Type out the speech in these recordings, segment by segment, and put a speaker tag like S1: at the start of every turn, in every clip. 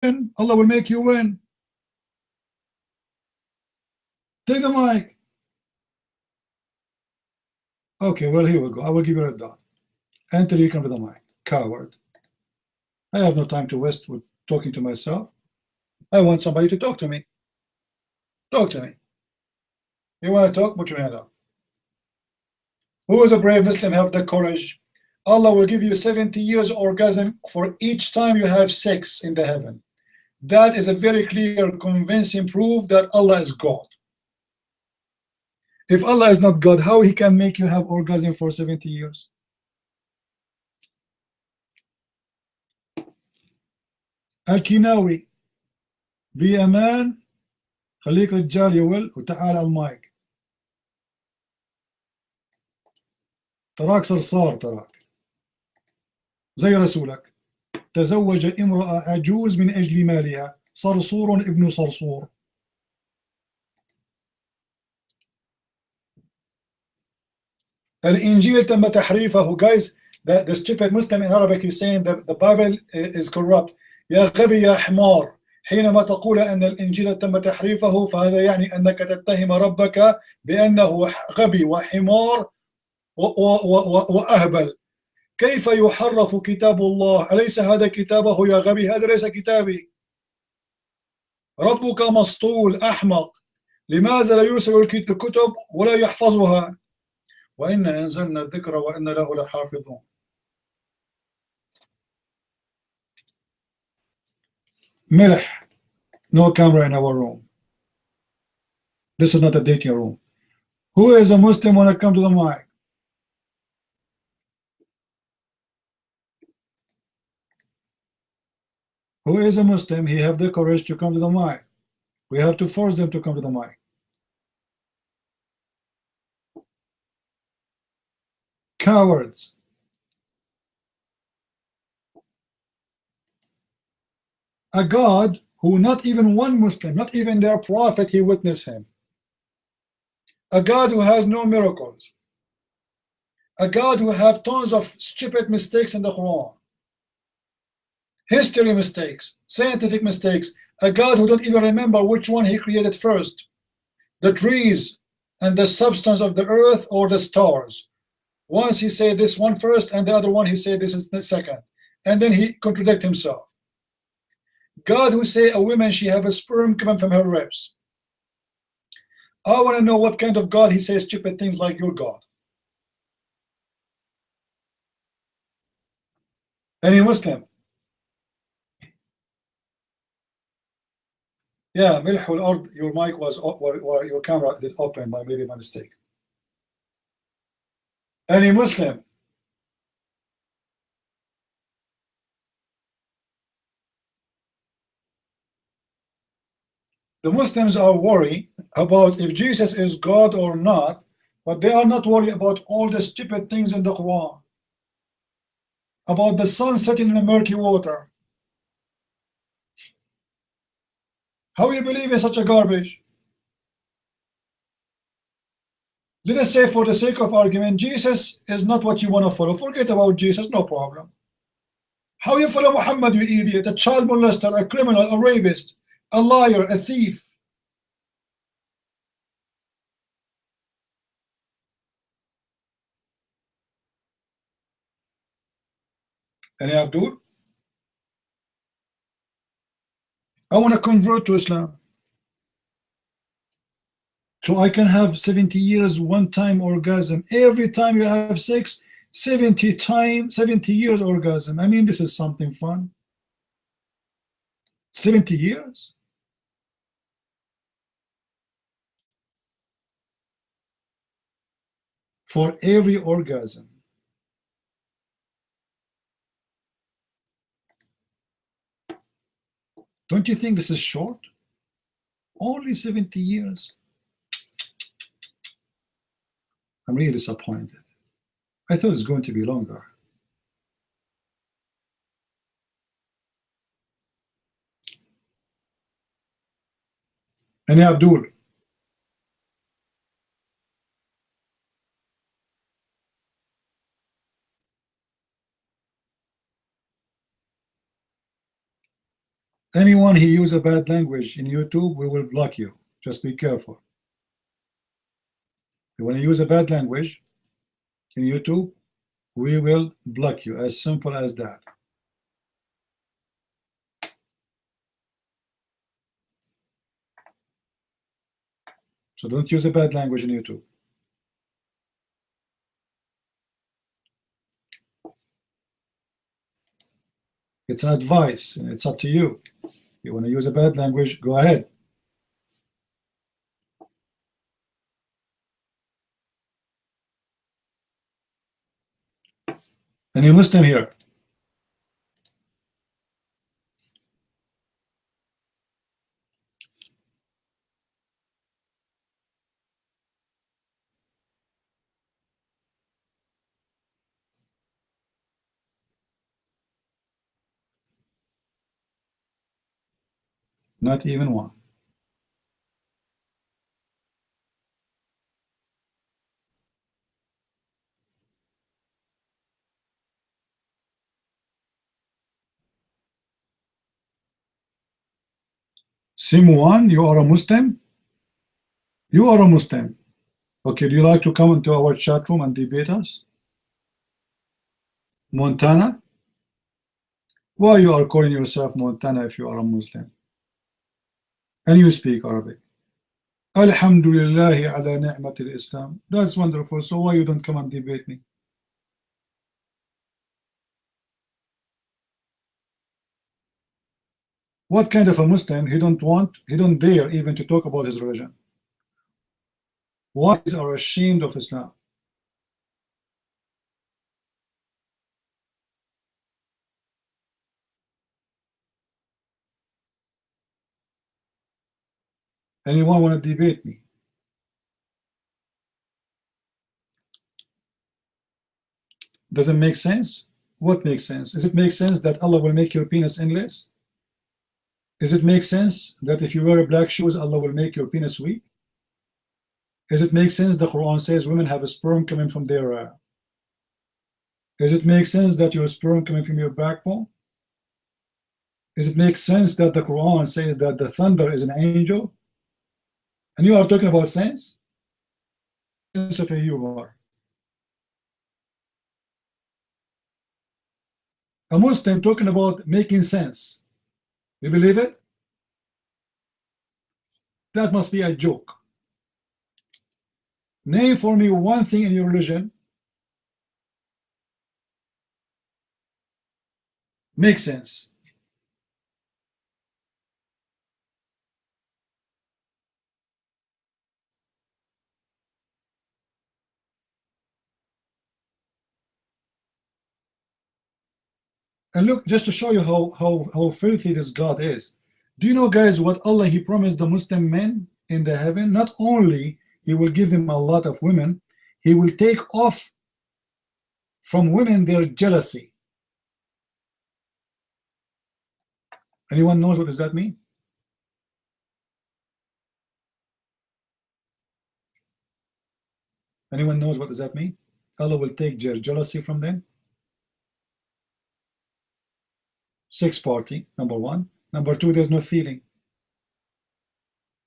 S1: Allah will make you win. Take the mic. Okay, well, here we go. I will give you a dot. Until you come to the mic. Coward. I have no time to waste with talking to myself. I want somebody to talk to me. Talk to me. You want to talk? Put your hand up. Who is a brave Muslim? Have the courage. Allah will give you 70 years orgasm for each time you have sex in the heaven. That is a very clear, convincing proof that Allah is God. If Allah is not God, how He can make you have orgasm for 70 years? الكيناوي بأمان خليك رجال يا ول وتعال على المايك. تراك صرصار، تراك زي رسولك. تزوج امرأة عجوز من أجل مالها، صرصور ابن صرصور. الإنجيل تم تحريفه. Guys, the stupid Muslim in Arabic is saying that the Bible is corrupt. يا غبي يا حمار، حينما تقول أن الإنجيل تم تحريفه فهذا يعني أنك تتهم ربك بأنه غبي وحمار وأهبل. كيف يحرف كتاب الله؟ أليس هذا كتابه يا غبي؟ هذا ليس كتابي. ربك مسطول أحمق. لماذا لا يرسل الكتب ولا يحفظها؟ وإنا أنزلنا الذكر وإنا له لحافظون. ملح. No camera in our room. This is not a dating room. Who is a Muslim when I come to the mic? Who is a Muslim? He have the courage to come to the mic. We have to force them to come to the mic. Cowards. A God who not even one Muslim, not even their prophet, he witnessed him. A God who has no miracles. A God who have tons of stupid mistakes in the Quran. History mistakes, scientific mistakes. A God who don't even remember which one he created first. The trees and the substance of the earth or the stars. Once he said this one first and the other one he said this is the second. And then he contradict himself. God who say a woman she have a sperm coming from her ribs. I want to know what kind of God he says stupid things like your God. Any Muslim? Yeah, ملح والأرض. Your mic was or your camera did open by maybe my mistake. Any Muslim? The Muslims are worried about if Jesus is God or not, but they are not worried about all the stupid things in the Quran. About the sun setting in the murky water. How you believe in such a garbage? Let us say for the sake of argument, Jesus is not what you want to follow. Forget about Jesus, no problem. How you follow Muhammad, you idiot? A child molester, a criminal, a rapist, a liar, a thief. And Abdul, I want to convert to Islam. So I can have 70 years one-time orgasm. Every time you have sex, 70 years orgasm. I mean, this is something fun. 70 years? For every orgasm. Don't you think this is short? Only 70 years. I'm really disappointed. I thought it was going to be longer. And Abdul, Anyone who use a bad language in YouTube, we will block you. Just be careful. When you use a bad language in YouTube, we will block you. As simple as that. So don't use a bad language in YouTube. It's an advice, and it's up to you. You want to use a bad language, go ahead. Any Muslim here? Not even one. Simwan, you are a Muslim? You are a Muslim. Okay, do you like to come into our chat room and debate us? Montana? Why you are calling yourself Montana if you are a Muslim? And you speak Arabic. Alhamdulillahi ala ni'matil Islam. That's wonderful. So why you don't come and debate me? What kind of a Muslim he don't dare even to talk about his religion? Why is are ashamed of Islam? Anyone want to debate me? Does it make sense? What makes sense? Does it make sense that Allah will make your penis endless? Does it make sense that if you wear black shoes, Allah will make your penis weak? Does it make sense the Quran says women have a sperm coming from their does it make sense that your sperm coming from your backbone? Does it make sense that the Quran says that the thunder is an angel? And you are talking about sense? Sense of a humor. A Muslim talking about making sense. You believe it? That must be a joke. Name for me one thing in your religion makes sense. And look, just to show you how filthy this God is. Do you know, guys, what Allah He promised the Muslim men in the heaven? Not only He will give them a lot of women, He will take off from women their jealousy. Anyone knows what does that mean? Anyone knows what does that mean? Allah will take their jealousy from them. Sex party, number one. Number two, there's no feeling.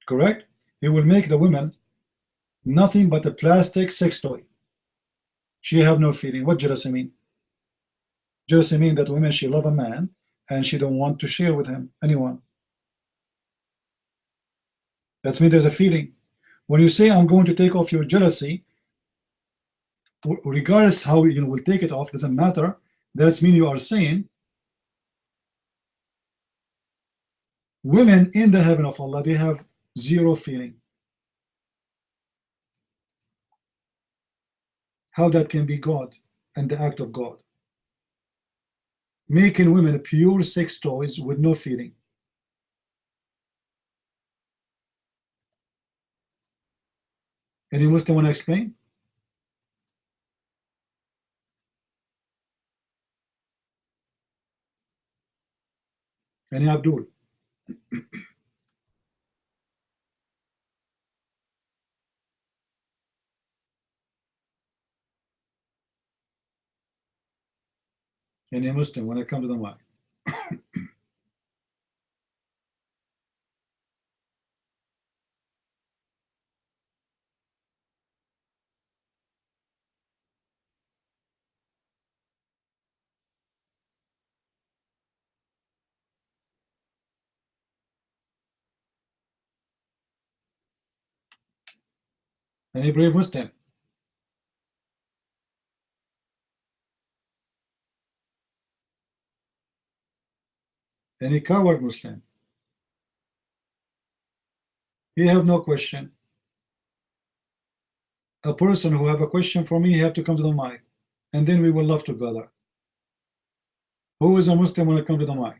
S1: Correct? He will make the women nothing but a plastic sex toy. She have no feeling. What jealousy mean? Jealousy mean that women, she love a man and she don't want to share with him, anyone. That's mean there's a feeling. When you say I'm going to take off your jealousy, regardless how you will take it off, doesn't matter. That's mean you are saying women in the heaven of Allah, they have zero feeling. How that can be God and the act of God? Making women pure sex toys with no feeling. Any Muslim want to explain? Any Abdul? Any Muslim when I come to the mic? Any brave Muslim? Any coward Muslim? He have no question. A person who have a question for me, he have to come to the mic, and then we will love together. Who is a Muslim when it comes to the mic?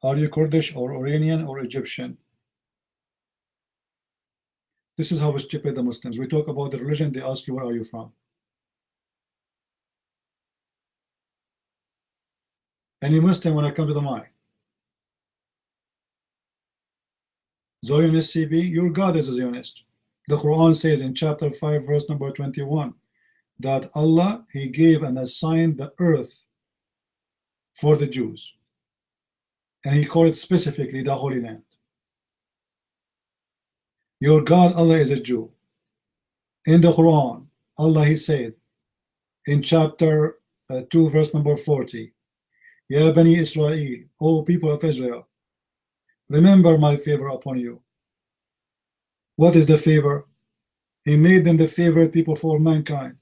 S1: Are you Kurdish or Iranian or Egyptian? This is how stupid the Muslims. We talk about the religion, they ask you, where are you from? Any Muslim when I come to the mic? Zionist CB, your God is a Zionist. The Quran says in chapter 5, verse number 21, that Allah, He gave and assigned the earth for the Jews. And He called it specifically the Holy Land. Your God, Allah, is a Jew. In the Quran, Allah, He said in chapter 2, verse number 40, Ya Bani Israel, O people of Israel, remember my favor upon you. What is the favor? He made them the favorite people for mankind.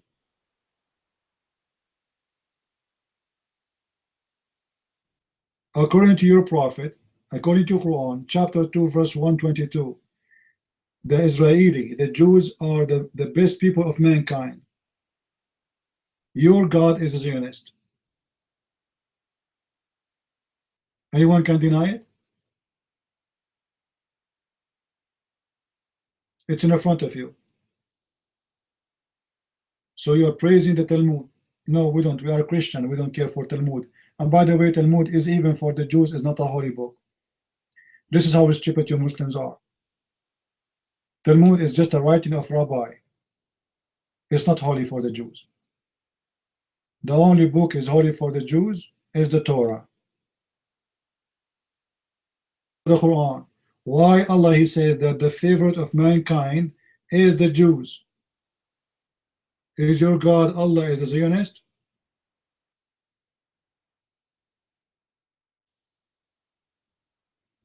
S1: According to your prophet, according to Quran, chapter 2, verse 122, the Israeli, the Jews are the best people of mankind. Your God is a Zionist. Anyone can deny it? It's in front of you. So you are praising the Talmud. No, we don't. We are Christian. We don't care for Talmud. And by the way, Talmud is even for the Jews, is not a holy book. This is how stupid you Muslims are. Talmud is just a writing of rabbi. It's not holy for the Jews. The only book is holy for the Jews is the Torah. The Quran. Why Allah, He says that the favorite of mankind is the Jews. Is your God Allah is a Zionist?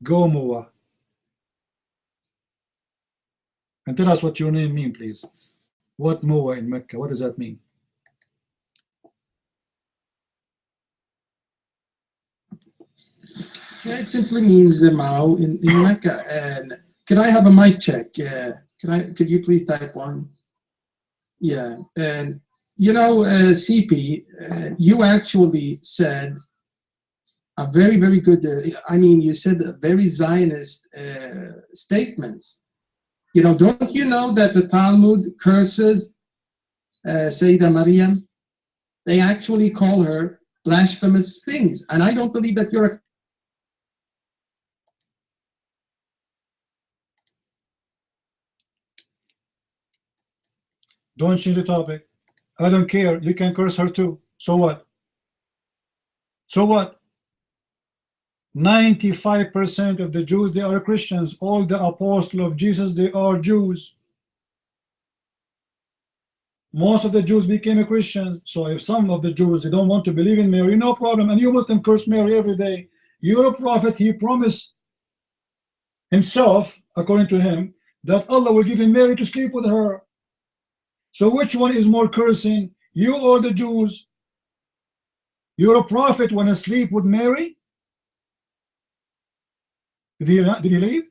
S1: Go Muwa. And tell us what your name means, please. What Muwa in Mecca? What does that mean?
S2: Yeah, it simply means Mao in Mecca. And could I have a mic check? Could you please type one? Yeah, and you know, CP, you actually said a very, very good. I mean, you said very Zionist statements. You know, don't you know that the Talmud curses Sayyidah Maryam? They actually call her blasphemous things, and I don't believe that you're a
S1: Don't change the topic. I don't care. You can curse her too. So what? So what? 95% of the Jews, they are Christians. All the apostles of Jesus, they are Jews. Most of the Jews became a Christian. So if some of the Jews, they don't want to believe in Mary, no problem. And you Muslim curse Mary every day. You're a prophet. He promised himself, according to him, that Allah will give him Mary to sleep with her. So which one is more cursing, you or the Jews? You're a prophet when asleep with Mary? Did he leave?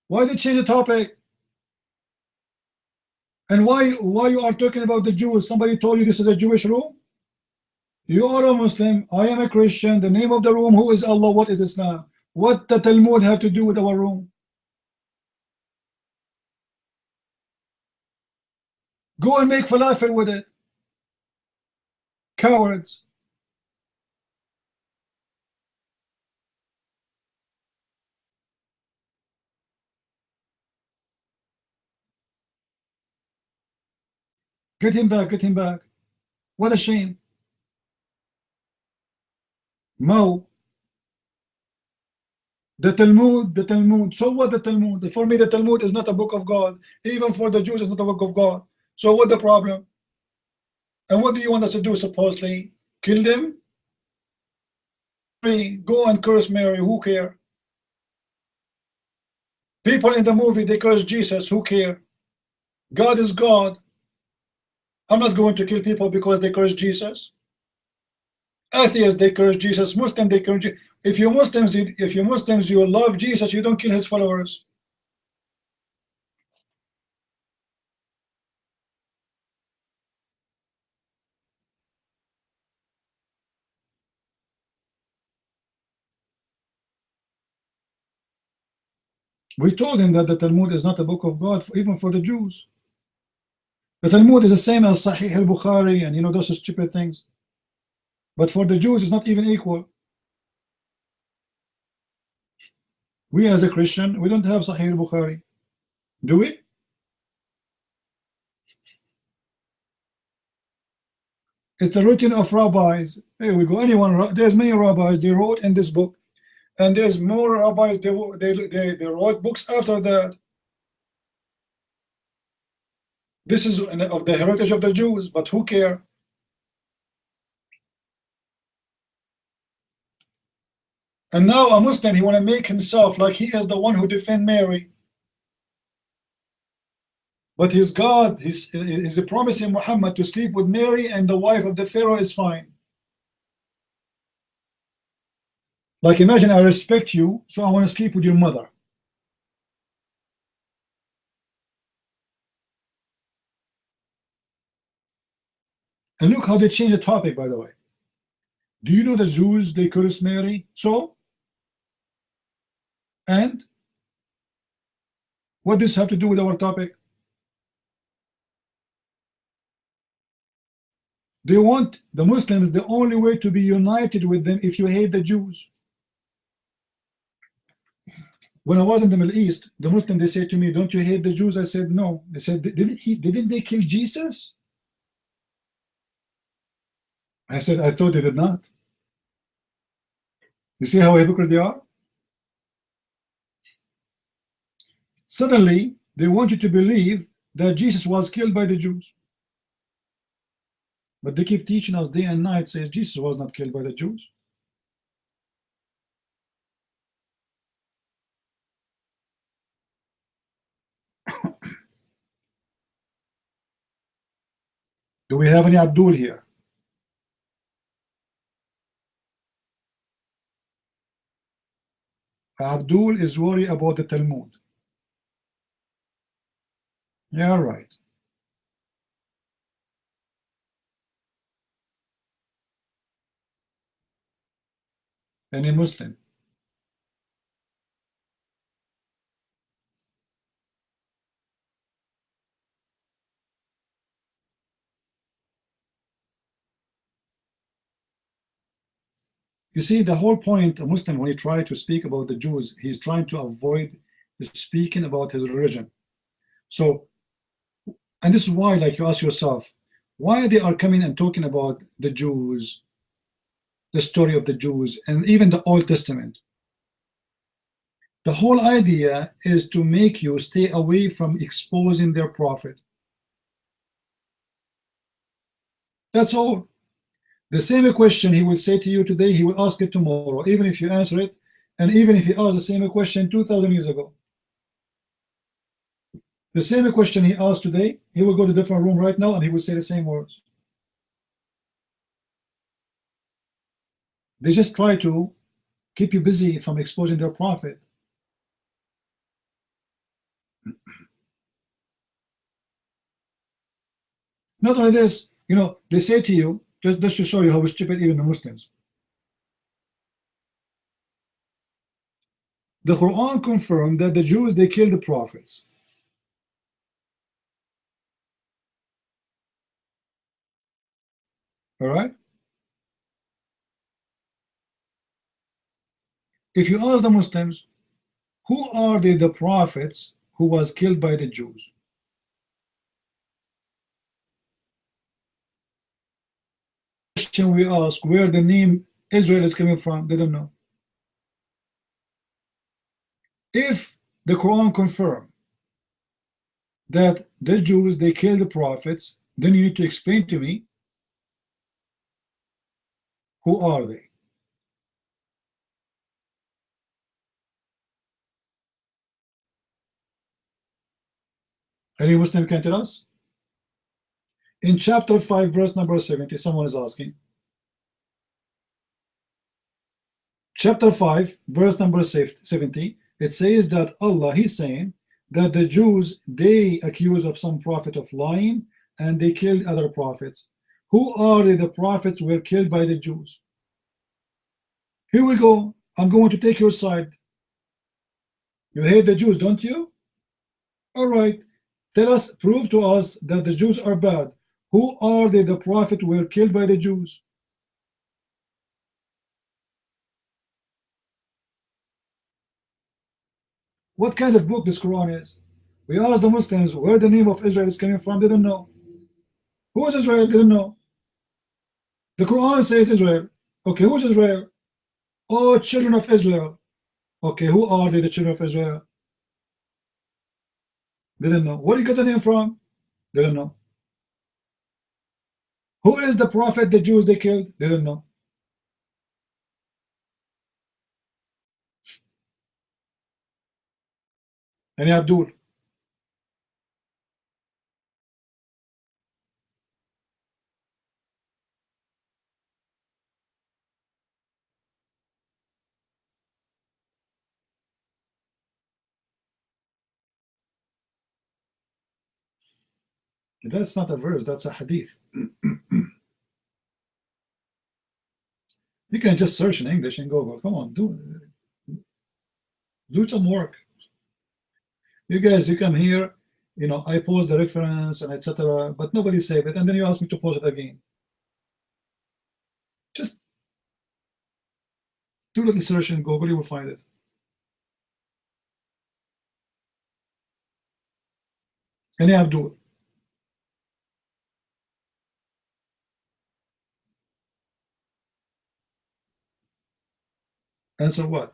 S1: Why did they change the topic? And why you are talking about the Jews? Somebody told you this is a Jewish room? You are a Muslim. I am a Christian. The name of the room, who is Allah? What is Islam? What the Talmud have to do with our room? Go and make falafel with it. Cowards. Get him back, get him back. What a shame. Mo, The Talmud, the Talmud. So what the Talmud? For me, the Talmud is not a book of God. Even for the Jews, it's not a book of God. So what the problem? And what do you want us to do, supposedly? Kill them? Go and curse Mary, who care? People in the movie, they curse Jesus, who care? God is God. I'm not going to kill people because they curse Jesus. Atheists, they curse Jesus. Muslims, they curse Jesus. If you Muslims, you love Jesus, you don't kill his followers. We told him that the Talmud is not a book of God, even for the Jews. The Talmud is the same as Sahih al-Bukhari and those stupid things. But for the Jews, it's not even equal. We as a Christian, we don't have Sahih al-Bukhari. Do we? It's a written of rabbis. Here we go. There's many rabbis, they wrote in this book. And there's more rabbis, they wrote books after that. This is of the heritage of the Jews, but who care? And now a Muslim, he want to make himself like he is the one who defend Mary. But his God, he's promising Muhammad to sleep with Mary and the wife of the Pharaoh is fine. Like imagine I respect you, so I want to sleep with your mother. And look how they change the topic, by the way. Do you know the Jews, they curse Mary? So? And? What does this have to do with our topic? They want the Muslims, the only way to be united with them if you hate the Jews. When I was in the Middle East, the Muslim, they said to me, don't you hate the Jews? I said, no. They said, didn't they kill Jesus? I said, I thought they did not. You see how hypocrite they are? Suddenly, they want you to believe that Jesus was killed by the Jews. But they keep teaching us day and night, says Jesus was not killed by the Jews. Do we have any Abdul here? Abdul is worried about the Talmud. Yeah, right. Any Muslim. You see, the whole point, a Muslim, when he tries to speak about the Jews, he's trying to avoid speaking about his religion. So, and this is why, like, you ask yourself, why they are coming and talking about the Jews, the story of the Jews, and even the Old Testament. The whole idea is to make you stay away from exposing their prophet. That's all. The same question he will say to you today, he will ask it tomorrow, even if you answer it, and even if he asked the same question 2,000 years ago. The same question he asked today, he will go to a different room right now and he will say the same words. They just try to keep you busy from exposing their prophet. Not only this, they say to you, just to show you how stupid even the Muslims. The Quran confirmed that the Jews, they killed the prophets. All right? If you ask the Muslims, who are the prophets who was killed by the Jews? Question we ask, where the name Israel is coming from, they don't know. If the Quran confirm that the Jews, they killed the prophets, then you need to explain to me, who are they? Any Muslim can tell us? In chapter 5, verse number 70, someone is asking. Chapter 5, verse number 70, it says that Allah, He's saying that the Jews, they accuse of some prophet of lying and they killed other prophets. Who are they? The prophets were killed by the Jews. Here we go. I'm going to take your side. You hate the Jews, don't you? All right. Tell us, prove to us that the Jews are bad. Who are they? The prophet were killed by the Jews. What kind of book this Quran is? We asked the Muslims where the name of Israel is coming from. They don't know. Who is Israel? They don't know. The Quran says Israel. Okay, who's Israel? Oh, children of Israel. Okay, who are they, the children of Israel? They don't know. Where do you get the name from? They don't know. Who is the prophet the Jews they killed? They don't know. And Abdul. That's not a verse, that's a hadith. You can just search in English and Google. Come on, do some work. You guys, you come here, you know, I post the reference and etc., but nobody saved it, and then you ask me to post it again. Just do a little search in Google, you will find it. And Abdul. Answer what?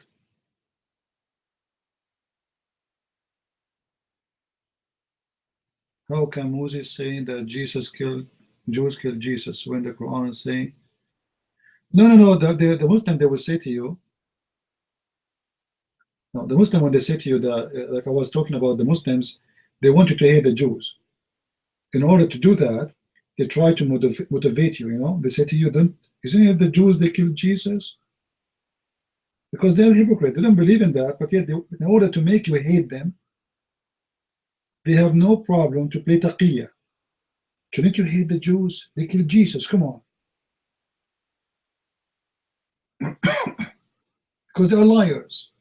S1: How can Moses say that Jews killed Jesus when the Quran is saying? No. The Muslim, they will say to you. No, the Muslim, when they say to you that, like I was talking about, the Muslims, they want you to hate the Jews. In order to do that, they try to motivate you. You know, they say to you, "Don't isn't it the Jews they killed Jesus?" Because they're hypocrite. They don't believe in that, but yet, in order to make you hate them, they have no problem to play taqiyya. Shouldn't you hate the Jews? They killed Jesus. Come on. Because they are liars.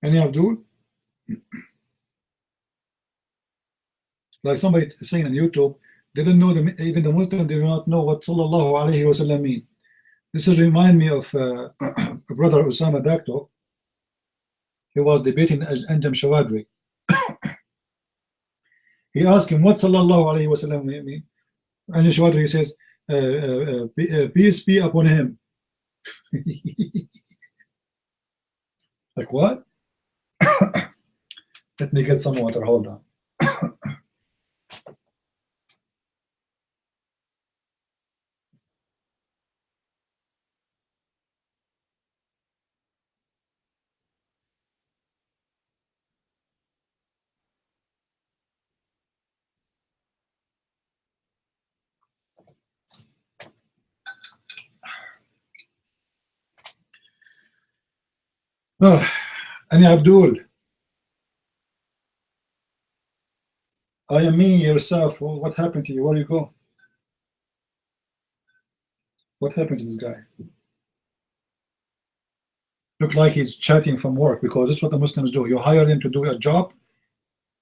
S1: And Abdul, like somebody saying on YouTube, they don't know, even the Muslim, they do not know what Sallallahu Alaihi Wasallam mean. This is remind me of brother Osama Dakto. He was debating Anjam Shawadri. He asked him, what Sallallahu Alaihi Wasallam mean? Anjam Shawadri says, peace be upon him. Like what? Let me get some water, hold on. And Abdul, I am me yourself. What happened to you? Where you go? What happened to this guy? Look like he's chatting from work, because this is what the Muslims do. You hire them to do a job,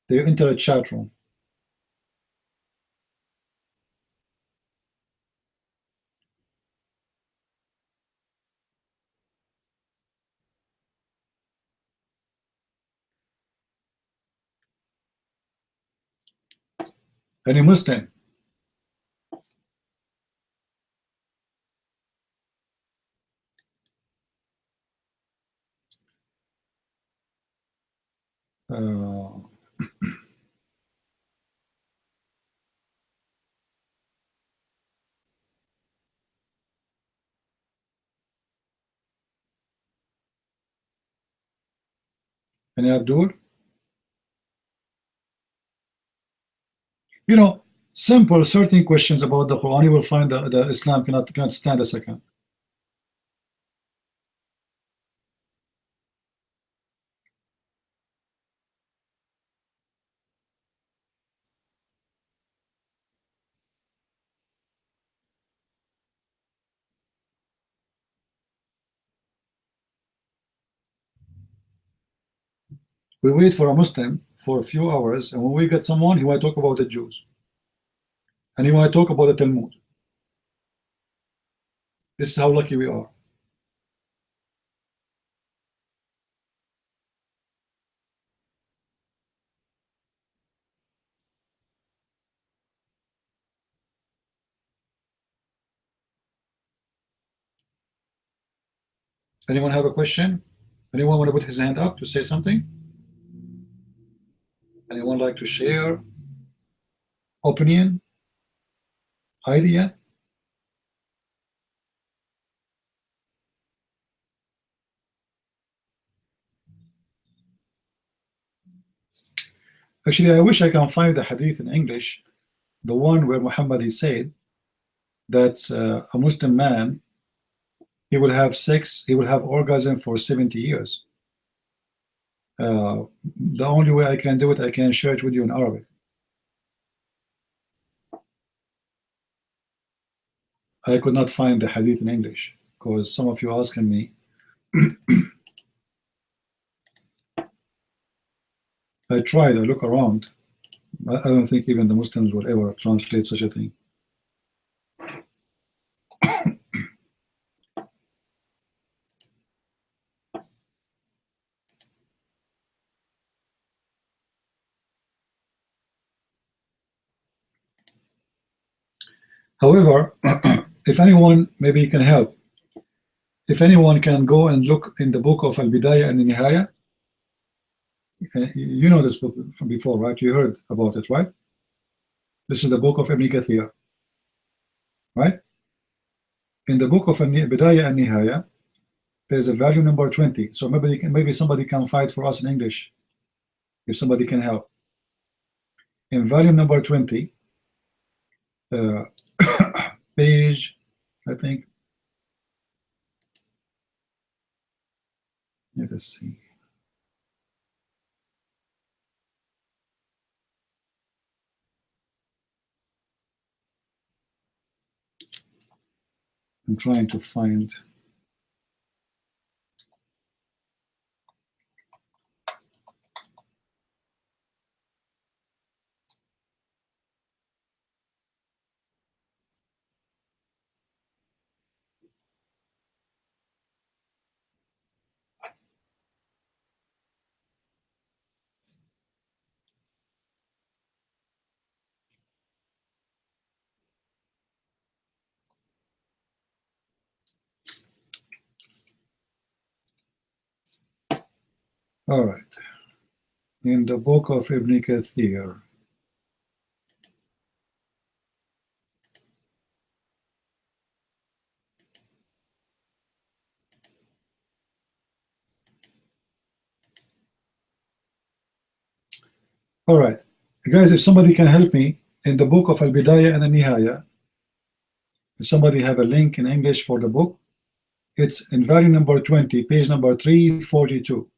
S1: they enter a chat room. Any Muslim? Any Abdul? You know, simple, certain questions about the Quran, you will find that the Islam cannot stand a second. We wait for a Muslim for a few hours, and when we get someone, he want to talk about the Jews, and he want to talk about the Talmud. This is how lucky we are. Anyone have a question? Anyone want to put his hand up to say something? Anyone like to share opinion, idea? Actually, I wish I can find the hadith in English, the one where Muhammad he said that a Muslim man, he will have sex, he will have orgasm for 70 years. The only way I can do it, I can share it with you in Arabic. I could not find the hadith in English because some of you asking me. I tried, I look around. I don't think even the Muslims will ever translate such a thing. However, if anyone maybe can help, if anyone can go and look in the book of Al-Bidayah and Nihaya, you know this book from before, right? You heard about it, right? This is the book of Ibn Kathir, right? In the book of Bidayah and Nihaya, there's a value number 20. So maybe somebody can fight for us in English, if somebody can help. In volume number 20, page, I think, let us see. I'm trying to find. All right. In the book of Ibn Kathir, all right, guys, if somebody can help me in the book of Al-Bidayah and Al-Nihaya, if somebody have a link in English for the book, it's in volume number 20, page number 342.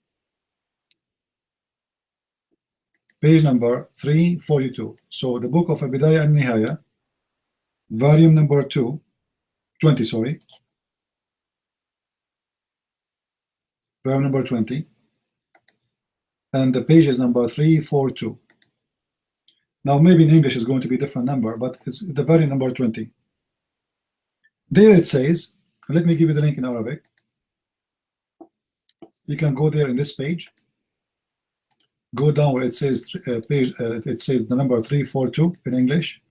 S1: Page number 342. So the book of Al-Bidayah and Nihaya, volume number 20, sorry. Volume number 20. And the page is number 342. Now maybe in English it's going to be a different number, but it's the volume number 20. There it says, let me give you the link in Arabic. You can go there in this page. Go down where it says page. It says the number 342 in English.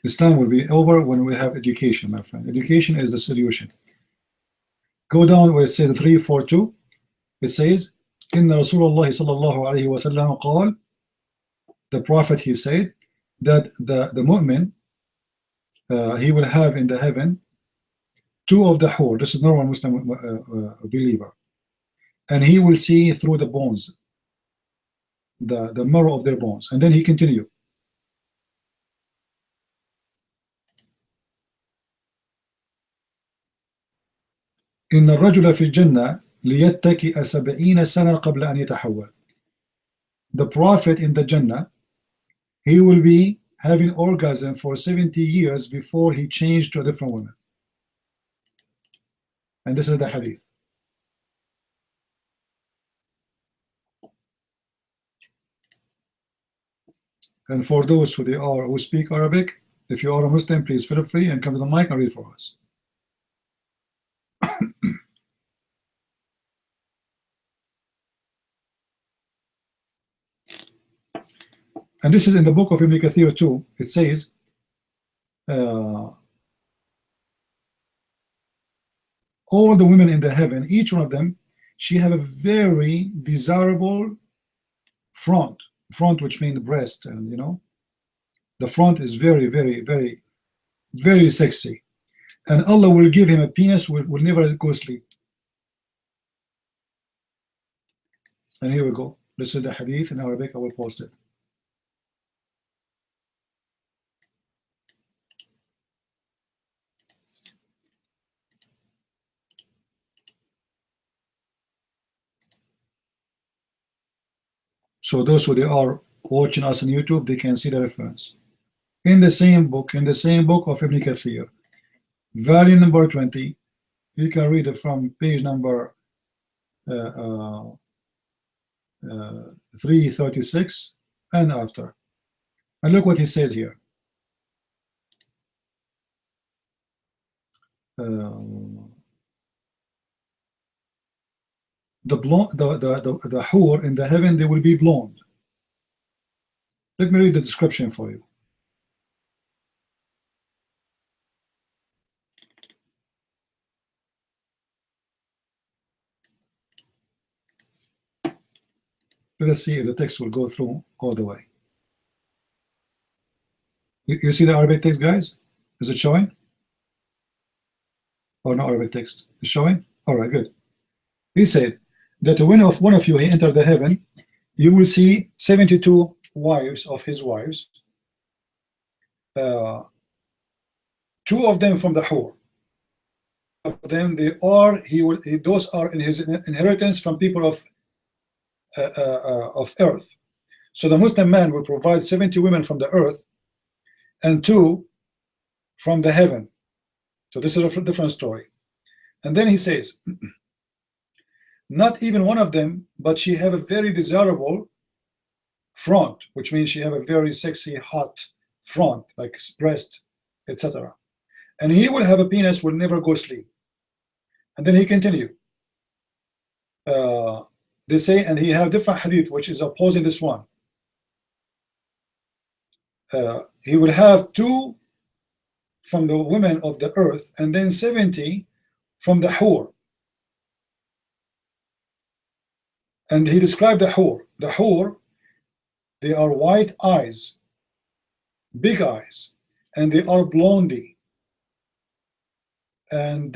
S1: Islam will be over when we have education, my friend. Education is the solution. Go down where it says 342. It says, "Inna Rasulullah sallallahu alayhi wa sallam qal." The Prophet, he said that the mu'min, he will have in the heaven two of the hur. This is normal Muslim believer, and he will see through the bones, the marrow of their bones. And then he continued. إن الرجل في الجنة ليتكئ 70 سنة قبل أن يتحول. The Prophet in the Jannah, he will be having orgasm for 70 years before he changed to a different woman. And this is the hadith. And for those who speak Arabic, if you are a Muslim, please feel free and come to the mic and read for us. And this is in the book of Ibn Kathir too. It says, all the women in the heaven, each one of them, she have a very desirable front, which means breast, and you know, the front is very, very, very, very sexy. And Allah will give him a penis, will never go sleep. And here we go. This is the hadith in Arabic. I will post it. So those who they are watching us on YouTube, they can see the reference. In the same book of Ibn Kathir, volume number 20, you can read it from page number 336 and after. And look what he says here. The hur in the heaven, they will be blonde. Let me read the description for you. Let us see if the text will go through all the way. You see the Arabic text, guys? Is it showing? Or no Arabic text? It's showing? All right, good. He said that when one of you he entered the heaven, you will see 72 wives of his wives. 2 of them from the hur. Of them those are in his inheritance from people of earth. So the Muslim man will provide 70 women from the earth and 2 from the heaven. So this is a different story. And then he says, not even one of them, but she have a very desirable front, which means she have a very sexy, hot front, like breast, etc. And he will have a penis, will never go sleep. And then he continued. They say, and he have different hadith, which is opposing this one. He will have 2 from the women of the earth, and then 70 from the hur. And he described the hur. The hur, they are white eyes, big eyes, and they are blondie. And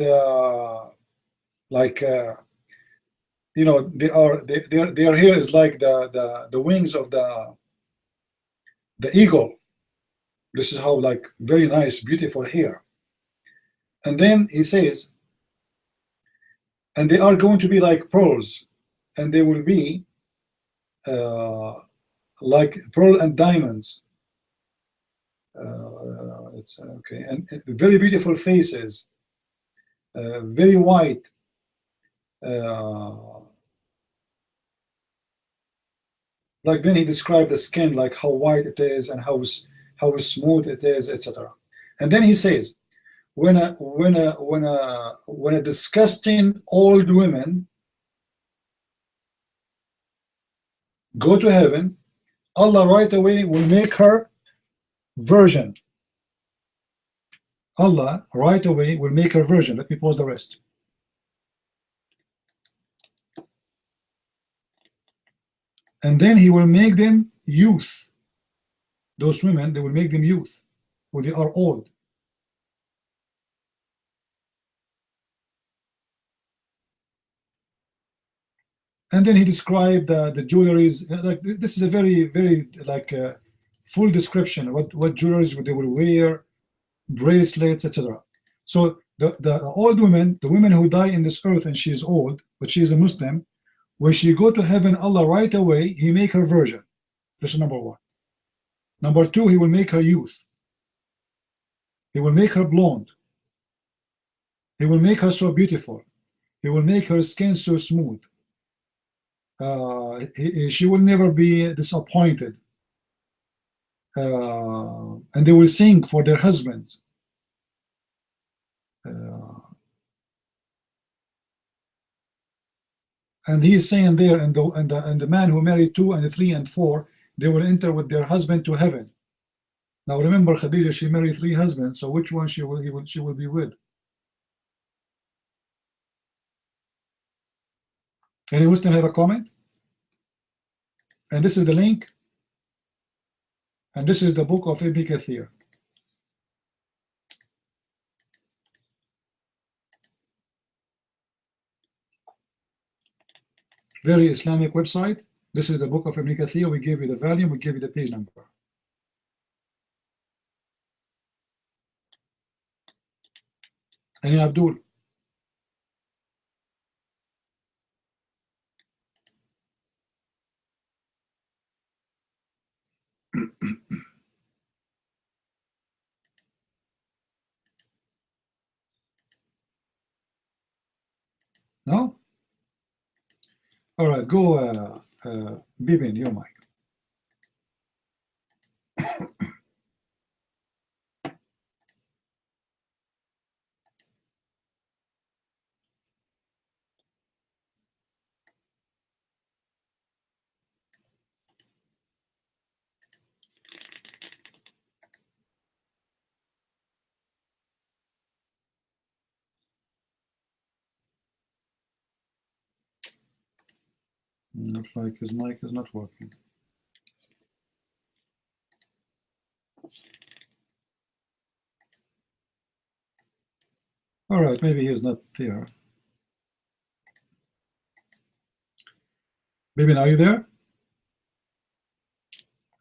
S1: you know, their hair is like the wings of the eagle. This is how, like, very nice, beautiful hair. And then he says, and they are going to be like pearls, and they will be like pearl and diamonds. It's okay, and very beautiful faces, very white. Like, then he described the skin, like how white it is and how smooth it is, etc. And then he says, when a disgusting old woman go to heaven, Allah right away will make her virgin. Allah right away will make her virgin. Let me pause the rest. And then he will make them youth. Those women, they will make them youth, or they are old. And then he described the jewelries. Like this is a very like full description what jewelries they will wear, bracelets, etc. So the old women, the women who die in this earth and she is old, but she is a Muslim, when she go to heaven, Allah right away he make her virgin. This is number one. Number two, he will make her youth. He will make her blonde. He will make her so beautiful. He will make her skin so smooth. She will never be disappointed. And they will sing for their husbands. And he is saying there, and the man who married 2 and 3 and 4, they will enter with their husband to heaven. Now remember, Khadija, she married 3 husbands, so which one she will be with? Any Muslim have a comment? And this is the link, and this is the book of Ibn Kathir. Very Islamic website. This is the book of Ibn Kathir. We give you the volume, we give you the page number. Any Abdul? No? All right, go, Bibin, your mic. Looks like his mic is not working. All right, maybe he's not there. Bibin, are you there?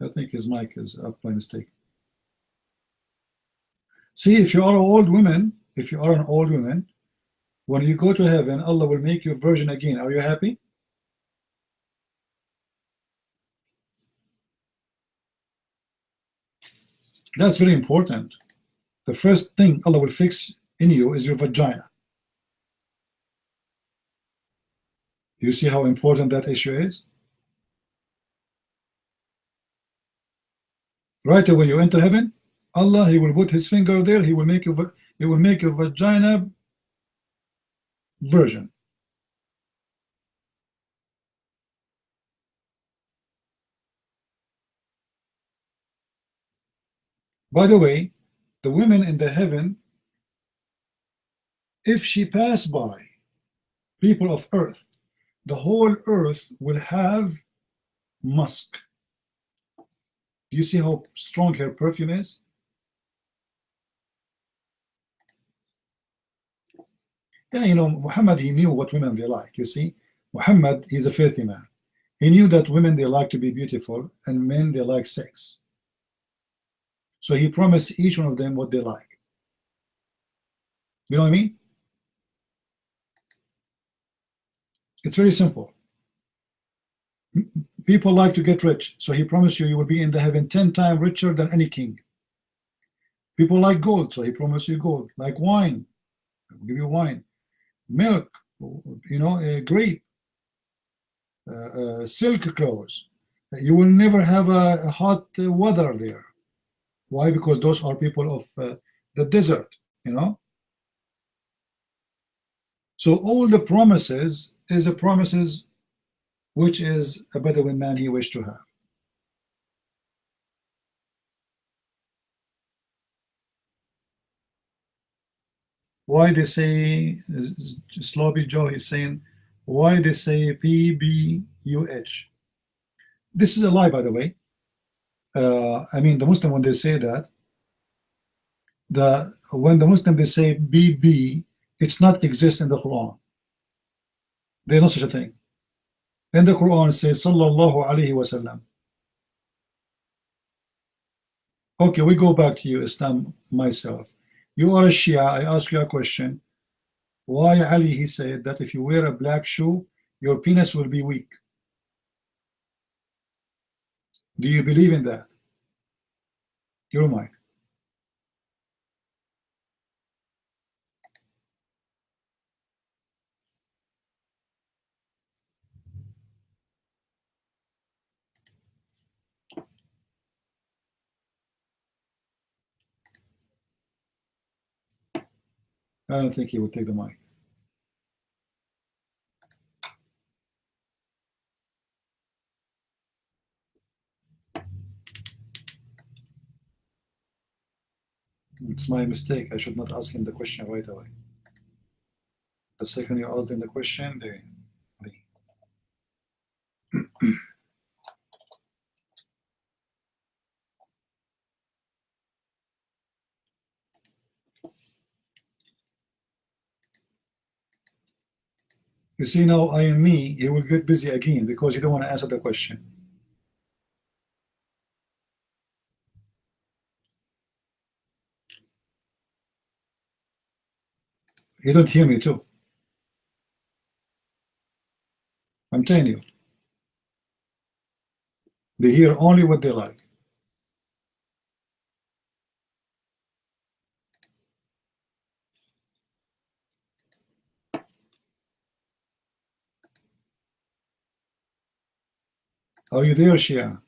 S1: I think his mic is up by mistake. See, if you are an old woman, when you go to heaven, Allah will make you a virgin again. Are you happy? That's very important. The first thing Allah will fix in you is your vagina. Do you see how important that issue is? Right away you enter heaven, Allah, he will put his finger there, he will make your vagina virgin. By the way, the women in the heaven, if she pass by people of earth, the whole earth will have musk. Do you see how strong her perfume is? Yeah, you know, Muhammad, he knew what women they like. You see, Muhammad, he's a filthy man. He knew that women, they like to be beautiful, and men, they like sex. So he promised each one of them what they like. You know what I mean? It's very simple. People like to get rich, so he promised you will be in the heaven 10 times richer than any king. People like gold, so he promised you gold. Like wine, I will give you wine. Milk, you know, grape, silk clothes. You will never have a hot weather there. Why? Because those are people of the desert, you know. So all the promises is the promises which is a Bedouin man he wished to have. Why they say, Sloppy Joe is saying, why they say PBUH? This is a lie, by the way. I mean, the Muslim, when they say that, when the Muslim they say BB, it's not exist in the Quran. There's no such a thing. In the Quran it says Sallallahu Alaihi Wasallam. Okay, we go back to you, Islam, myself. You are a Shia. I ask you a question. Why Ali, he said that if you wear a black shoe, your penis will be weak? Do you believe in that? Your mind. I don't think he would take the mic. It's my mistake. I should not ask him the question right away. The second you ask them the question, they. You see now, I and me, he will get busy again because he don't want to answer the question. You don't hear me too. I'm telling you. They hear only what they like. Are you there, Shia?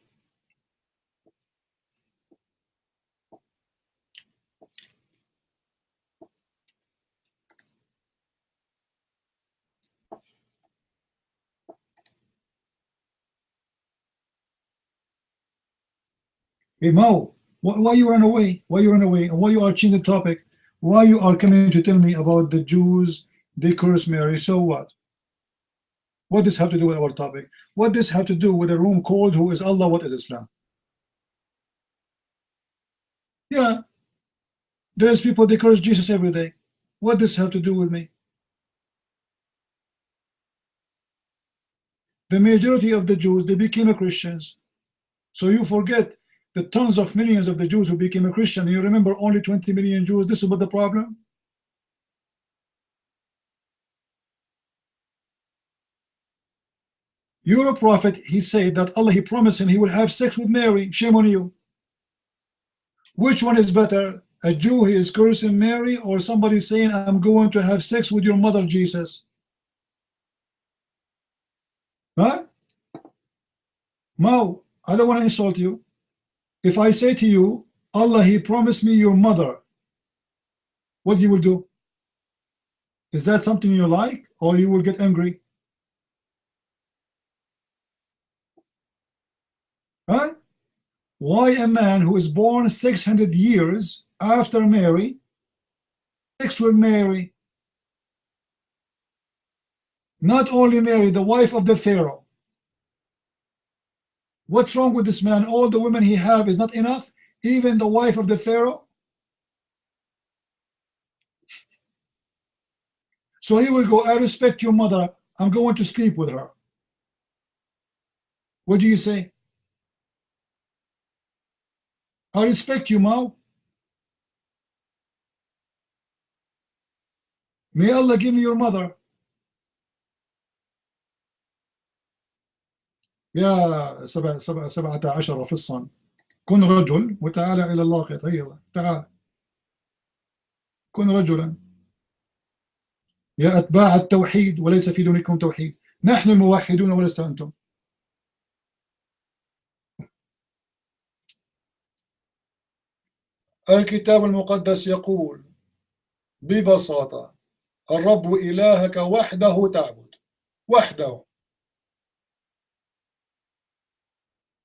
S1: Hey, Mo, why you run away? Why you run away? And why you are changing the topic? Why you are coming to tell me about the Jews, they curse Mary? So what? What does have to do with our topic? What does have to do with a room called Who is Allah? What is Islam? Yeah, there's people they curse Jesus every day. What does have to do with me? The majority of the Jews, they became Christians. So you forget the tons of millions of the Jews who became a Christian. You remember only 20 million Jews. This is what the problem. Your prophet, he said that Allah, he promised him he will have sex with Mary. Shame on you. Which one is better? A Jew who is cursing Mary, or somebody saying, I'm going to have sex with your mother, Jesus? Huh? Mo, I don't want to insult you. If I say to you, Allah, he promised me your mother, what you will do? Is that something you like, or you will get angry? Huh? Why a man who is born 600 years after Mary, sex with Mary? Not only Mary, the wife of the Pharaoh. What's wrong with this man? All the women he have is not enough? Even the wife of the Pharaoh? So he will go, I respect your mother. I'm going to sleep with her. What do you say? I respect you, Mao. May Allah give me your mother. يا 17 فصا كن رجل وتعالى إلى الله هيا تعال كن رجلا يا أتباع التوحيد وليس في دونكم توحيد نحن الموحدون ولست أنتم. الكتاب المقدس يقول ببساطة الرب إلهك وحده تعبد. وحده.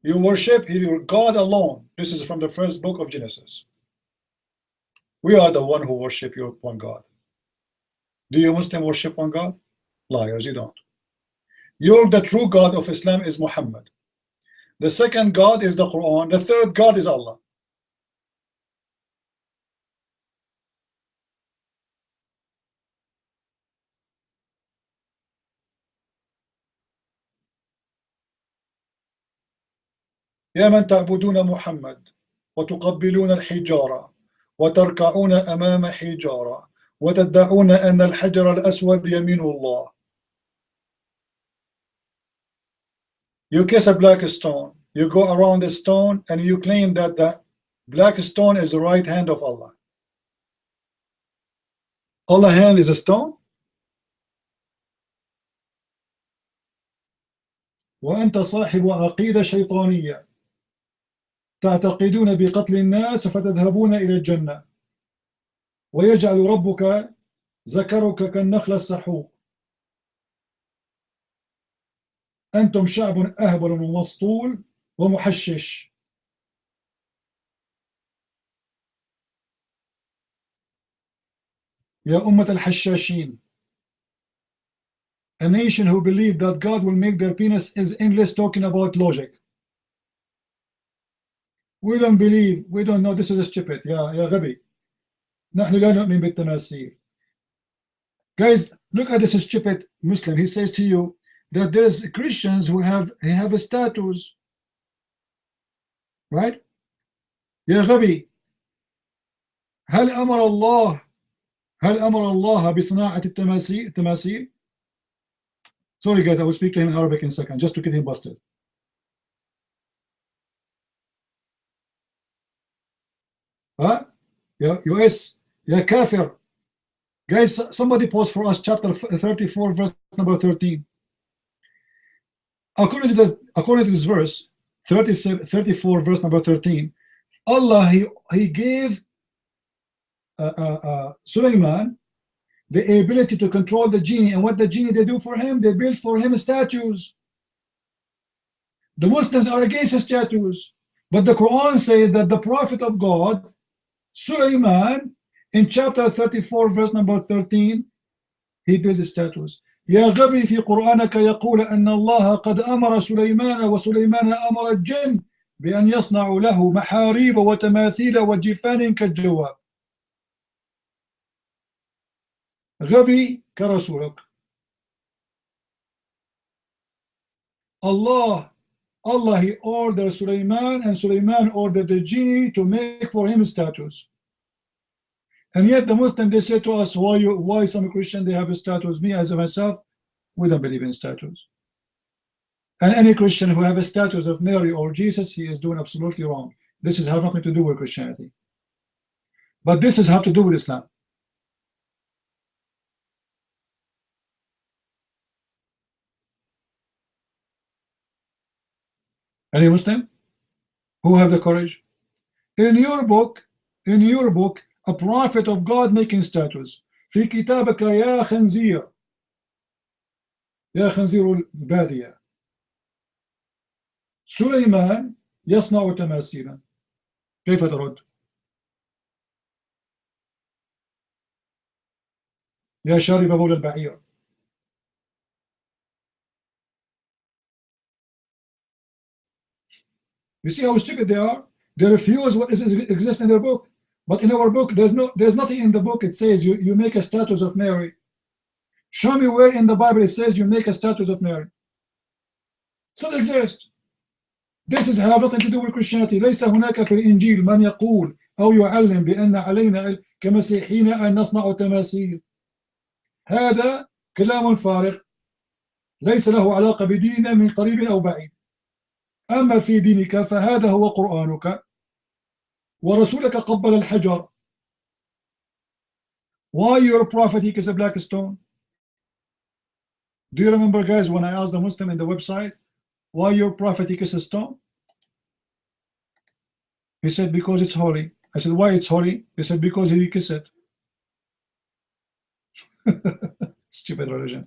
S1: You worship your God alone. This is from the first book of Genesis. We are the one who worship your one God. Do you Muslim worship one God? Liars, you don't. The true God of Islam is Muhammad. The second God is the Quran. The third God is Allah. يا من تعبدون محمد وتقبلون الحجارة وتركعون أمام حجارة وتدعون أن الحجر الأسود يمين الله. You kiss a black stone, you go around the stone and you claim that the black stone is the right hand of Allah. Allah's hand is a stone? وأنت صاحب عقيدة شيطانية تعتقدون بقتل الناس فتذهبون إلى الجنة ويجعل ربك ذكرك كالنخل السحوق. أنتم شعب أهبل ومسطول ومحشش. يا أمة الحشاشين. A nation who believe that God will make their penis is endless talking about logic. We don't believe, we don't know. This is stupid. يا غبي. نحن لا نؤمن بالتماثيل. Guys, look at this stupid Muslim. He says to you that there's Christians who have a status, right? يا غبي. هل أمر الله بصناعة التماثيل؟ Sorry guys, I will speak to him in Arabic in a second, just to get him busted. Huh? US, يا كافر. Guys, somebody post for us chapter 34, verse number 13. According to this verse, 34, verse number 13, Allah, he gave Sulaiman the ability to control the genie, and what the genie they do for him, they build for him statues. The Muslims are against statues, but the Quran says that the Prophet of God, Sulaiman, in chapter 34, verse number 13, he built statues. يا غبي في قرآنك يقول أن الله قد أمر سليمان وسليمان أمر الجن بأن يصنعوا له محاريب وتماثيل وجفان كالجواب. غبي كرسولك. Allah he ordered Sulaiman, and Sulaiman ordered the genie to make for him statues. And yet the Muslim, they say to us, why some Christian they have statues? Me as myself, we don't believe in statues. And any Christian who have a statues of Mary or Jesus, he is doing absolutely wrong. This has nothing to do with Christianity, but this has have to do with Islam. Any Muslim who have the courage? In your book, a prophet of God making statues. في كتابك يا خنزير. يا خنزير البادية. سليمان يصنع تماثيلا. كيف ترد؟ يا شارب بول البعير. You see how stupid they are? They refuse what exists in their book. But in our book, there's nothing in the book. It says you make a status of Mary. Show me where in the Bible it says you make a status of Mary. It doesn't exist. This has nothing to do with Christianity. ليس هناك في الإنجيل من يقول أو يعلم بأن علينا كمسيحيين أن نصنع تماثيل. هذا كلام فارغ ليس له علاقة بديننا من قريب أو بعيد. أما في دينك فهذا هو قرآنك ورسولك قبل الحجر. Why your prophet he kissed a black stone? Do you remember, guys, when I asked the Muslim in the website, why your prophet he kissed a stone? He said, because it's holy. I said, why it's holy? He said, because he kissed it. Stupid religion.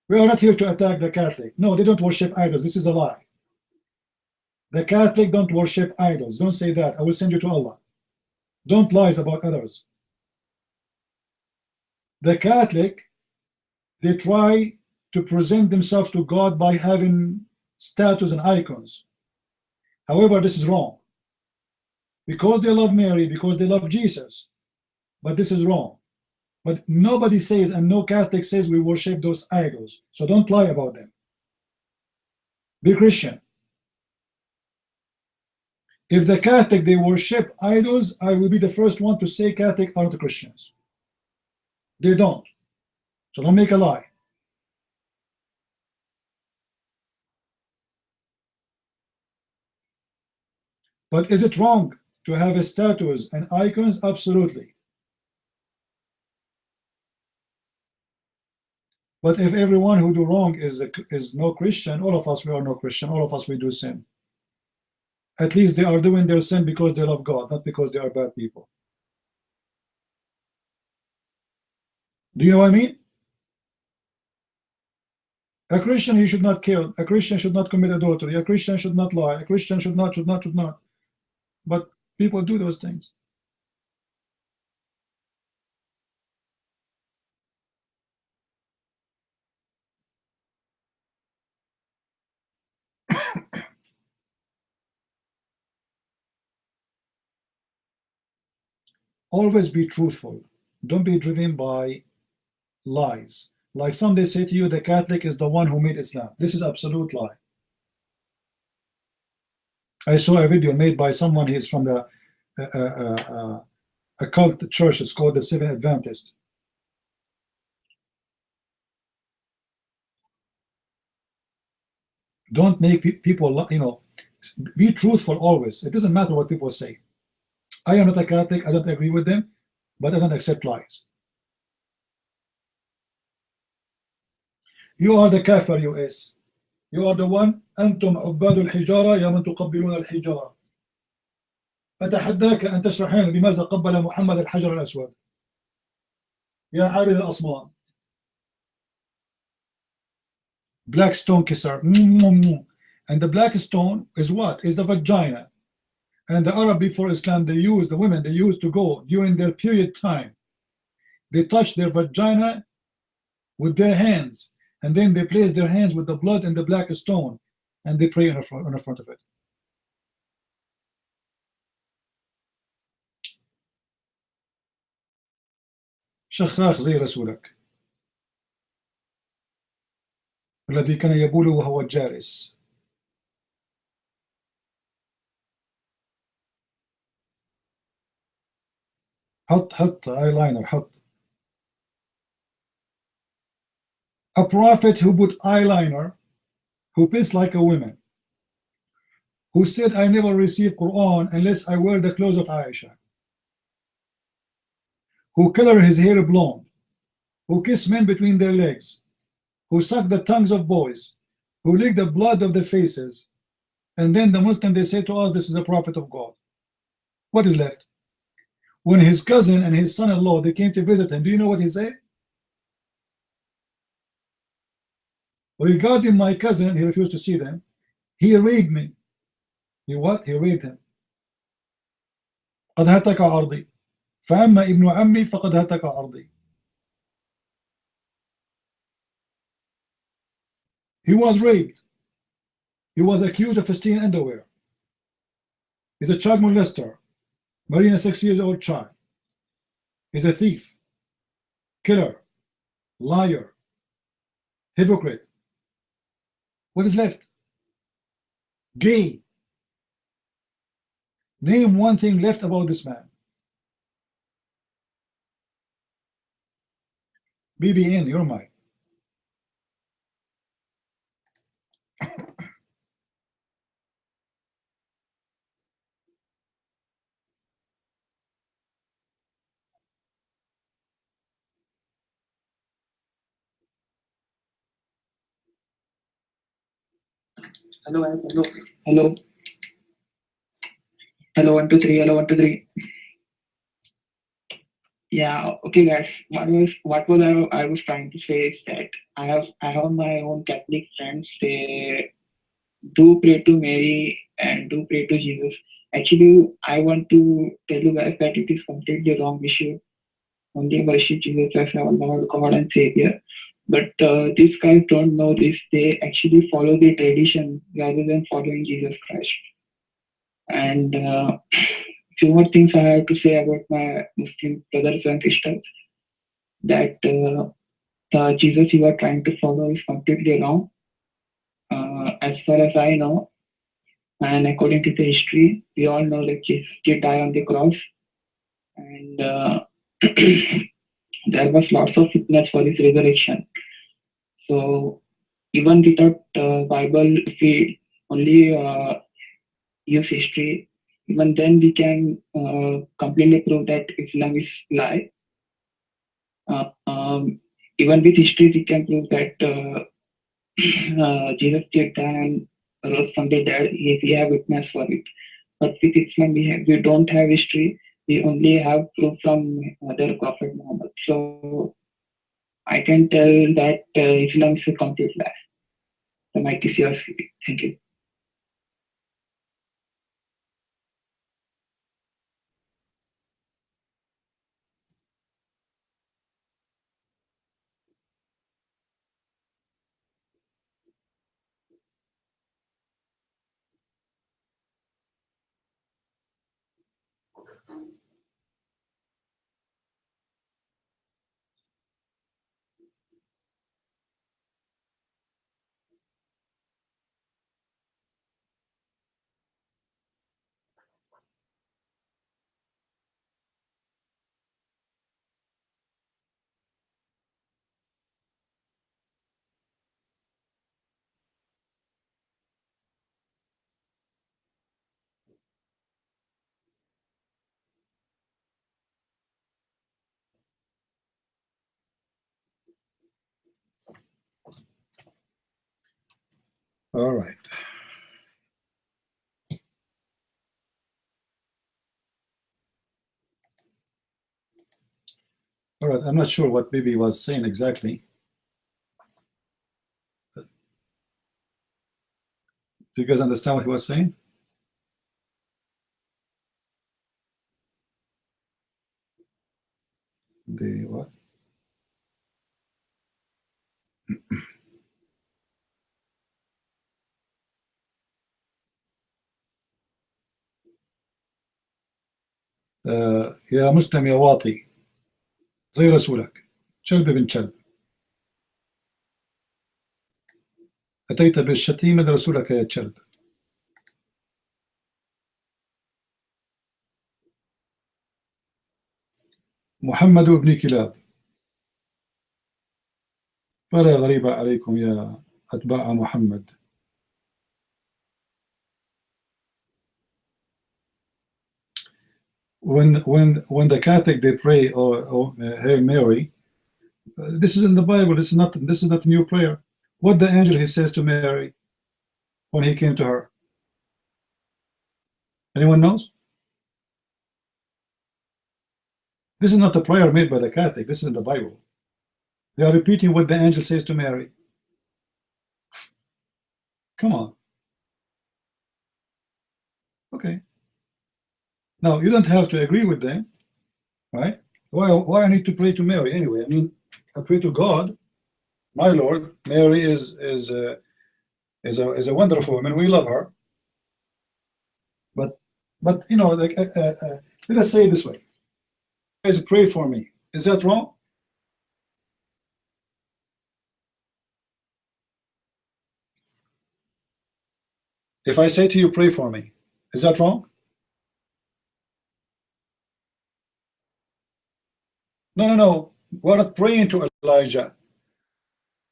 S1: We are not here to attack the Catholic. No, they don't worship idols. This is a lie. The Catholic don't worship idols. Don't say that. I will send you to Allah. Don't lie about others. The Catholic, they try to present themselves to God by having statues and icons. However, this is wrong. Because they love Mary, because they love Jesus. But this is wrong. But nobody says, and no Catholic says, we worship those idols. So don't lie about them. Be Christian. If the Catholic, they worship idols, I will be the first one to say Catholic are not Christians. They don't. So don't make a lie. But is it wrong to have statues and icons? Absolutely. But if everyone who do wrong is no Christian, all of us, we are no Christian, all of us, we do sin. At least they are doing their sin because they love God, not because they are bad people. Do you know what I mean? A Christian, he should not kill. A Christian should not commit adultery. A Christian should not lie. A Christian should not. But people do those things. Always be truthful. Don't be driven by lies. Like some, they say to you, the Catholic is the one who made Islam. This is absolute lie. I saw a video made by someone. He's from the a cult church. It's called the Seventh Adventist. Don't make people, be truthful always. It doesn't matter what people say. I am not a Catholic. I don't agree with them, but I don't accept lies. You are the kafir, US. You are the one. أنتم عباد الحجارة يا من تقبلون الحجارة. أتحداك أن تشرحين لماذا قبل محمد الحجر الأسود يا عابد الأصنام. Black stone kisser. And the black stone is what? Is the vagina. And the Arab before Islam, the women, they used to go during their period time. They touch their vagina with their hands, and then they place their hands with the blood and the black stone, and they pray on the front of it. شخاخ زي رسولك الذي كان يبول وهو جالس. حط eyeliner. حط. A prophet who put eyeliner, who pissed like a woman, who said, I never receive Quran unless I wear the clothes of Aisha, who color his hair blonde, who kiss men between their legs, who suck the tongues of boys, who lick the blood of the faces, and then the Muslim, they say to us, this is a prophet of God. What is left? When his cousin and his son-in-law, they came to visit him, do you know what he said? Regarding my cousin, he refused to see them. He raped me. He what? He raped him. قد هتك عرضي فأما ابن عمي فقد هتك عرضي. He was raped. He was accused of stealing underwear. He's a child molester, marrying a 6-year-old child. He's a thief, killer, liar, hypocrite. What is left? Gay. Name one thing left about this man. BBN, you're mine.
S2: Hello, hello, hello. Hello, 1 2 3. Hello, 1 2 3.
S3: Yeah, okay, guys. I was trying to say is that I have my own Catholic friends. They do pray to Mary and do pray to Jesus. Actually, I want to tell you guys that it is completely wrong. We should only worship Jesus as our Lord, God, and Savior. But these guys don't know this. They actually follow the tradition rather than following Jesus Christ. And few more things I have to say about my Muslim brothers and sisters, that the Jesus you are trying to follow is completely wrong. As far as I know, and according to the history, we all know that Jesus did die on the cross, and there was lots of witness for his resurrection. So even without Bible, if we only use history, even then we can completely prove that Islam is lie. Even with history, we can prove that Jesus did die and rose from the dead. We have witness for it. But with Islam, we don't have history. We only have proof from their Prophet Muhammad. So I can tell that Islam is a complete lie. The mic is yours. Thank you.
S1: All right. All right. I'm not sure what Bibi was saying exactly. Do you guys understand what he was saying? The what? يا مسلم يا واطي زي رسولك كلب بن كلب أتيت بالشتيمة لرسولك يا كلب. محمد ابن كلاب. فلا غريب عليكم يا أتباع محمد. When the Catholic they pray or Hail Mary, this is in the Bible. This is not a new prayer. What the angel he says to Mary when he came to her? Anyone knows? This is not a prayer made by the Catholic. This is in the Bible. They are repeating what the angel says to Mary. Come on. Okay. Now you don't have to agree with them, right? Why I need to pray to Mary anyway? I mean, I pray to God, my Lord. Mary is a wonderful woman. We love her, but you know, like let us say it this way: you guys pray for me. Is that wrong? If I say to you, pray for me, is that wrong? No, no, no. We're not praying to Elijah.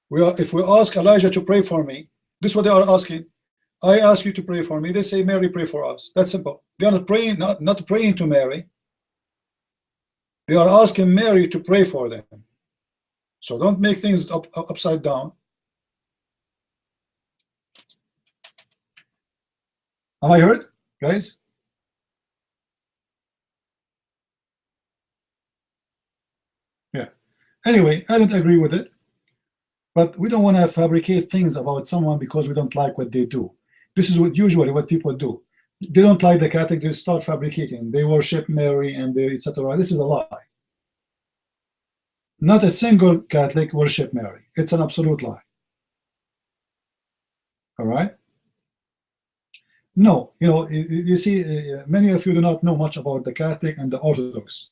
S1: If we ask Elijah to pray for me, this is what they are asking. I ask you to pray for me. They say, Mary, pray for us. That's simple. They are not praying, not praying to Mary. They are asking Mary to pray for them. So don't make things upside down. Am I heard, guys? Anyway, I don't agree with it, but we don't want to fabricate things about someone because we don't like what they do. This is what usually what people do. They don't like the Catholic, they start fabricating. They worship Mary and they etc. This is a lie. Not a single Catholic worship Mary. It's an absolute lie. All right? No, you see, many of you do not know much about the Catholic and the Orthodox.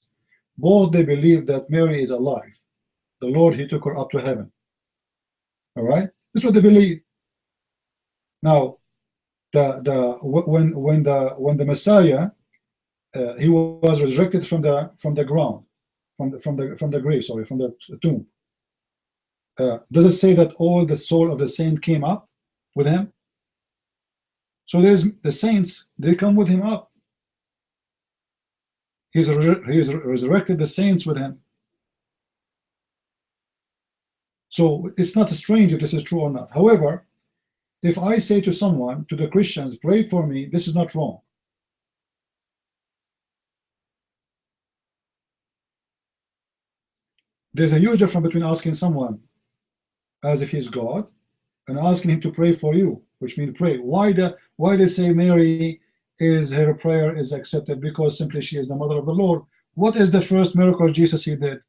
S1: Both they believe that Mary is alive. The Lord, he took her up to heaven. All right? That's what they believe. Now, when the Messiah he was resurrected from the ground, from the grave, sorry, from the tomb. Does it say that all the soul of the saint came up with him? So there's the saints, they come with him up. He's resurrected the saints with him. So it's not strange if this is true or not. However, if I say to someone, to the Christians, pray for me, this is not wrong. There's a huge difference between asking someone as if he's God and asking him to pray for you, which means pray. Why they say Mary is, her prayer is accepted? Because simply she is the mother of the Lord. What is the first miracle Jesus he did?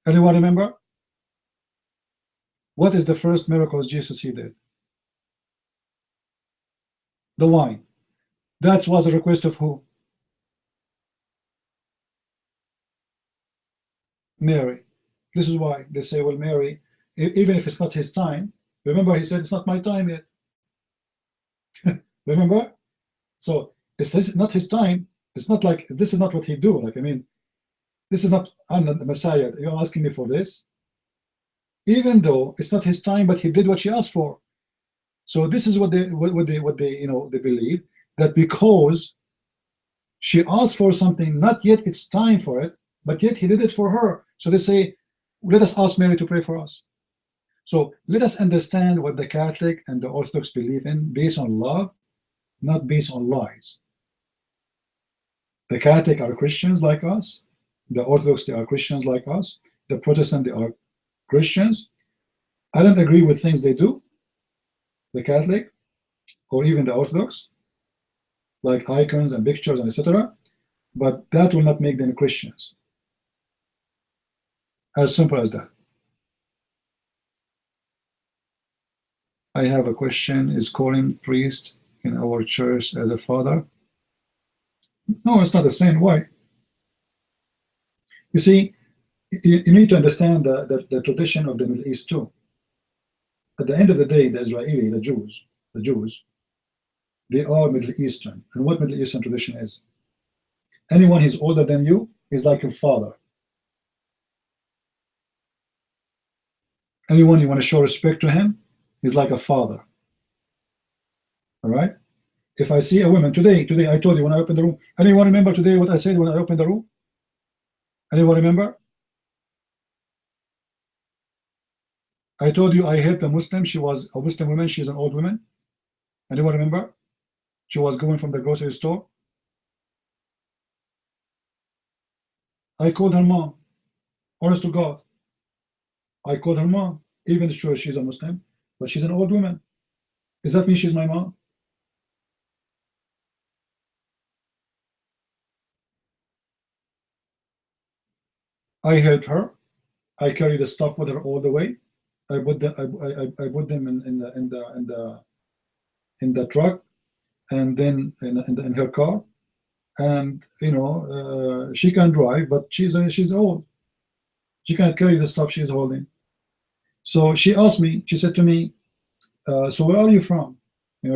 S1: Anyone remember? What is the first miracle Jesus he did? The wine. That was a request of who? Mary. This is why they say, well, Mary, even if it's not his time, remember he said it's not my time yet. Remember? So it's not his time. It's not like this is not what he do. Like, I mean, this is not, I'm not the Messiah. You're asking me for this. Even though it's not his time, but he did what she asked for. So this is what they they believe, that because she asked for something, not yet it's time for it, but yet he did it for her. So they say, let us ask Mary to pray for us. So let us understand what the Catholic and the Orthodox believe in based on love, not based on lies. The Catholic are Christians like us. The Orthodox, they are Christians like us. The Protestant, they are Christians. I don't agree with things they do, the Catholic or even the Orthodox, like icons and pictures and etc. But that will not make them Christians. As simple as that. I have a question. Is calling priest in our church as a father? No, it's not the same. Why? You see, you need to understand the tradition of the Middle East too. At the end of the day, the Israeli, the Jews, they are Middle Eastern. And what Middle Eastern tradition is? Anyone who's older than you is like your father. Anyone you want to show respect to him is like a father. All right? If I see a woman today, I told you when I opened the room. Anyone remember today what I said when I opened the room? Anyone remember? I told you I helped a Muslim. She was a Muslim woman. She's an old woman. Anyone remember? She was going from the grocery store. I called her mom. Honest to God. I called her mom. Even though she's a Muslim, but she's an old woman. Does that mean she's my mom? I helped her. I carried the stuff with her all the way. I put them in the truck, and then in her car, and she can drive, but she's old. She can't carry the stuff she's holding. So she asked me. She said to me, "So where are you from?"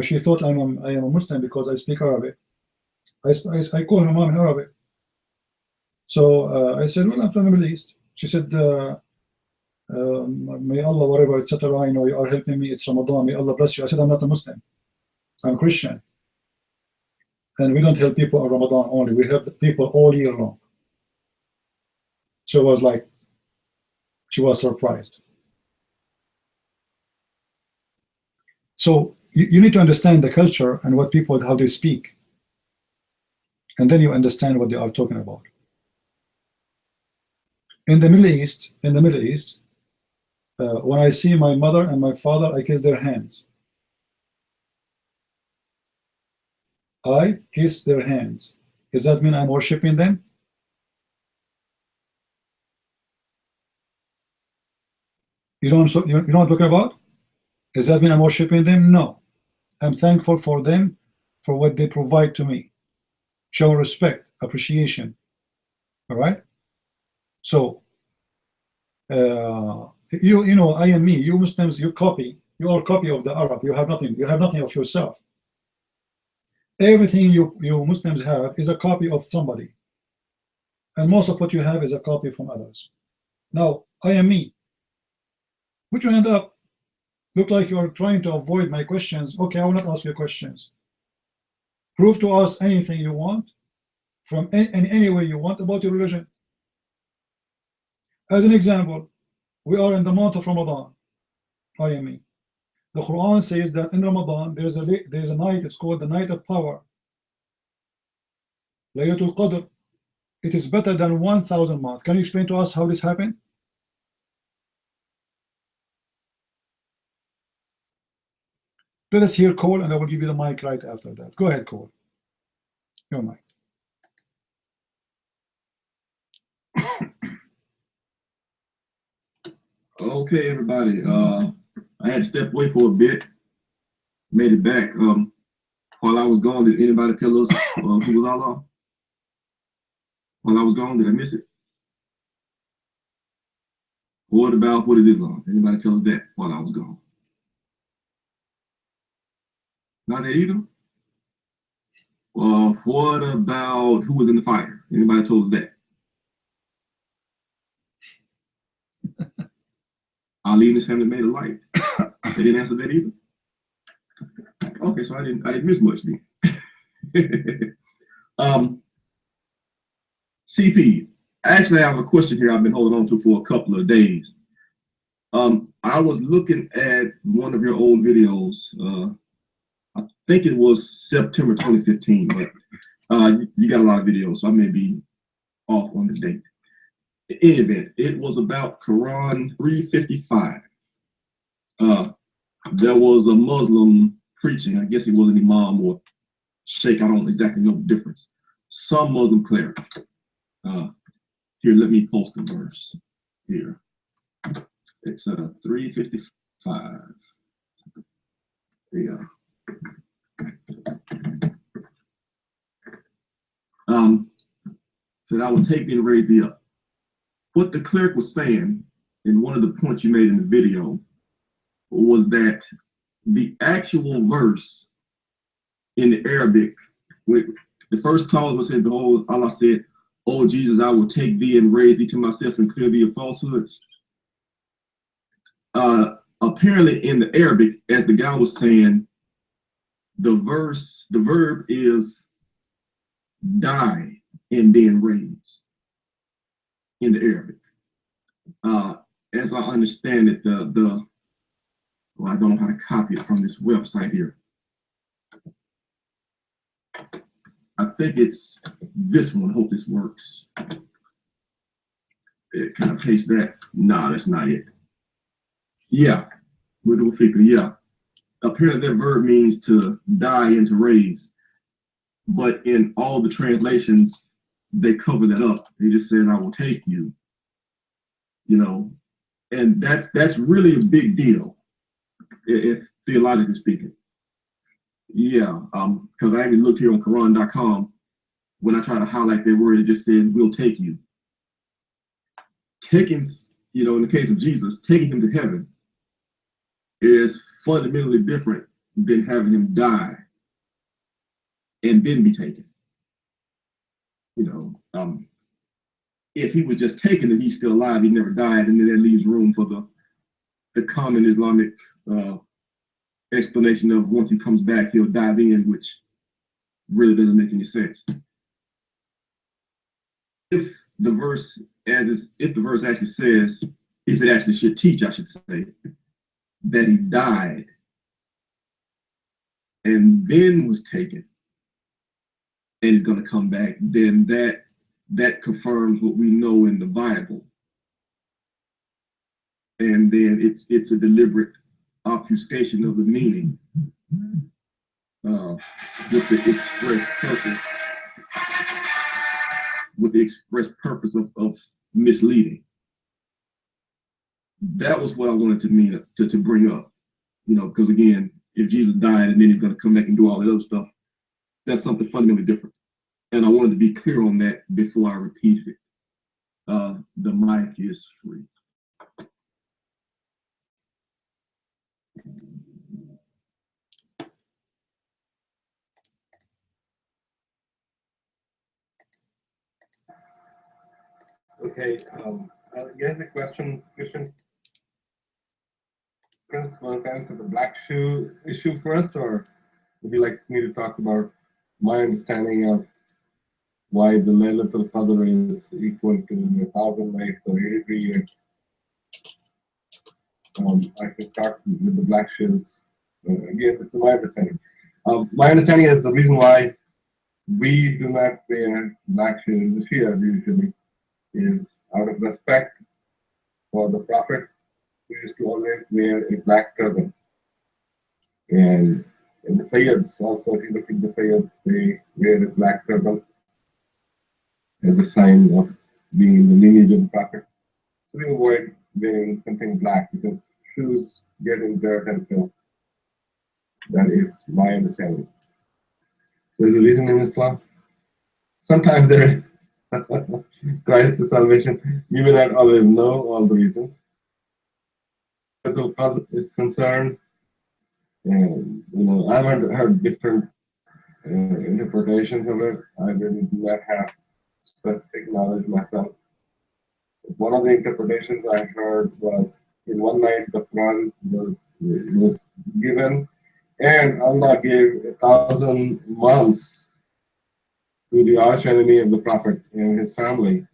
S1: She thought I am a Muslim because I speak Arabic. I call her mom in Arabic. So I said, "Well, I'm from the Middle East." She said, "May Allah, whatever, etc. You are helping me. It's Ramadan. May Allah bless you." I said, "I'm not a Muslim. I'm Christian, and we don't help people on Ramadan only. We help the people all year long." So it was like she was surprised. So you need to understand the culture and what people, how they speak, and then you understand what they are talking about. In the Middle East, when I see my mother and my father, I kiss their hands. I kiss their hands. Does that mean I'm worshiping them? You know what I'm talking about? Does that mean I'm worshiping them? No. I'm thankful for them for what they provide to me. Show respect, appreciation. All right? So, you know, I am me. You Muslims, you are a copy of the Arab. You have nothing of yourself. Everything you Muslims have is a copy of somebody. And most of what you have is a copy from others. Now, I am me. Would you end up look like you're trying to avoid my questions? Okay, I will not ask you questions. Prove to us anything you want from in any way you want about your religion. As an example, we are in the month of Ramadan. I am me. The Quran says that in Ramadan there's a night. It's called the night of power. Laylatul Qadr. It is better than 1,000 months. Can you explain to us how this happened? Let us hear Cole, and I will give you the mic right after that. Go ahead, Cole. Your mic.
S4: Okay, everybody. I had to step away for a bit. Made it back. While I was gone, did anybody tell us who was Allah? While I was gone, did I miss it? What about what is Islam? Anybody tell us that while I was gone? Not that either. What about who was in the fire? Anybody told us that? Ali and his family made a light. They didn't answer that either. Okay, so I didn't miss much then. CP, actually I have a question here I've been holding on to for a couple of days. I was looking at one of your old videos. I think it was September 2015, but you got a lot of videos, so I may be off on the date. In any event, it was about Quran 355. There was a Muslim preaching. I guess he was an imam or sheikh. I don't exactly know the difference. Some Muslim cleric. Here, let me post the verse here. It's 355. Yeah. Said I would take thee and raise thee up. What the cleric was saying, in one of the points you made in the video, was that the actual verse in the Arabic, the first clause was said, behold, Allah said, "Oh Jesus, I will take thee and raise thee to myself and clear thee of falsehoods." Apparently in the Arabic, as the guy was saying, the verb is die and then raise in the Arabic. As I understand it, well, I don't know how to copy it from this website here. I think it's this one. I hope this works. Can I paste that? Nah, that's not it. Yeah, we'll do a figure. Yeah. Apparently that verb means to die and to raise. But in all the translations, they cover that up. They just said, "I will take you." You know, and that's really a big deal, if theologically speaking. Yeah, because I even looked here on Quran.com. When I try to highlight that word, it just said, "We'll take you." Taking, you know, in the case of Jesus, taking him to heaven is fundamentally different than having him die and then be taken. You know, if he was just taken and he's still alive, he never died, and then that leaves room for the common Islamic explanation of once he comes back, he'll dive in, which really doesn't make any sense. If the verse actually says, if it actually should teach, I should say, that he died and then was taken and he's going to come back, then that confirms what we know in the Bible, and then it's a deliberate obfuscation of the meaning with the express purpose of misleading. That was what I wanted to mean to bring up, because again, if Jesus died and then he's going to come back and do all that other stuff, that's something fundamentally different. And I wanted to be clear on that before I repeated it. The mic is free.
S5: Okay, I guess the question, Prince, wants to answer the black shoe issue first, or would you like me to talk about my understanding of why the Laylatul Qadr is equal to 1,000 nights or 83 years? I can start with the black shoes. Again, this is my understanding. My understanding is the reason why we do not wear black shoes in the Shia usually is out of respect for the Prophet, who used to always wear a black turban. And the Sayyids also, if you look at the Sayyids, they wear a black turban as a sign of being in the lineage of the Prophet. So we avoid wearing something black because shoes get in dirt and filth. That is my understanding. There's a reason in Islam. Sometimes there is Christ to salvation. You may not always know all the reasons. As the Qadr is concerned, and I've heard different interpretations of it. I really do not have specific knowledge myself. One of the interpretations I heard was in one night the Quran was given, and Allah gave 1,000 months to the arch enemy of the Prophet and his family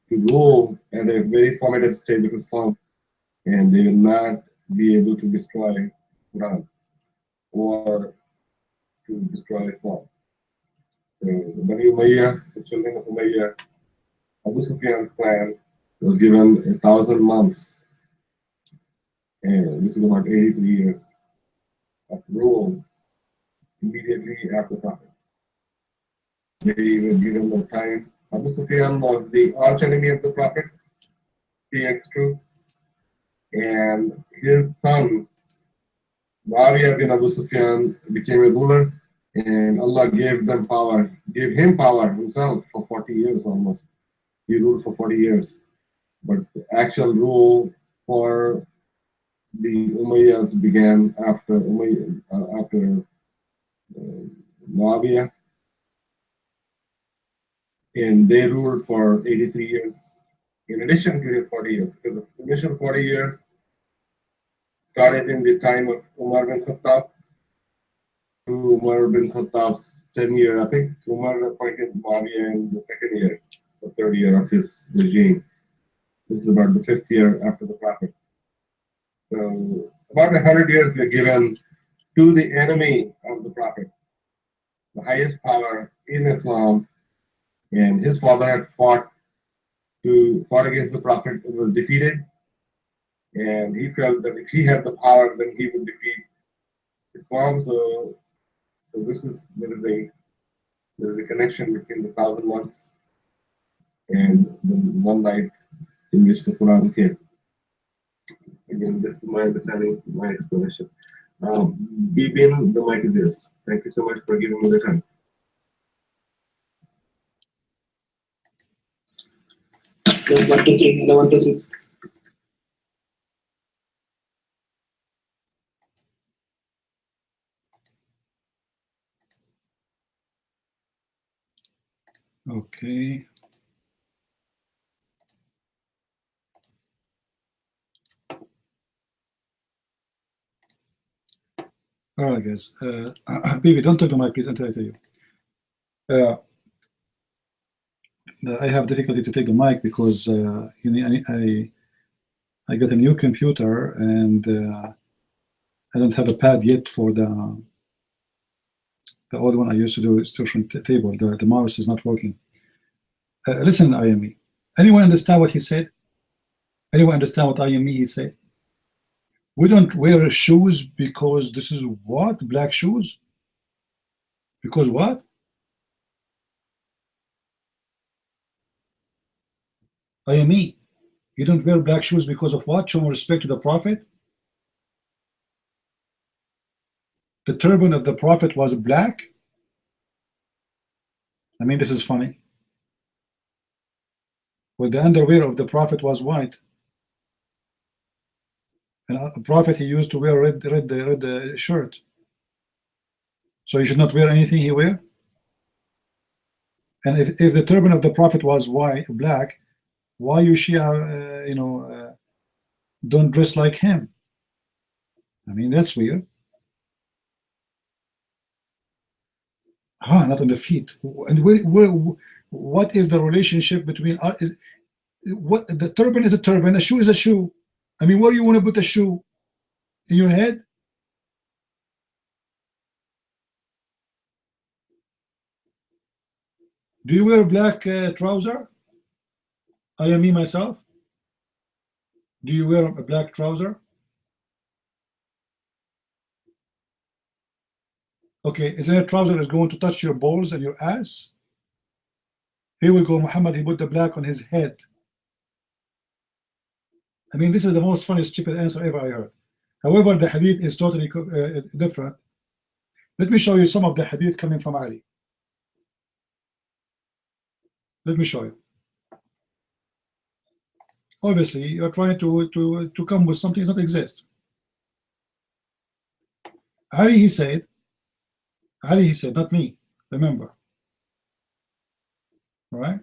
S5: to rule at a very formative stage of Islam, and they will not be able to destroy Quran or to destroy Islam. So the Bani Umayyah, the children of Umayyah, Abu Sufyan's clan was given 1,000 months, which is about 83 years of rule immediately after the Prophet. They were given the time. Abu Sufyan was the arch enemy of the Prophet, PX2, and his son, Muawiyah bin Abu Sufyan, became a ruler, and Allah gave him power himself for 40 years almost. He ruled for 40 years. But the actual rule for the Umayyads began after Muawiyah, and they ruled for 83 years in addition to his 40 years, because the initial 40 years started in the time of Umar bin Khattab to Umar bin Khattab's 10 year. I think Umar appointed Muawiyah in the second year, the third year of his regime. This is about the 5th year after the Prophet. So about 100 years were given to the enemy of the Prophet, the highest power in Islam, and his father had fought against the Prophet and was defeated, and he felt that if he had the power, then he would defeat Islam. So there is a connection between the 1,000 months and the one night in which the Quran came. Again, this is my understanding, my explanation. Bibin, the mic is yours. Thank you so much for giving me the time.
S3: Just 1 to 3, 1 to 3.
S1: Okay. All right, guys. Bibi, don't talk to my please until I tell you. I have difficulty to take the mic because I got a new computer and I don't have a pad yet for the old one I used to do instruction table. The mouse is not working. Listen, IME. Anyone understand what he said? Anyone understand what I am me? He said, we don't wear shoes because this is what? Black shoes? Because what? I am me. You don't wear black shoes because of what? Showing respect to the Prophet? The turban of the Prophet was black? I mean, this is funny. Well, the underwear of the Prophet was white. And the Prophet, he used to wear red shirt. So you should not wear anything he wear? And if the turban of the Prophet was black, why you Shia, don't dress like him? I mean, that's weird. Not on the feet. And what is the relationship between what the turban is a turban, a shoe is a shoe. I mean, where do you want to put a shoe? In your head? Do you wear black trouser? I am me myself. Do you wear a black trouser? Okay, is there a trouser that's going to touch your balls and your ass? Here we go, Muhammad, he put the black on his head. I mean, this is the most funny, stupid answer ever I heard. However, the hadith is totally different. Let me show you some of the hadith coming from Ali. Let me show you. Obviously, you're trying to come with something that doesn't exist. Ali, he said, not me, remember. All right?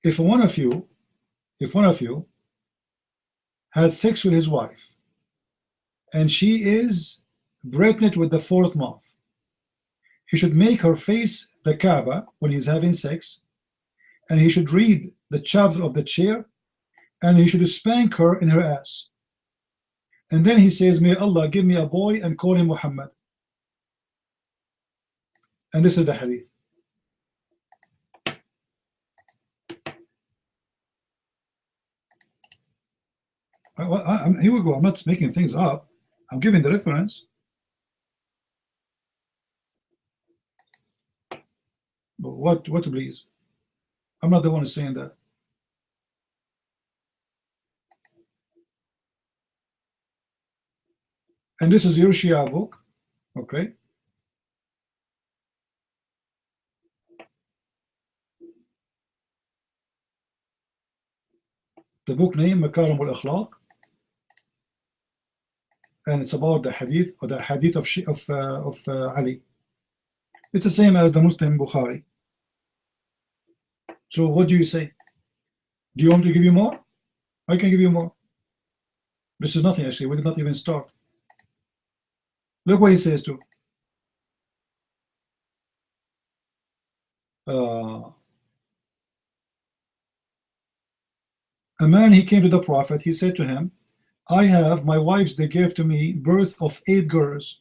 S1: If one of you had sex with his wife and she is pregnant with the 4th month, he should make her face the Kaaba when he's having sex, and he should read the chapter of the chair, and he should spank her in her ass. And then he says, may Allah give me a boy and call him Muhammad. And this is the hadith. Here we go. I'm not making things up. I'm giving the reference. But what please? I'm not the one saying that. And this is your Shia book, okay? The book name Makarim al-Akhlaq, and it's about the hadith or the hadith of Ali. It's the same as the Muslim Bukhari. So what do you say? Do you want me to give you more? I can give you more. This is nothing actually. We did not even start. Look what he says too. A man, he came to the Prophet. He said to him, I have my wives, they gave to me birth of 8 girls,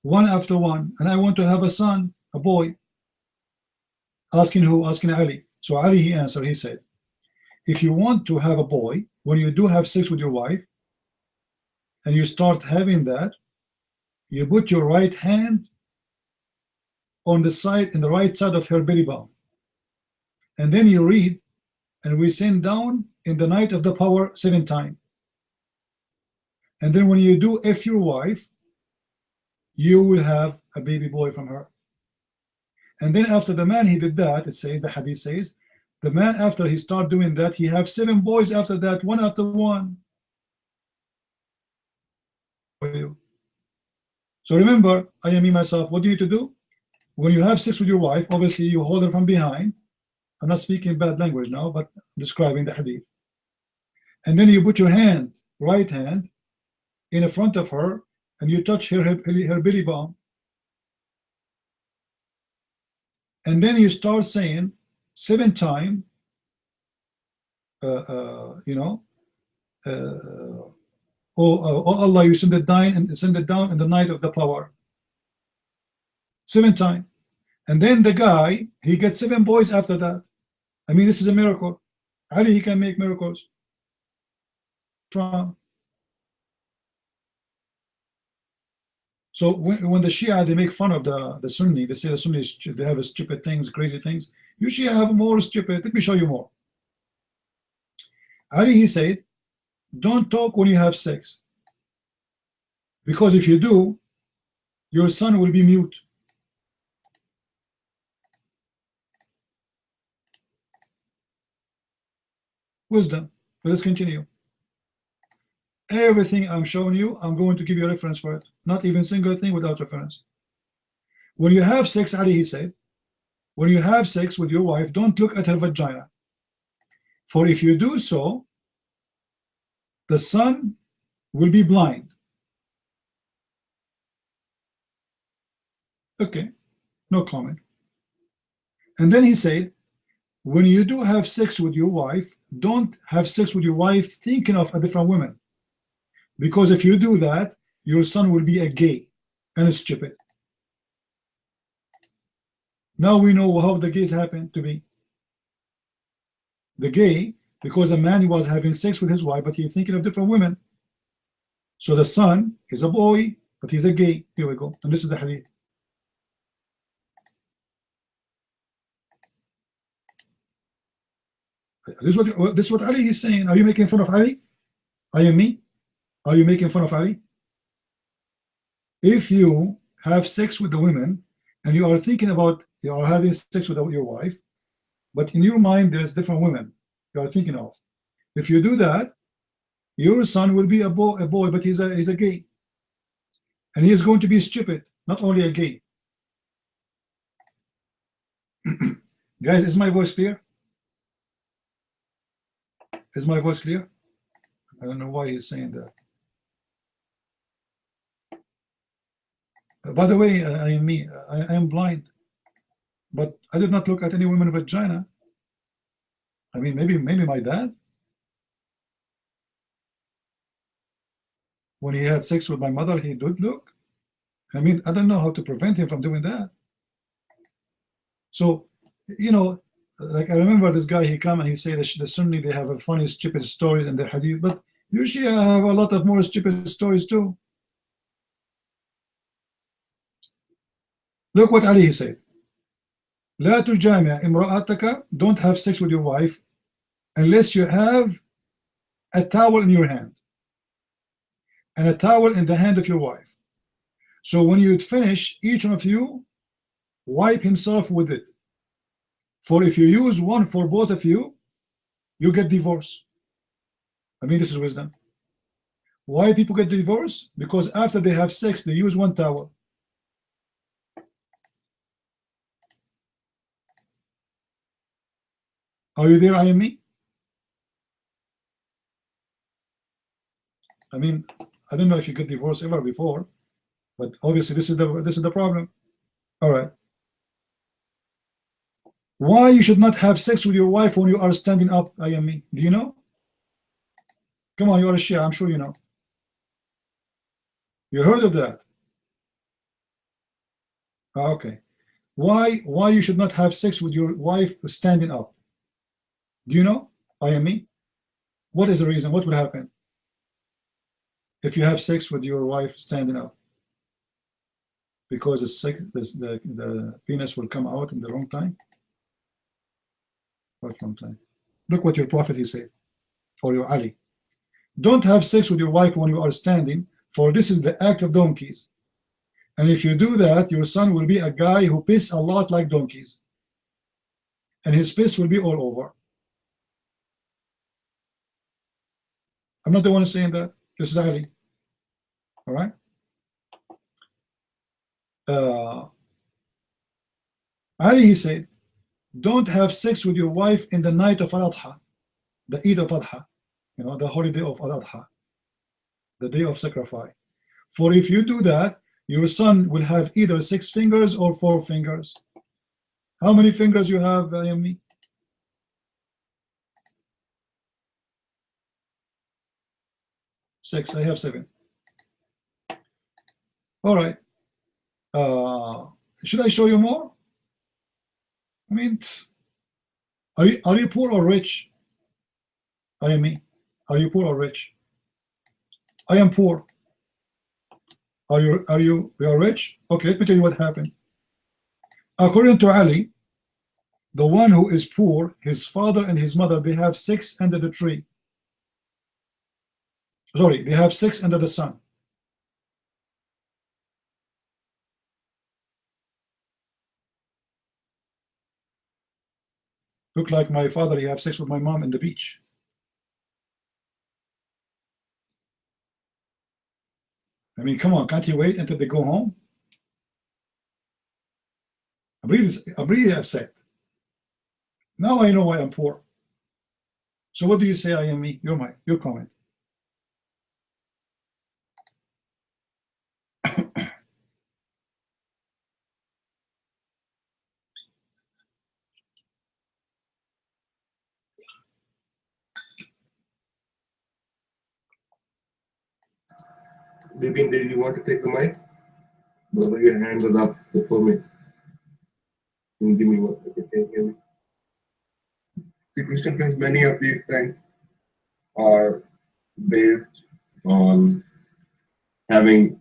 S1: one after one, and I want to have a son, a boy. Asking who? Asking Ali. So Ali, he answered, he said, if you want to have a boy, when you do have sex with your wife and you start having that, you put your right hand on the side, in the right side of her belly button, and then you read, and we send down in the night of the power 7 times. And then when you do F your wife, you will have a baby boy from her. And then after the man, he did that, it says, the hadith says, the man, after he start doing that, he have 7 boys after that, one after one. So remember, I am me myself, what do you need to do? When you have sex with your wife, obviously you hold her from behind. I'm not speaking bad language now, but describing the hadith. And then you put your hand, right hand, in front of her, and you touch her belly button. And then you start saying 7 times, oh Allah, you send it down in the night of the power. 7 times. And then the guy, he gets 7 boys after that. I mean, this is a miracle. Ali, he can make miracles. From. So when the Shia, they make fun of the Sunni, they say the Sunnis, they have stupid things, crazy things. You Shia have more stupid. Let me show you more. Ali, he said, don't talk when you have sex. Because if you do, your son will be mute. Wisdom. Let's continue. Everything I'm showing you, I'm going to give you a reference for it. Not even a single thing without reference. When you have sex, Ali, he said, when you have sex with your wife, don't look at her vagina. For if you do so, the son will be blind. Okay, no comment. And then he said, when you do have sex with your wife, don't have sex with your wife thinking of a different woman. Because if you do that, your son will be a gay and a stupid. Now we know how the gays happen to be. The gay, because a man was having sex with his wife, but he's thinking of different women. So the son is a boy, but he's a gay. Here we go. And this is the hadith. This is what Ali is saying. Are you making fun of Ali? I am me? Are you making fun of Ali? If you have sex with the women and you are thinking about you are having sex with your wife, but in your mind there's different women you are thinking of. If you do that, your son will be a boy, but he's a gay, and he is going to be stupid, not only a gay. Guys, is my voice clear? Is my voice clear? I don't know why he's saying that. By the way, I am me. I am blind, but I did not look at any woman vagina. I mean, maybe my dad, when he had sex with my mother, he did look. I mean, I don't know how to prevent him from doing that. So, you know, like I remember this guy, he come and he say that the Sunni, they have a funny, stupid stories in their hadith, but usually I have a lot of more stupid stories too. Look what Ali said. لا تجامع امرأتك, don't have sex with your wife unless you have a towel in your hand and a towel in the hand of your wife. So when you finish, each one of you wipe himself with it. For if you use one for both of you, you get divorced. I mean, this is wisdom. Why people get divorced? Because after they have sex, they use one towel. Are you there, I am me? I mean, I don't know if you get divorced ever before, but obviously this is the problem. All right. Why you should not have sex with your wife when you are standing up, I am me? Do you know? Come on, you are a Shia, I'm sure you know. You heard of that? Okay. Why you should not have sex with your wife standing up? Do you know? I am me? What is the reason? What will happen if you have sex with your wife standing up? Because the penis will come out in the wrong time. What wrong time? Look what your prophet he said, or your Ali. Don't have sex with your wife when you are standing, for this is the act of donkeys. And if you do that, your son will be a guy who piss a lot like donkeys. And his piss will be all over. I'm not the one saying that. This is Ali. All right? Ali, he said, don't have sex with your wife in the night of Al-Adha, the Eid of Adha, you know, the holiday of Al-Adha, the day of sacrifice. For if you do that, your son will have either 6 fingers or 4 fingers. How many fingers you have, Yami? Six. I have 7. All right. Should I show you more? I mean, are you poor or rich? I mean, are you poor or rich? I am poor. You are rich? Okay, let me tell you what happened. According to Ali, the one who is poor, his father and his mother, they have 6 under the tree. Sorry, they have 6 under the sun. Look like my father, he have sex with my mom in the beach. I mean, come on, can't you wait until they go home? I'm really upset. Now I know why I'm poor. So what do you say I am me? Your comment.
S5: Bibin, did you want to take the mic? Brother, your hand was up before me. Can you give me one second? Can you hear me? See, Christian friends, many of these things are based on having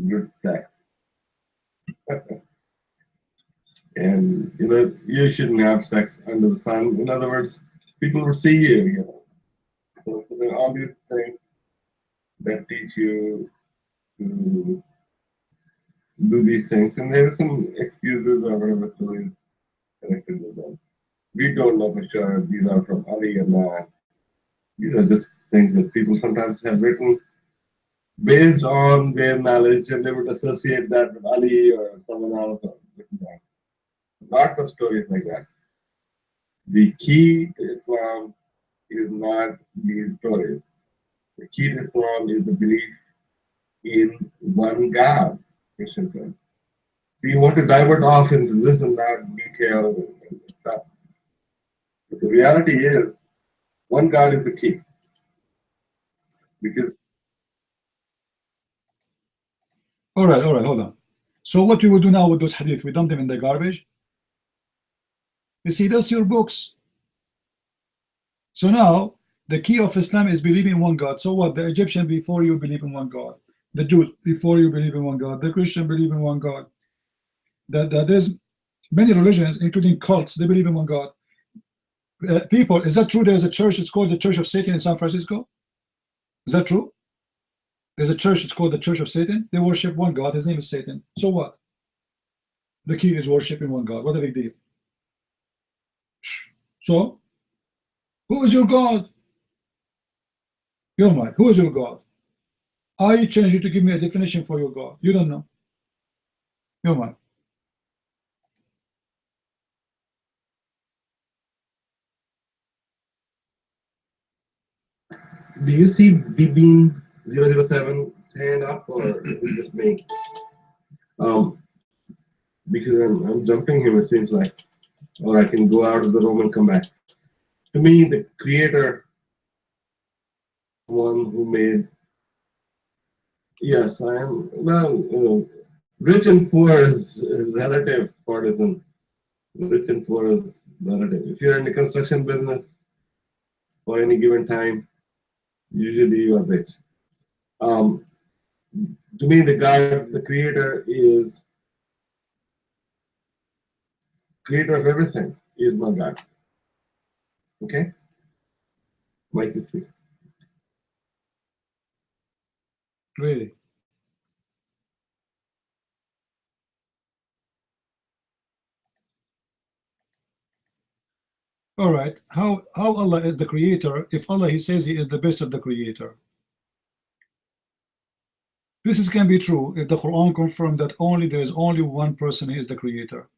S5: good sex. And you shouldn't have sex under the sun. In other words, people will see you. So there are all these things that teach you to do these things, and there are some excuses or whatever stories connected with them. We don't know for sure these are from Ali or not. These are just things that people sometimes have written based on their knowledge, and they would associate that with Ali or someone else or that. Lots of stories like that. The key to Islam is not these stories. The key to Islam is the belief in one God, Christian friends. So you want to divert off into this and that detail and stuff. But the reality is, one God is the key. Because
S1: All right, hold on. So what we will do now with those hadith, we dump them in the garbage. You see, that's your books. So now the key of Islam is believing in one God. So what? The Egyptian before you believe in one God. The Jews before you believe in one God. The Christian believe in one God. That there's many religions, including cults, they believe in one God. People, is that true? There's a church, it's called the Church of Satan in San Francisco. Is that true? There's a church, it's called the Church of Satan. They worship one God, his name is Satan. So what? The key is worshiping one God. What a big deal. So, who is your God? Your mind. Who is your God? I challenge you to give me a definition for your God. You don't know. Your mind.
S5: do you see Bibin 007's hand up, or is it just me? Because I'm jumping him, it seems like. Or I can go out of the room and come back. To me, the creator, one who made, yes, I am, well, rich and poor is relative, partisan. Rich and poor is relative. If you're in the construction business for any given time, usually you are rich. To me, the God, the creator is creator of everything, is my God. Okay? Mike is free.
S1: Really. All right. How Allah is the creator if Allah, he says he is the best of the creator? This can be true if the Quran confirmed that there is only one person who is the creator.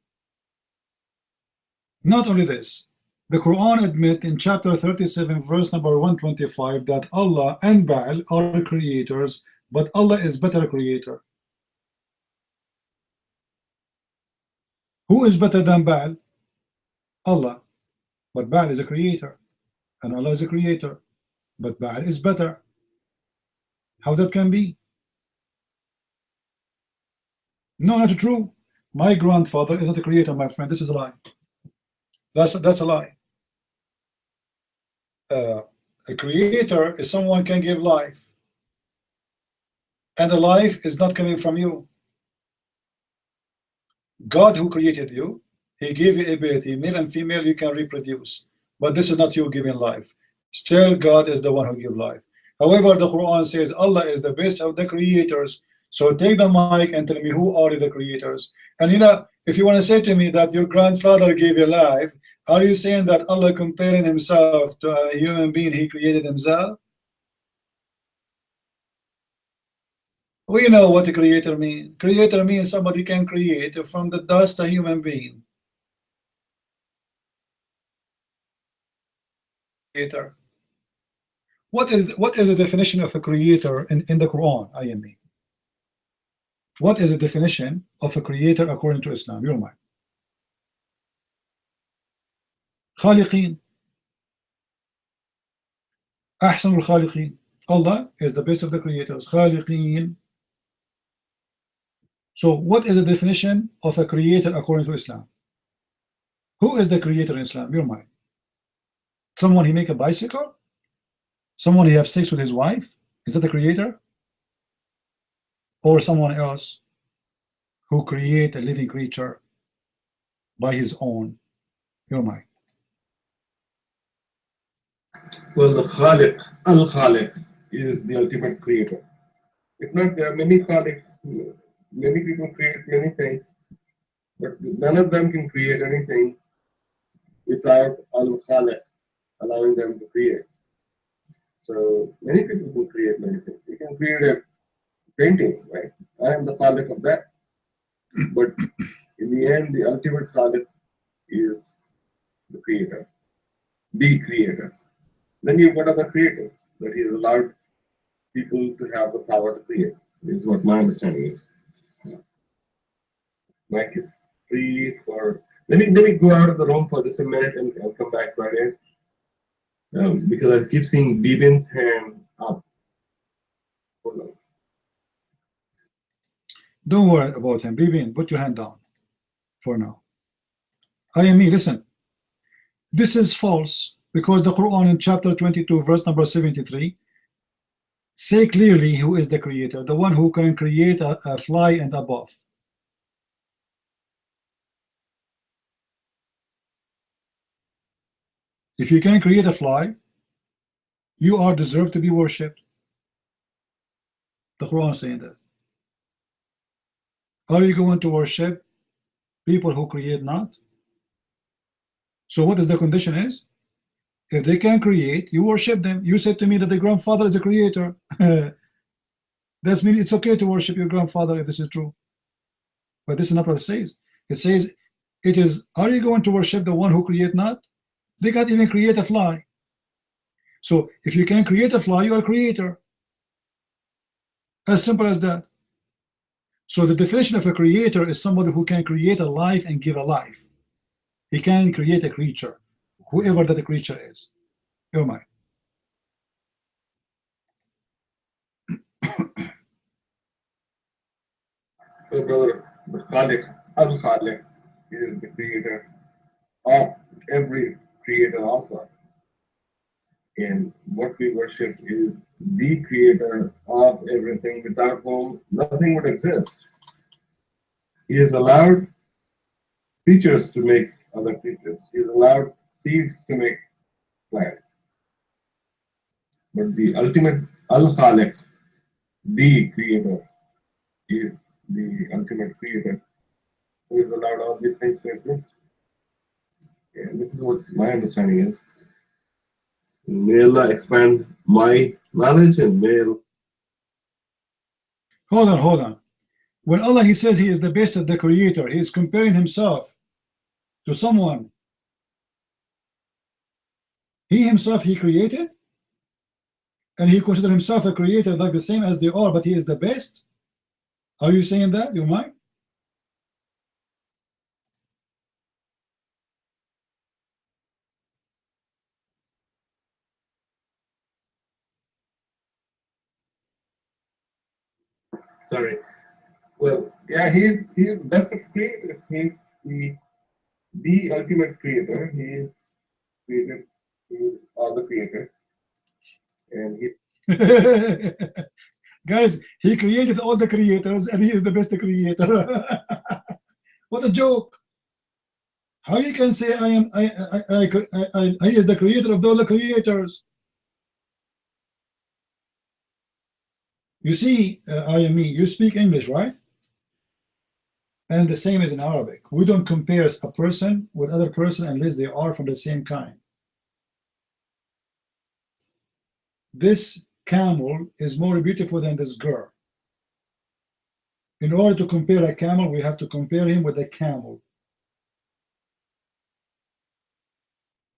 S1: Not only this, the Quran admit in chapter 37 verse number 125 that Allah and Baal are creators, but Allah is better creator. Who is better than Baal? Allah. But Baal is a creator, and Allah is a creator, but Baal is better. How that can be? No, not true. My grandfather is not a creator, my friend. This is a lie. That's a lie. A creator is someone can give life, and the life is not coming from you. God who created you, he gave you ability, male and female, you can reproduce. But this is not you giving life. Still, God is the one who gives life. However, the Quran says Allah is the best of the creators. So take the mic and tell me who are the creators. And if you want to say to me that your grandfather gave you life, are you saying that Allah comparing himself to a human being he created himself? We know what a creator means. Creator means somebody can create from the dust a human being. Creator. What is the definition of a creator in the Quran, IME? What is the definition of a creator according to Islam? Your mind. خالقين. أحسن الخالقين. Allah is the best of the creators. خالقين. So what is the definition of a creator according to Islam? Who is the creator in Islam? Your mind. Someone he make a bicycle? Someone he have sex with his wife? Is that the creator? Or someone else who create a living creature by his own? Your mind.
S5: Well, the Khaliq, Al-Khaliq, is the ultimate creator. If not, there are many Khaliq, many people create many things, but none of them can create anything without Al-Khaliq allowing them to create. So many people can create many things. You can create a painting, right? I am the Khaliq of that. But in the end, the ultimate Khaliq is the creator, the creator. Then you've got other creators that he has allowed people to have the power to create, is what my understanding is. Mike is free for. Let me go out of the room for just a minute and I'll come back right in. Because I keep seeing Bibin's hand up. Hold on.
S1: Don't worry about him. Bibin, put your hand down for now. IME, listen. This is false because the Quran in chapter 22, verse number 73, say clearly who is the creator, the one who can create a fly and a moth. If you can create a fly, you are deserved to be worshipped. The Quran is saying that. Are you going to worship people who create not? So what is the condition is? If they can create, you worship them. You said to me that the grandfather is a creator. That means it's okay to worship your grandfather if this is true. But this is not what it says. It says, are you going to worship the one who create not? They can't even create a fly. So if you can create a fly, you are a creator. As simple as that. So the definition of a creator is somebody who can create a life and give a life. He can create a creature, whoever that creature is. Your mind.
S5: So, brother, the Khaliq, Al-Khaliq, is the creator of every creator also. And what we worship is the creator of everything, without whom nothing would exist. He has allowed creatures to make other creatures. He has allowed seeds to make plants. But the ultimate Al-Khaliq, the creator, is the ultimate creator who has allowed all these things to exist. And this is what my understanding is. May Allah expand my knowledge and may Allah.
S1: Hold on. When Allah, he says he is the best of the creator, he is comparing himself to someone. He himself, he created, and he considered himself a creator like the same as they are, but he is the best. Are you saying that, you mind?
S5: Sorry. Well, yeah, he's the best of creators. He's the the ultimate creator. He is created all the creators, and he
S1: Guys, he created all the creators and he is the best creator. What a joke. How you can say he is the creator of all the creators? You see, you speak English, right? And the same is in Arabic. We don't compare a person with other person unless they are from the same kind. This camel is more beautiful than this girl. In order to compare a camel, we have to compare him with a camel.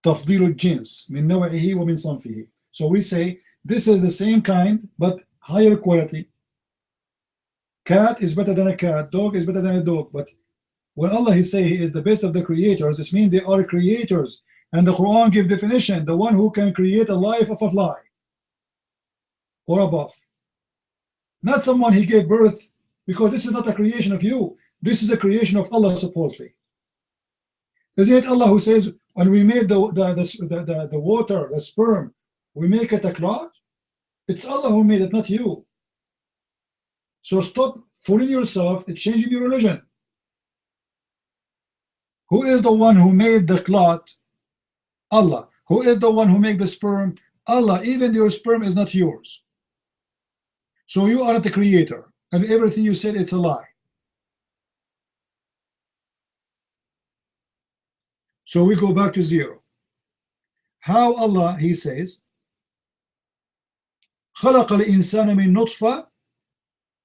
S1: تفضيل الجنس من نوعه ومن صنفه. So we say this is the same kind but higher quality. Cat is better than a cat, dog is better than a dog. But when Allah say he is the best of the creators, this means they are creators. And the Quran gives definition, the one who can create a life of a fly or above. Not someone he gave birth, because this is not a creation of you. This is a creation of Allah supposedly. Isn't it Allah who says, when we made the water, the sperm, we make it a clot? It's Allah who made it, not you. So stop fooling yourself and changing your religion. Who is the one who made the clot? Allah. Who is the one who made the sperm? Allah. Even your sperm is not yours. So you are the creator, and everything you said, it's a lie. So we go back to zero. How Allah, he says, خلق الإنسان من نطفة,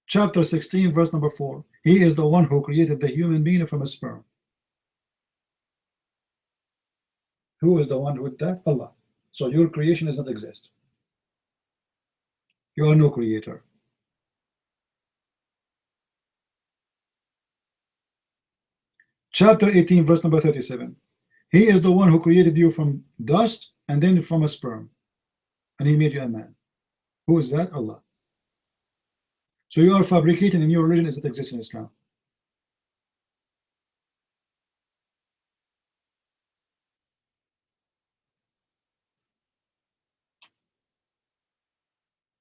S1: chapter 16, verse number 4. He is the one who created the human being from a sperm. Who is the one with that? Allah. So your creation does not exist. You are no creator. Chapter 18, verse number 37. He is the one who created you from dust and then from a sperm, and he made you a man. Who is that? Allah. So you are fabricating a new religion that exists in Islam.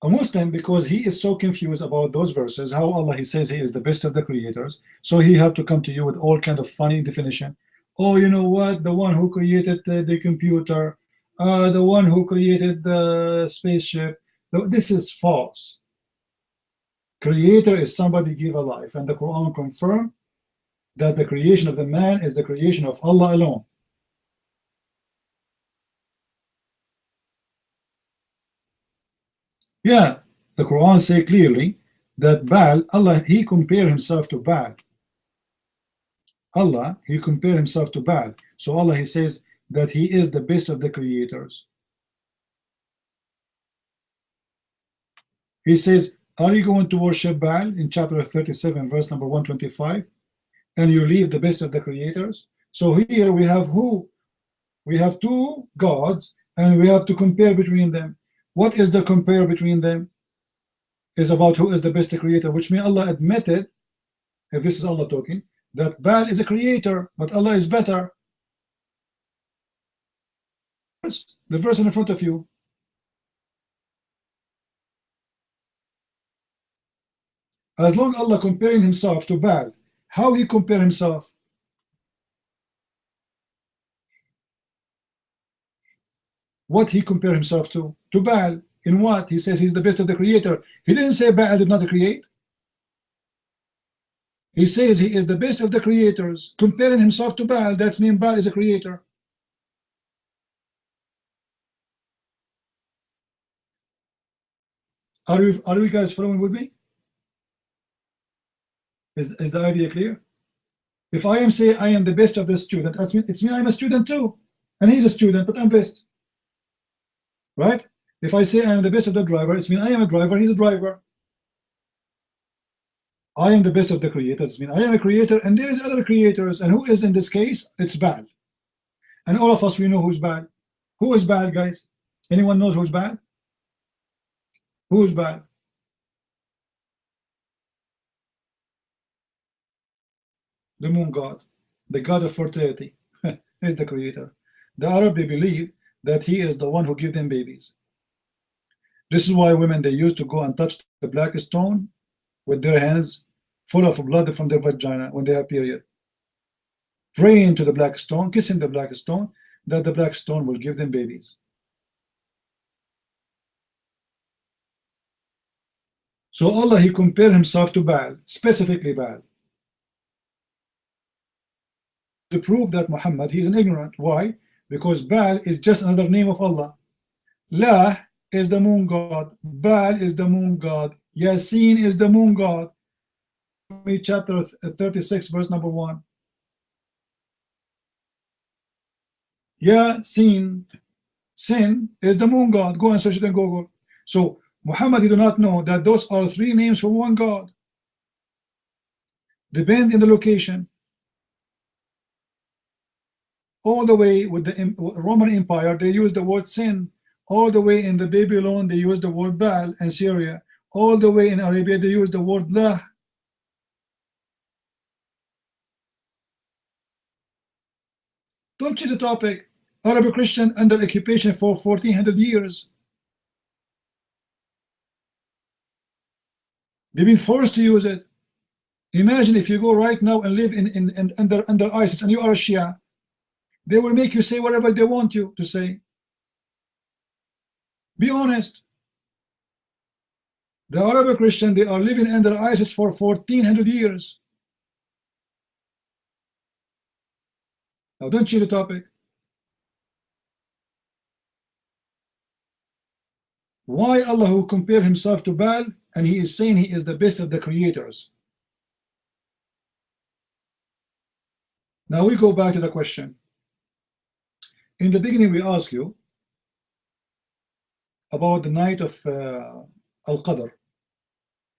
S1: A Muslim, because he is so confused about those verses, how Allah he says he is the best of the creators, so he have to come to you with all kind of funny definition. Oh, you know what? The one who created the computer, the one who created the spaceship. This is false. Creator is somebody give a life, and the Quran confirmed that the creation of the man is the creation of Allah alone. Yeah, the Quran say clearly that Baal, Allah, he compared himself to Baal. Allah, he compared himself to Baal. So Allah, he says that he is the best of the creators. He says, are you going to worship Baal in chapter 37, verse number 125, and you leave the best of the creators? So here we have who? We have two gods, and we have to compare between them. What is the compare between them? Is about who is the best creator, which means Allah admitted, if this is Allah talking, that Baal is a creator, but Allah is better. The verse in front of you. As long as Allah comparing himself to Baal, how he compare himself? What he compare himself to? To Baal. In what? He says he's the best of the creator. He didn't say Baal did not create. He says he is the best of the creators. Comparing himself to Baal, that's mean Baal is a creator. Are you guys following with me? Is the idea clear? If I am saying I am the best of the student, that's mean it's mean I'm a student too. And he's a student, but I'm best. Right? If I say I am the best of the driver, it's mean I am a driver, he's a driver. I am the best of the creators, mean I am a creator, and there is other creators, and who is in this case? It's Baal. And all of us, we know who's Baal. Who is Baal, guys? Anyone knows who's Baal? Who is Baal? The moon god, the god of fertility. He's the creator. The Arab, they believe that he is the one who gives them babies. This is why women, they used to go and touch the black stone with their hands full of blood from their vagina when they have period, praying to the black stone, kissing the black stone, that the black stone will give them babies. So Allah, he compared himself to Baal, specifically Baal, to prove that Muhammad, he is an ignorant. Why? Because Baal is just another name of Allah. La is the moon god, Baal is the moon god, Yasin is the moon god. Chapter 36, verse number 1. Yasin, sin is the moon god. Go and search it in Google. So Muhammad, he do not know that those are 3 names for one God. Depend in the location. All the way with the Roman Empire, they use the word sin. All the way in the Babylon, they use the word Baal, and Syria. All the way in Arabia, they use the word La. Don't change the topic. Arab Christian under occupation for 1400 years. They've been forced to use it. Imagine if you go right now and live under ISIS and you are a Shia. They will make you say whatever they want you to say. Be honest. The Arab Christian, they are living under ISIS for 1400 years. Now don't change the topic. Why Allah who compared himself to Baal, and he is saying he is the best of the creators? Now we go back to the question. In the beginning we asked you about the night of Al-Qadr.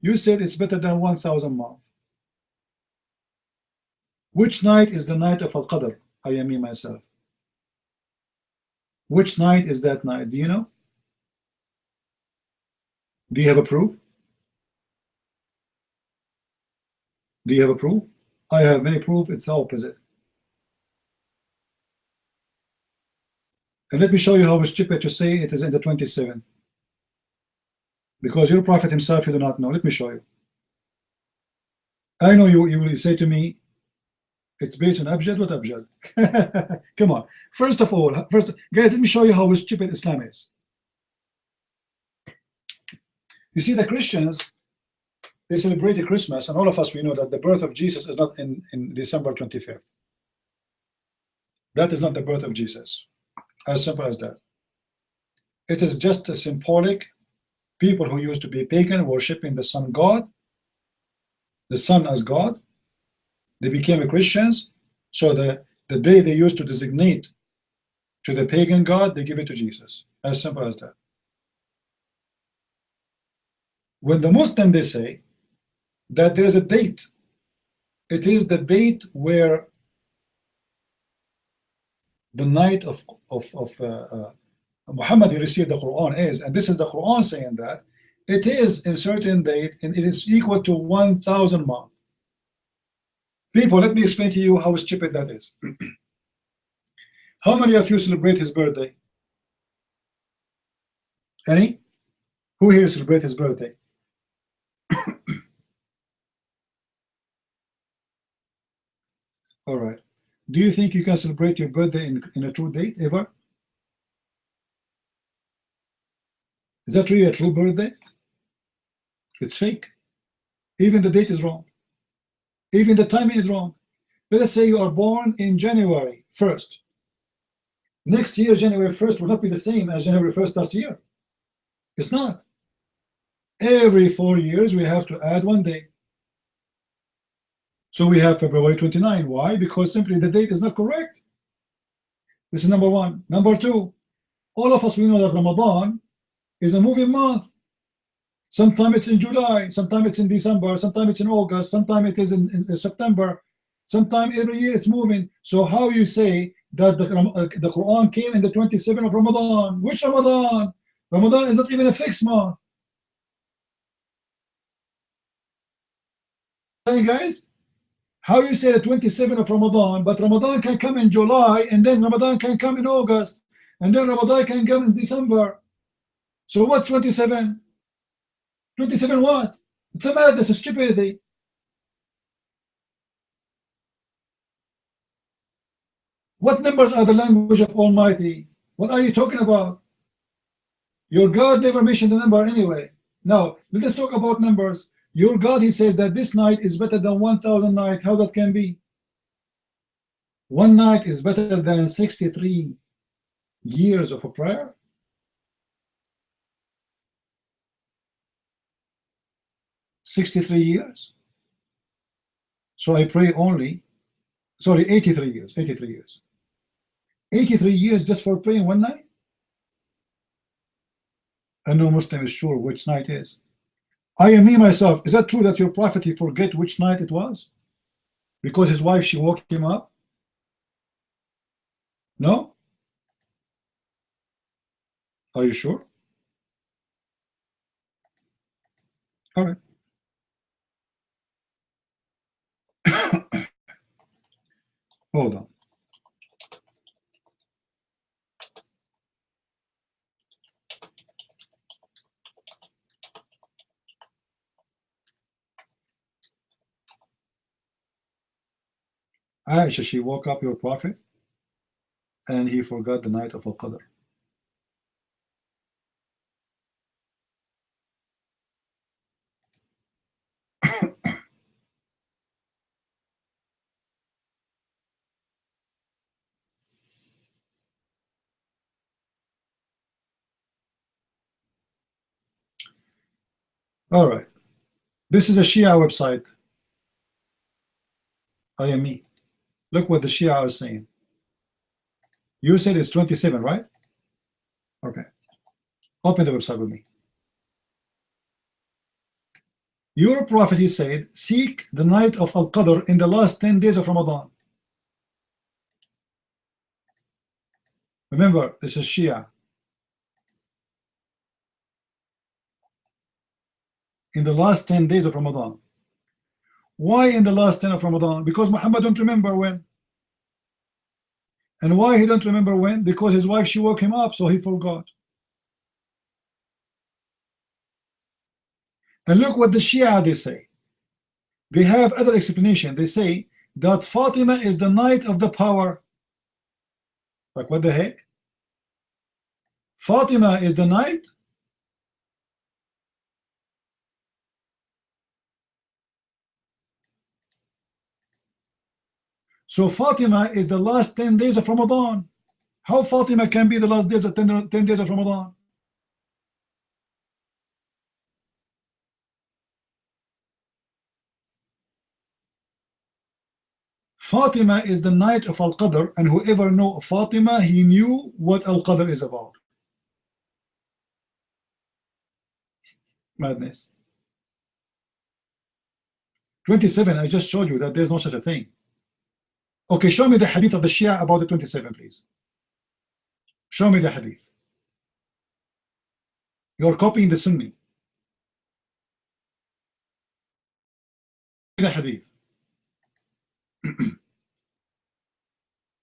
S1: You said it's better than 1,000 months. Which night is the night of Al-Qadr? I am me myself. Which night is that night? Do you know? Do you have a proof? Do you have a proof? I have many proof. It's the opposite. And let me show you how stupid to say it is in the 27. Because your prophet himself, you do not know. Let me show you. I know you will say to me, it's based on Abjad. What Abjad? Come on. First of all, guys, let me show you how stupid Islam is. You see, the Christians, they celebrate Christmas, and all of us, we know that the birth of Jesus is not in December 25th. That is not the birth of Jesus. As simple as that. It is just a symbolic. People who used to be pagan, worshiping the sun God, the sun as God, they became Christians. So the day they used to designate to the pagan God, they give it to Jesus. As simple as that. When the Muslim, they say that there is a date, it is the date where the night of Muhammad received the Quran is, and this is the Quran saying that it is a certain date and it is equal to 1,000 months. People, let me explain to you how stupid that is. How many of you celebrate his birthday? Any? Who here celebrate his birthday? All right. Do you think you can celebrate your birthday in a true date ever? Is that really a true birthday? It's fake. Even the date is wrong. Even the timing is wrong. Let us say you are born in January 1st. Next year, January 1st will not be the same as January 1st last year. It's not. Every 4 years, we have to add 1 day. So we have February 29. Why? Because simply the date is not correct. This is number one. Number two, all of us, we know that Ramadan is a moving month. Sometimes it's in July, sometimes it's in December, sometimes it's in August, sometimes it is in September, sometimes every year it's moving. So how you say that the Quran came in the 27th of Ramadan? Which Ramadan? Ramadan is not even a fixed month. Guys, How you say the 27th of Ramadan, but Ramadan can come in July, and then Ramadan can come in August, and then Ramadan can come in December. So what's 27? 27 what? It's a madness, a stupidity. What numbers are the language of Almighty? What are you talking about? Your God never mentioned the number anyway. Now, let us talk about numbers. Your God, he says that this night is better than 1,000 nights. How that can be? One night is better than 63 years of a prayer? 63 years? So I pray only, sorry, 83 years, 83 years. 83 years just for praying one night? And no Muslim is sure which night is. I am me myself. Is that true that your prophet, he forget which night it was? Because his wife, she woke him up? No? Are you sure? All right. Hold on. Aisha, she woke up your prophet and he forgot the night of Al-Qadr. All right. This is a Shia website. I am me. Look what the Shia are saying. You said it's 27, right? Okay. Open the website with me. Your prophet, he said, seek the night of Al-Qadr in the last 10 days of Ramadan. Remember, this is Shia. In the last 10 days of Ramadan. Why in the last 10 of Ramadan? Because Muhammad don't remember when. And why he don't remember when? Because his wife, she woke him up, so he forgot. And look what the Shia, they say. They have other explanation. They say that Fatima is the night of the power. Like, what the heck? Fatima is the night? So Fatima is the last 10 days of Ramadan. How Fatima can be the last days of 10 days of Ramadan? Fatima is the night of Al-Qadr, and whoever know Fatima, he knew what Al-Qadr is about. Madness. 27, I just showed you that there's no such a thing. Okay, show me the hadith of the Shia about the 27, please. Show me the hadith. You're copying the Sunni. The hadith.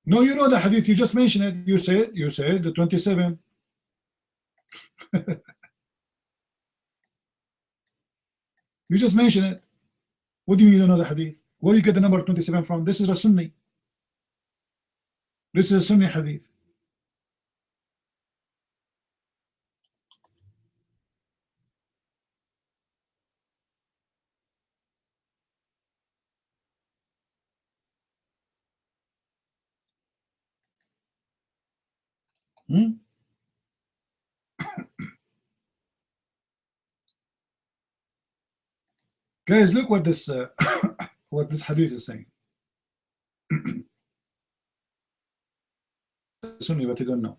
S1: No, you know the hadith, you just mentioned it. You said the 27. You just mentioned it. What do you mean you don't know the hadith? Where do you get the number 27 from? This is a Sunni. This is a Sunni hadith. Guys, look what this what this hadith is saying. Sunni, but you don't know.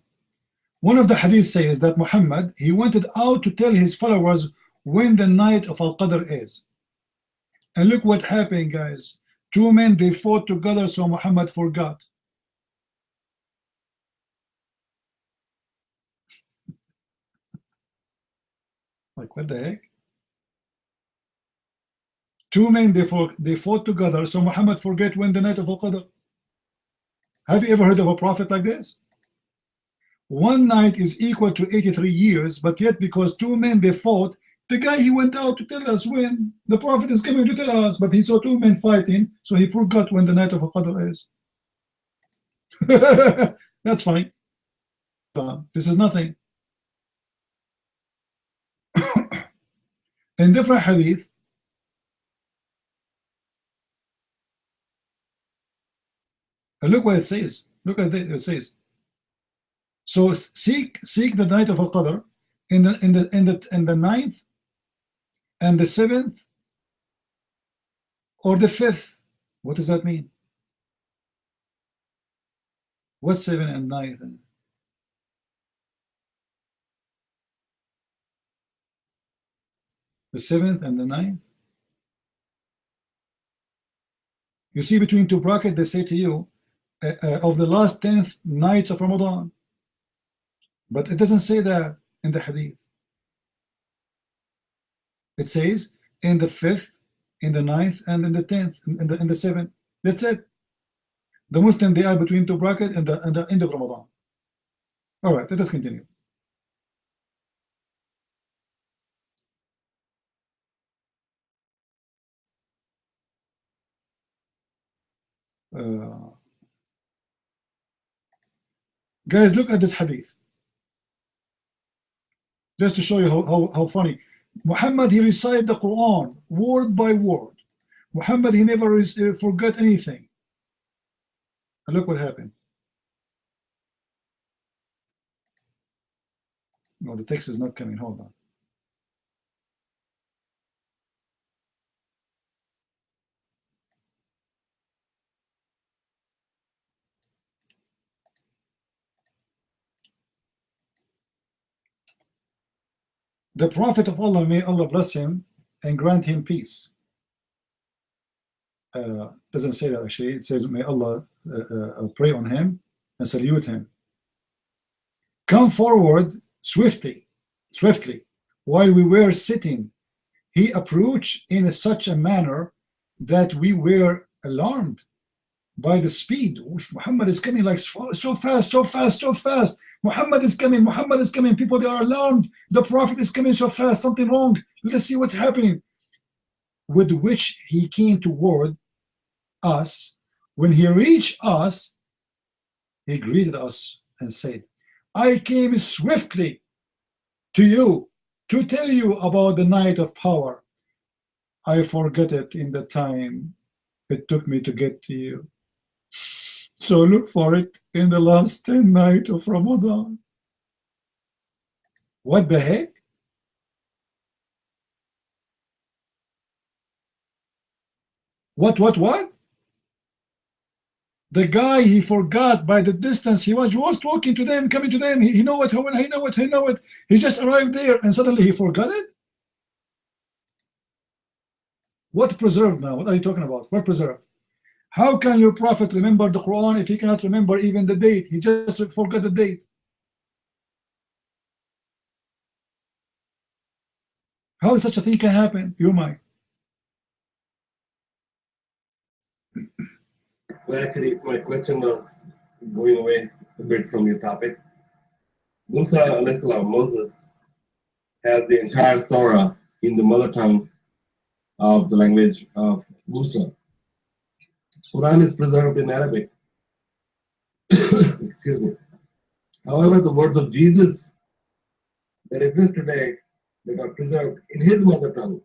S1: One of the hadith says that Muhammad, he wanted out to tell his followers when the night of Al-Qadr is. And look what happened, guys. Two men, they fought together, so Muhammad forgot. Like, what the heck? Two men, they fought together, so Muhammad forget when the night of Al-Qadr. Have you ever heard of a prophet like this? One night is equal to 83 years, but yet because two men, they fought, the guy, he went out to tell us when the prophet is coming to tell us, but he saw two men fighting, so he forgot when the night of Al-Qadr is. That's funny. This is nothing. In different hadith, look what it says. Look at it says. So seek the night of Al-Qadr in the ninth and the 7th or the 5th. What does that mean? What's 7 and 9? The 7th and the 9th. You see, between two brackets, they say to you, of the last 10th nights of Ramadan. But it doesn't say that in the hadith. It says in the 5th, in the 9th, and in the 10th, in the 7th. That's it. The Muslim, they are between two brackets and the end of Ramadan. All right, let us continue. Guys, look at this hadith. Just to show you how funny. Muhammad, he recited the Quran word by word. Muhammad, he never forgot anything. And look what happened. No, the text is not coming. Hold on. The Prophet of Allah, may Allah bless him and grant him peace. Doesn't say that actually. It says, may Allah pray on him and salute him. Come forward swiftly, while we were sitting. He approached in such a manner that we were alarmed by the speed. Muhammad is coming like so fast. Muhammad is coming. People, they are alarmed. The Prophet is coming so fast. Something wrong. Let's see what's happening. With which he came toward us. When he reached us, he greeted us and said, I came swiftly to you to tell you about the night of power. I forgot it in the time it took me to get to you. So look for it in the last 10 nights of Ramadan. What the heck? What? The guy, he forgot by the distance. He was talking to them, coming to them. He know it. He just arrived there and suddenly he forgot it. What preserved now? What are you talking about? What preserved? How can your prophet remember the Quran if he cannot remember even the date? He just forgot the date. How such a thing can happen? You might.
S5: Well, actually, my question was going away a bit from your topic. Musa alayhi salam, Moses, has the entire Torah in the mother tongue of the language of Musa. Quran is preserved in Arabic. Excuse me. However, the words of Jesus that exist today that are preserved in his mother tongue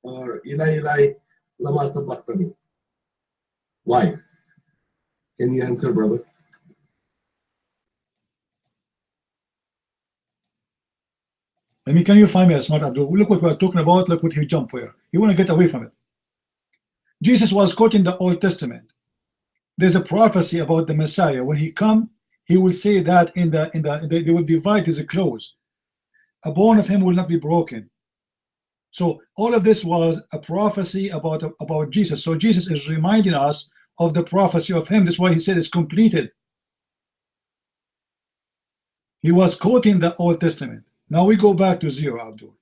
S5: are Ilahi lama sabaqtani. Why? Can you answer, brother?
S1: I mean, can you find me a smart Abdul? Look what we're talking about. Look what he jumped for. You want to get away from it. Jesus was quoting the Old Testament. There's a prophecy about the Messiah. When he come, he will say that they will divide his clothes. A bone of him will not be broken. So all of this was a prophecy about Jesus. So Jesus is reminding us of the prophecy of him. That's why he said it's completed. He was quoting the Old Testament. Now we go back to zero, Abdul.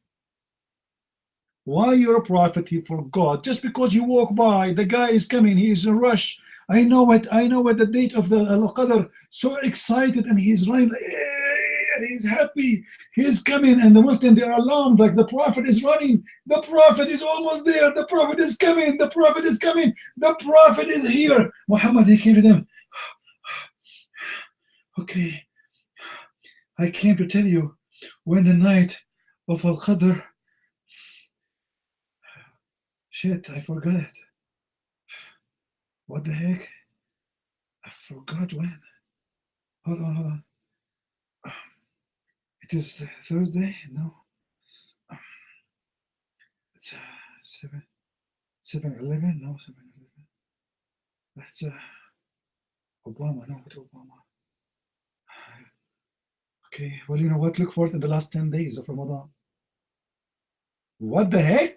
S1: Why you're a prophet? He forgot. Just because you walk by, the guy is coming. He is in a rush. I know it. I know at the date of the Al-Qadr. So excited, and he's running. He's happy. He's coming, and the Muslims, they are alarmed. Like the prophet is running. The prophet is almost there. The prophet is coming. The prophet is coming. The prophet is here. Muhammad, he came to them. Okay, I came to tell you, when the night of Al-Qadr, shit, I forgot. What the heck? I forgot when. Hold on. It is Thursday? No. It's 7/11? No, 7/11. That's Obama. No, what Obama? Okay, well, you know what? Look for it in the last 10 days of Ramadan. What the heck?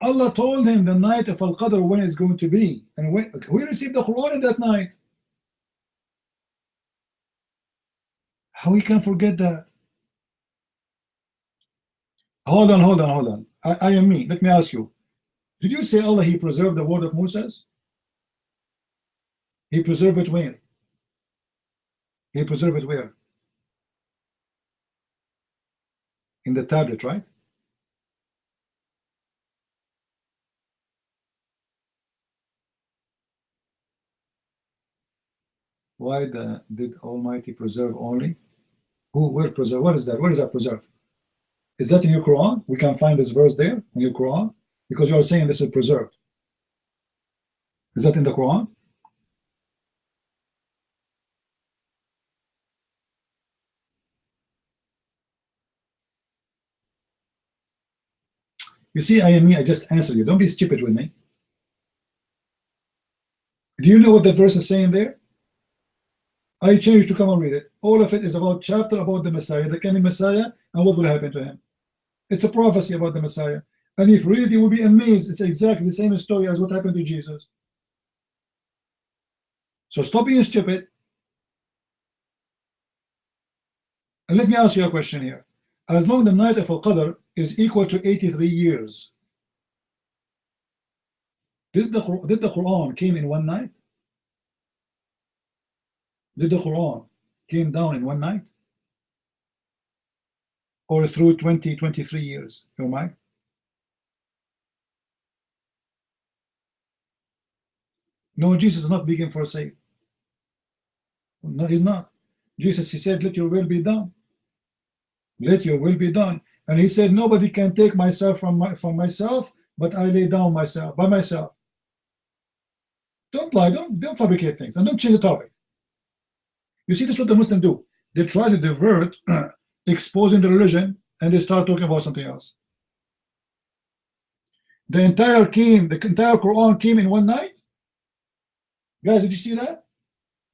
S1: Allah told him the night of Al-Qadr when it's going to be. And when, we received the Quran in that night. How we can forget that? Hold on. I am me. Let me ask you. Did you say Allah, he preserved the word of Moses? He preserved it where? He preserved it where? In the tablet, right? Why did Almighty preserve only? Who will preserve? What is that? Where is that preserved? Is that in your Quran? We can find this verse there in your Quran? Because you are saying this is preserved. Is that in the Quran? You see, I am me, I just answered you. Don't be stupid with me. Do you know what that verse is saying there? I changed to come and read it. All of it is about chapter about the Messiah, the coming Messiah, and what will happen to him. It's a prophecy about the Messiah. And if you read it, you will be amazed. It's exactly the same story as what happened to Jesus. So stop being stupid. And let me ask you a question here. As long as the night of Al-Qadr is equal to 83 years, did the Quran came in one night? Did the Quran came down in one night? Or through 23 years? You know, Mike? No, Jesus is not begging for a sake. No, he's not. Jesus, he said, let your will be done. Let your will be done. And he said, nobody can take myself from myself, but I lay down myself by myself. Don't lie, don't fabricate things, and don't change the topic. You see, this is what the Muslims do. They try to divert, exposing the religion, and they start talking about something else. The entire Quran came in one night. Guys, did you see that?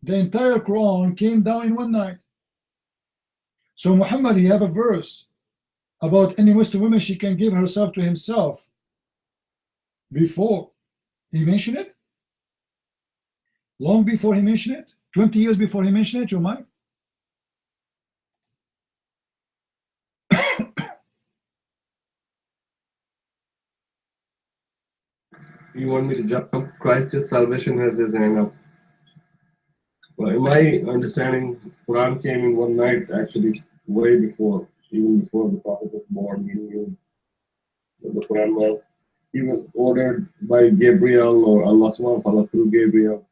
S1: The entire Quran came down in one night. So Muhammad, he have a verse about any Muslim woman, she can give herself to himself before he mentioned it. Long before he mentioned it, 20 years before he mentioned it, you might.
S5: You want me to jump? Christ's salvation has his hand up. Well, in my understanding, Quran came in one night, actually, way before, even before the Prophet was born. He knew what the Quran was. He was ordered by Gabriel or Allah subhanahu wa ta'ala through Gabriel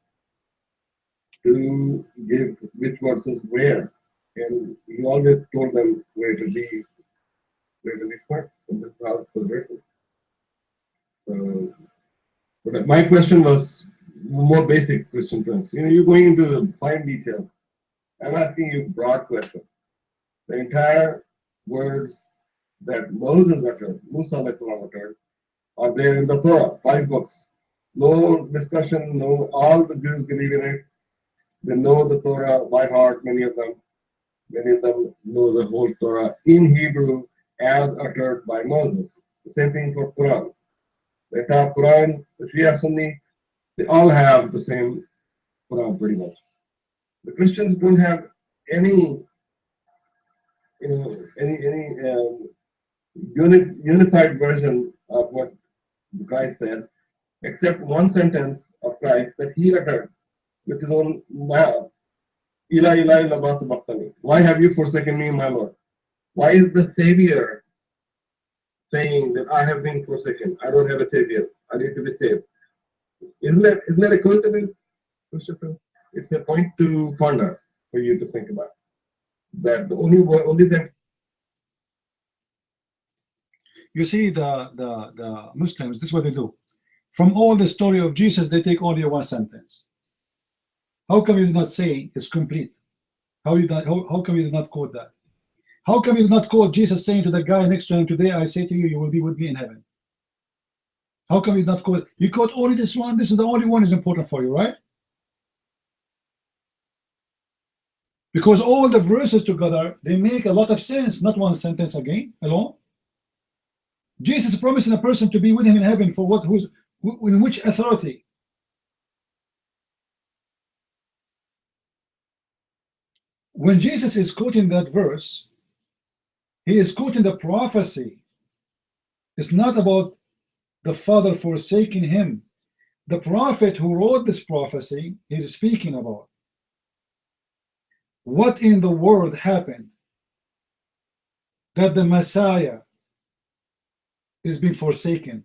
S5: to give which verses where. And he always told them where to be first. And this is how it was written. So, but my question was more basic question to us. You know, you're going into the fine detail. I'm asking you broad questions. The entire words that Moses uttered, Musa uttered, are there in the Torah, 5 books. No discussion, no, all the Jews believe in it. They know the Torah by heart, many of them. Many of them know the whole Torah in Hebrew as uttered by Moses. The same thing for Quran. The entire Quran, the Shia Sunni, they all have the same Quran pretty much. The Christians don't have any any unified version of what Christ said, except one sentence of Christ that he uttered, which is on now. Eli, Eli, lama sabachthani. Why have you forsaken me, my Lord? Why is the Savior saying that I have been forsaken? I don't have a Savior. I need to be saved. Isn't that a coincidence, Christopher? It's a point to ponder for you to think about. That the only thing.
S1: You see, the Muslims, this is what they do. From all the story of Jesus, they take only one sentence. How come you did not say it's complete? How come you did not quote that? How come you did not quote Jesus saying to the guy next to him, today I say to you, you will be with me in heaven? How come you did not quote? You quote only this one. This is the only one is important for you, right? Because all the verses together, they make a lot of sense, not one sentence again, alone. Jesus is promising a person to be with him in heaven for what? In which authority? When Jesus is quoting that verse, he is quoting the prophecy. It's not about the Father forsaking him. The prophet who wrote this prophecy is speaking about what in the world happened that the Messiah is being forsaken.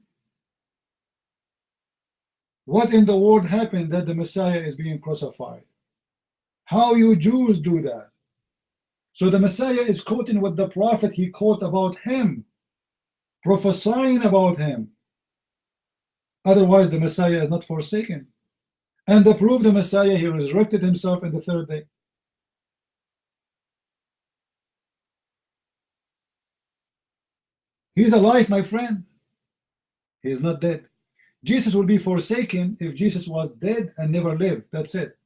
S1: What in the world happened that the Messiah is being crucified? How you Jews do that? So the Messiah is quoting what the prophet he quote about him, prophesying about him. Otherwise the Messiah is not forsaken. And to prove the Messiah, he resurrected himself in the third day. He's alive, my friend. He is not dead. Jesus will be forsaken if Jesus was dead and never lived. That's it.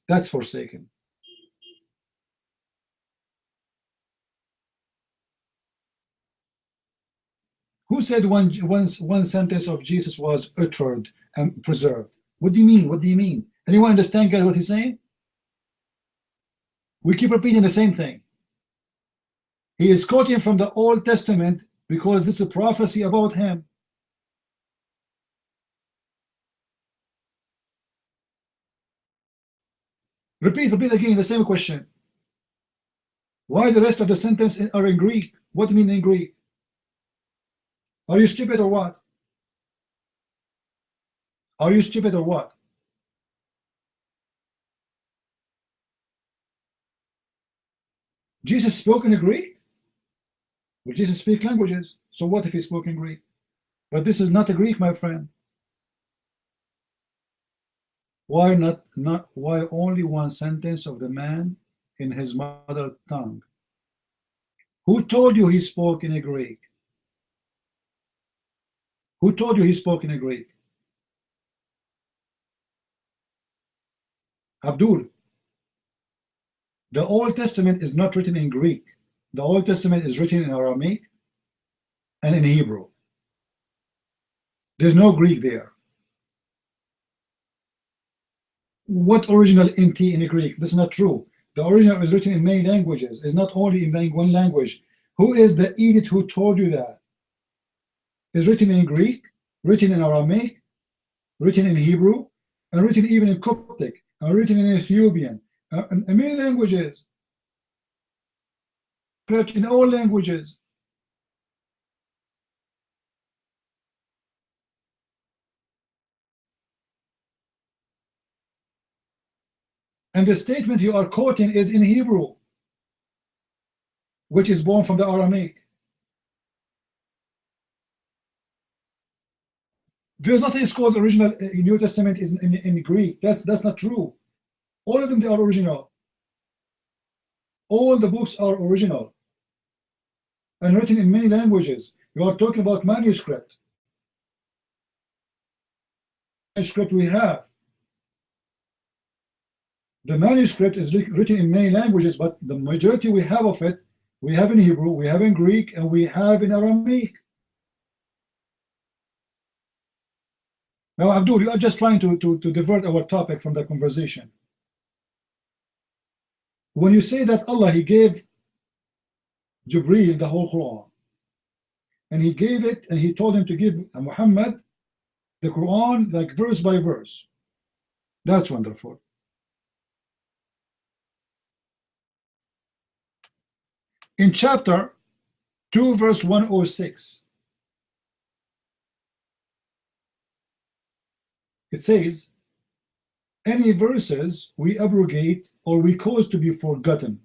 S1: That's forsaken. Who said one sentence of Jesus was uttered and preserved? What do you mean? What do you mean? Anyone understand, guys, what he's saying? We keep repeating the same thing. He is quoting from the Old Testament because this is a prophecy about him. Repeat again the same question. Why the rest of the sentence are in Greek? What do you mean in Greek? Are you stupid or what? Are you stupid or what? Jesus spoke in Greek? Well, Jesus speaks languages. So what if he spoke in Greek? But this is not a Greek, my friend. Why why only one sentence of the man in his mother tongue? Who told you he spoke in a Greek? Who told you he spoke in a Greek? Abdul. The Old Testament is not written in Greek. The Old Testament is written in Aramaic and in Hebrew. There's no Greek there. What original NT in Greek? This is not true. The original is written in many languages. It's not only in one language. Who is the idiot who told you that? It's written in Greek, written in Aramaic, written in Hebrew, and written even in Coptic, and written in Ethiopian, and many languages. In all languages. And the statement you are quoting is in Hebrew, which is born from the Aramaic. There's nothing called original New Testament is in Greek. That's not true. All of them, they are original. All the books are original and written in many languages. You are talking about manuscript. Manuscript we have. The manuscript is written in many languages, but the majority we have of it, we have in Hebrew, we have in Greek, and we have in Aramaic. Now, Abdul, you are just trying to divert our topic from the conversation. When you say that Allah, He gave Jibreel the whole Quran, and he gave it, and he told him to give Muhammad the Quran like verse by verse. That's wonderful. In chapter 2 verse 106, it says, any verses we abrogate or we cause to be forgotten.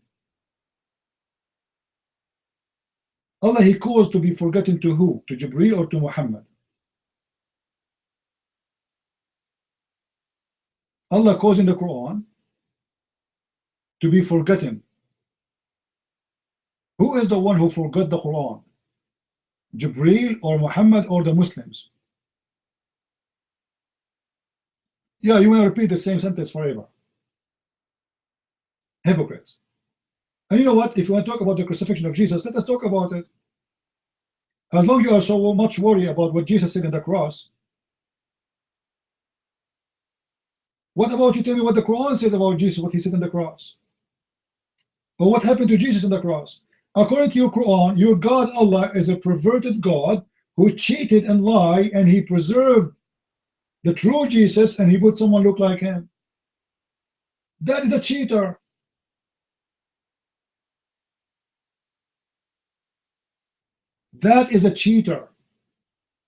S1: Allah, he caused to be forgotten to who? To Jibreel or to Muhammad? Allah causing the Quran to be forgotten. Who is the one who forgot the Quran? Jibreel or Muhammad or the Muslims? Yeah, you want to repeat the same sentence forever. Hypocrites. And you know what? If you want to talk about the crucifixion of Jesus, let us talk about it. As long as you are so much worried about what Jesus said on the cross, what about you tell me what the Quran says about Jesus, what he said on the cross? Or what happened to Jesus on the cross? According to your Quran, your God Allah is a perverted God who cheated and lied, and he preserved the true Jesus and he put someone look like him. That is a cheater. That is a cheater.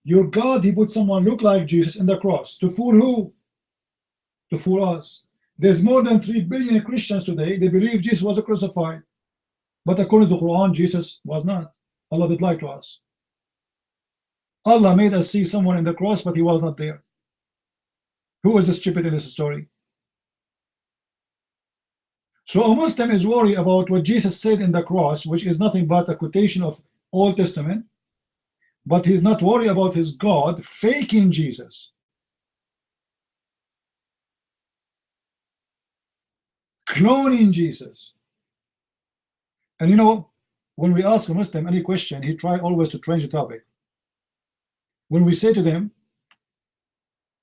S1: Your God, he put someone look like Jesus in the cross. To fool who? To fool us. There's more than 3 billion Christians today. They believe Jesus was crucified. But according to the Quran, Jesus was not. Allah did lie to us. Allah made us see someone in the cross, but he was not there. Who is the stupid in this story? So a Muslim is worried about what Jesus said in the cross, which is nothing but a quotation of Old Testament, but he's not worried about his God faking Jesus, cloning Jesus. And you know, when we ask a Muslim any question, he try always to change the topic. When we say to them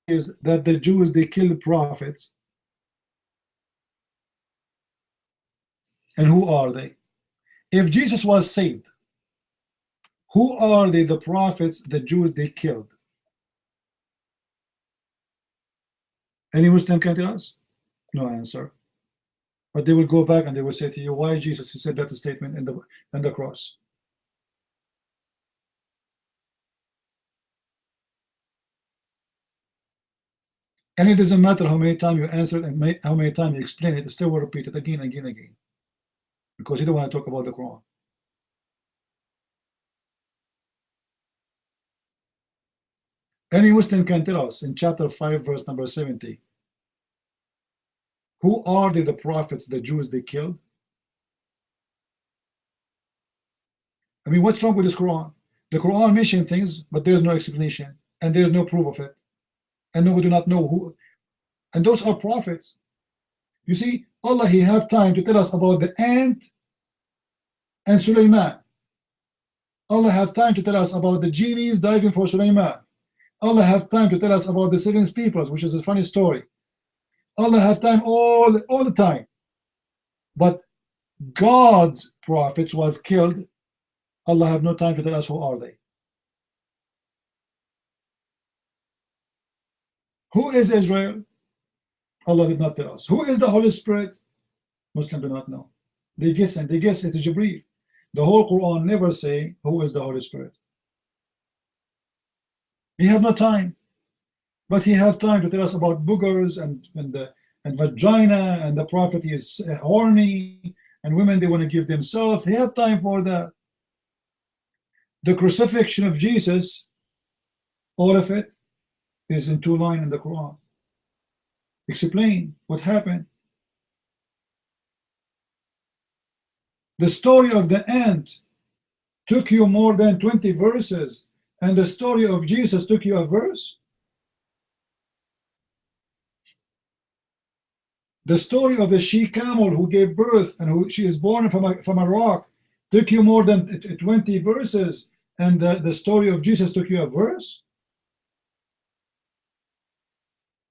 S1: is that the Jews, they killed prophets, and who are they? If Jesus was saved, who are they, the prophets, the Jews they killed? Any Muslim can tell us? No answer. But they will go back and they will say to you, why Jesus he said that statement in the cross? And it doesn't matter how many times you answer it and how many times you explain it, it still will repeat it again and again and again. Because you don't want to talk about the Quran. Any Muslim can tell us in chapter 5, verse number 70, who are they, the prophets, the Jews they killed? I mean, what's wrong with this Quran? The Quran mentions things, but there's no explanation, and there's no proof of it. And we do not know who. And those are prophets. You see, Allah, he have time to tell us about the ant and Sulaiman. Allah have time to tell us about the genies diving for Sulaiman. Allah have time to tell us about the 7 peoples, which is a funny story. Allah have time all the time. But God's prophets was killed. Allah have no time to tell us who are they. Who is Israel? Allah did not tell us. Who is the Holy Spirit? Muslims do not know. They guess, and they guess it is Jibreel. The whole Quran never say who is the Holy Spirit. He have no time, but he have time to tell us about boogers and vagina, and the prophet is horny, and women they want to give themselves. He have time for that. The crucifixion of Jesus, all of it is in 2 lines in the Quran. Explain what happened. The story of the ant took you more than 20 verses, and the story of Jesus took you a verse. The story of the she camel who gave birth and who she is born from a rock took you more than 20 verses, and the story of Jesus took you a verse.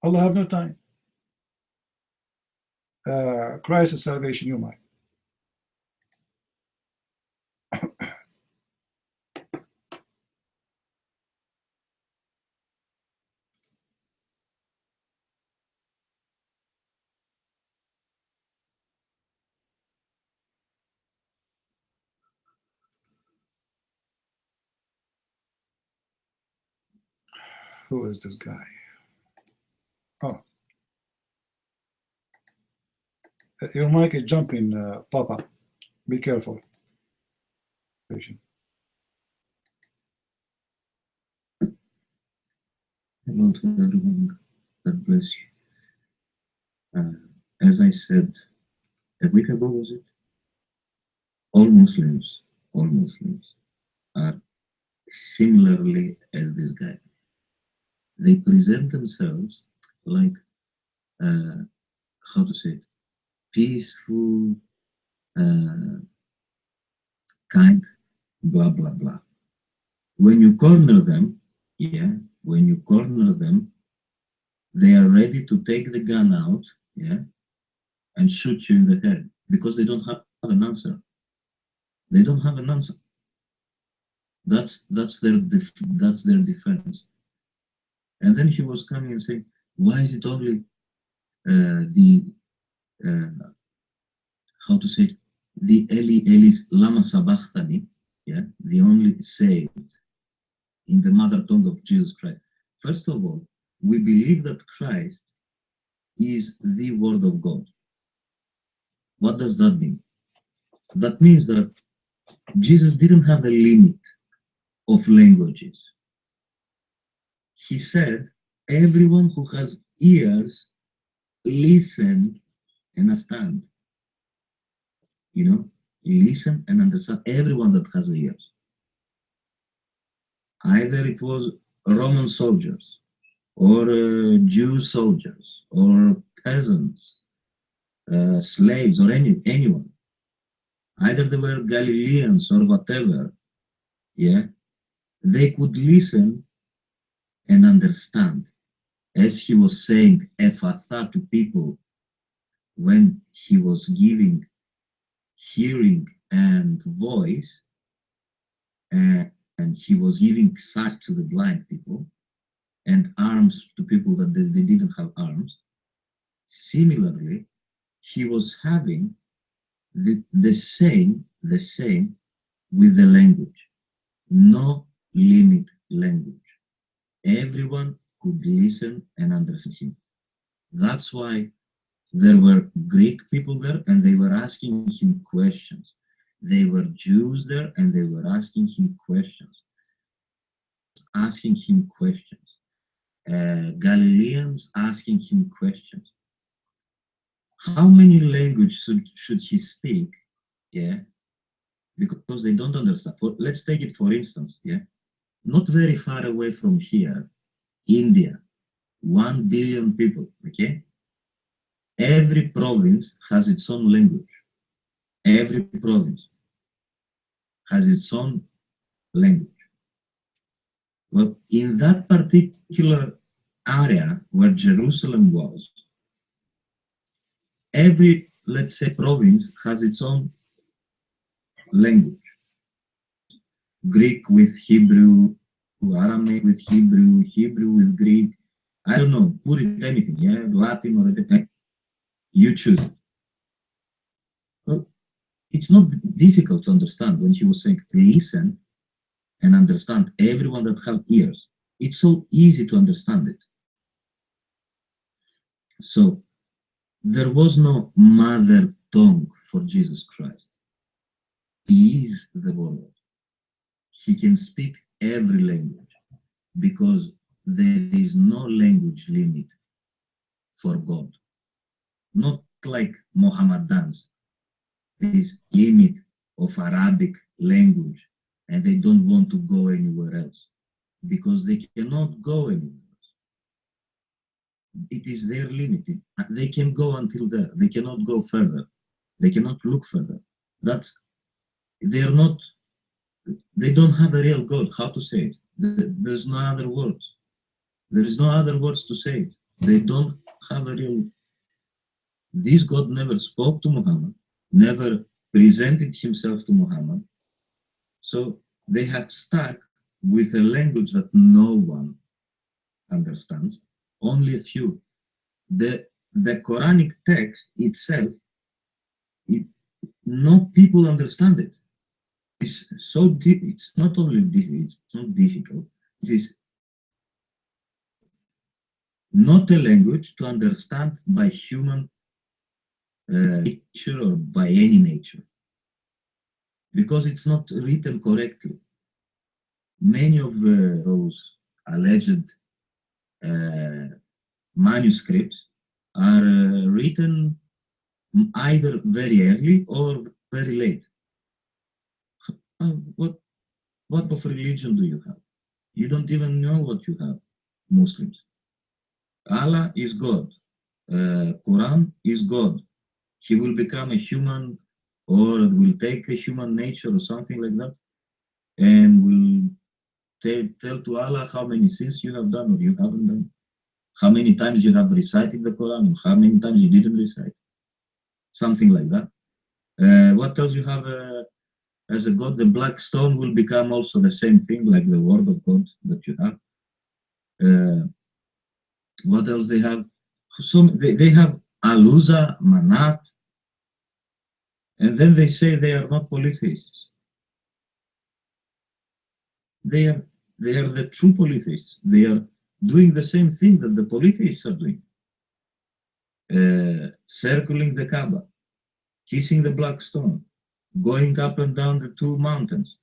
S1: Allah have no time. Christ is salvation, you might. Who is this guy? Oh. Your mic is jumping, Papa. Be careful. Patient.
S6: Hello to everyone. God bless you. As I said a week ago, was it? All Muslims are similarly as this guy. They present themselves like, how to say it, peaceful, kind, blah, blah, blah. When you corner them, yeah, when you corner them, they are ready to take the gun out, yeah, and shoot you in the head because they don't have an answer. They don't have an answer. That's their defense. And then he was coming and saying, why is it only how to say it, the Eli Elis Lama Sabachthani, yeah, the only saved in the mother tongue of Jesus Christ. First of all, we believe that Christ is the Word of God. What does that mean? That means that Jesus didn't have a limit of languages. He said, everyone who has ears, listen and understand. You know, listen and understand. Everyone that has ears. Either it was Roman soldiers, or Jew soldiers, or peasants, slaves, or anyone. Either they were Galileans or whatever, yeah, they could listen and understand. As he was saying Ephatha to people when he was giving hearing and voice, and he was giving sight to the blind people and arms to people that they didn't have arms. Similarly, he was having the same with the language. No limit language. Everyone could listen and understand him. That's why there were Greek people there and they were asking him questions. They were Jews there and they were asking him questions. Galileans asking him questions. How many languages should he speak? Yeah, because they don't understand. Let's take it for instance. Yeah, not very far away from here, India, 1 billion people. Okay, every province has its own language. Every province has its own language. Well, in that particular area where Jerusalem was, every, let's say, province has its own language. Greek with Hebrew, Aramaic with Hebrew, Hebrew with Greek. I don't know, put it anything, yeah, Latin or anything. You choose. Well, it's not difficult to understand when he was saying listen and understand everyone that have ears. It's so easy to understand it. So there was no mother tongue for Jesus Christ. He is the Word. He can speak every language because there is no language limit for God. Not like Mohammedans. There is limit of Arabic language and they don't want to go anywhere else because they cannot go anywhere else. It is their limit. They can go until there. They cannot go further. They cannot look further. They don't have a real God. How to say it? There's no other words. There is no other words to say it. They don't have a real. This God never spoke to Muhammad, never presented himself to Muhammad. So they have stuck with a language that no one understands, only a few. The Quranic text itself, no people understand it. It's so deep. It's not only difficult. It's not difficult. It is not a language to understand by human nature or by any nature, because it's not written correctly. Many of those alleged manuscripts are written either very early or very late. What of religion do you have? You don't even know what you have, Muslims. Allah is God. Quran is God. He will become a human or will take a human nature or something like that and will tell to Allah how many sins you have done or you haven't done, how many times you have recited the Quran, how many times you didn't recite, something like that. What else you have as a God? The black stone will become also the same thing like the word of God that you have. What else they have? So they have Aluza, Manat, and then they say they are not polytheists. They are the true polytheists. They are doing the same thing that the polytheists are doing. Circling the Kaaba, kissing the black stone, going up and down the two mountains.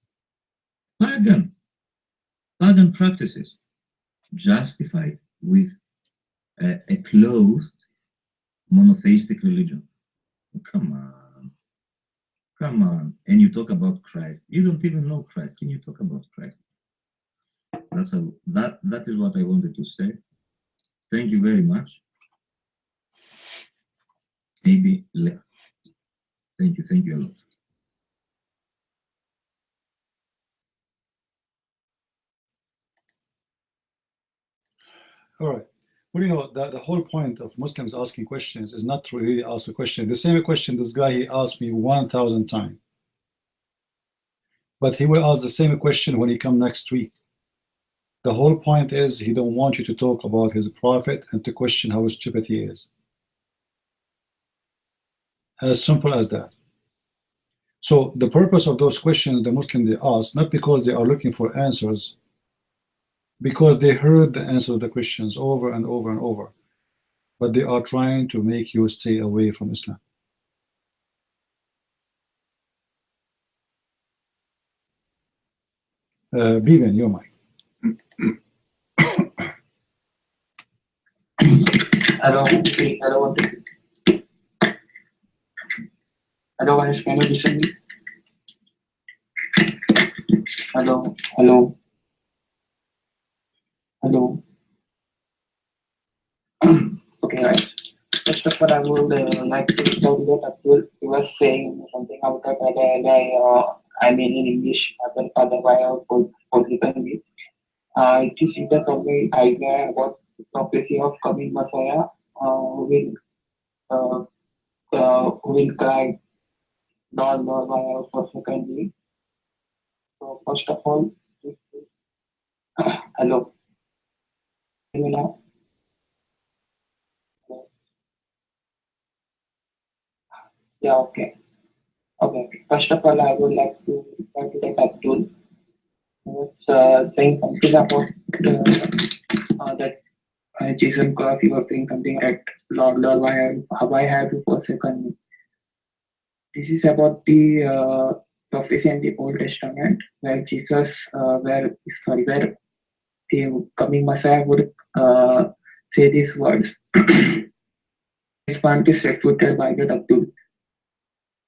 S6: Pagan practices, justified with a closed monotheistic religion. Come on. And you talk about Christ. You don't even know Christ. Can you talk about Christ? That is what I wanted to say. Thank you very much. Maybe thank you a lot.
S1: All right. Well, you know, the whole point of Muslims asking questions is not to really ask a question. The same question this guy, he asked me 1,000 times. But he will ask the same question when he come next week. The whole point is he don't want you to talk about his prophet and to question how stupid he is. As simple as that. So the purpose of those questions the Muslims they ask, not because they are looking for answers, because they heard the answer to the questions over and over and over, but they are trying to make you stay away from Islam. Bevan, your mic.
S3: Hello, hello, hello, guys, can you listen me? Hello. Okay, guys. First of all, I would like to tell you that Abdul was saying something out of I mean in English, Father by our political way. It is written somewhere in Isaiah about the prophecy of coming Messiah who will cry, Lord, Lord, why have you forsaken me? So first of all, hello. Hear me now? Yeah, okay. Okay. First of all, I would like to refer to that Abdul. Was saying something about that Jesus God, he was saying something like, Lord, Lord, why have you forsaken me? This is about the prophecy in the Old Testament where Jesus, where the coming Messiah would say these words. This point is refuted by the Abdul.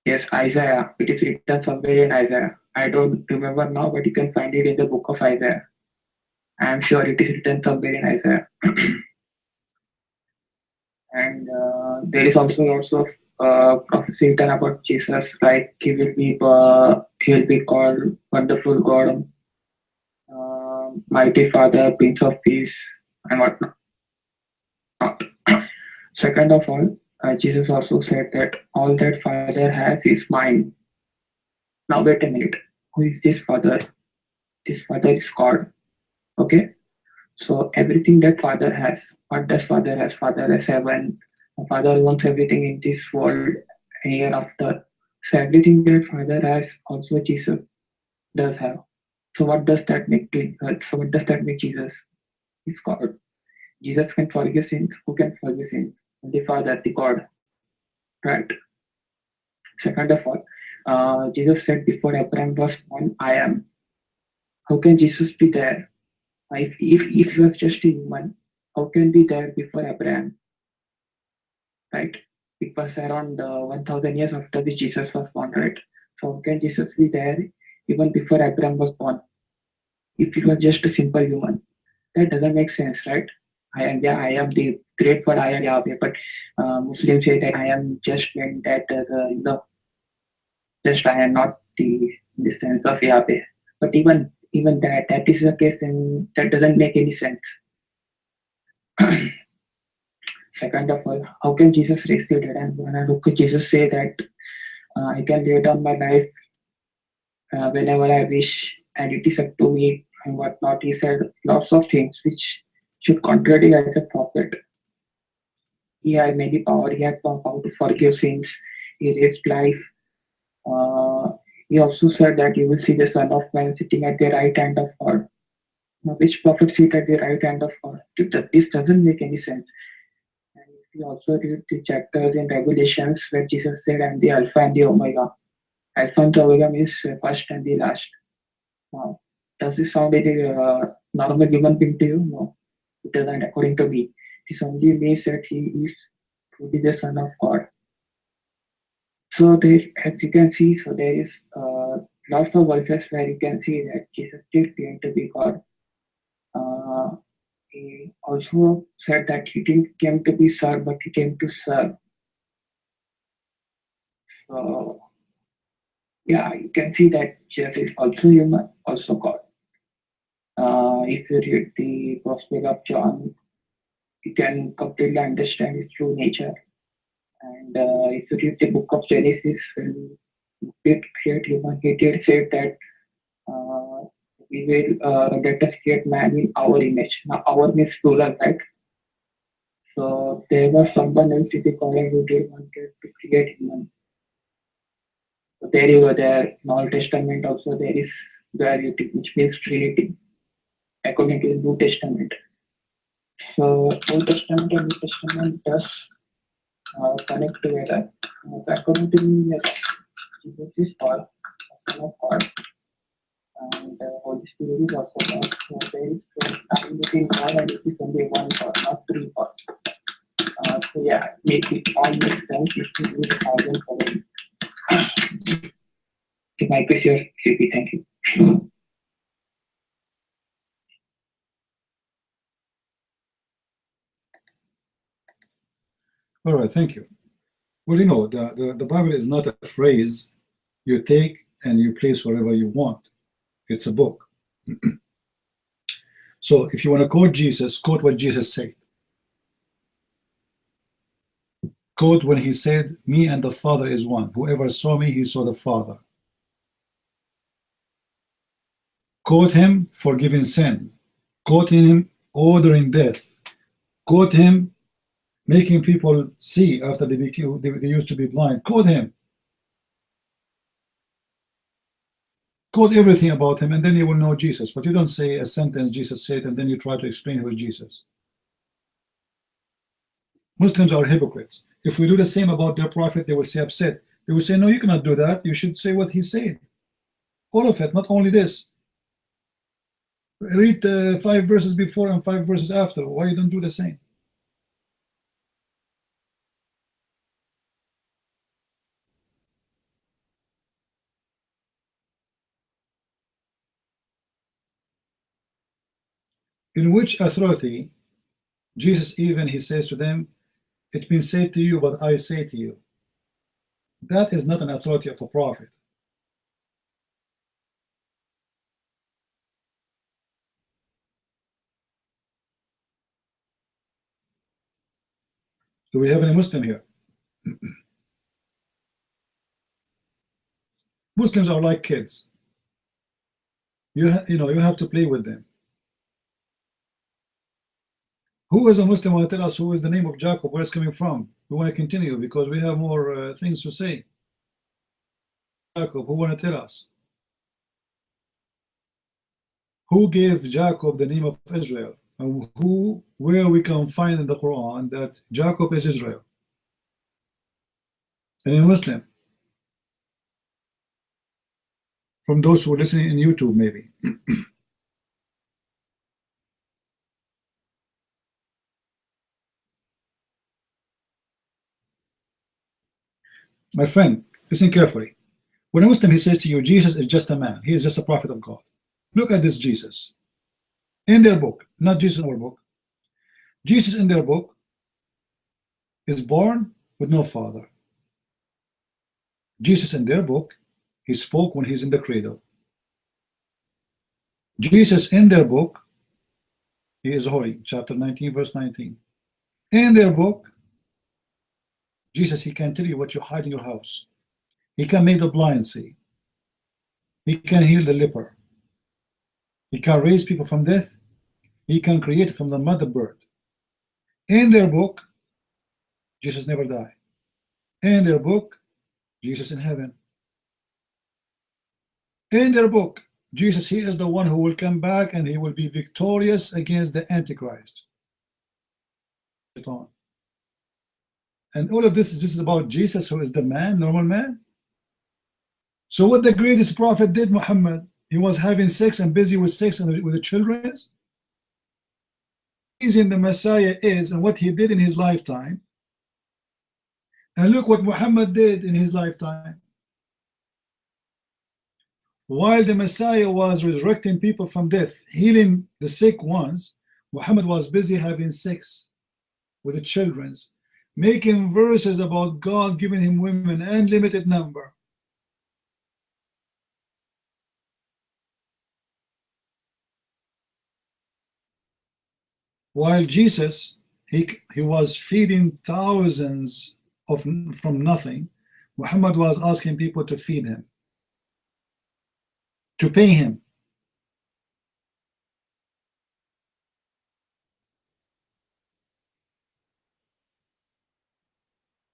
S3: Yes, Isaiah. It is written somewhere in Isaiah. I don't remember now, but you can find it in the book of Isaiah. I am sure it is written somewhere in Isaiah. And there is also lots of prophecy written about Jesus, like he will be called Wonderful God, Mighty Father, Prince of Peace, and whatnot. Second of all, Jesus also said that all that Father has is mine. Now wait a minute. Who is this Father? This Father is God. Okay. So everything that Father has, what does Father has? Father has heaven. Father owns everything in this world, hereafter. So everything that Father has, also Jesus does have. So what does that make? So what does that make Jesus? He's God. Jesus can forgive sins. Who can forgive sins? The Father, the God, right? Second of all, Jesus said before Abraham was born, I am. How can Jesus be there? If he was just a human, how can be there before Abraham? Right? It was around 1000 years after which Jesus was born, right? So how can Jesus be there even before Abraham was born? If he was just a simple human, that doesn't make sense, right? I am the great word I am Yahweh, but Muslims say that I am just meant that as a, just I am not in the sense of Yahweh. But even that is the case, then that doesn't make any sense. Second of all, how can Jesus raise the dead? And how could Jesus say that I can lay down my life whenever I wish, and it is up to me and whatnot? He said lots of things which should contradict as a prophet. He had many power. He had power to forgive sins. He raised life. Uh, he also said that you will see the Son of Man sitting at the right hand of God. Now, which prophet sit at the right hand of God? This doesn't make any sense. And if you also read the chapters in Revelations where Jesus said, "I'm the Alpha and the Omega." Alpha and the Omega means first and the last. Now, does this sound like a normal human being to you? No, it doesn't, according to me. This only means that he is truly the Son of God. So there, as you can see, so there is lots of verses where you can see that Jesus did claim to be God. He also said that he didn't came to be served, but he came to serve. So yeah, you can see that Jesus is also human, also God. If you read the Gospel of John, you can completely understand his true nature. And if you read the book of Genesis, when he did create human, he did say that we will let us create man in our image. Now, our means plural, right? So there was someone else in the Quran who did wanted to create human. So there you go. There in Old Testament also there is duality, which means Trinity, according to the New Testament. So Old Testament and New Testament does connect together. So according to me, yes, Jesus is God, the Son of God, and Holy Spirit is also God. So there is time between God and it is only one God, not three gods. So yeah, it all makes sense if you do the thousand following. The mic is yours, CP. Thank you.
S1: All right, thank you. Well, you know, the Bible is not a phrase you take and you place wherever you want. It's a book. So if you want to quote Jesus, quote what Jesus said. Quote when he said, "Me and the Father is one. Whoever saw me, he saw the Father." Quote him forgiving sin. Quote him ordering death. Quote him making people see after they used to be blind. Quote him. Quote everything about him, and then you will know Jesus. But you don't say a sentence Jesus said, and then you try to explain who is Jesus. Muslims are hypocrites. If we do the same about their prophet, they will say upset. They will say, no, you cannot do that. You should say what he said. All of it, not only this. Read 5 verses before and 5 verses after. Why you don't do the same? In which authority, Jesus even, he says to them, "It's been said to you, but I say to you." That is not an authority of a prophet. Do we have any Muslim here? Muslims are like kids. You have to play with them. Who is a Muslim want to tell us who is the name of Jacob, where it's coming from? We want to continue because we have more things to say. Jacob, who want to tell us? Who gave Jacob the name of Israel? And who where we can find in the Quran that Jacob is Israel. Any Muslim? From those who are listening in YouTube, maybe. My friend, listen carefully. When a Muslim, he says to you, Jesus is just a man. He is just a prophet of God. Look at this Jesus. In their book, not Jesus in our book. Jesus in their book is born with no father. Jesus in their book, he spoke when he's in the cradle. Jesus in their book, he is holy. Chapter 19, verse 19. In their book, Jesus, he can tell you what you hide in your house. He can make the blind see. He can heal the leper. He can raise people from death. He can create from the mother bird. In their book, Jesus never died. In their book, Jesus in heaven. In their book, Jesus, he is the one who will come back and he will be victorious against the Antichrist. And all of this is about Jesus, who is the man, normal man. So what the greatest prophet did, Muhammad, he was having sex and busy with sex and with the children. In the Messiah is and what he did in his lifetime. And look what Muhammad did in his lifetime. While the Messiah was resurrecting people from death, healing the sick ones, Muhammad was busy having sex with the children, making verses about God giving him women, unlimited number. While Jesus, he was feeding thousands from nothing, Muhammad was asking people to feed him, to pay him.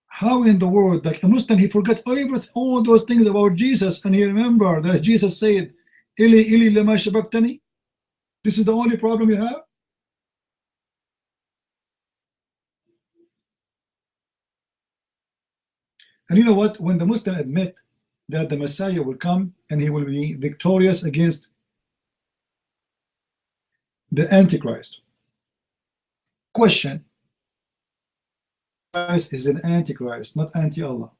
S1: How in the world, like a Muslim, he forgot all those things about Jesus, and he remembered that Jesus said, Ili ili lama shabaktani. This is the only problem you have? And you know what? When the Muslim admit that the Messiah will come and he will be victorious against the Antichrist. Question: Christ is an Antichrist, not anti-Allah.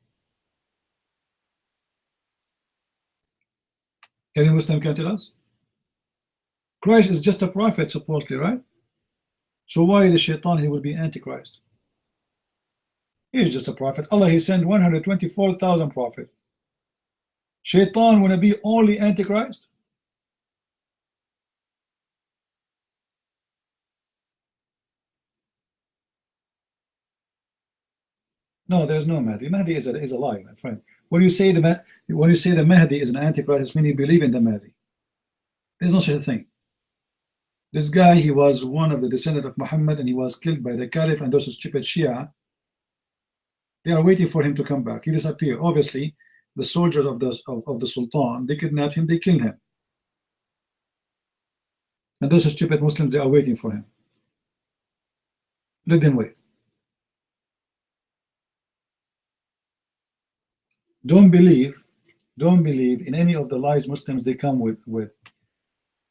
S1: Any Muslim can tell us? Christ is just a prophet, supposedly, right? So why the Shaitan, he will be Antichrist? He is just a prophet. Allah, he sent 124,000 prophets. Shaitan want to be only Antichrist? No, there's no Mahdi. Mahdi is a lie, my friend. When you say the Mahdi is an Antichrist, meaning you believe in the Mahdi. There's no such a thing. This guy, he was one of the descendants of Muhammad, and he was killed by the Caliph and those stupid Shia. They are waiting for him to come back. He disappeared. Obviously, the soldiers of the Sultan, they kidnapped him, they killed him. And those stupid Muslims, they are waiting for him. Let them wait. Don't believe in any of the lies Muslims they come with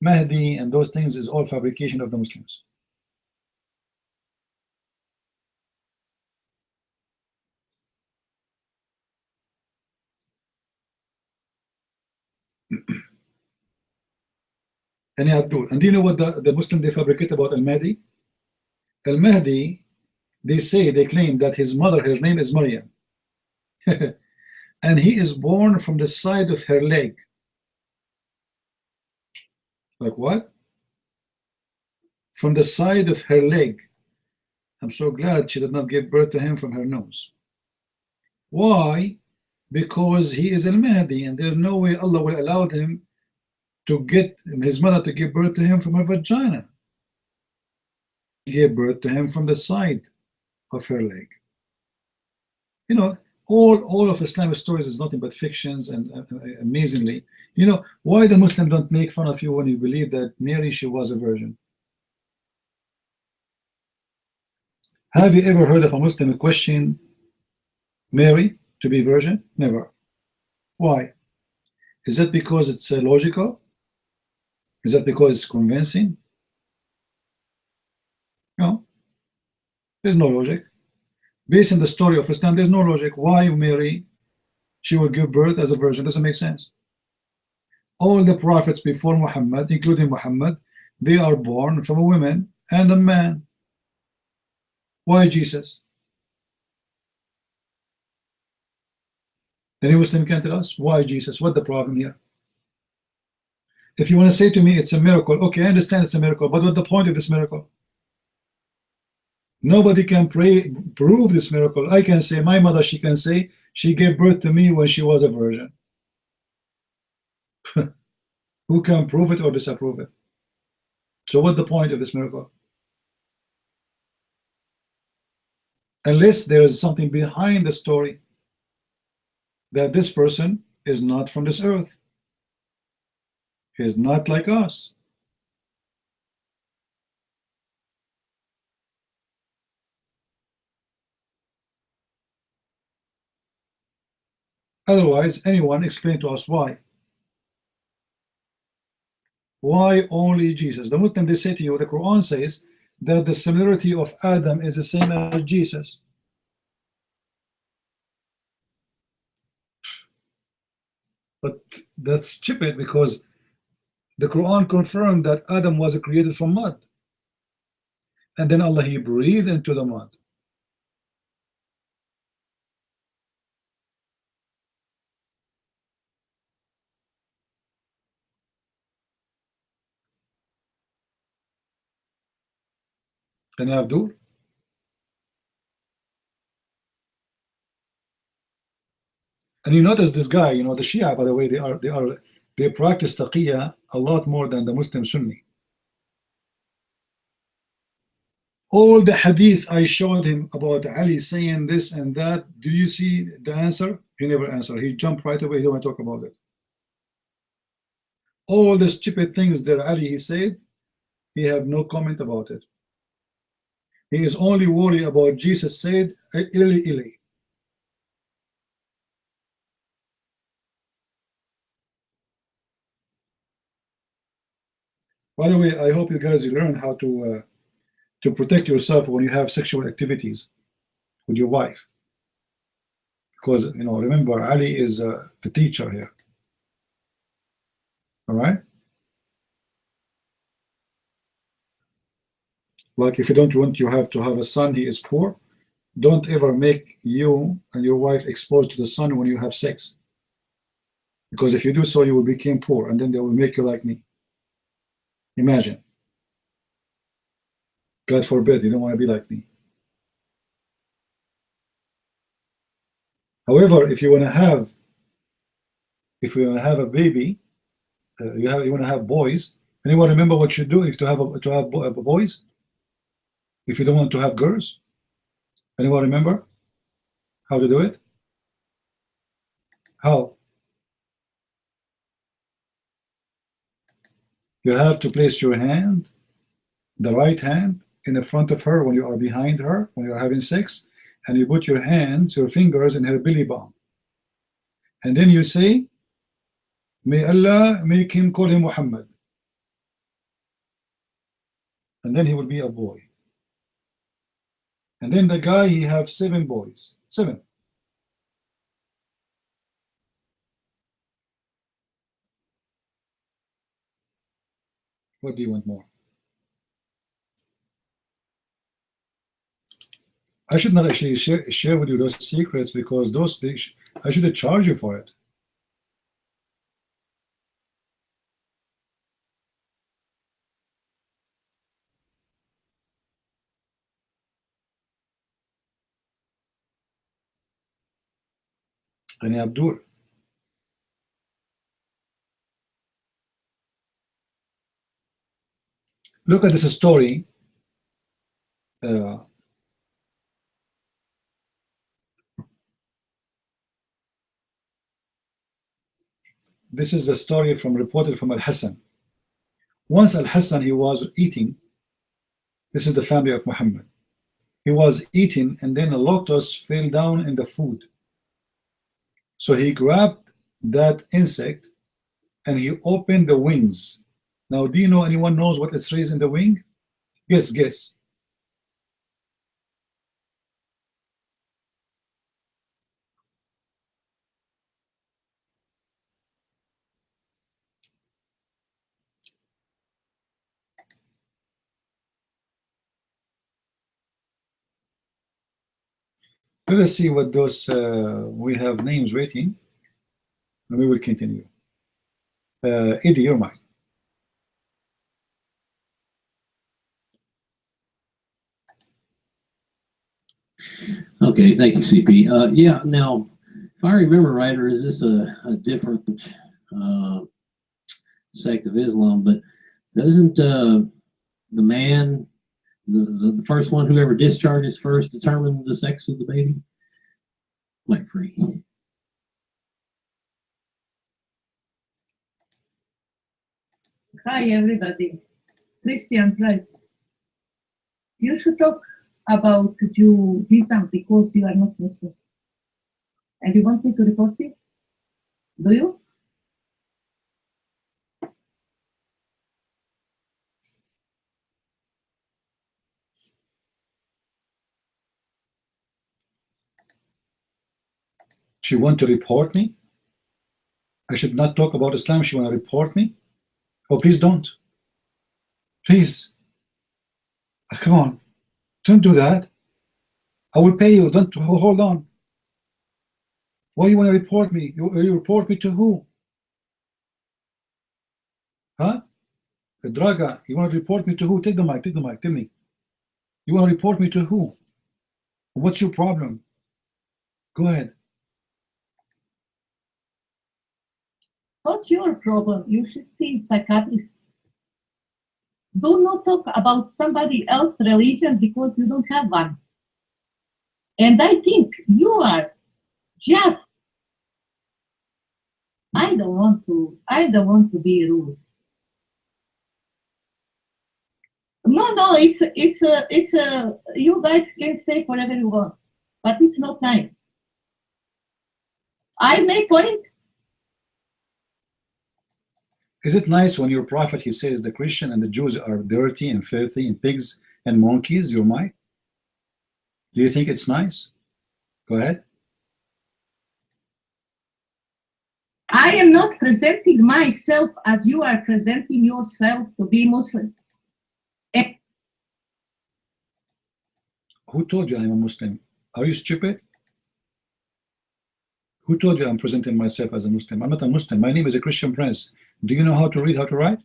S1: Mahdi and those things is all fabrication of the Muslims. And Abdul, and do you know what the Muslim they fabricate about Al-Mahdi? Al-Mahdi, they claim that his mother, her name is Maryam. And he is born from the side of her leg. Like what? From the side of her leg. I'm so glad she did not give birth to him from her nose. Why? Because he is Al-Mahdi, and there's no way Allah will allow him to get his mother to give birth to him from her vagina. She gave birth to him from the side of her leg. You know, all of Islamic stories is nothing but fictions, and amazingly, you know, why the Muslim don't make fun of you when you believe that Mary, she was a virgin? Have you ever heard of a Muslim question Mary to be virgin? Never. Why? Is that because it's logical? Is that because it's convincing? No. There's no logic. Based on the story of Islam, there's no logic. Why Mary, she will give birth as a virgin? Doesn't make sense. All the prophets before Muhammad, including Muhammad, they are born from a woman and a man. Why Jesus? Any Muslim can tell us why Jesus? What's the problem here? If you want to say to me it's a miracle, okay, I understand it's a miracle, but what's the point of this miracle? Nobody can prove this miracle. I can say, my mother, she can say, she gave birth to me when she was a virgin. Who can prove it or disapprove it? So what's the point of this miracle? Unless there is something behind the story that this person is not from this earth. He is not like us. Otherwise, anyone explain to us why. Why only Jesus? The Muslim, they say to you, the Quran says that the similarity of Adam is the same as Jesus. But that's stupid, because the Quran confirmed that Adam was created from mud. And then Allah, He breathed into the mud. Can you Abdul? And you notice this guy, you know, the Shia, by the way, they practice taqiyya a lot more than the Muslim Sunni. All the hadith I showed him about Ali saying this and that, do you see the answer? He never answered. He jumped right away. He don't want to talk about it. All the stupid things that Ali he said, he have no comment about it. He is only worried about Jesus said, Ili, Ili. By the way, I hope you guys learn how to protect yourself when you have sexual activities with your wife. Because, you know, remember, Ali is the teacher here. All right? Like, if you don't want you have to have a son, he is poor, don't ever make you and your wife exposed to the sun when you have sex. Because if you do so, you will become poor, and then they will make you like me. Imagine. God forbid, you don't want to be like me. However, if you want to have a baby, you want to have boys. Anyone remember what you do if to have boys? If you don't want to have girls? Anyone remember how to do it? How? You have to place your hand, the right hand, in the front of her when you are behind her, when you are having sex, and you put your hands, your fingers in her belly button. And then you say, may Allah make him call him Muhammad. And then he will be a boy. And then the guy, he have 7 boys. 7. What do you want more? I should not actually share with you those secrets, because I should charge you for it. And Abdul. Look at this story. This is a story reported from Al-Hassan. Once Al-Hassan, he was eating. This is the family of Muhammad. He was eating, and then a lotus fell down in the food. So he grabbed that insect and he opened the wings. Now, do you know anyone knows what it says in the wing? Guess. Let us see what those, we have names waiting, and we will continue. Eddie, you're mine.
S7: Okay, thank you, CP. Yeah, now, if I remember right, or is this a different sect of Islam, but doesn't the man, the first one, whoever discharges first, determine the sex of the baby? Like free.
S8: Hi, everybody. Christian Price. You should talk about Judaism because you are not Muslim. And you want me to report it? Do you?
S1: She want to report me? I should not talk about Islam. She want to report me? Oh, please don't. Please. Come on. Don't do that. I will pay you. Don't hold on. Why you want to report me? You report me to who? Huh? Draga, you want to report me to who? Take the mic. Tell me. You want to report me to who? What's your problem? Go ahead.
S8: What's your problem? You should see a psychiatrist. Do not talk about somebody else's religion because you don't have one. And I think you are just, I don't want to be rude. No, it's a, you guys can say whatever you want, but it's not nice. I make point.
S1: Is it nice when your prophet, he says the Christian and the Jews are dirty and filthy and pigs and monkeys? Your mic? Do you think it's nice? Go ahead.
S8: I am not presenting myself as you are presenting yourself to be Muslim.
S1: Who told you I'm a Muslim? Are you stupid? Who told you I'm presenting myself as a Muslim? I'm not a Muslim. My name is a Christian prince. Do you know how to read, how to write?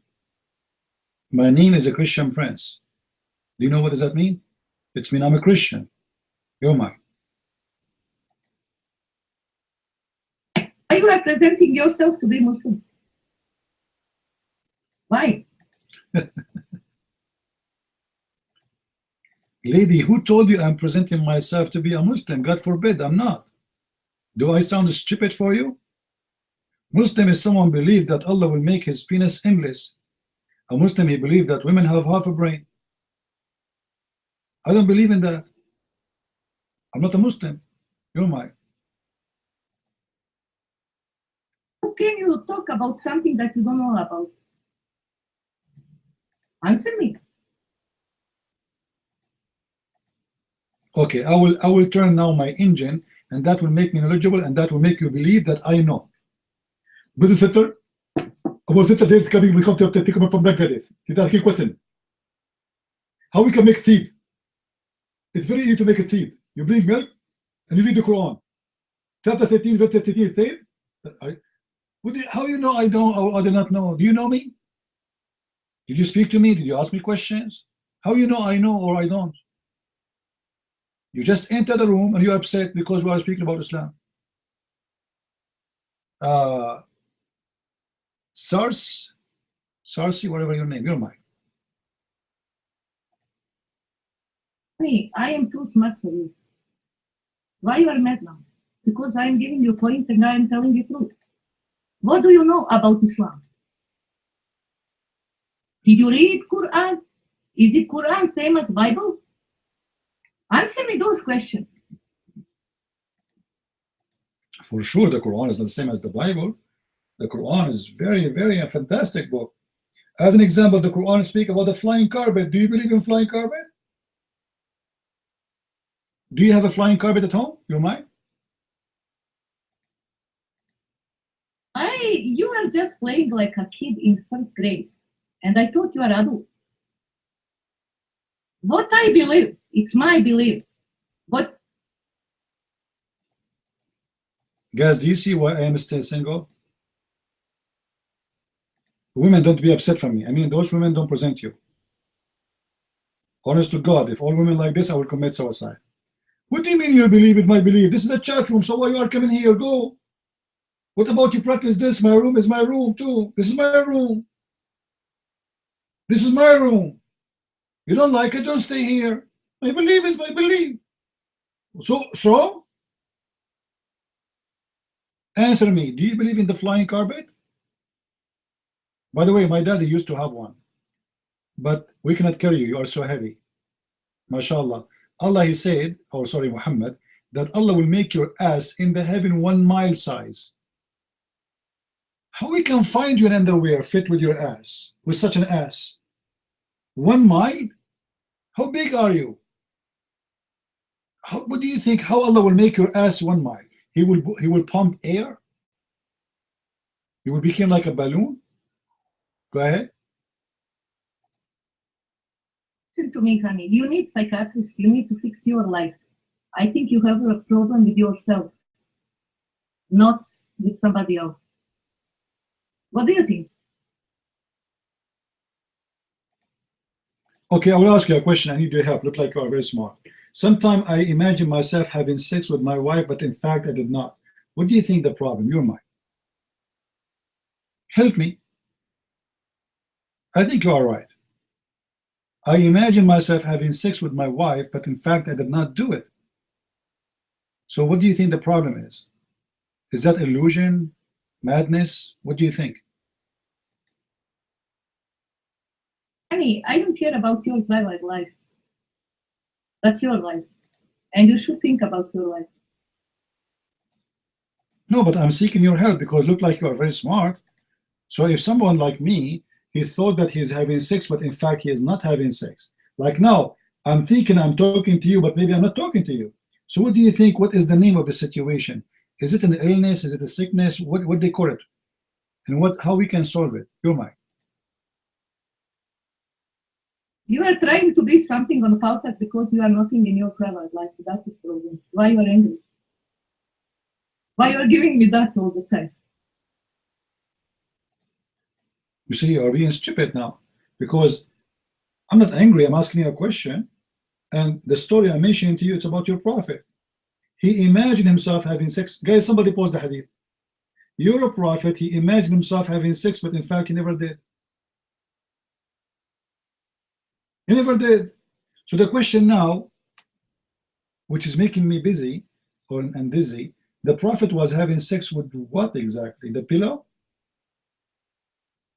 S1: My name is a Christian prince. Do you know what does that mean? It means I'm a Christian. You're mine.
S8: Are you representing yourself to be Muslim? Why?
S1: Lady, who told you I'm presenting myself to be a Muslim? God forbid, I'm not. Do I sound stupid for you? Muslim is someone believe that Allah will make his penis endless. A Muslim, he believe that women have half a brain. I don't believe in that. I'm not a Muslim. You're mine.
S8: How can you talk about something that you don't know about? Answer me.
S1: Okay, I will turn now my engine, and that will make me knowledgeable, and that will make you believe that I know. Brother sister, our sister there is coming. We come to take him from Bangladesh. She's asking a question. How we can make teeth? It's very easy to make a teeth. You bring milk and you read the Quran. Chapter 13, verse 13 says, how you know I know or I do not know? Do you know me? Did you speak to me? Did you ask me questions? How you know I know or I don't? You just enter the room and you're upset because we are speaking about Islam. Sarsi, whatever your name, you're mine.
S8: Me, I am too smart for you. Why you are mad now? Because I am giving you a point and I am telling you truth. What do you know about Islam? Did you read Quran? Is it Quran same as Bible? Answer me those questions.
S1: For sure, the Quran is not the same as the Bible. The Quran is very, very a fantastic book. As an example, the Quran speaks about the flying carpet. Do you believe in flying carpet? Do you have a flying carpet at home? Your mind?
S8: You are just playing like a kid in first grade, and I thought you are adult. What I believe, it's my belief. But
S1: Guys, do you see why I am still single? Women, don't be upset from me. I mean, those women don't present you. Honest to God, if all women like this, I will commit suicide. What do you mean you believe it, my belief? This is a chat room, so why you are coming here? Go. What about you practice this? My room is my room too. This is my room. This is my room. You don't like it, don't stay here. My belief is my belief. So? Answer me. Do you believe in the flying carpet? By the way, my daddy used to have one. But we cannot carry you. You are so heavy. MashaAllah. Allah, he said, or sorry, Muhammad, that Allah will make your ass in the heaven 1 mile size. How we can find you an underwear fit with your ass, with such an ass? 1 mile? How big are you? What do you think? How Allah will make your ass 1 mile? He will pump air? You will become like a balloon? Go ahead.
S8: listen to me, honey. You need psychiatrists. You need to fix your life. I think you have a problem with yourself, not with somebody else. What do you think?
S1: Okay, I will ask you a question. I need your help. Look like you are very smart. Sometimes I imagine myself having sex with my wife, but in fact I did not. What do you think the problem? You're mine. Help me. I think you are right. I imagine myself having sex with my wife, but in fact I did not do it. So what do you think the problem is? Is that illusion? Madness? What do you think?
S8: Honey, I don't care about your private life. That's your life. And you should think about your life.
S1: No, but I'm seeking your help because look like you are very smart. So if someone like me, he thought that he's having sex, but in fact he is not having sex. Like now, I'm thinking I'm talking to you, but maybe I'm not talking to you. So what do you think? What is the name of the situation? Is it an illness? Is it a sickness? What they call it? And how we can solve it? You're mine.
S8: You are trying to be something on Paltalk because you are nothing in your private life. That's his problem. Why you are angry? Why you are giving me that all the time?
S1: You see, you are being stupid now because I'm not angry. I'm asking you a question. And the story I'm mentioning to you, it's about your prophet. He imagined himself having sex. Guys, somebody post the hadith. You're a prophet. He imagined himself having sex, but in fact, he never did. He never did. So the question now, which is making me busy and dizzy, the prophet was having sex with what exactly? The pillow?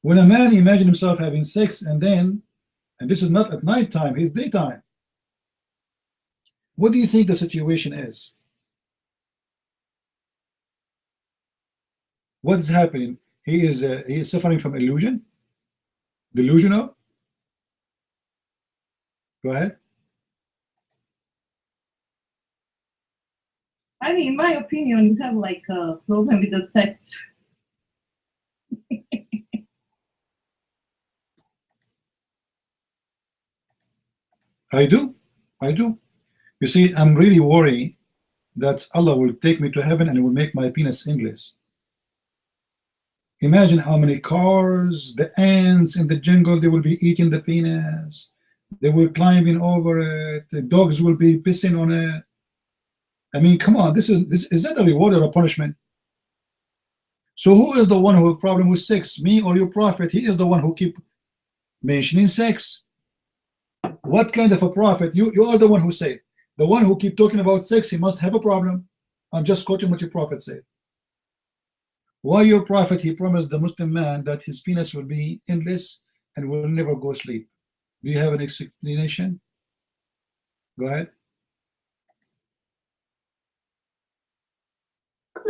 S1: When a man imagined himself having sex and this is not at night time, it's daytime. What do you think the situation is? What is happening? He is suffering from illusion? Delusional? Go ahead.
S8: I mean, in my opinion, you have like a problem with the sex.
S1: I do. You see, I'm really worried that Allah will take me to heaven and it will make my penis English. Imagine how many cars, the ants in the jungle, they will be eating the penis. They will climbing over it. The dogs will be pissing on it. I mean, come on, is that a reward or a punishment? So who is the one who has a problem with sex? Me or your prophet? He is the one who keep mentioning sex. What kind of a prophet? You are the one who said. The one who keep talking about sex, he must have a problem. I'm just quoting what your prophet said. Why your prophet, he promised the Muslim man that his penis will be endless and will never go sleep. Do you have an explanation? Go ahead.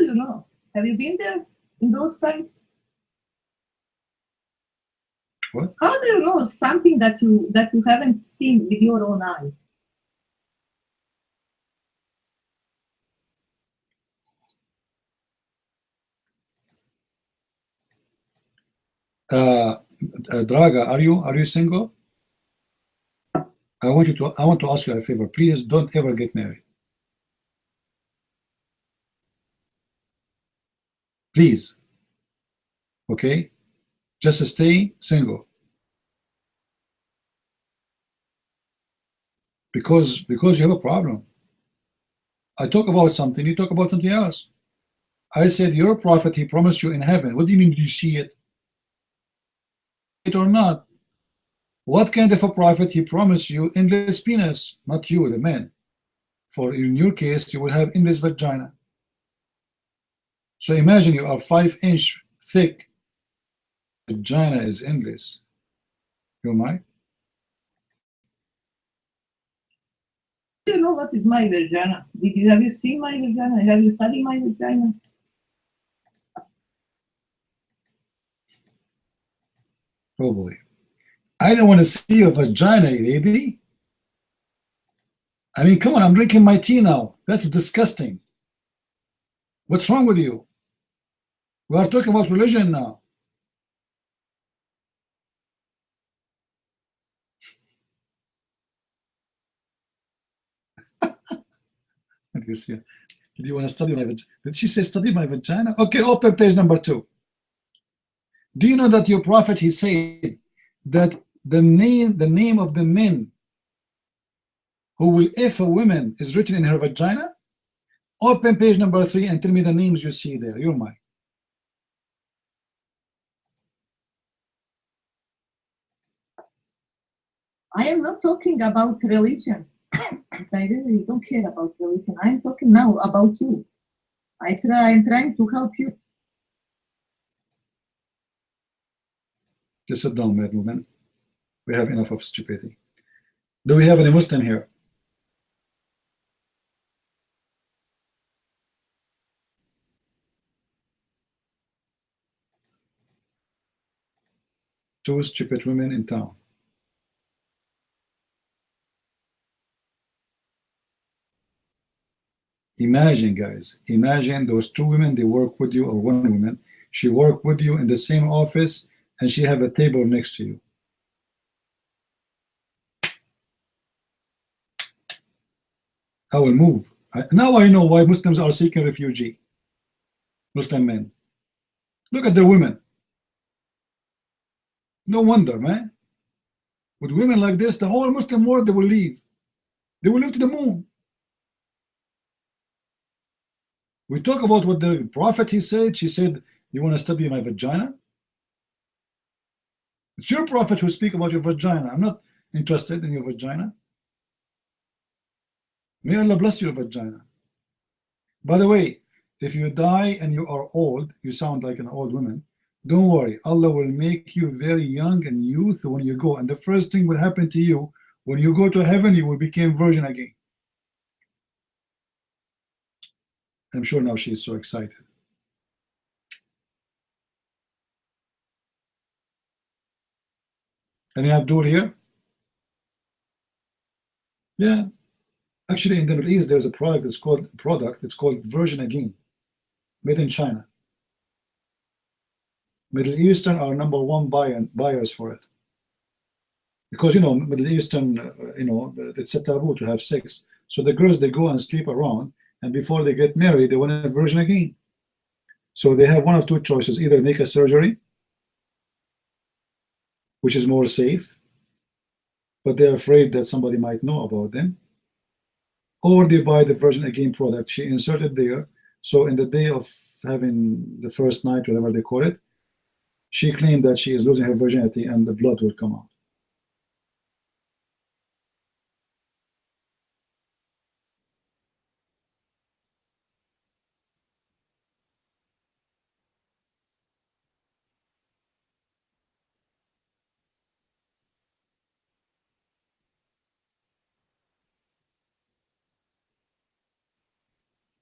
S8: you know? Have you been there in those times?
S1: What?
S8: How do you know something that you haven't seen with your own eye?
S1: Draga, are you single? I want to ask you a favor. Please don't ever get married. Please. Okay? Just stay single. Because you have a problem. I talk about something, you talk about something else. I said your prophet, he promised you in heaven. What do you mean, do you see it? It or not? What kind of a prophet he promised you endless penis? Not you, the man. For in your case, you will have endless vagina. So imagine you are 5-inch thick. Vagina is endless. You might.
S8: Do you know what is my vagina? Have you seen my vagina? Have you studied my vagina?
S1: Oh boy. I don't want to see a vagina, lady. I mean, come on, I'm drinking my tea now. That's disgusting. What's wrong with you? We are talking about religion now. Let me see. Did you want to study my vagina? Did she say study my vagina? Okay, open page number 2. Do you know that your prophet, he said that the name of the men who will F a woman is written in her vagina? Open page number 3 and tell me the names you see there. You're mine.
S8: I am not talking about religion. I really don't care about religion. I'm talking now about you. I'm trying to help you.
S1: Just sit down, mad woman. We have enough of stupidity. Do we have any Muslim here? Two stupid women in town. Imagine, guys, imagine those 2 women, they work with you, or 1 woman, she work with you in the same office, and she have a table next to you. I will move. Now I know why Muslims are seeking refugee. Muslim men. Look at the women. No wonder, man. With women like this, the whole Muslim world, they will leave. They will leave to the moon. We talk about what the prophet, he said. She said, you want to study my vagina? It's your prophet who speak about your vagina. I'm not interested in your vagina. May Allah bless your vagina. By the way, if you die and you are old, you sound like an old woman, don't worry. Allah will make you very young and youth when you go. And the first thing will happen to you, when you go to heaven, you will become virgin again. I'm sure now she's so excited. Any Abdul here? Yeah. Actually, in the Middle East, there's a product. It's called Virgin Again, made in China. Middle Eastern are #1 buyers for it, because Middle Eastern, it's a taboo to have sex. So the girls, they go and sleep around, and before they get married, they want a virgin again. So they have one of 2 choices: either make a surgery, which is more safe, but they're afraid that somebody might know about them, or they buy the virgin again product. She inserted there, so in the day of having the first night, whatever they call it, she claimed that she is losing her virginity and the blood will come out.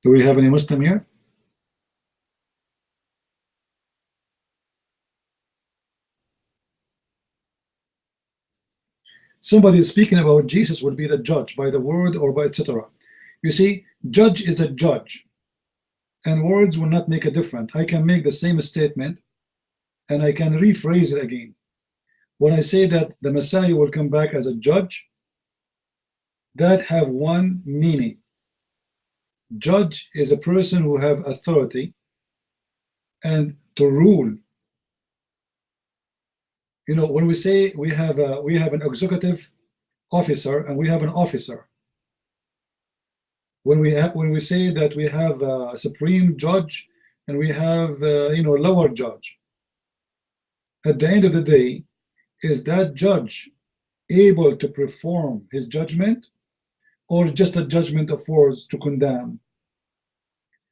S1: Do we have any Muslim here? somebody speaking about Jesus will be the judge by the word or by etc. You see, judge is a judge, and words will not make a difference. I can make the same statement and I can rephrase it again. When I say that the Messiah will come back as a judge, that have one meaning. Judge is a person who have authority and to rule. You know, when we say we have an executive officer and we have an officer. When we say that we have a supreme judge and we have lower judge. At the end of the day, is that judge able to perform his judgment, or just a judgment of words to condemn?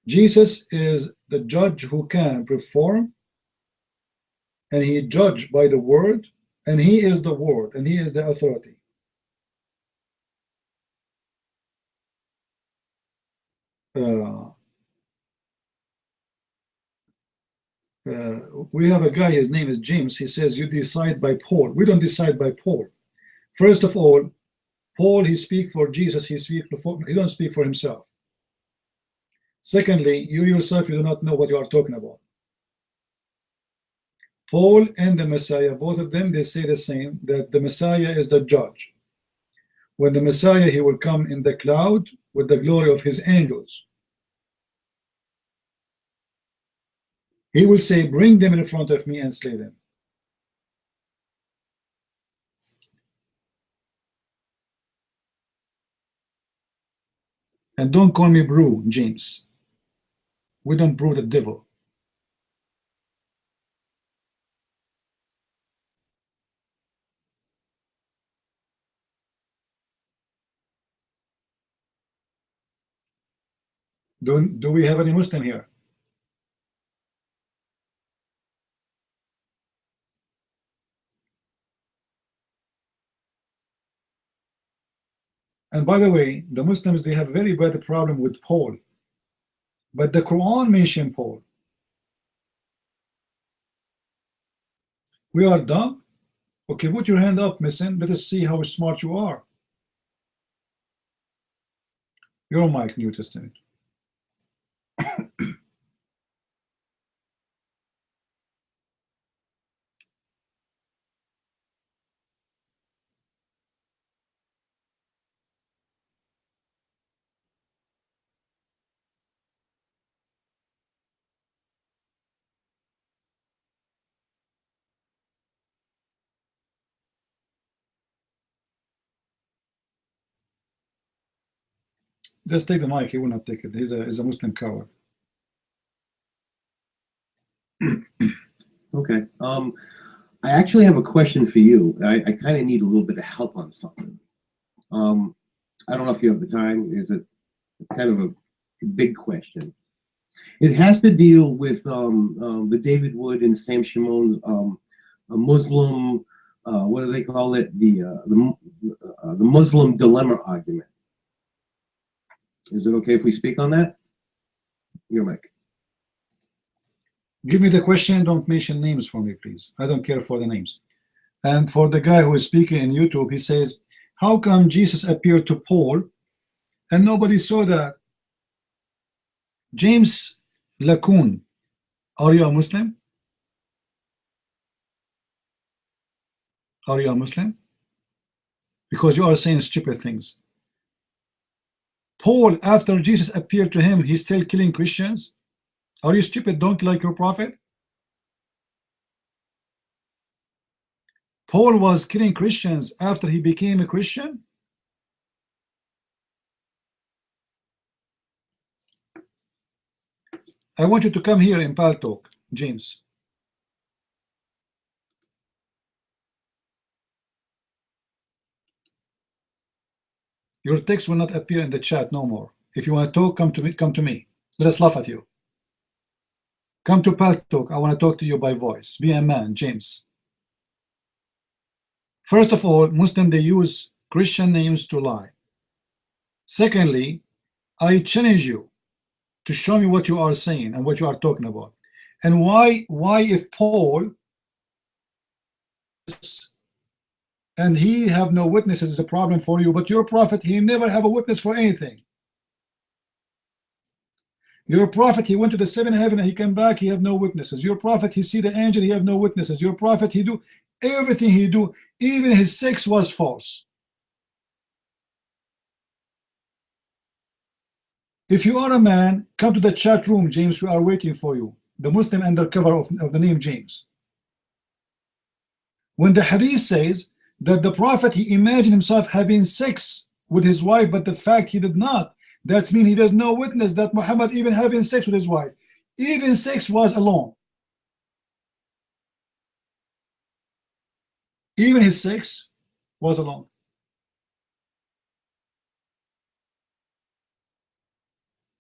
S1: Jesus is the judge who can perform, and he judged by the word, and he is the word, and he is the authority. We have a guy, his name is James. He says, you decide by Paul. We don't decide by Paul. First of all, Paul, he speaks for Jesus. He don't speak for himself. Secondly, you yourself, you do not know what you are talking about. Paul and the Messiah, both of them, they say the same, that the Messiah is the judge. When the Messiah, he will come in the cloud with the glory of his angels. He will say, bring them in front of me and slay them. And don't call me brew, James. We don't brew the devil. Do we have any Muslim here? And by the way, the Muslims, they have very bad problem with Paul. But the Quran mentioned Paul. We are dumb? Okay, put your hand up, Missin. Let us see how smart you are. Your mic, New Testament. Just take the mic. He will not take it. He's a Muslim coward.
S7: Okay. I actually have a question for you. I kind of need a little bit of help on something. I don't know if you have the time. It's kind of a big question. It has to deal with the David Wood and Sam Shimon's a Muslim. What do they call it? The Muslim dilemma argument. Is it okay if we speak on that? Your mic.
S1: Give me the question. Don't mention names for me, please. I don't care for the names. And for the guy who is speaking in YouTube, he says, how come Jesus appeared to Paul and nobody saw that? James Lacoon, are you a Muslim? Are you a Muslim? Because you are saying stupid things. Paul, after Jesus appeared to him, he's still killing Christians. Are you stupid? Don't like your prophet? Paul was killing Christians after he became a Christian. I want you to come here in Paltalk, James. Your text will not appear in the chat no more. If you want to talk, come to me. Come to me. Let us laugh at you. Come to Paltalk. I want to talk to you by voice. Be a man, James. First of all, Muslims, they use Christian names to lie. Secondly, I challenge you to show me what you are saying and what you are talking about. And why if Paul and he have no witnesses is a problem for you, but your prophet, he never have a witness for anything. Your prophet, he went to the seventh heaven and he came back, he have no witnesses. Your prophet, he see the angel, he have no witnesses. Your prophet, he do everything he do, even his sex was false. If you are a man, come to the chat room, James, we are waiting for you. The Muslim undercover of the name James. When the hadith says that the prophet, he imagined himself having sex with his wife, but the fact he did not, that means he does no witness that Muhammad even having sex with his wife. Even sex was alone. Even his sex was alone.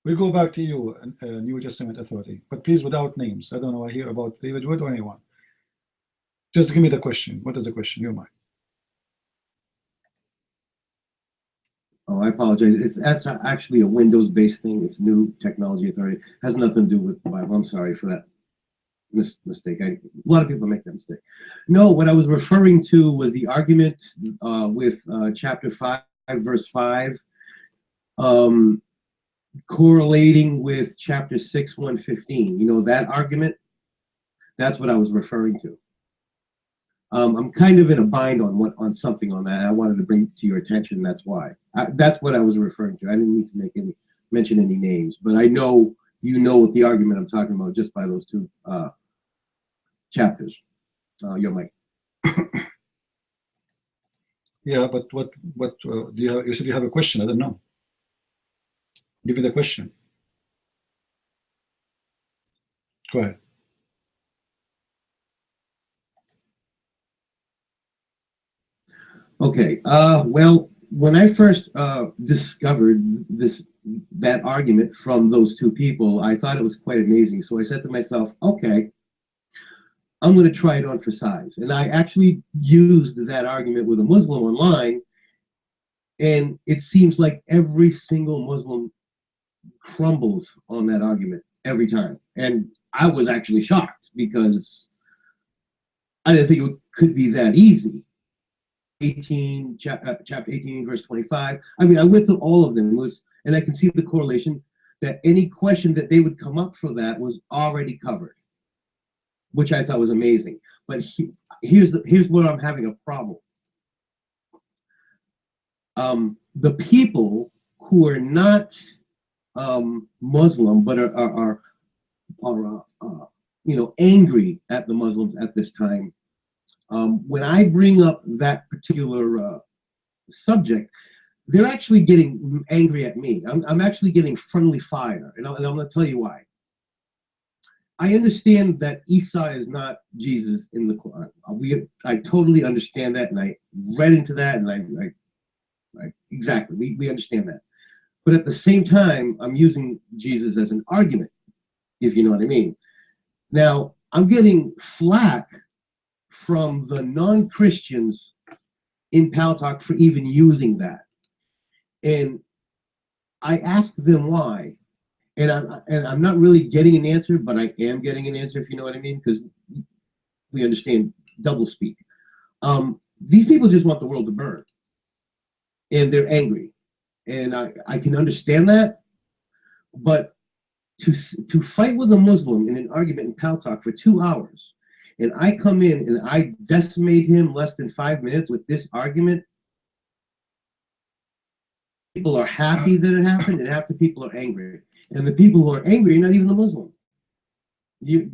S1: We go back to you, New Testament authority, but please without names. I don't know, I hear about David Wood or anyone. Just give me the question. What is the question? You're mine.
S7: Oh, I apologize. That's actually a Windows-based thing. It's New Technology Authority. It has nothing to do with the Bible. I'm sorry for that mistake. A lot of people make that mistake. No, what I was referring to was the argument with chapter 5, verse 5, correlating with chapter 6, 115. You know that argument? That's what I was referring to. I'm kind of in a bind on something on that. I wanted to bring it to your attention. That's why. That's what I was referring to. I didn't need to mention any names, but I know you know what the argument I'm talking about just by those two chapters. Your mic.
S1: Yeah, but what do you have? You said you have a question. I don't know. Give me the question. Go ahead.
S7: Okay. Well, when I first discovered that argument from those two people, I thought it was quite amazing. So I said to myself, okay, I'm going to try it on for size. And I actually used that argument with a Muslim online, and it seems like every single Muslim crumbles on that argument every time. And I was actually shocked because I didn't think it could be that easy. Chapter 18, verse 25. I mean, I went through all of them, and I can see the correlation that any question that they would come up for that was already covered, which I thought was amazing. But here's where I'm having a problem. The people who are not Muslim but are angry at the Muslims at this time. When I bring up that particular subject, they're actually getting angry at me. I'm actually getting friendly fire, and I'm going to tell you why. I understand that Isa is not Jesus in the Quran. I totally understand that, and I read into that, and I exactly, we understand that. But at the same time, I'm using Jesus as an argument, if you know what I mean. Now, I'm getting flack from the non-Christians in Paltalk for even using that. And I asked them why. And I'm not really getting an answer, but I am getting an answer, if you know what I mean, because we understand doublespeak. These people just want the world to burn. And they're angry. And I can understand that. But to fight with a Muslim in an argument in Paltalk for 2 hours, and I come in and I decimate him less than 5 minutes with this argument, people are happy that it happened, and half the people are angry. And the people who are angry are not even the Muslim. You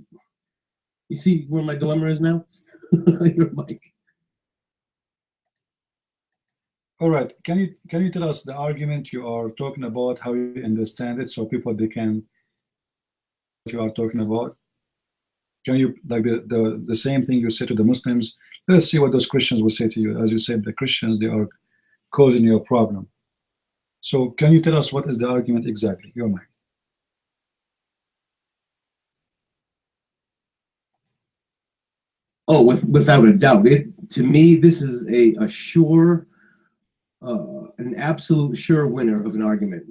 S7: see where my dilemma is now? Your mic.
S1: All right. Can you tell us the argument you are talking about, how you understand it, so people they can what you are talking about? Can you, like the same thing you say to the Muslims? Let's see what those Christians will say to you. As you said, the Christians, they are causing your problem. So can you tell us what is the argument exactly? Your mind.
S7: Oh, without a doubt. To me, this is a sure, an absolute sure winner of an argument.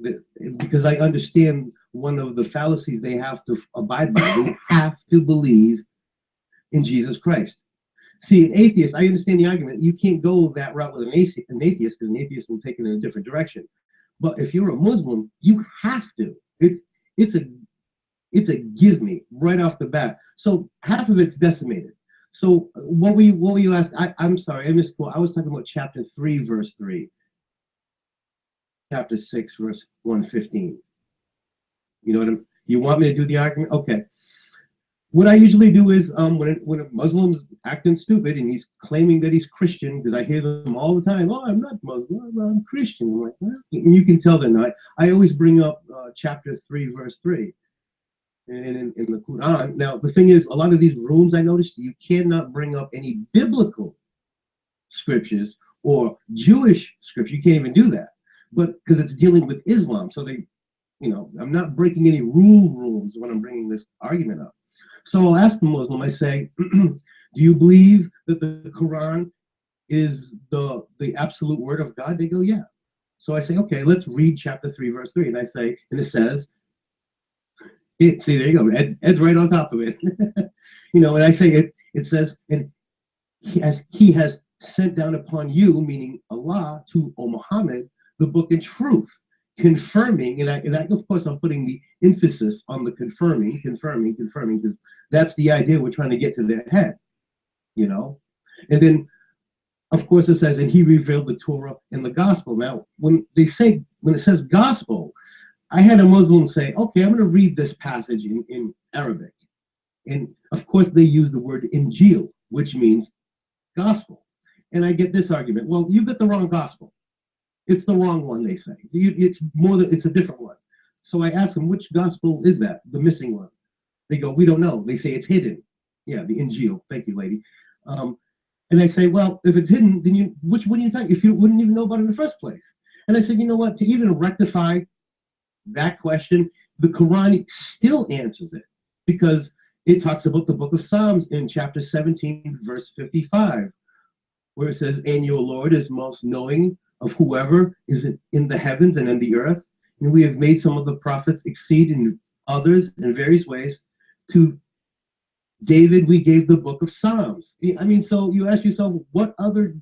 S7: Because I understand one of the fallacies they have to abide by. They have to believe in Jesus Christ. See, an atheist, I understand the argument. You can't go that route with an atheist because an atheist will take it in a different direction. But if you're a Muslim, you have to. It's a give me right off the bat. So half of it's decimated. So what were you asked? I'm sorry, I misquote. I was talking about chapter 3, verse 3. Chapter 6, verse 115. You know what you want me to do the argument? Okay. What I usually do is when a Muslim's acting stupid and he's claiming that he's Christian, because I hear them all the time, oh, I'm not Muslim, I'm Christian. I'm like, well, and you can tell they're not. I always bring up chapter 3, verse 3 in the Quran. Now, the thing is, a lot of these rooms I noticed, you cannot bring up any biblical scriptures or Jewish scripture. You can't even do that, but because it's dealing with Islam. So they, I'm not breaking any rules when I'm bringing this argument up. So I'll ask the Muslim, I say, do you believe that the Quran is the absolute word of God? They go, yeah. So I say, okay, let's read chapter 3, verse 3. And I say, and it says, see, there you go. Ed's right on top of it. And I say it says, and he has sent down upon you, meaning Allah, to O Muhammad, the book in truth, confirming, and I of course I'm putting the emphasis on the confirming, because that's the idea we're trying to get to their head, And then, of course, it says, and he revealed the Torah and the gospel. Now, when it says gospel, I had a Muslim say, okay, I'm going to read this passage in Arabic. And of course, they use the word Injil, which means gospel. And I get this argument, well, you got the wrong gospel. It's the wrong one, they say. It's a different one. So I ask them, which gospel is that? The missing one. They go, we don't know. They say it's hidden. Yeah, the Injil. Thank you, lady. And I say, well, if it's hidden, then which one are you talking? If you wouldn't even know about it in the first place. And I said, you know what? To even rectify that question, the Quran still answers it, because it talks about the book of Psalms in chapter 17, verse 55, where it says, and your Lord is most knowing of whoever is in the heavens and in the earth. And we have made some of the prophets exceed in others in various ways. To David, we gave the book of Psalms. I mean, so you ask yourself, what other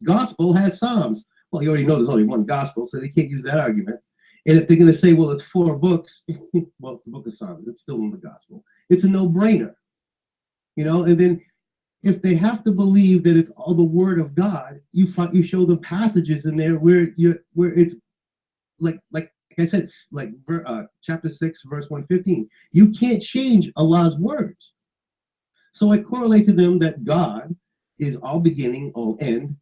S7: gospel has Psalms? Well, you already know there's only one gospel, so they can't use that argument. And if they're going to say, well, it's 4 books, well, it's the book of Psalms. It's still in the gospel. It's a no-brainer. And then if they have to believe that it's all the word of God, you show them passages in there where it's like I said, it's like chapter 6, verse 115. You can't change Allah's words. So I correlate to them that God is all beginning, all end,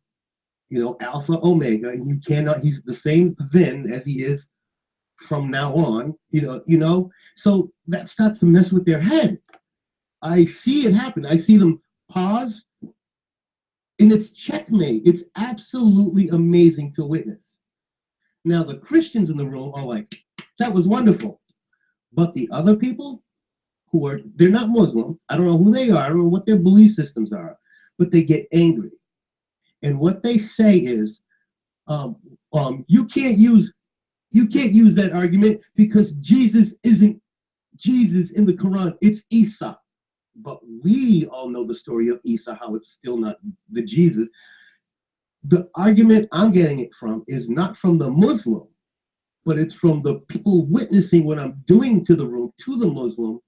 S7: Alpha, Omega, and you cannot. He's the same then as he is from now on. So that starts to mess with their head. I see it happen. I see them pause, and it's checkmate. It's absolutely amazing to witness. Now, the Christians in the room are like, that was wonderful. But the other people they're not Muslim. I don't know who they are. I don't know what their belief systems are, but they get angry. And what they say is, you can't use that argument because Jesus isn't Jesus in the Quran. It's Isa. But we all know the story of Isa, how it's still not the Jesus. The argument I'm getting it from is not from the Muslim, but it's from the people witnessing what I'm doing to the room, to the Muslim,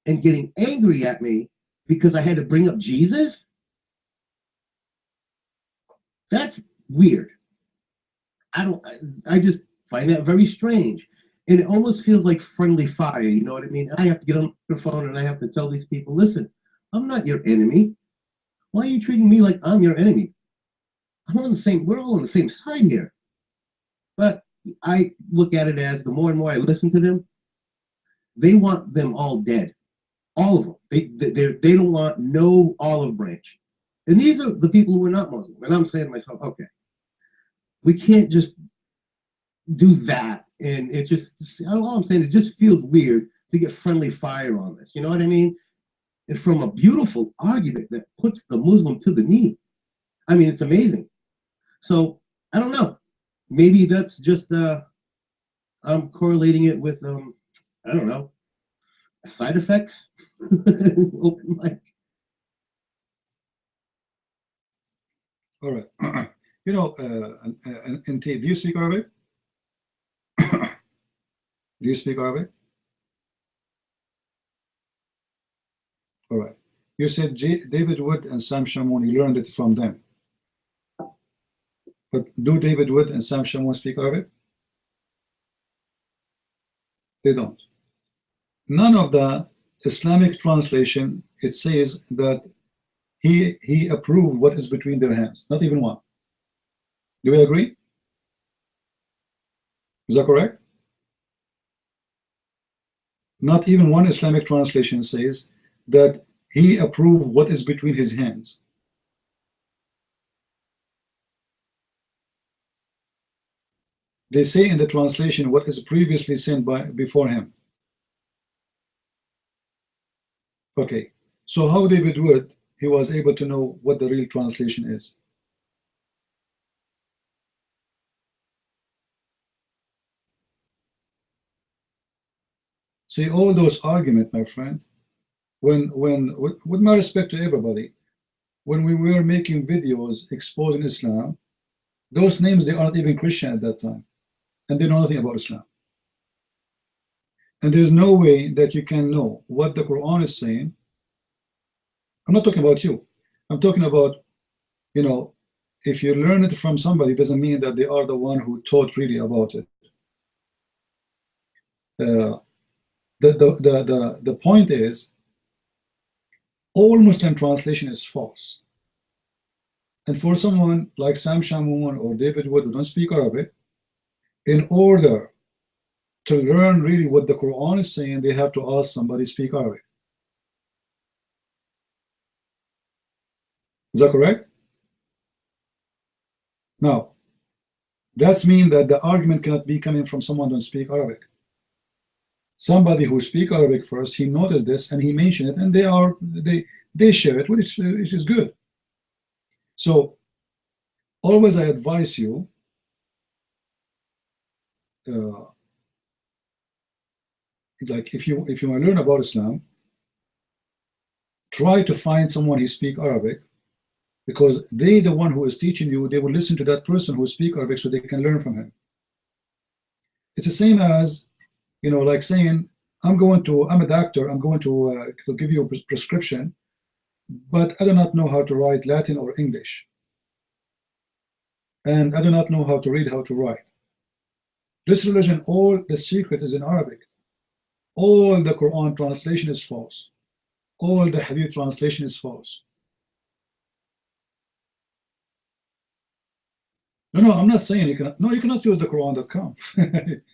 S7: and getting angry at me because I had to bring up Jesus. That's weird. I just find that very strange. And it almost feels like friendly fire, you know what I mean? I have to get on the phone and I have to tell these people, listen, I'm not your enemy. Why are you treating me like I'm your enemy? We're all on the same side here. But I look at it as the more and more I listen to them, they want them all dead. All of them. They don't want no olive branch. And these are the people who are not Muslim. And I'm saying to myself, okay, we can't just do that. And it just, all I'm saying, it just feels weird to get friendly fire on this. You know what I mean? And from a beautiful argument that puts the Muslim to the knee. I mean, it's amazing. So, I don't know. Maybe that's just, I'm correlating it with, I don't know, side effects. Open mic.
S1: All right. You know, do you speak Arabic? Do you speak Arabic? All right. You said David Wood and Sam Shamoun, you learned it from them. But do David Wood and Sam Shamoun speak Arabic? They don't. None of the Islamic translation, it says that he approved what is between their hands. Not even one. Do we agree? Is that correct? Not even one Islamic translation says that he approved what is between his hands. They say in the translation what is previously sent before him. Okay, so how David Wood, he was able to know what the real translation is? See, all those arguments, my friend, with my respect to everybody, when we were making videos exposing Islam, those names, they aren't even Christian at that time, and they know nothing about Islam. And there's no way that you can know what the Quran is saying. I'm not talking about you. I'm talking about, you know, if you learn it from somebody, it doesn't mean that they are the one who taught really about it. The point is, all Muslim translation is false. And for someone like Sam Shamoun or David Wood who don't speak Arabic, in order to learn really what the Quran is saying, they have to ask somebody speak Arabic. Is that correct? Now, that's mean that the argument cannot be coming from someone who don't speak Arabic. Somebody who speak Arabic first, he noticed this and he mentioned it, and they share it, which is good. So always I advise you, like if you want to learn about Islam, try to find someone who speak Arabic, because they, the one who is teaching you, they will listen to that person who speak Arabic so they can learn from him. It's the same as, you know, like saying, I'm a doctor, I'm going to give you a prescription, but I do not know how to write Latin or English. And I do not know how to read, how to write. This religion, all the secret is in Arabic. All the Quran translation is false. All the Hadith translation is false. No, I'm not saying you cannot. No, you cannot use the Quran.com.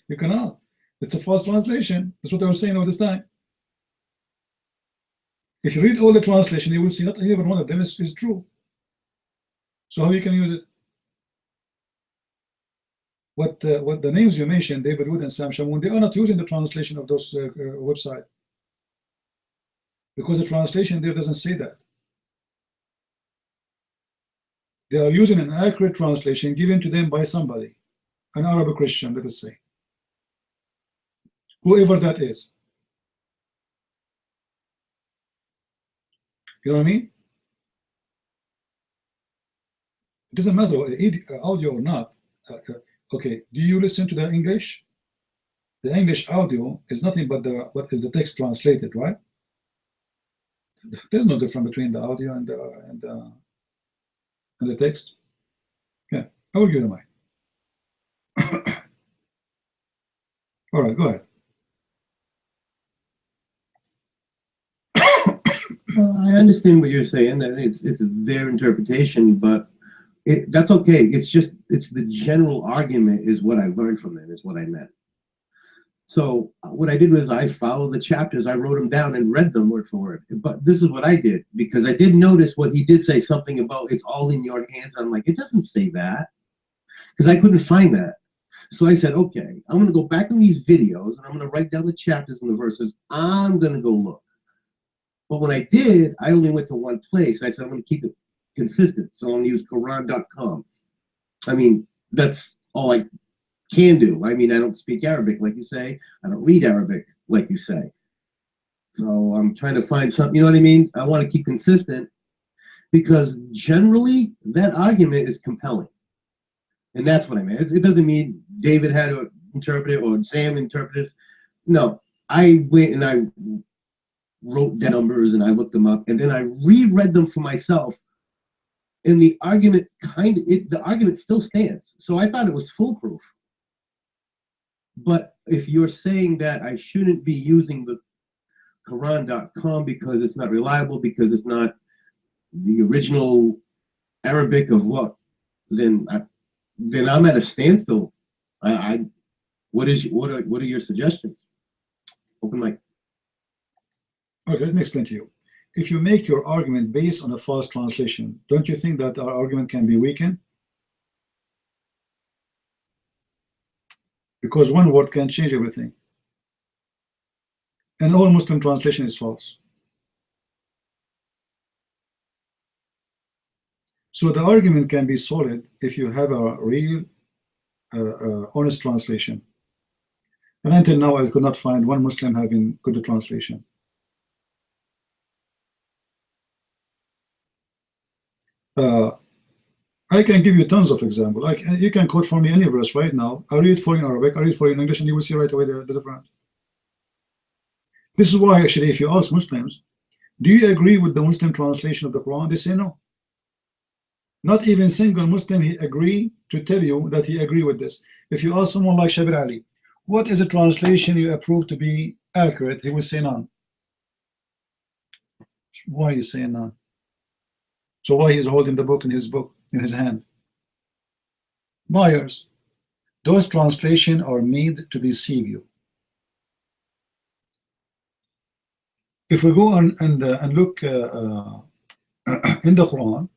S1: You cannot. It's a false translation. That's what I was saying all this time. If you read all the translation, you will see not even one of them is true. So how you can use it? What the names you mentioned, David Wood and Sam Shamoun, they are not using the translation of those websites, because the translation there doesn't say that. They are using an accurate translation given to them by somebody, an Arab Christian, let us say, whoever that is. You know what I mean? It doesn't matter audio or not. Okay, do you listen to the English? The English audio is nothing but what is the text translated, right? There's no difference between the audio and the text. Yeah, I will give you the mic. All right, go ahead.
S7: Well, I understand what you're saying, that it's their interpretation, but that's okay. It's the general argument is what I learned from them, is what I meant. So what I did was I followed the chapters, I wrote them down and read them word for word. But this is what I did, because I did notice what he did say, something about it's all in your hands. I'm like, it doesn't say that, because I couldn't find that. So I said, okay, I'm going to go back in these videos and I'm going to write down the chapters and the verses. I'm going to go look. But when I did, I only went to one place. I said, I'm going to keep it consistent. So I'm going to use Quran.com. I mean, that's all I can do. I mean, I don't speak Arabic, like you say. I don't read Arabic, like you say. So I'm trying to find something, you know what I mean? I want to keep consistent. because generally that argument is compelling. And that's what I meant. It doesn't mean David had to interpret it or Sam interpreted it. No, I went and I wrote the numbers and I looked them up and then I reread them for myself. And the argument the argument still stands. So I thought it was foolproof. But if you're saying that I shouldn't be using the Quran.com because it's not reliable, because it's not the original Arabic of what, then I'm at a standstill. What are your suggestions? Open mic.
S1: Okay, let me explain to you. If you make your argument based on a false translation, don't you think that our argument can be weakened? Because one word can change everything. And all Muslim translation is false. So the argument can be solid if you have a real, honest translation. And until now, I could not find one Muslim having good translation. I can give you tons of examples. You can quote for me any verse right now. I'll read for you in Arabic, I'll read for you in English, and you will see right away the difference. This is why, actually, if you ask Muslims, do you agree with the Muslim translation of the Quran? They say no. Not even single Muslim he agree to tell you that he agree with this. If you ask someone like Shabir Ali, what is a translation you approve to be accurate? He will say none. Why is he saying none? So why he's holding the book in his hand? Buyers, those translations are made to deceive you. If we go and look in the Quran,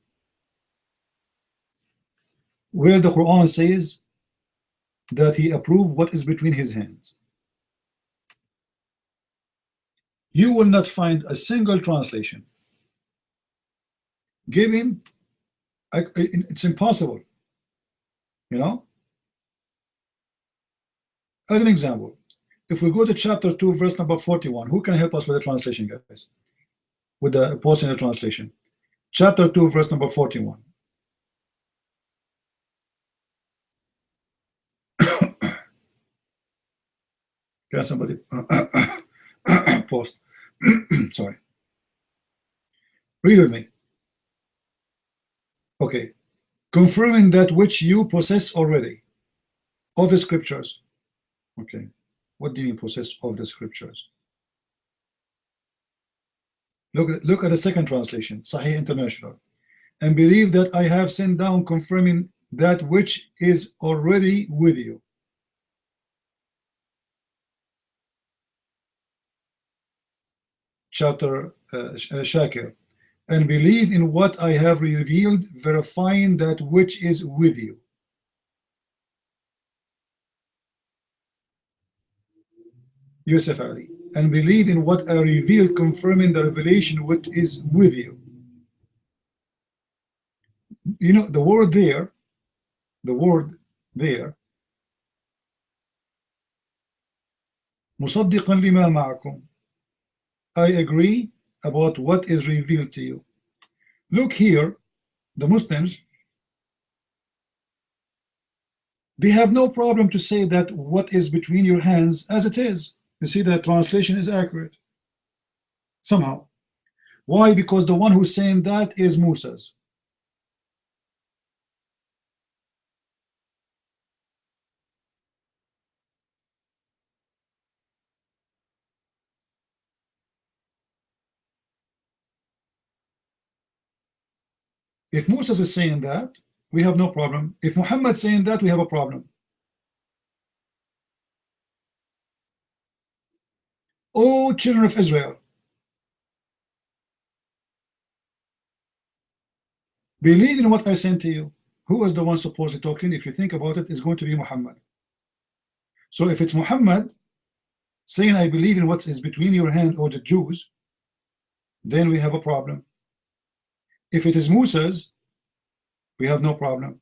S1: where the Quran says that he approved what is between his hands, you will not find a single translation given. It's impossible, you know. As an example, if we go to chapter 2 verse number 41, who can help us with the translation, guys, with the posting the translation? Chapter 2 verse number 41. Can somebody post? Sorry, read with me. Okay, confirming that which you possess already of the scriptures. Okay, what do you mean possess of the scriptures? Look at the second translation, Sahih International. And believe that I have sent down confirming that which is already with you. Chapter Shakir. And believe in what I have revealed, verifying that which is with you. Yusuf Ali. And believe in what I revealed, confirming the revelation which is with you. You know, the word there, مصدقا لما معكم, I agree about what is revealed to you. Look here, the Muslims, they have no problem to say that what is between your hands as it is. You see that translation is accurate somehow. Why? Because the one who's saying that is Musa's. If Musa is saying that, we have no problem. If Muhammad is saying that, we have a problem. O children of Israel, believe in what I sent to you. Who is the one supposedly talking? If you think about it, it's going to be Muhammad. So if it's Muhammad saying I believe in what is between your hand, or the Jews, then we have a problem. If it is Musa's, we have no problem.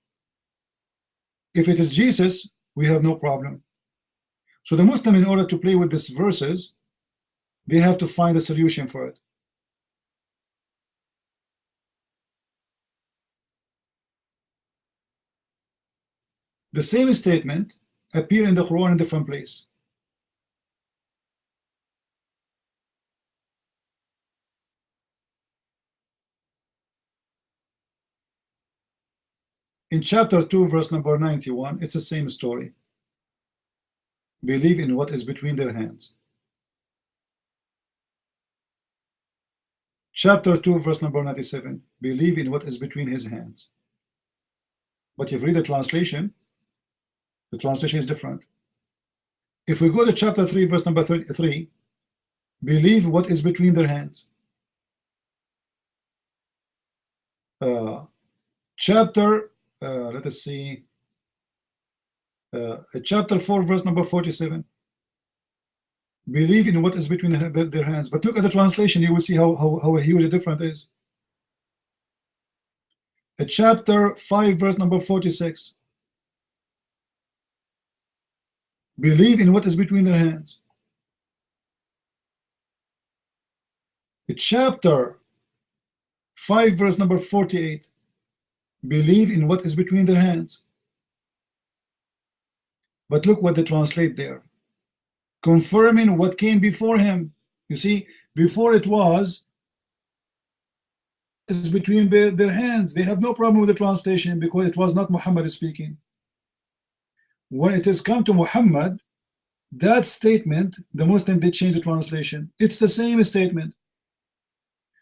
S1: If it is Jesus, we have no problem. So the Muslim, in order to play with these verses, they have to find a solution for it. The same statement appear in the Quran in different place. In chapter 2, verse number 91, it's the same story. Believe in what is between their hands. Chapter 2, verse number 97, believe in what is between his hands. But if you read the translation is different. If we go to chapter 3, verse number 33, believe what is between their hands. Let us see, chapter 4, verse number 47, believe in what is between their hands. But look at the translation, you will see how huge the difference is. Chapter 5, verse number 46, believe in what is between their hands. Chapter 5, verse number 48, believe in what is between their hands. But look what they translate there, confirming what came before him. You see, before it was is between their hands. They have no problem with the translation because it was not Muhammad speaking. When it has come to Muhammad, that statement, the Muslim did change the translation. It's the same statement.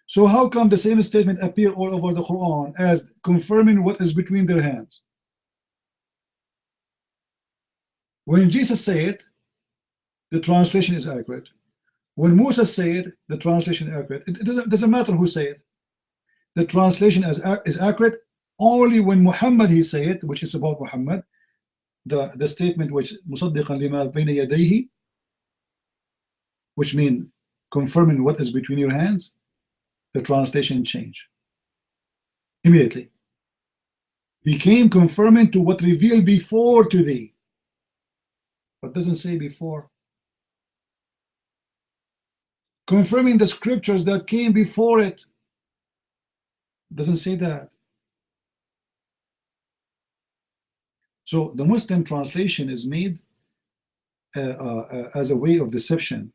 S1: So how come the same statement appear all over the Quran as confirming what is between their hands? When Jesus said it, the translation is accurate. When Musa said, the translation is accurate. It doesn't matter who said it. The translation is accurate only when Muhammad he said it, which is about Muhammad. The statement which مصدقا لما بين يديه, which mean confirming what is between your hands, the translation change immediately. Became confirming to what revealed before to thee, but doesn't say before. Confirming the scriptures that came before it, doesn't say that. So the Muslim translation is made as a way of deception,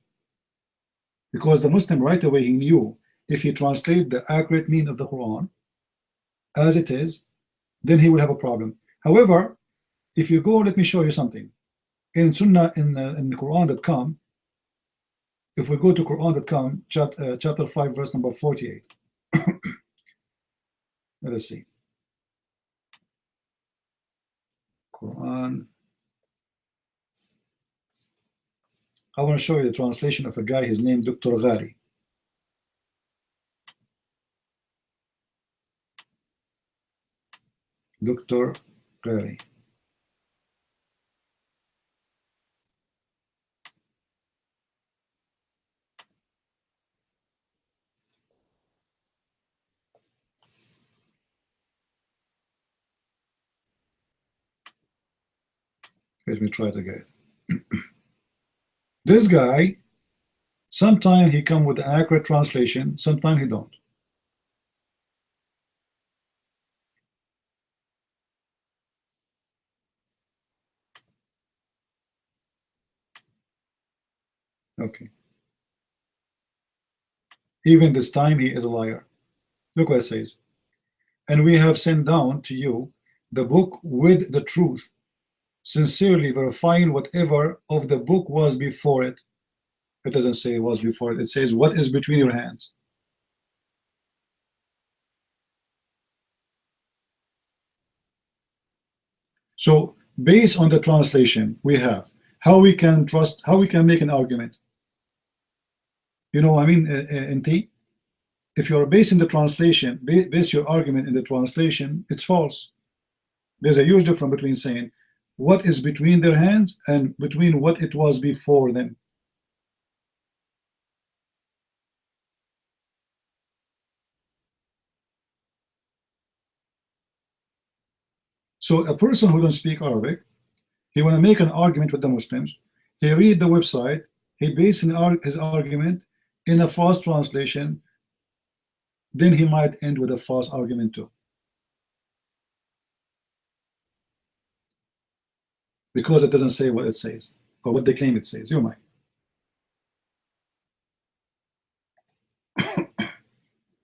S1: because the Muslim right away he knew if he translate the accurate meaning of the Quran as it is, then he will have a problem. However, if you go, let me show you something in Sunnah in Quran.com. If we go to Quran.com, chapter 5, verse number 48. Let us see. Quran. I want to show you the translation of a guy, his name Dr. Ghari. Dr. Ghari. Let me try it again. This guy, sometimes he come with an accurate translation, sometimes he don't. Okay. Even this time he is a liar. Look what it says. And we have sent down to you the book with the truth, sincerely verifying whatever of the book was before it. It doesn't say it was before it. It says what is between your hands. So based on the translation we have, how we can trust, how we can make an argument. You know, I mean, NT, if you're basing the translation, base your argument in the translation, it's false. There's a huge difference between saying what is between their hands and between what it was before them. So a person who don't speak Arabic, he want to make an argument with the Muslims, he read the website, he bases his argument in a false translation, then he might end with a false argument too. because it doesn't say what it says or what they claim it says. You might.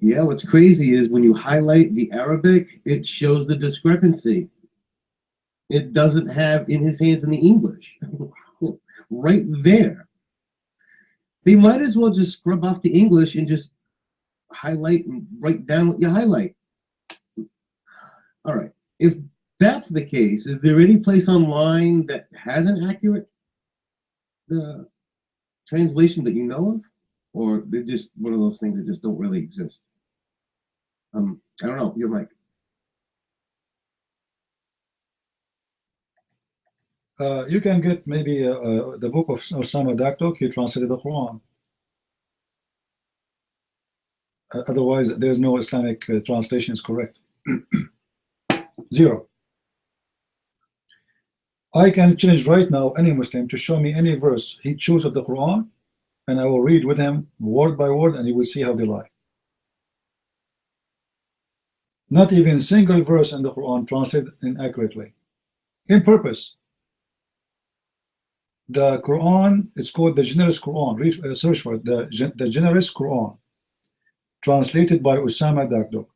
S7: Yeah, what's crazy is when you highlight the Arabic, it shows the discrepancy. It doesn't have in his hands in the English. Right there. They might as well just scrub off the English and just highlight and write down what you highlight. All right. If that's the case, is there any place online that has an accurate translation that you know of? Or they're just one of those things that just don't really exist? I don't know. You're right.
S1: You can get maybe the book of Osama Daktok. He translated the Quran. Otherwise, there's no Islamic translation is correct. Zero. I can challenge right now any Muslim to show me any verse he chose of the Quran, and I will read with him word by word, and he will see how they lie. Not even a single verse in the Quran translated inaccurately. In purpose. The Quran, it's called the Generous Quran. Read, search for it, the Generous Quran, translated by Osama Daktok.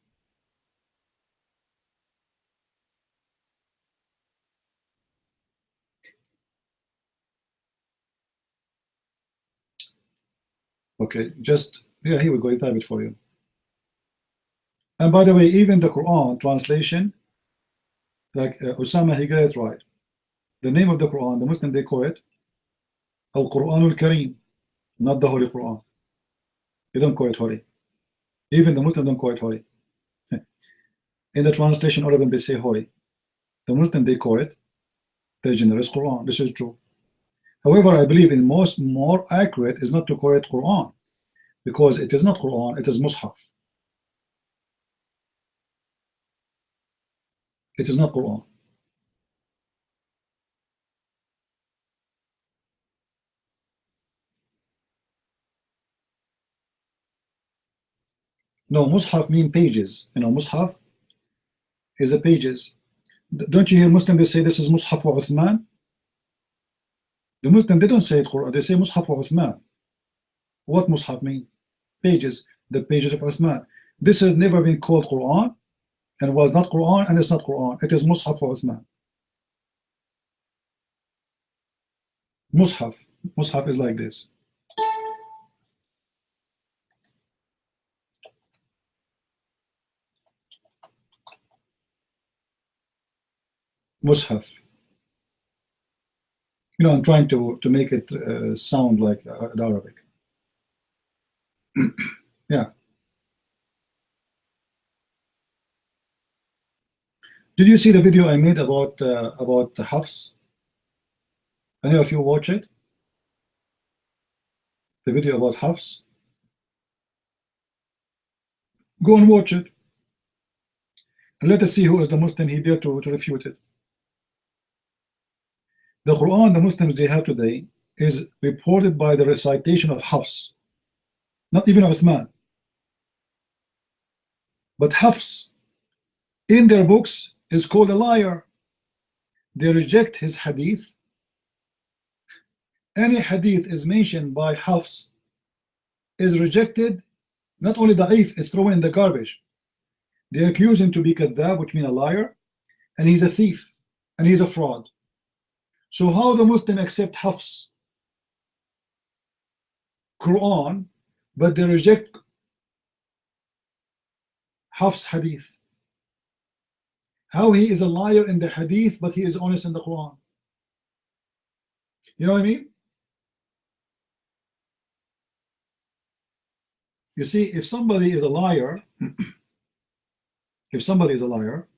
S1: Okay, just, yeah, here we go, I type it for you. And by the way, even the Quran translation, like Osama, he got it right. The name of the Quran, the Muslim, they call it Al-Quran Al-Kareem, not the Holy Quran. They don't call it holy. Even the Muslim don't call it holy. In the translation, all of them, they say holy. The Muslim, they call it the Generous Quran. This is true. However, I believe in more accurate is not to call it Quran, because it is not Quran, it is Mus'haf. It is not Quran. No, Mus'haf mean pages. You know, Mus'haf is a pages. Don't you hear Muslims, they say this is Mus'haf wa Uthman? The Muslim, they don't say it Quran, they say Mus'haf wa Uthman. What Mus'haf mean? Pages, the pages of Uthman. This has never been called Quran, and was not Quran, and it's not Quran. It is Mus'haf wa Uthman. Mus'haf. Mus'haf is like this. Mus'haf. You know, I'm trying to make it sound like Arabic. Yeah. Did you see the video I made about the Hafs? Any of you watch it? The video about Hafs? Go and watch it. And let us see who is the Muslim he dare to refute it. The Quran the Muslims they have today is reported by the recitation of Hafs, not even Uthman. But Hafs in their books is called a liar. They reject his hadith. Any hadith is mentioned by Hafs is rejected. Not only da'if, is thrown in the garbage. They accuse him to be kadhab, which means a liar, and he's a thief, and he's a fraud. So how the Muslim accept Hafs Quran, but they reject Hafs hadith? How he is a liar in the hadith, but he is honest in the Quran? You know what I mean? You see, if somebody is a liar, if somebody is a liar,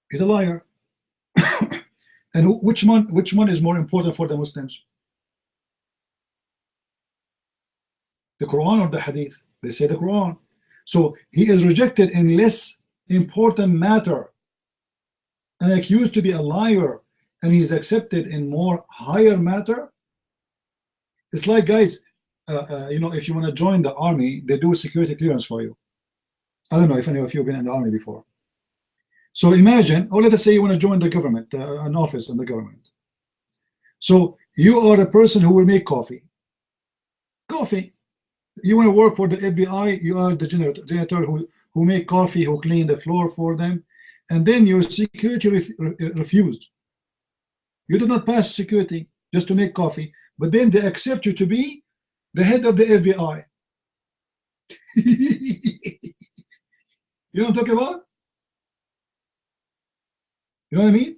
S1: he's a liar. And which one is more important for the Muslims? The Quran or the Hadith? They say the Quran. So he is rejected in less important matter and accused to be a liar, and he is accepted in more higher matter. It's like, guys, you know, if you want to join the army, they do security clearance for you. I don't know if any of you have been in the army before. So imagine, or let us say you want to join the government, an office in the government. So you are a person who will make coffee. Coffee. You want to work for the FBI, you are the janitor who make coffee, who clean the floor for them, and then your security refused. You did not pass security just to make coffee, but then they accept you to be the head of the FBI. You know what I'm talking about? You know what I mean?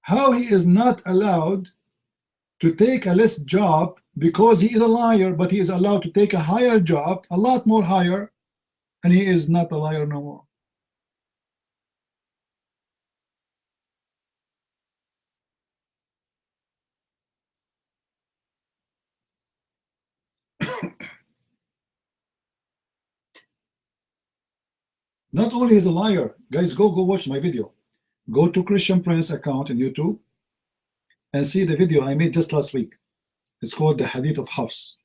S1: How he is not allowed to take a less job because he is a liar, but he is allowed to take a higher job, a lot more higher, and he is not a liar no more. Not only is a liar, guys, go watch my video. Go to Christian Prince account in YouTube and see the video I made just last week. It's called the Hadith of Hafs.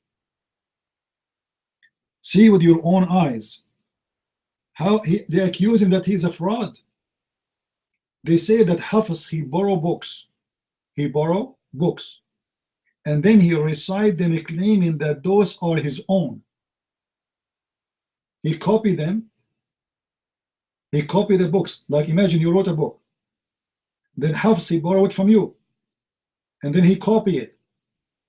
S1: See with your own eyes how they accuse him that he's a fraud. They say that Hafs, he borrow books. He borrow books. And then he recite them claiming that those are his own. He copied them. He copied the books. Like imagine you wrote a book. Then Hafs, he borrowed it from you. And then he copied it.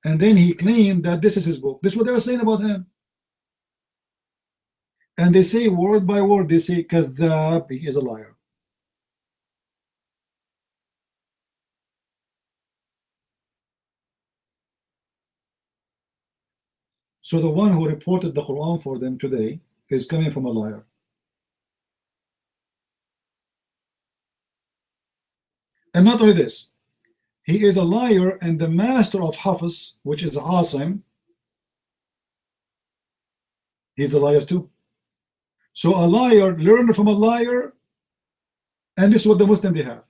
S1: And then he claimed that this is his book. This is what they were saying about him. And they say word by word, they say kadhab, he is a liar. So the one who reported the Quran for them today is coming from a liar. And not only this, he is a liar, and the master of Hafiz, which is Asim, he's a liar too. So a liar learned from a liar, and this is what the Muslim they have.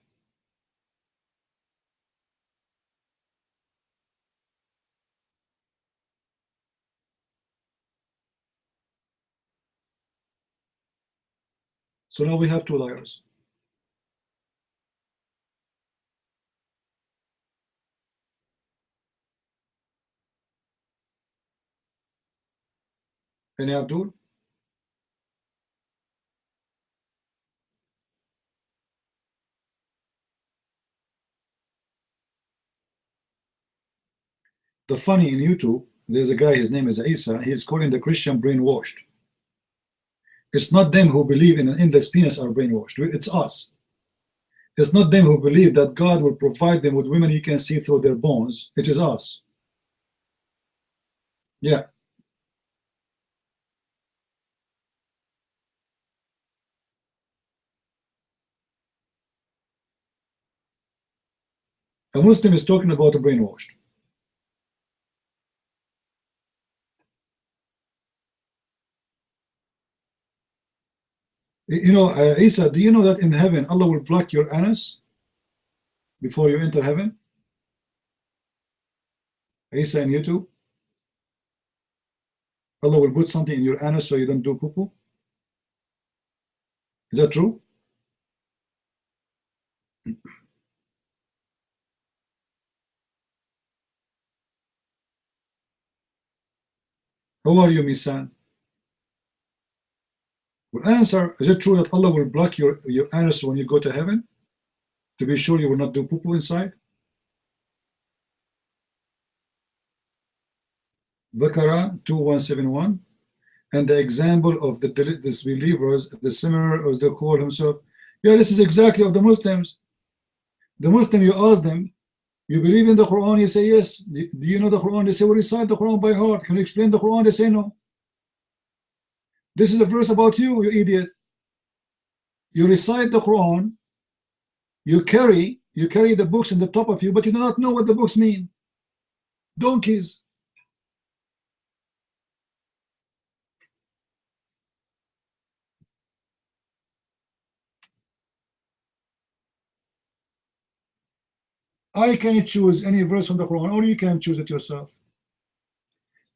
S1: So now we have two liars. Any Abdul? The funny in YouTube, there's a guy, his name is Isa, he's calling the Christian brainwashed. It's not them who believe in an endless penis are brainwashed. It's us. It's not them who believe that God will provide them with women you can see through their bones. It is us. Yeah. A Muslim is talking about a brainwashed. You know, Isa, do you know that in heaven Allah will block your anus before you enter heaven? Isa in YouTube, Allah will put something in your anus so you don't do poo-poo. Is that true? How are you, Misan? Well, answer, is it true that Allah will block your anus when you go to heaven to be sure you will not do poo-poo inside? Bakara 2171, and the example of the disbelievers, the similar as the call himself. Yeah, this is exactly of the Muslims. The Muslim, you ask them, you believe in the Quran? You say yes. Do you know the Quran? They say, we recite the Quran by heart. Can you explain the Quran? They say no. This is a verse about you, you idiot. You recite the Quran, you carry the books in the top of you, but you do not know what the books mean. Donkeys. I can choose any verse from the Quran, or you can choose it yourself.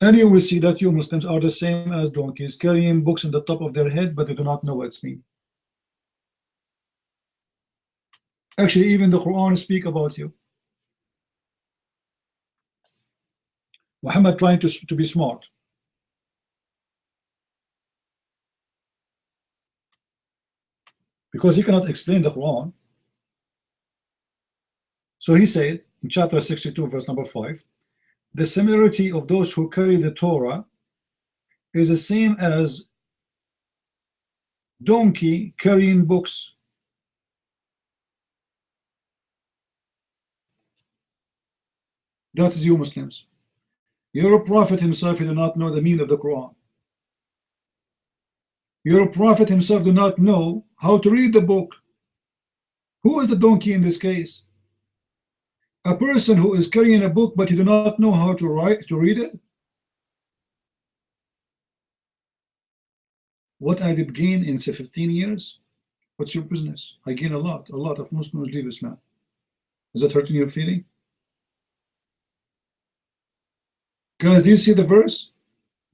S1: And you will see that you Muslims are the same as donkeys, carrying books on the top of their head, but they do not know what it's mean. Actually, even the Quran speak about you. Muhammad trying to be smart. Because he cannot explain the Quran. So he said in chapter 62, verse number 5, the similarity of those who carry the Torah is the same as donkey carrying books. That is you Muslims. Your prophet himself did not know the meaning of the Quran. Your prophet himself did not know how to read the book. Who is the donkey in this case? A person who is carrying a book but he do not know how to read it? What I did gain in 15 years? What's your business? I gain a lot of Muslims leave Islam. Is that hurting your feeling? Guys, do you see the verse?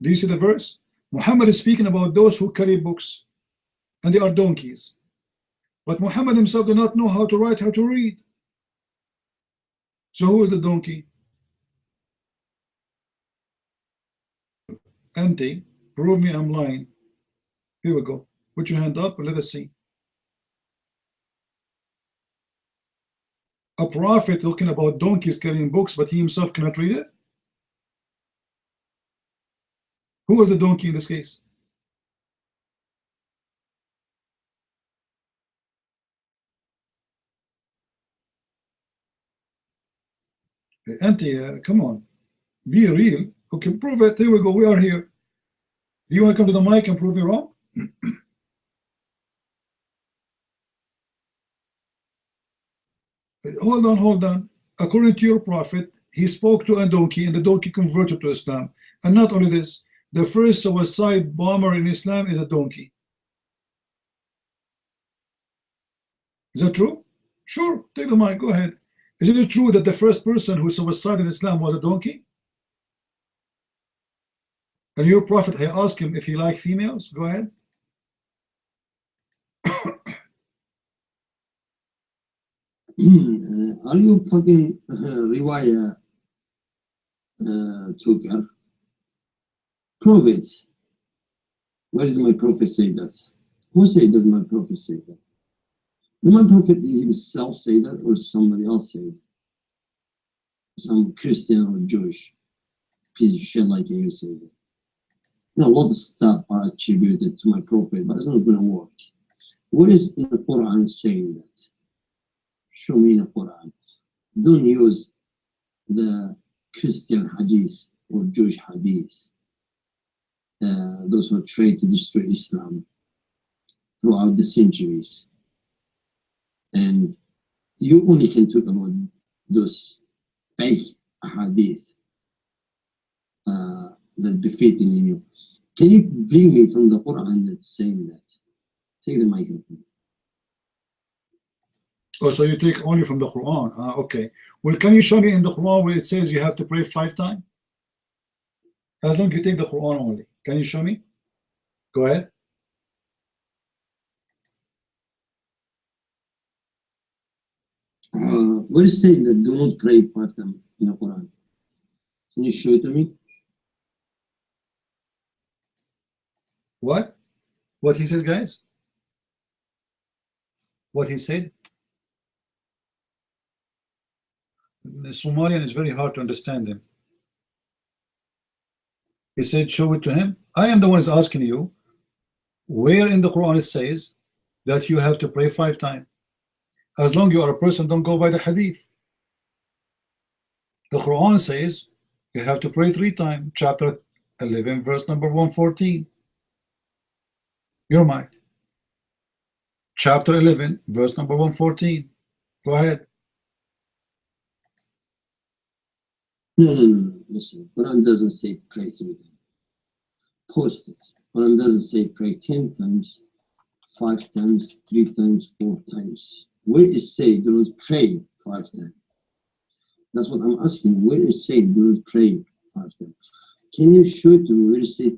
S1: Do you see the verse? Muhammad is speaking about those who carry books and they are donkeys. But Muhammad himself did not know how to write, how to read. So who is the donkey? Anti, prove me I'm lying. Here we go. Put your hand up and let us see. A prophet talking about donkeys carrying books, but he himself cannot read it? Who is the donkey in this case? Auntie, come on. Be real. Okay, prove it. Here we go. We are here. Do you want to come to the mic and prove me wrong? Hold on. According to your prophet, he spoke to a donkey and the donkey converted to Islam. And not only this, the first suicide bomber in Islam is a donkey. Is that true? Sure, take the mic, go ahead. Is it true that the first person who suicided in Islam was a donkey? And your prophet, I asked him if he liked females. Go ahead.
S7: Are you fucking riwayah Tucker? Prove it. Where did my prophet say that? Who said that my prophet said that? Did my prophet himself say that or somebody else say it? Some Christian or Jewish piece of shit like you say that. You know, all the stuff are attributed to my prophet, but it's not going to work. What is in the Quran saying that? Show me in the Quran. Don't use the Christian hadith or Jewish hadith. Those who tried to destroy Islam throughout the centuries. And you only can talk about those fake hadith that befitting in you. Can you bring me from the Quran that's saying that? Take the microphone.
S1: Oh, so you take only from the Quran. Okay. Well, can you show me in the Quran where it says you have to pray 5 times? As long as you take the Quran only. Can you show me? Go ahead.
S7: What is saying that do not pray 5 times in the Quran? Can you show it to me?
S1: What? What he said, guys? What he said? The Somalian is very hard to understand him. He said, show it to him. I am the one who's asking you, where in the Quran it says that you have to pray 5 times. As long as you are a person, don't go by the hadith. The Quran says you have to pray 3 times. Chapter 11, verse number 114. Your mic. Chapter 11, verse number 114. Go ahead.
S7: No. Listen, Quran doesn't say pray 3 times. Post it. Quran doesn't say pray 10 times, 5 times, 3 times, 4 times. Where is say do not pray 5 times? That's what I'm asking. Where is say do not pray 5 times? Can you show it to me where is say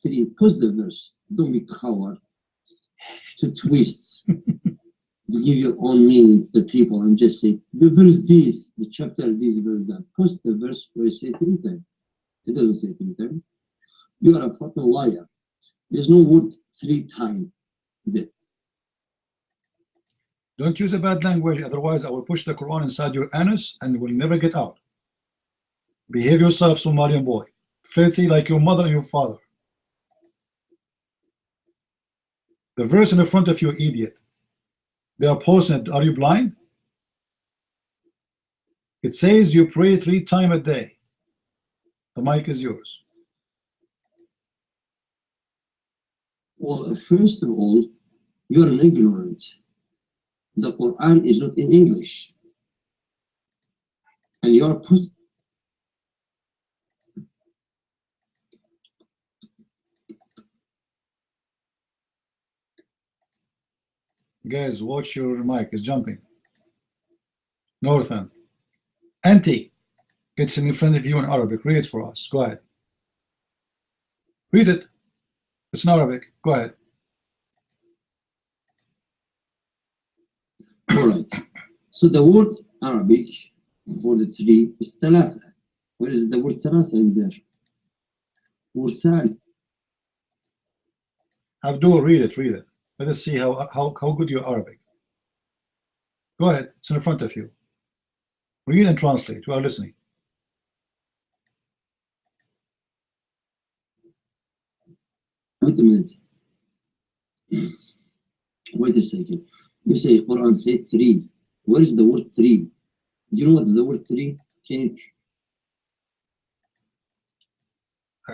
S7: 3? Post the verse. Don't be coward to twist, to give your own meaning to the people and just say the verse this, the chapter this, verse that. Post the verse where it say 3 times.
S9: It doesn't say 3 times. You are a fucking liar. There's no word 3 times there.
S1: Don't use a bad language, otherwise I will push the Quran inside your anus and will never get out. Behave yourself, Somalian boy. Filthy like your mother and your father. The verse in the front of you, idiot. They are posting it. Are you blind? It says you pray 3 times a day. The mic is yours.
S9: Well, first of all, you're an ignorant. The Quran is not in English. And you're
S1: Guys, watch your mic. It's jumping. Northern. Anti. It's in front of you in Arabic. Read it for us. Go ahead. Read it. It's in Arabic. Go ahead.
S9: all right. So the word Arabic for the 3 is ثلاثة. Where is the word ثلاثة in there? Word ثالث.
S1: Abdul, read it. Read it. Let us see how good your Arabic. Go ahead. It's in front of you. Read and translate. We are listening.
S9: Wait a minute. Wait a second. You say Quran said 3. Where is the word 3? Do you know what is the word 3? Can you?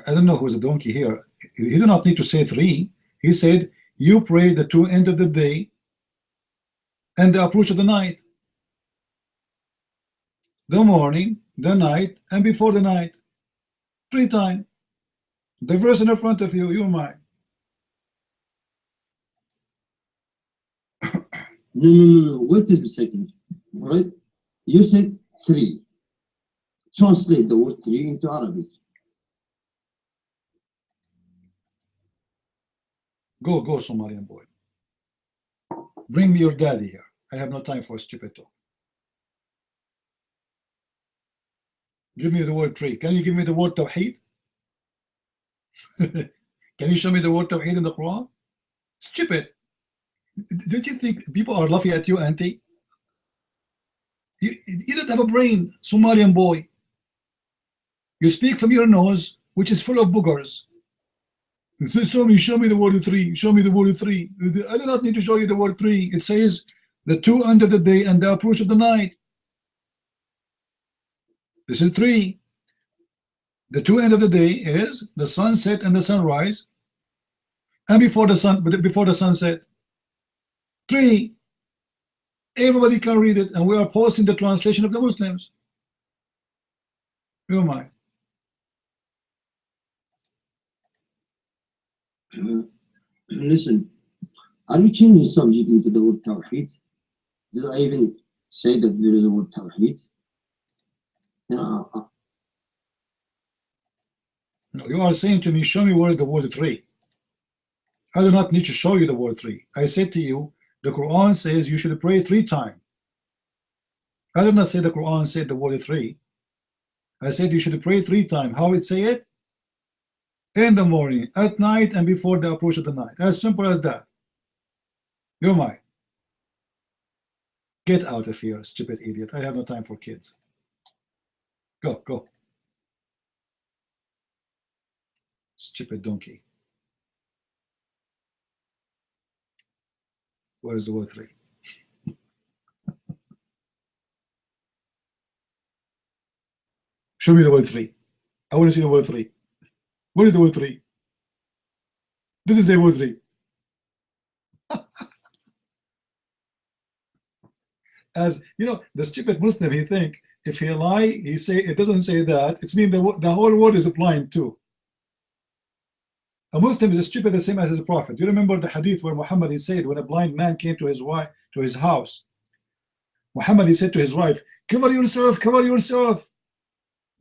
S1: I don't know who's a donkey here. He did not need to say 3. He said, you pray the 2 end of the day and the approach of the night. The morning, the night, and before the night. 3 times. The verse in the front of you, you're mine.
S9: No. Wait a second. All right. You said 3. Translate the word 3 into Arabic.
S1: Go, Somalian boy. Bring me your daddy here. I have no time for stupid talk. Give me the word 3. Can you give me the word Tawheed? Can you show me the word Tawheed in the Quran? Stupid. Don't you think people are laughing at you, Auntie? You don't have a brain, Somalian boy. You speak from your nose, which is full of boogers. Show me the word 3. Show me the word 3. I do not need to show you the word 3. It says the 2 end of the day and the approach of the night. This is 3. The 2 end of the day is the sunset and the sunrise, and before the sunset. 3. Everybody can read it, and we are posting the translation of the Muslims. Who am I?
S9: Listen, are you changing the subject into the word Tawheed? Did I even say that there is a word Tawheed?
S1: No, you are saying to me, show me where is the word 3. I do not need to show you the word 3. I said to you, the Quran says you should pray 3 times. I did not say the Quran said the word 3. I said you should pray 3 times. How it say it? In the morning, at night, and before the approach of the night. As simple as that. You're mine. Get out of here, stupid idiot. I have no time for kids. Go. Stupid donkey. Where is the word 3? Show me the word 3. I want to see the word 3. Where is the word 3? This is the word 3. As you know, the stupid Muslim, he think if he lie, he say it doesn't say that. It's mean the whole word is blind too. A Muslim is as stupid the same as his prophet. You remember the hadith where Muhammad, he said when a blind man came to his wife, to his house, Muhammad, he said to his wife, cover yourself, cover yourself.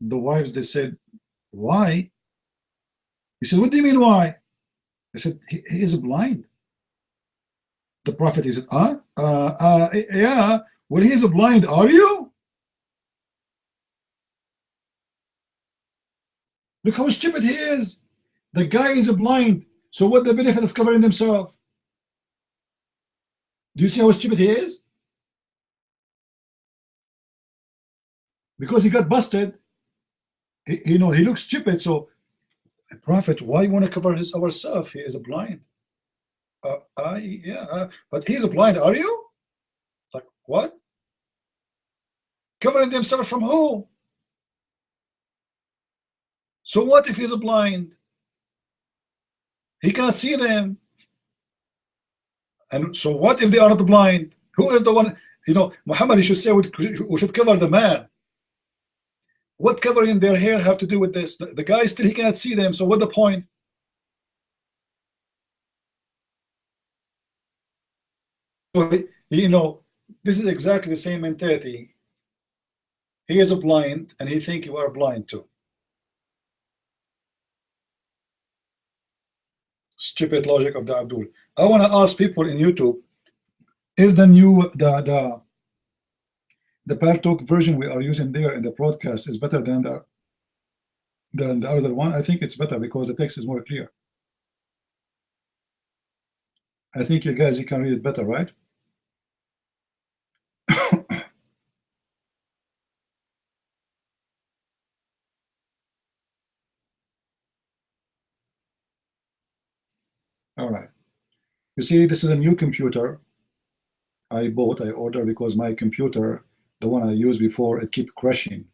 S1: The wives, they said, why? He said, what do you mean why? They said, he is blind. The prophet, he said, yeah, well, he is blind, are you? Look how stupid he is. The guy is blind. So what the benefit of covering himself? Do you see how stupid he is? Because he got busted. You know, he looks stupid. So, Prophet, why you want to cover ourselves? He is blind. But he's blind. Are you? Like what? Covering themselves from who? So what if he's blind? He cannot see them. And so what if they are not blind? Who is the one? You know, Muhammad, he should say we should cover the man. What covering their hair have to do with this? The guy still, he cannot see them. So what the point? You know, this is exactly the same mentality. He is blind and he think you are blind too. Stupid logic of the Abdul. I want to ask people in YouTube, is the new the Paltalk version we are using there in the broadcast is better than the other one? I think it's better because the text is more clear. I think you guys, you can read it better, right? All right. You see, this is a new computer I ordered because my computer, the one I used before, it keep crashing.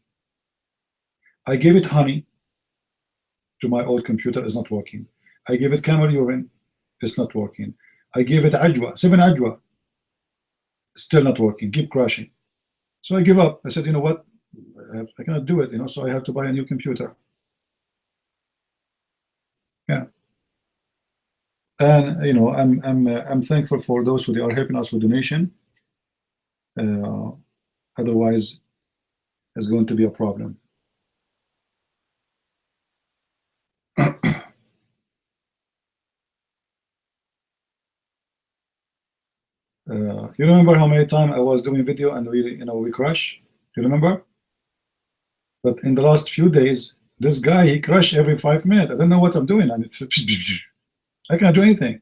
S1: I gave it honey to my old computer, it's not working. I gave it camel urine, it's not working. I gave it ajwa, 7 ajwa, still not working, keep crashing. So I give up. I said, you know what, I cannot do it, you know, so I have to buy a new computer. Yeah. And you know, I'm thankful for those who they are helping us with donation. Otherwise, it's going to be a problem. You remember how many times I was doing video and we crash? You remember? But in the last few days, this guy, he crashed every 5 minutes. I don't know what I'm doing, and it's I can't do anything.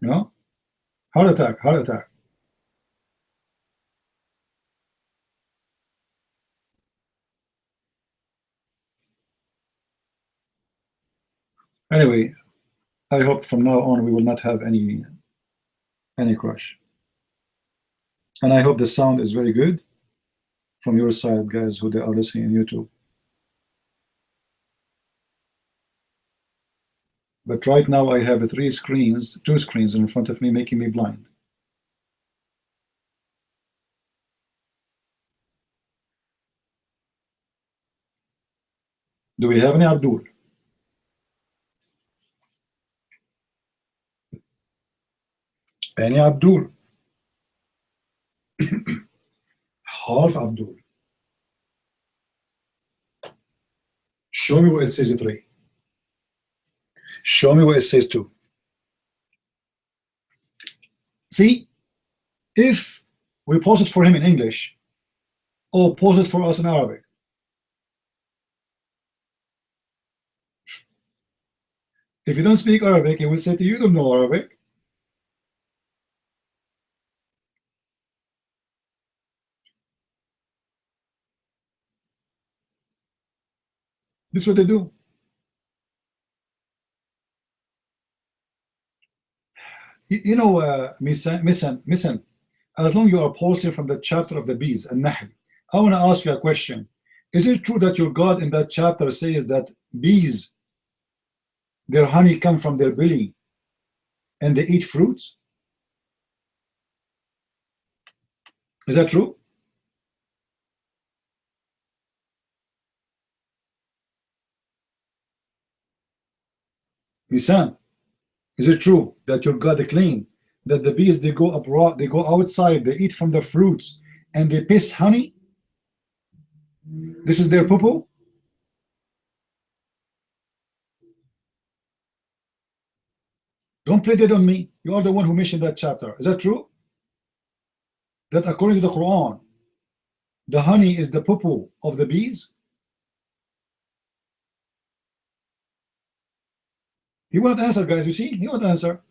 S1: You know, heart attack, heart attack. Anyway, I hope from now on we will not have any crash. And I hope the sound is very good from your side, guys, who they are listening on YouTube. But right now I have 2 screens in front of me, making me blind. Do we have any Abdul? Any Abdul? Half Abdul. Show me where it says 3. Show me where it says 2. See, if we post it for him in English or post it for us in Arabic, if you don't speak Arabic, he will say to you, you don't know Arabic. This is what they do. You know, Misan, as long as you are posting from the chapter of the bees, An-Nahl, I want to ask you a question. Is it true that your God in that chapter says that bees, their honey comes from their belly and they eat fruits? Is that true? Misan, is it true that your God claimed that the bees, they go abroad, they go outside, they eat from the fruits and they piss honey? This is their poo-poo? Don't play dead on me. You are the one who mentioned that chapter. Is that true? That according to the Quran, the honey is the poo-poo of the bees? He won't answer, guys. You see, he won't answer.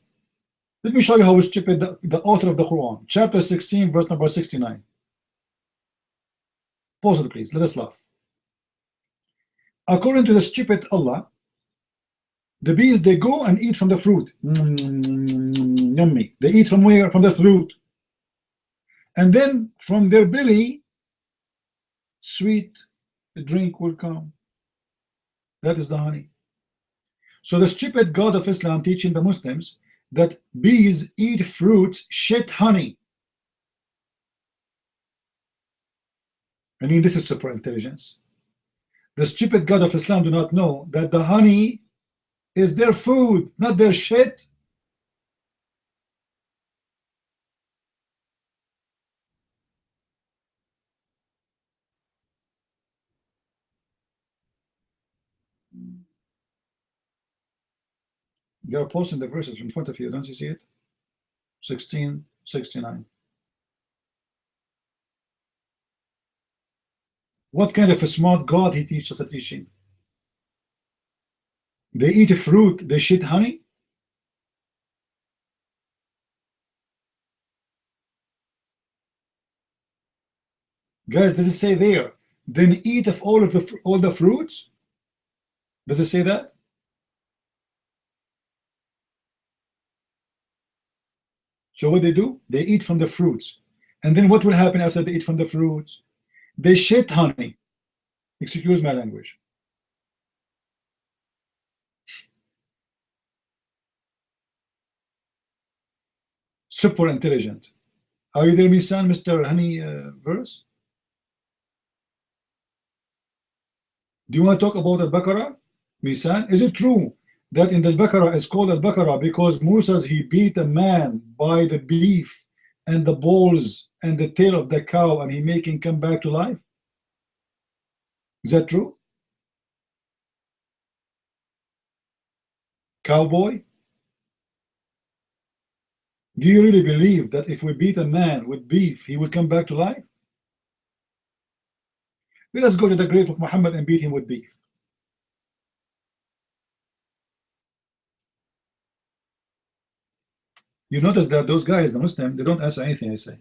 S1: Let me show you how stupid the author of the Quran, chapter 16, verse number 69. Pause it, please. Let us laugh. According to the stupid Allah, the bees, they go and eat from the fruit. Yummy. They eat from where? From the fruit. And then from their belly, sweet drink will come. That is the honey. So the stupid God of Islam teaching the Muslims that bees eat fruit, shit honey. I mean, this is super intelligence. The stupid God of Islam do not know that the honey is their food, not their shit. They are posting the verses in front of you. Don't you see it? 1669. What kind of a smart God he teaches the teaching? They eat a fruit, they shit honey? Guys, does it say there, then eat of all the fruits? Does it say that? So what they do? They eat from the fruits. And then what will happen after they eat from the fruits? They shit honey. Excuse my language. Super intelligent. Are you there, Misan, Mr. Honey verse? Do you want to talk about Al-Baqarah, Misan? Is it true that in the Al-Baqarah is called Al-Baqarah because Moses, he beat a man by the beef and the balls and the tail of the cow and he make him come back to life? Is that true? Cowboy? Do you really believe that if we beat a man with beef, he will come back to life? Let us go to the grave of Muhammad and beat him with beef. You notice that those guys, the Muslim, they don't answer anything I say.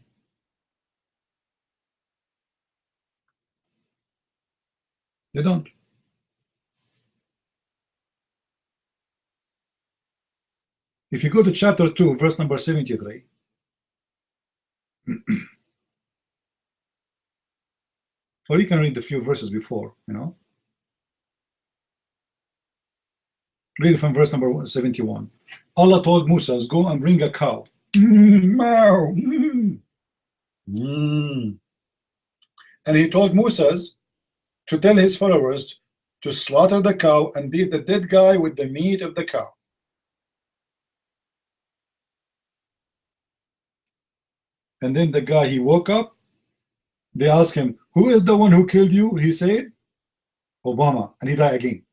S1: They don't. If you go to chapter 2, verse number 73, or you can read the few verses before, you know. Read from verse number 71. Allah told Moses, go and bring a cow. And he told Moses to tell his followers to slaughter the cow and beat the dead guy with the meat of the cow. And then the guy, he woke up. They asked him, who is the one who killed you? He said, Obama. And he died again.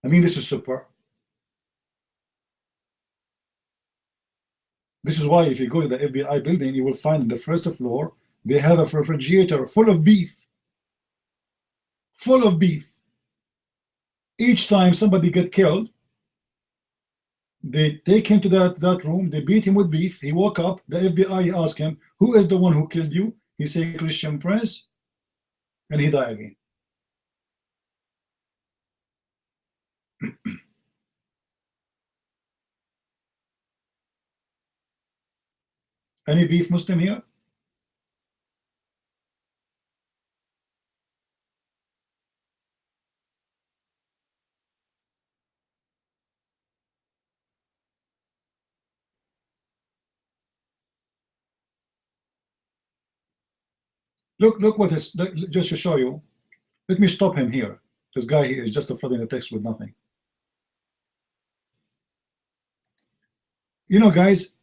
S1: I mean, this is super. This is why if you go to the FBI building, you will find in the first floor, they have a refrigerator full of beef. Full of beef. Each time somebody get killed, they take him to that room, they beat him with beef. He woke up, the FBI asked him, who is the one who killed you? He said, Christian Prince, and he died again. Any beef Muslim here? Look what is, just to show you. Let me stop him here. This guy here is just flooding the text with nothing. You know, guys,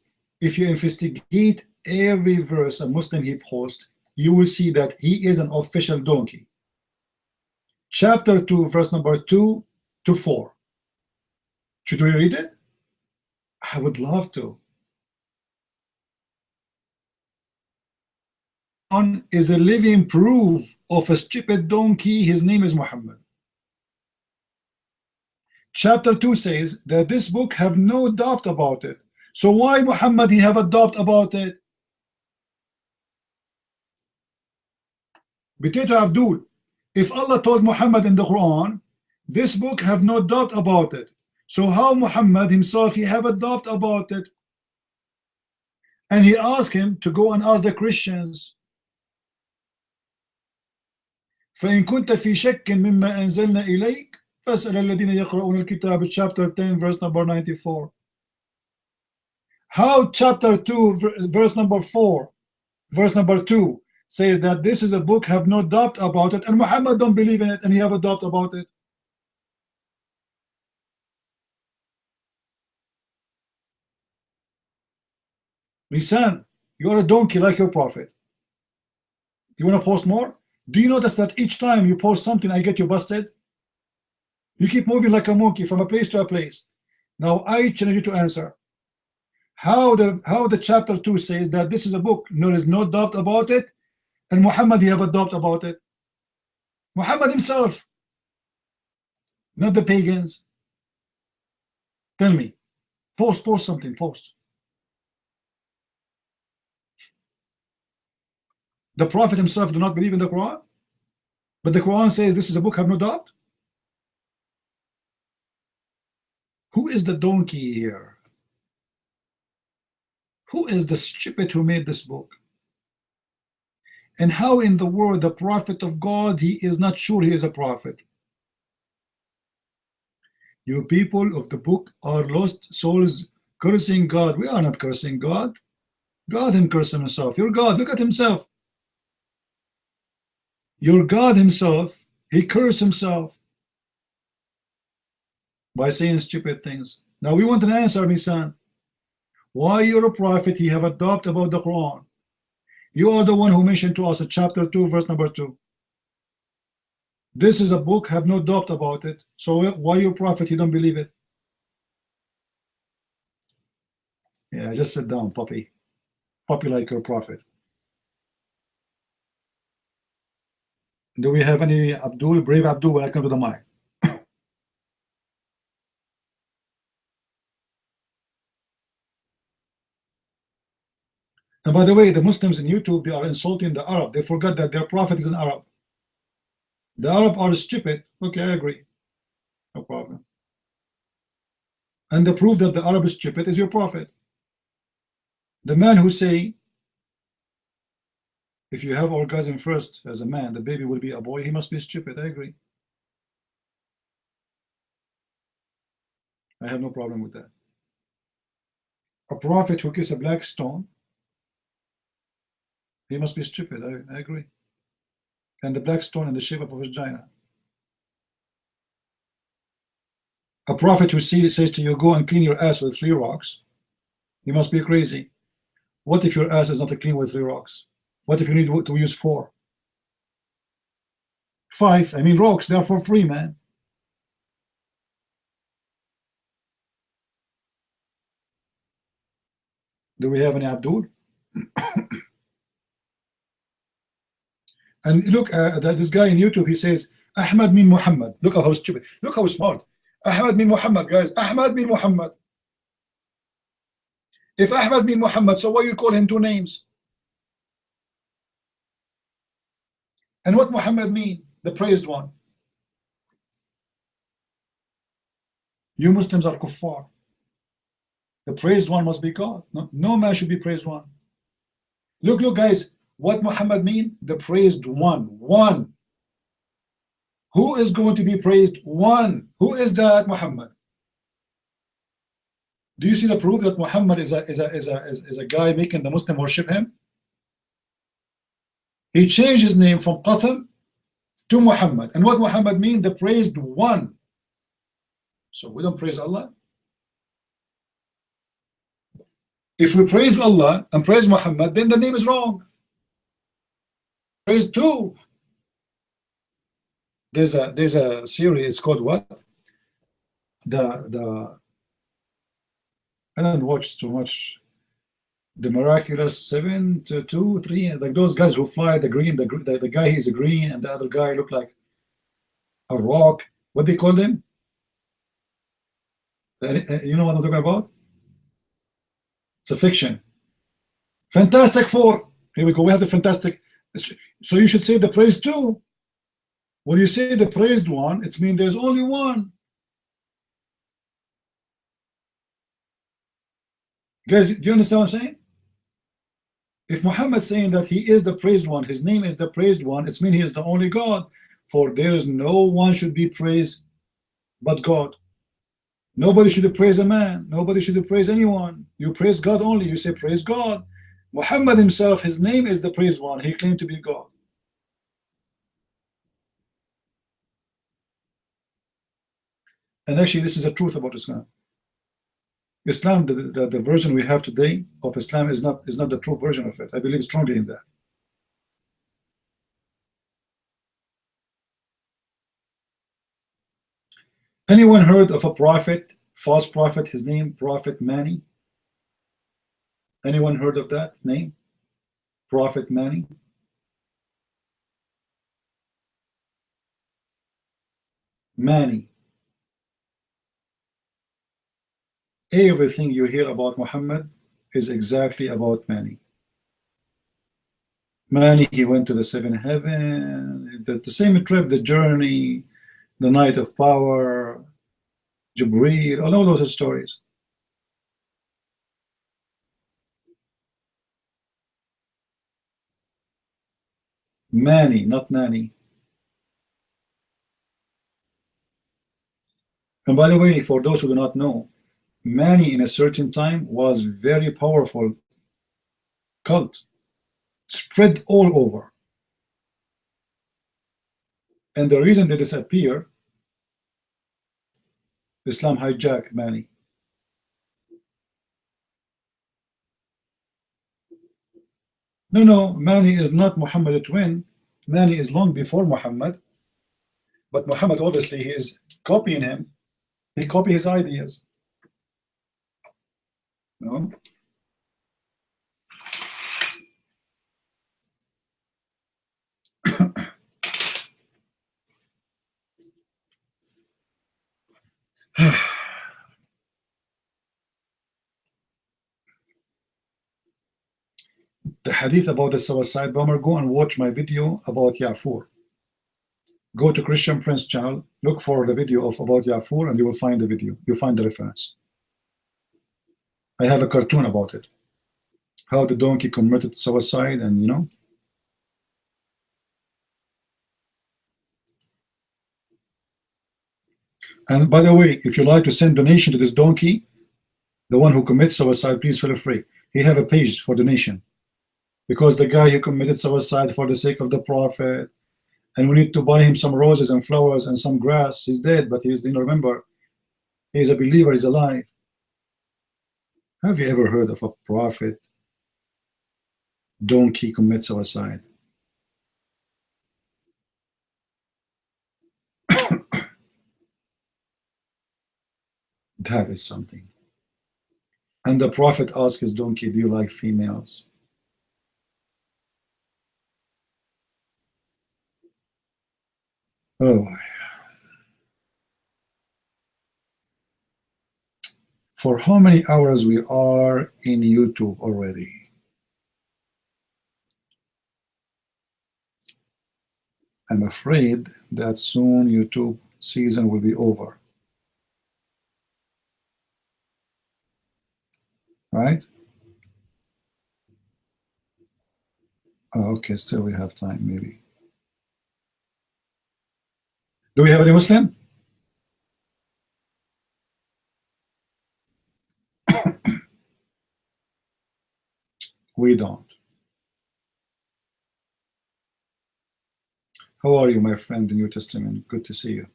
S1: if you investigate every verse a Muslim he posts, you will see that he is an official donkey. Chapter 2, verse number 2 to 4. Should we read it? I would love to. One is a living proof of a stupid donkey. His name is Muhammad. Chapter 2 says that this book have no doubt about it. So why Muhammad he have a doubt about it? Potato Abdul, if Allah told Muhammad in the Quran, this book have no doubt about it, so how Muhammad himself he have a doubt about it? And he asked him to go and ask the Christians, فإن كنت في شك مما أنزلنا إليك فاسأل الذين يقرؤون الكتاب, chapter 10 verse number 94. How chapter 2 verse number 4 verse number 2 says that this is a book have no doubt about it, and Muhammad don't believe in it and he have a doubt about it? Lisan, you're a donkey like your prophet. You want to post more? Do you notice that each time you post something I get you busted? You keep moving like a monkey from a place to a place. Now I challenge you to answer how the chapter 2 says that this is a book there is no doubt about it, and Muhammad he have a doubt about it. Muhammad himself, not the pagans. Tell me, post something, post. The Prophet himself do not believe in the Quran, but the Quran says this is a book have no doubt. Who is the donkey here? Who is the stupid who made this book? And how in the world the prophet of God he is not sure he is a prophet? You people of the book are lost souls cursing God. We are not cursing God. God him curse himself. Your God, look at himself. Your God himself, he cursed himself by saying stupid things. Now we want an answer, my son. Why you're a prophet, he have a doubt about the Quran? You are the one who mentioned to us in chapter 2 verse number 2. This is a book, have no doubt about it. So why your prophet, he don't believe it? Yeah, just sit down, puppy. Puppy like your prophet. Do we have any Abdul, brave Abdul, when I come to the mic? And by the way, the Muslims in YouTube, they are insulting the Arab. They forgot that their prophet is an Arab. The Arab are stupid. Okay, I agree. No problem. And the proof that the Arab is stupid is your prophet. The man who say, if you have orgasm first as a man, the baby will be a boy, he must be stupid. I agree. I have no problem with that. A prophet who kisses a black stone, he must be stupid. I agree. And the black stone in the shape of a vagina. A prophet who says to you, go and clean your ass with 3 rocks, he must be crazy. What if your ass is not clean with 3 rocks? What if you need to use 4? 5, I mean rocks, they are for free, man. Do we have any Abdul? And look, this guy in YouTube, he says, Ahmad mean Muhammad. Look how stupid. Look how smart. Ahmad mean Muhammad, guys. Ahmad mean Muhammad. If Ahmad mean Muhammad, so why you call him 2 names? And what Muhammad mean? The praised one. You Muslims are kuffar. The praised one must be God. No man should be praised one. Look, guys. What Muhammad mean? The praised one. One. Who is going to be praised? One. Who is that? Muhammad. Do you see the proof that Muhammad is a guy making the Muslim worship him? He changed his name from Qatham to Muhammad. And what Muhammad mean? The praised one. So we don't praise Allah. If we praise Allah and praise Muhammad, then the name is wrong. Praise 2. There's a series, it's called what? I don't watch too much. The Miraculous 7 to 2, 3, like those guys who fly the green, the guy he's a green and the other guy look like a rock. What they call them? You know what I'm talking about? It's a fiction. Fantastic Four. Here we go. We have the fantastic. So you should say the praise two. When you say the praised one, it means there's only one. Guys, do you understand what I'm saying? If Muhammad's saying that he is the praised one, his name is the praised one, it means he is the only God. For there is no one should be praised but God. Nobody should praise a man. Nobody should praise anyone. You praise God only. You say praise God. Muhammad himself, his name is the praised one. He claimed to be God. And actually, this is the truth about Islam. Islam, the version we have today of Islam is not the true version of it. I believe strongly in that. Anyone heard of a prophet, false prophet, his name, Prophet Mani? Anyone heard of that name? Prophet Mani? Mani. Everything you hear about Muhammad is exactly about Mani. Mani, he went to the seventh heaven, the same trip, the journey, the night of power, Jibreel, all those stories. Mani, not Nani. And by the way, for those who do not know, Mani in a certain time was very powerful cult, spread all over. And the reason they disappear, Islam hijacked Mani. No, Mani is not Muhammad the twin. Mani is long before Muhammad. But Muhammad, obviously, he is copying him. He copied his ideas. No? The hadith about the suicide bomber, go and watch my video about Yafur. Go to Christian Prince channel, look for the video of about Yafur, and you will find the video. You find the reference. I have a cartoon about it. How the donkey committed suicide, and you know. And by the way, if you like to send donation to this donkey, the one who commits suicide, please feel free. He have a page for donation. Because the guy who committed suicide for the sake of the Prophet, and we need to buy him some roses and flowers and some grass. He's dead, but he's, remember, he's a believer, he's alive. Have you ever heard of a prophet donkey commit suicide? That is something. And the prophet asked his donkey, do you like females? Oh, for how many hours we are in YouTube already? I'm afraid that soon YouTube season will be over. Right? Oh, okay, still we have time, maybe. Do we have any Muslim? We don't. How are you, my friend, in New Testament? Good to see you.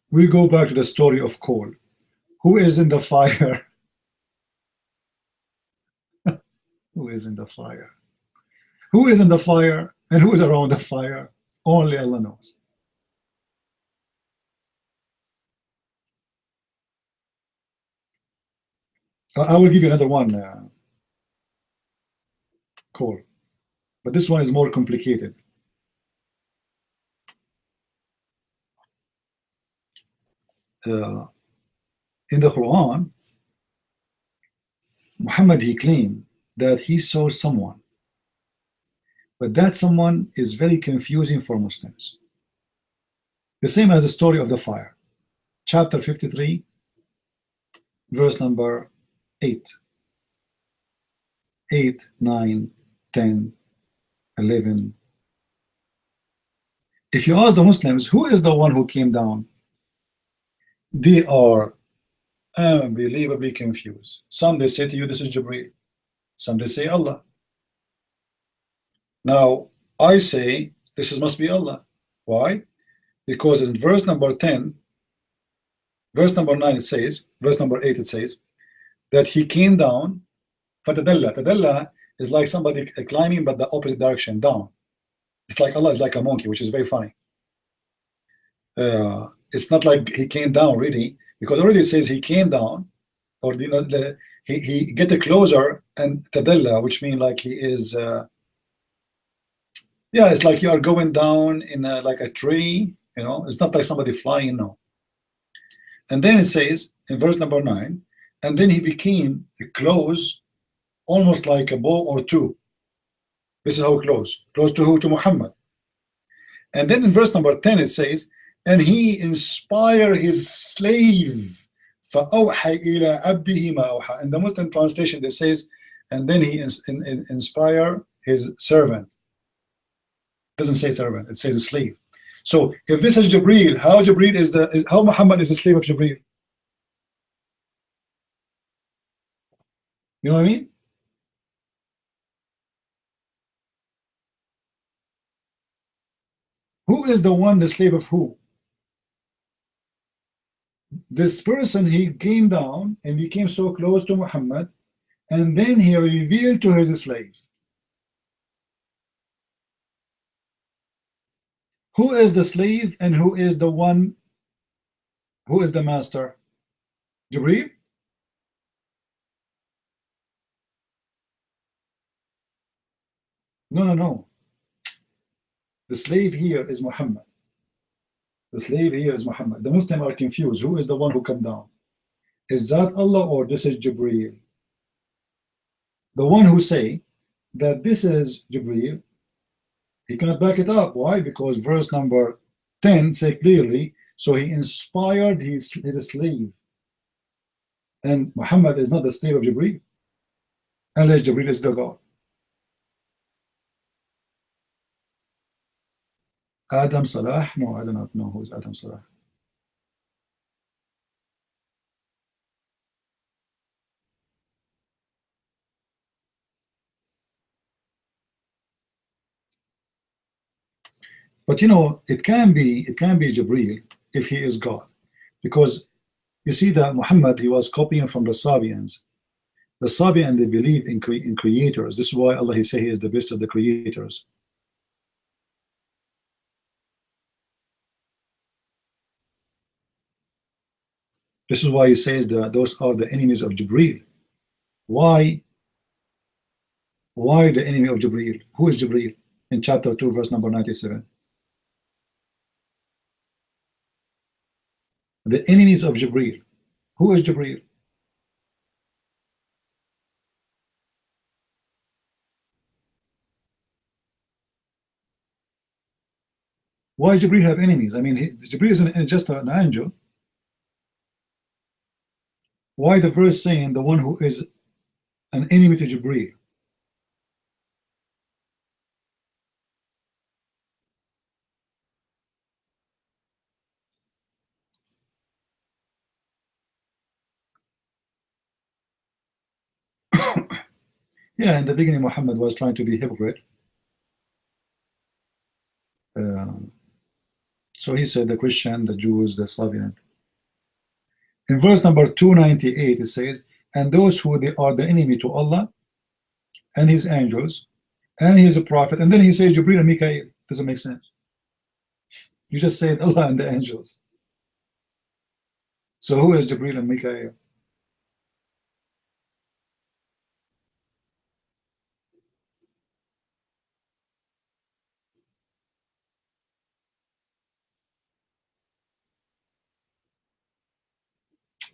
S1: We go back to the story of coal. Who is in the fire? Who is in the fire? Who is in the fire and who is around the fire? Only Allah knows. I will give you another one, coal. But this one is more complicated. in the Quran, Muhammad, he claimed that he saw someone, but that someone is very confusing for Muslims. The same as the story of the fire, chapter 53, verse number 8, 8, 9, 10, 11. If you ask the Muslims, who is the one who came down? They are unbelievably confused. Some they say to you, this is Jibreel. Some they say Allah. Now, I say this must be Allah. Why? Because in verse number 10, verse number 9 it says, verse number 8 it says, that he came down, fatadalla. Tadalla is like somebody climbing but the opposite direction, down. It's like Allah is like a monkey, which is very funny. It's not like he came down really, because already it says he came down, or you know, he get closer, and tadalla, which means like he is yeah, it's like you are going down in like a tree, you know. It's not like somebody flying, no. And then it says in verse number 9, and then he became close, almost like a bow or two. This is how close to who? To Muhammad. And then in verse number 10 it says, and he inspired his slave, فَأَوْحَى إِلَىٰ عَبْدِهِ مَا أَوْحَى. In the Muslim translation it says, and then he inspired his servant. It doesn't say servant, it says a slave. So if this is Jibreel, how Jibreel how Muhammad is the slave of Jibreel? You know what I mean? Who is the one, the slave of who? This person, he came down and became so close to Muhammad, and then he revealed to his slave. Who is the slave and who is the one, who is the master? Jibreel? No, no, no. The slave here is Muhammad. The slave here is Muhammad. The Muslims are confused. Who is the one who come down? Is that Allah or this is Jibreel? The one who say that this is Jibreel, he cannot back it up. Why? Because verse number 10 say clearly, so he inspired his slave. And Muhammad is not the slave of Jibreel, unless Jibreel is the God. Adam Salah? No, I do not know who's Adam Salah. But you know, it can be Jibreel if he is God, because you see that Muhammad, he was copying from the Sabians. The Sabian, they believe in creators. This is why Allah, he say he is the best of the creators. This is why he says that those are the enemies of Jibreel. Why the enemy of Jibreel? Who is Jibreel? In chapter 2 verse number 97. The enemies of Jibreel. Who is Jibreel? Why Jibreel have enemies? I mean, Jibreel isn't just an angel. Why the verse saying the one who is an enemy to Jibreel? Yeah, in the beginning Muhammad was trying to be hypocrite. So he said the Christian, the Jews, the Slavian. In verse number 298 it says, and those who they are the enemy to Allah and his angels and his prophet, and then he says Jibreel and Mikael. Doesn't make sense. You just said Allah and the angels. So who is Jibreel and Mikael?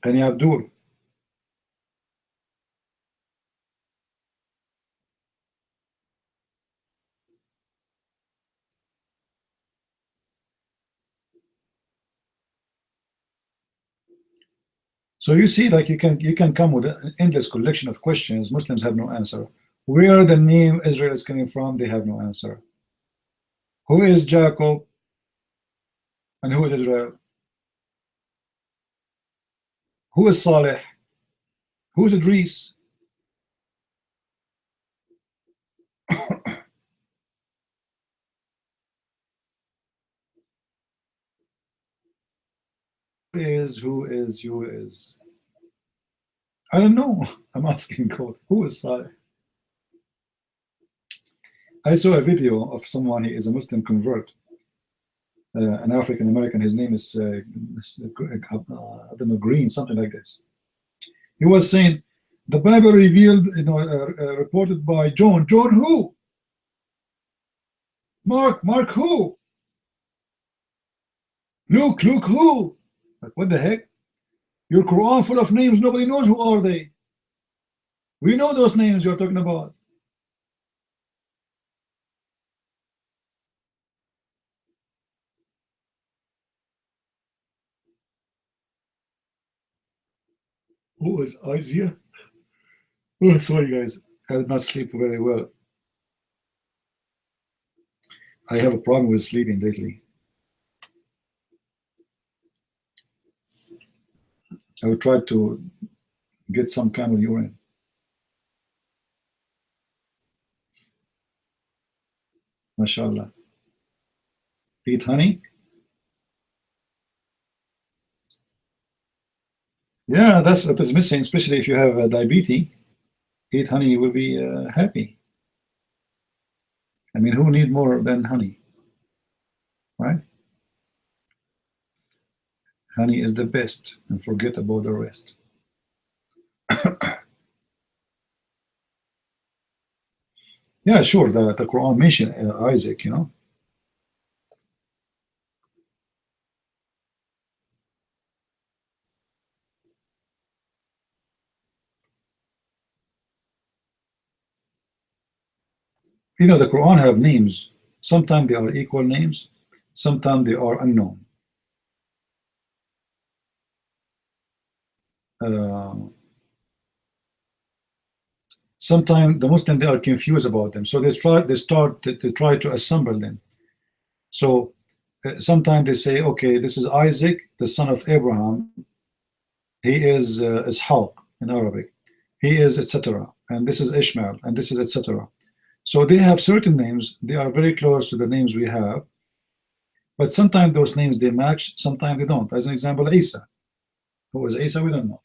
S1: Any Abdul? So you see, like you can come with an endless collection of questions. Muslims have no answer. Where the name Israel is coming from, they have no answer. Who is Jacob and who is Israel? Who is Saleh? Who is Idris? Who is? I don't know. I'm asking God. Who is Saleh? I saw a video of someone. He is a Muslim convert, an African American. His name is I don't know, Green, something like this. He was saying the Bible revealed, reported by John. John who? Mark who? Luke who? Like, what the heck? Your Quran full of names. Nobody knows who are they. We know those names you're talking about. Who is Isaiah? Oh, sorry guys, I did not sleep very well. I have a problem with sleeping lately. I will try to get some kind of urine. MashaAllah. Eat honey? Yeah, that's what is missing, especially if you have diabetes. Eat honey, you will be happy. I mean, who need more than honey? Right? Honey is the best, and forget about the rest. Yeah, sure, the Quran mentioned Isaac, you know. You know, the Quran have names. Sometimes they are equal names, sometimes they are unknown. Sometimes the Muslims, they are confused about them, so they try to assemble them. So sometimes they say, okay, this is Isaac, the son of Abraham. He is Ishaq in Arabic. He is etc. And this is Ishmael, and this is etc. So they have certain names. They are very close to the names we have, but sometimes those names they match, sometimes they don't. As an example, Isa. Who is Isa? We don't know.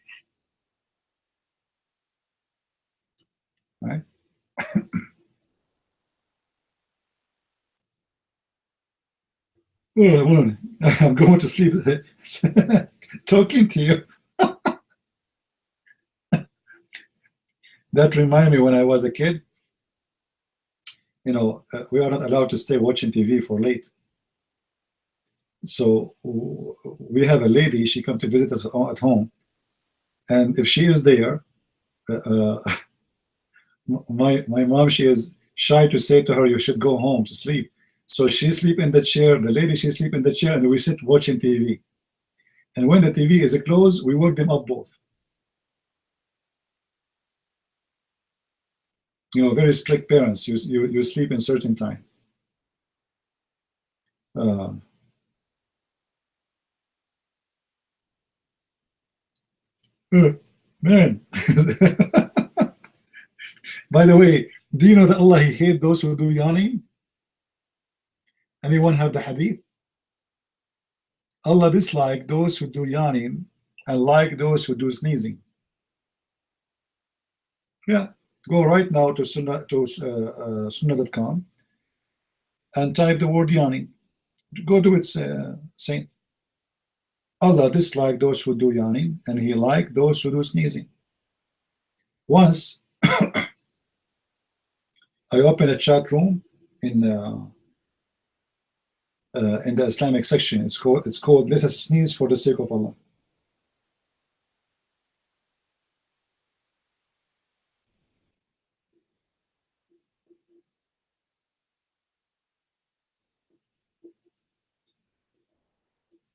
S1: Right? Oh, I'm going to sleep talking to you. That reminds me when I was a kid. You know, we are not allowed to stay watching TV for late. So we have a lady. She come to visit us at home, and if she is there, my mom, she is shy to say to her, "You should go home to sleep." So she sleep in the chair. The lady, she sleep in the chair, and we sit watching TV. And when the TV is closed, we wake them up both. You know, very strict parents. You sleep in certain time. Man. By the way, do you know that Allah, He hates those who do yawning? Anyone have the hadith? Allah dislike those who do yawning and like those who do sneezing. Yeah, go right now to sunnah.com and type the word yawning. Go to its saying. Allah dislike those who do yawning and He like those who do sneezing. Once I opened a chat room in the Islamic section. It's called "Let us sneeze for the sake of Allah."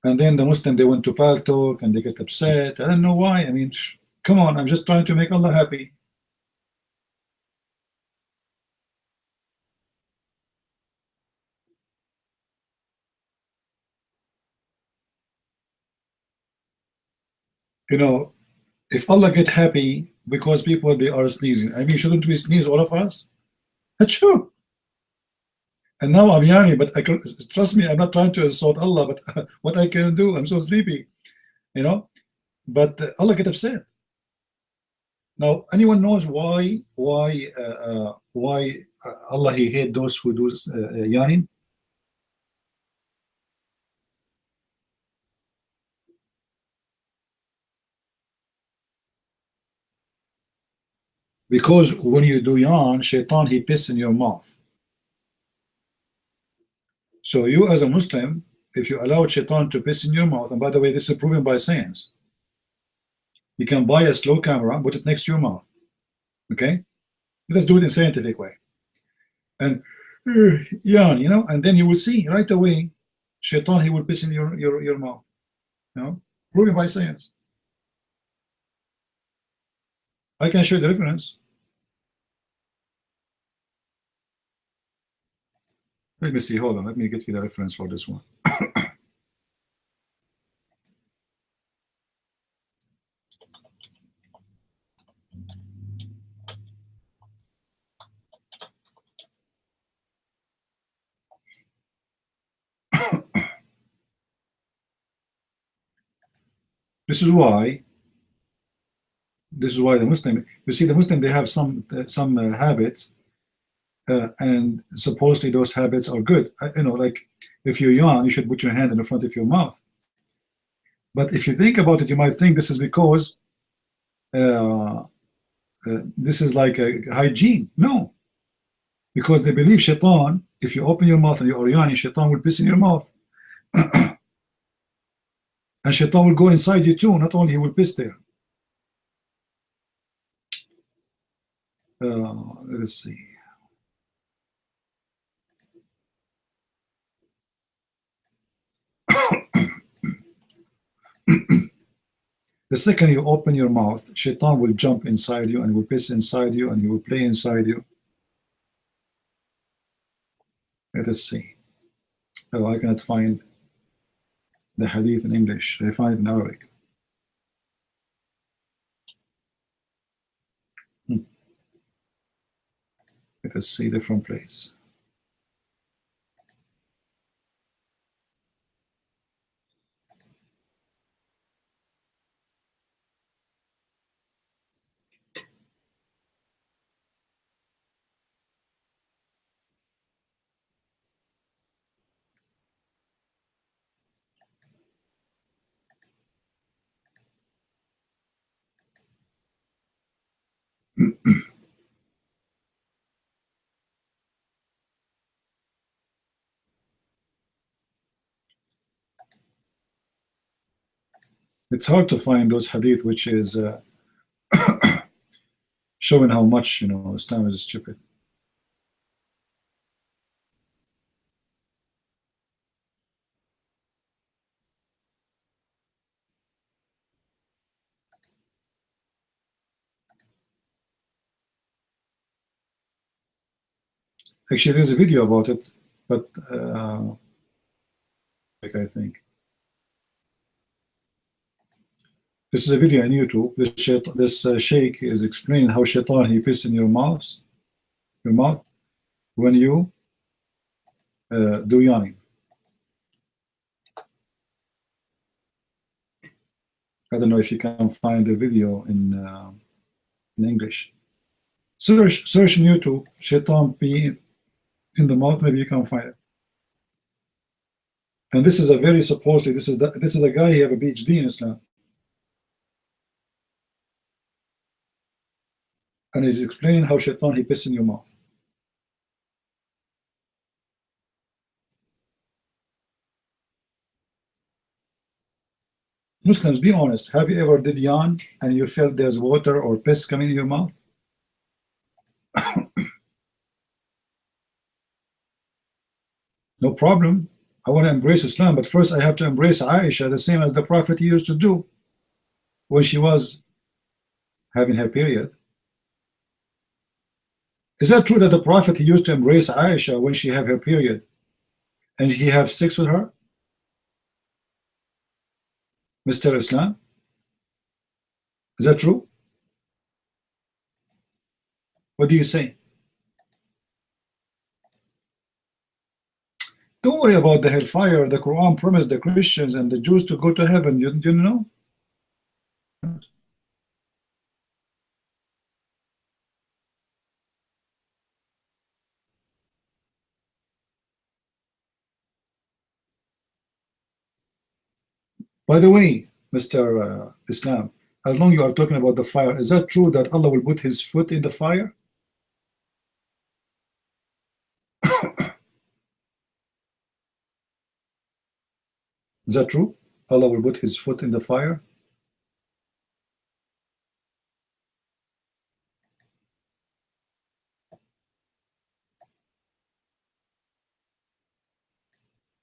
S1: And then the Muslim, they went to Paltalk and they get upset. I don't know why. I mean, come on, I'm just trying to make Allah happy. You know, if Allah get happy because people, they are sneezing, I mean, shouldn't we sneeze, all of us? That's true. And now I'm yawning, but I can, trust me, I'm not trying to insult Allah, but what I can do, I'm so sleepy, you know. But Allah get upset. Now, anyone knows why Allah He hate those who do yawning? Because when you do yawn, shaitan, he piss in your mouth. So you as a Muslim, if you allow shaitan to piss in your mouth, and by the way, this is proven by science, you can buy a slow camera, put it next to your mouth. Okay? Let's do it in scientific way. And yawn, you know, and then you will see right away, shaitan, he will piss in your mouth. You know? Proven by science. I can show you the reference. Let me see, hold on, let me get you the reference for this one. This is why the Muslim, you see, the Muslim, they have some habits, and supposedly those habits are good. You know, like if you yawn, you should put your hand in the front of your mouth. But if you think about it, you might think this is because this is like a hygiene. No, because they believe shaitan, if you open your mouth and you're yawning, shaitan will piss in your mouth. And shaitan will go inside you too, not only he will piss there. Let us see. The second you open your mouth, shaitan will jump inside you and will piss inside you and he will play inside you. Let us see. Oh, I cannot find the hadith in English. I find it in Arabic. Let us see different place. It's hard to find those hadith which is showing how much, you know, Islam is stupid. Actually, there's a video about it, but I think this is a video on YouTube. This sheikh is explaining how shaitan he piss in your mouth when you do yawning. I don't know if you can find the video in English. Search in YouTube, shaitan pee in the mouth. Maybe you can find it. And this is a very supposedly this is a guy, he have a PhD in Islam, and he's explaining how shaitan he piss in your mouth. Muslims, be honest. Have you ever did yawn and you felt there's water or piss coming in your mouth? No problem. I want to embrace Islam, but first I have to embrace Aisha, the same as the Prophet used to do when she was having her period. Is that true that the Prophet used to embrace Aisha when she have her period and he have sex with her? Mr. Islam? Is that true? What do you say? Don't worry about the hellfire. The Quran promised the Christians and the Jews to go to heaven. You know? By the way, Mr. Islam, as long you are talking about the fire, is that true that Allah will put his foot in the fire? Is that true? Allah will put his foot in the fire?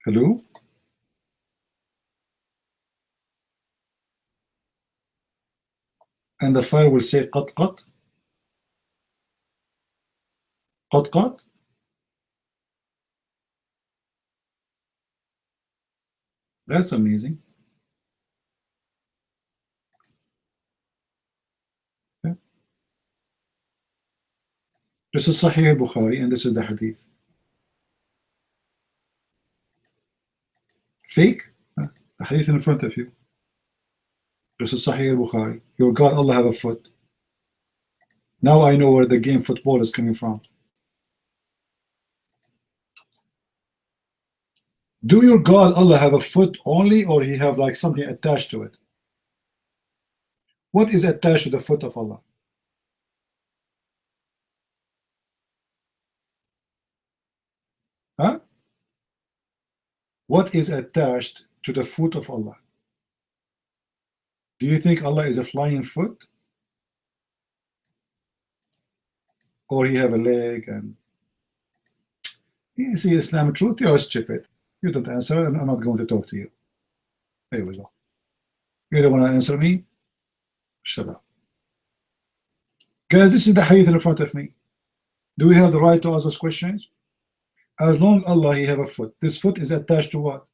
S1: Hello? And the fire will say qat qat? Qat qat? That's amazing. Okay. This is Sahih al-Bukhari and this is the hadith. Fake? The hadith in front of you. This is Sahih al-Bukhari. Your God Allah have a foot. Now I know where the game football is coming from. Do your God Allah have a foot only, or he have like something attached to it? What is attached to the foot of Allah? Huh? What is attached to the foot of Allah? Do you think Allah is a flying foot? Or he have a leg? And you see, Islam truth, you are stupid. You don't answer, and I'm not going to talk to you. There we go. You don't want to answer me? Shut up. Guys, this is the hadith in front of me. Do we have the right to ask those questions? As long as Allah he have a foot. This foot is attached to what?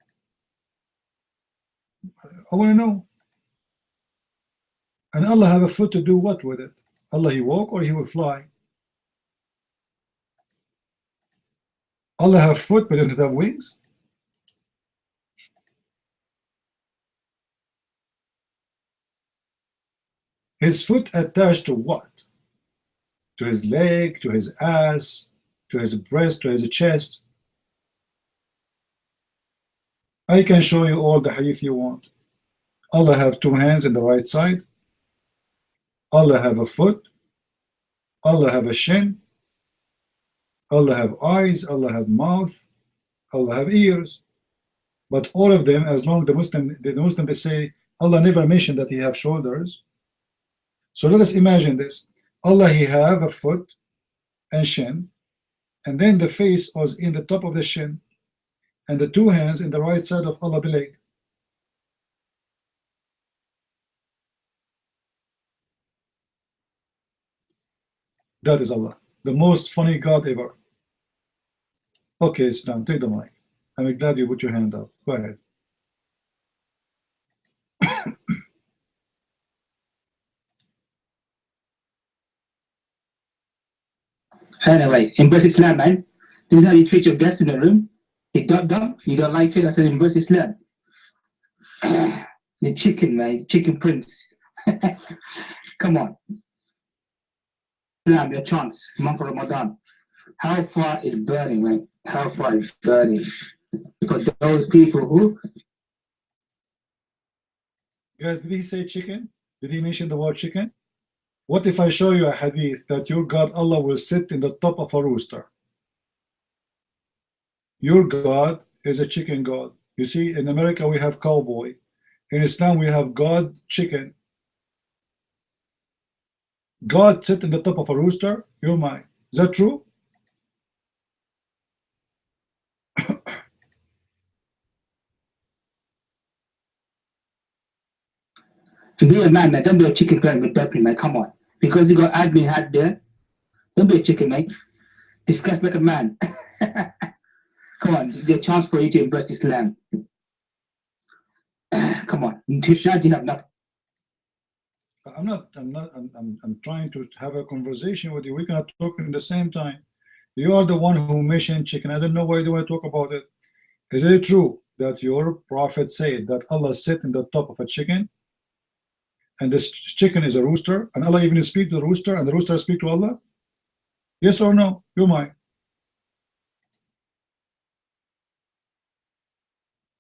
S1: I want to know. And Allah have a foot to do what with it? Allah he walk or he will fly? Allah have foot but don't have wings? His foot attached to what? To his leg, to his ass, to his breast, to his chest. I can show you all the hadith you want. Allah have two hands in the right side. Allah have a foot. Allah have a shin. Allah have eyes. Allah have mouth. Allah have ears. But all of them, as long as the Muslim they say Allah never mentioned that he have shoulders. So let us imagine this. Allah he have a foot and shin, and then the face was in the top of the shin, and the two hands in the right side of Allah the leg. That is Allah, the most funny God ever. Okay, Islam, take the mic. I'm glad you put your hand up. Go ahead.
S3: Anyway, embrace Islam, man. This is how you treat your guests in the room. You don't like it, I said embrace Islam. The chicken, man, chicken prince. Come on. Islam, your chance, month of Ramadan. How far is burning, man? How far is burning? Because those people who...
S1: Guys, did he say chicken? Did he mention the word chicken? What if I show you a hadith that your God Allah will sit in the top of a rooster? Your God is a chicken God. You see, in America we have cowboy. In Islam we have God chicken. God sit in the top of a rooster? You're mine. Is that true?
S3: To be a man, man, don't be a chicken playing with dumpling, man. Come on. Because you got admin hat there, don't be a chicken, mate. Discuss like a man. Come on, there's a chance for you to embrace Islam. Come on, Tisha, you have nothing.
S1: I'm trying to have a conversation with you. We cannot talk at the same time. You are the one who mentioned chicken. I don't know why you want to talk about it. Is it true that your prophet said that Allah sit in the top of a chicken, and this chicken is a rooster, and Allah even speak to the rooster, and the rooster speak to Allah? Yes or no? You're mine.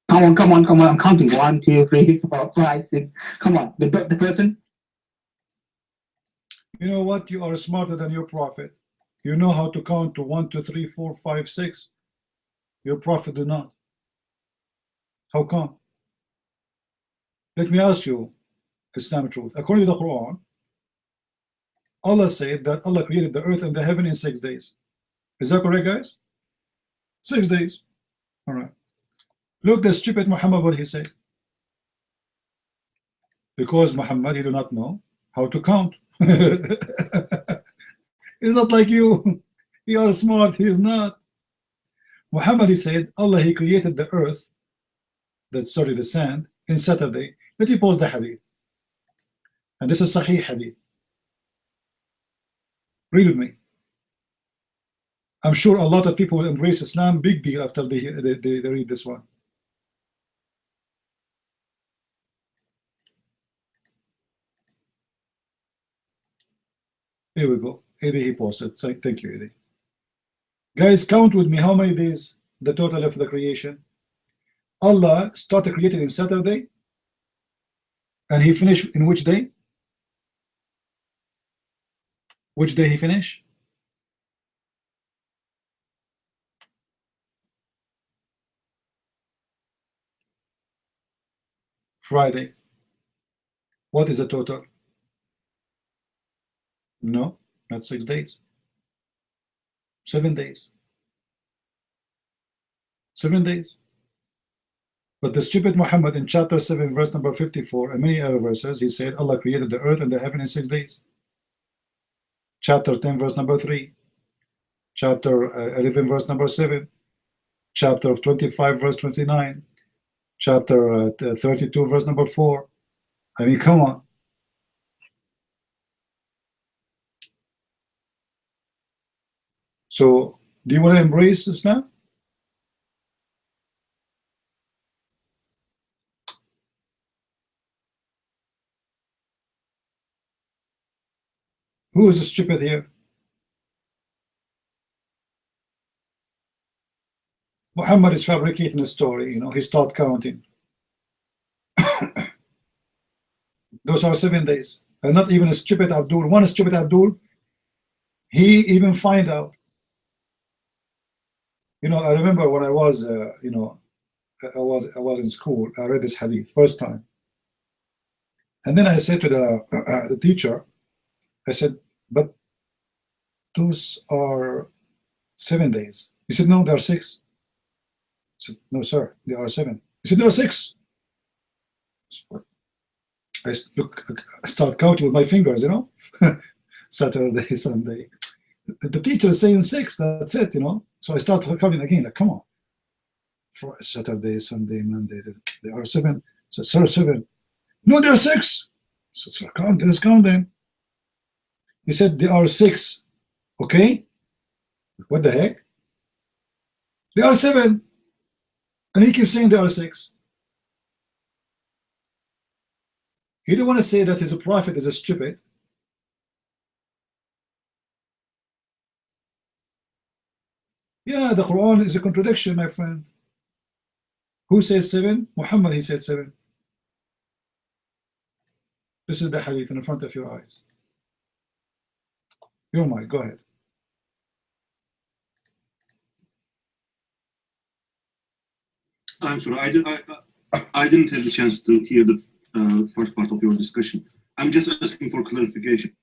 S3: Come on. I'm counting 1, 2, 3, 4, 5, 6. Come on, the person.
S1: You know what? You are smarter than your prophet. You know how to count to 1, 2, 3, 4, 5, 6. Your prophet do not. How come? Let me ask you, Islamic truth. According to the Quran, Allah said that Allah created the earth and the heaven in 6 days. Is that correct, guys? 6 days. All right. Look, the stupid Muhammad, what he said. Because Muhammad, he do not know how to count. He's not like you. You are smart. He is not. Muhammad, he said, Allah, he created the earth, the sand, in Saturday. Let me pause the hadith. And this is Sahih hadith. Read with me. I'm sure a lot of people will embrace Islam, big deal, after they read this one. Here we go. Eddie, he posted. So thank you, Eddie. Guys, count with me how many days the total of the creation. Allah started creating in Saturday, and he finished in which day? Which day he finished? Friday. What is the total? No, not 6 days. 7 days. 7 days. But the stupid Muhammad in chapter 7, verse number 54, and many other verses, he said Allah created the earth and the heaven in 6 days. Chapter 10, verse number 3. Chapter 11, verse number 7. Chapter 25, verse 29. Chapter 32, verse number 4. I mean, come on. So, do you want to embrace Islam? Who is the stupid here? Muhammad is fabricating a story, you know, he started counting. Those are 7 days. And not even a stupid Abdul. One stupid Abdul, he even find out. You know, I remember when I was, you know, I was in school, I read this hadith first time. And then I said to the teacher, I said, but those are 7 days. He said, no, there are 6. I said, no, sir, there are 7. He said, there are 6. I start counting with my fingers, you know. Saturday, Sunday. The teacher is saying 6, that's it, you know. So I start counting again, like, come on. For Saturday, Sunday, Monday, there are 7. So, sir, 7. No, there are 6. So, sir, let's count them. He said, there are 6. Okay? What the heck? There are 7. And he keeps saying there are 6. He didn't want to say that his prophet is a stupid. Yeah, the Quran is a contradiction, my friend. Who says 7? Muhammad, he said 7. This is the hadith in front of your eyes. You're mine, go ahead.
S10: I'm sorry, I didn't have the chance to hear the first part of your discussion. I'm just asking for clarification.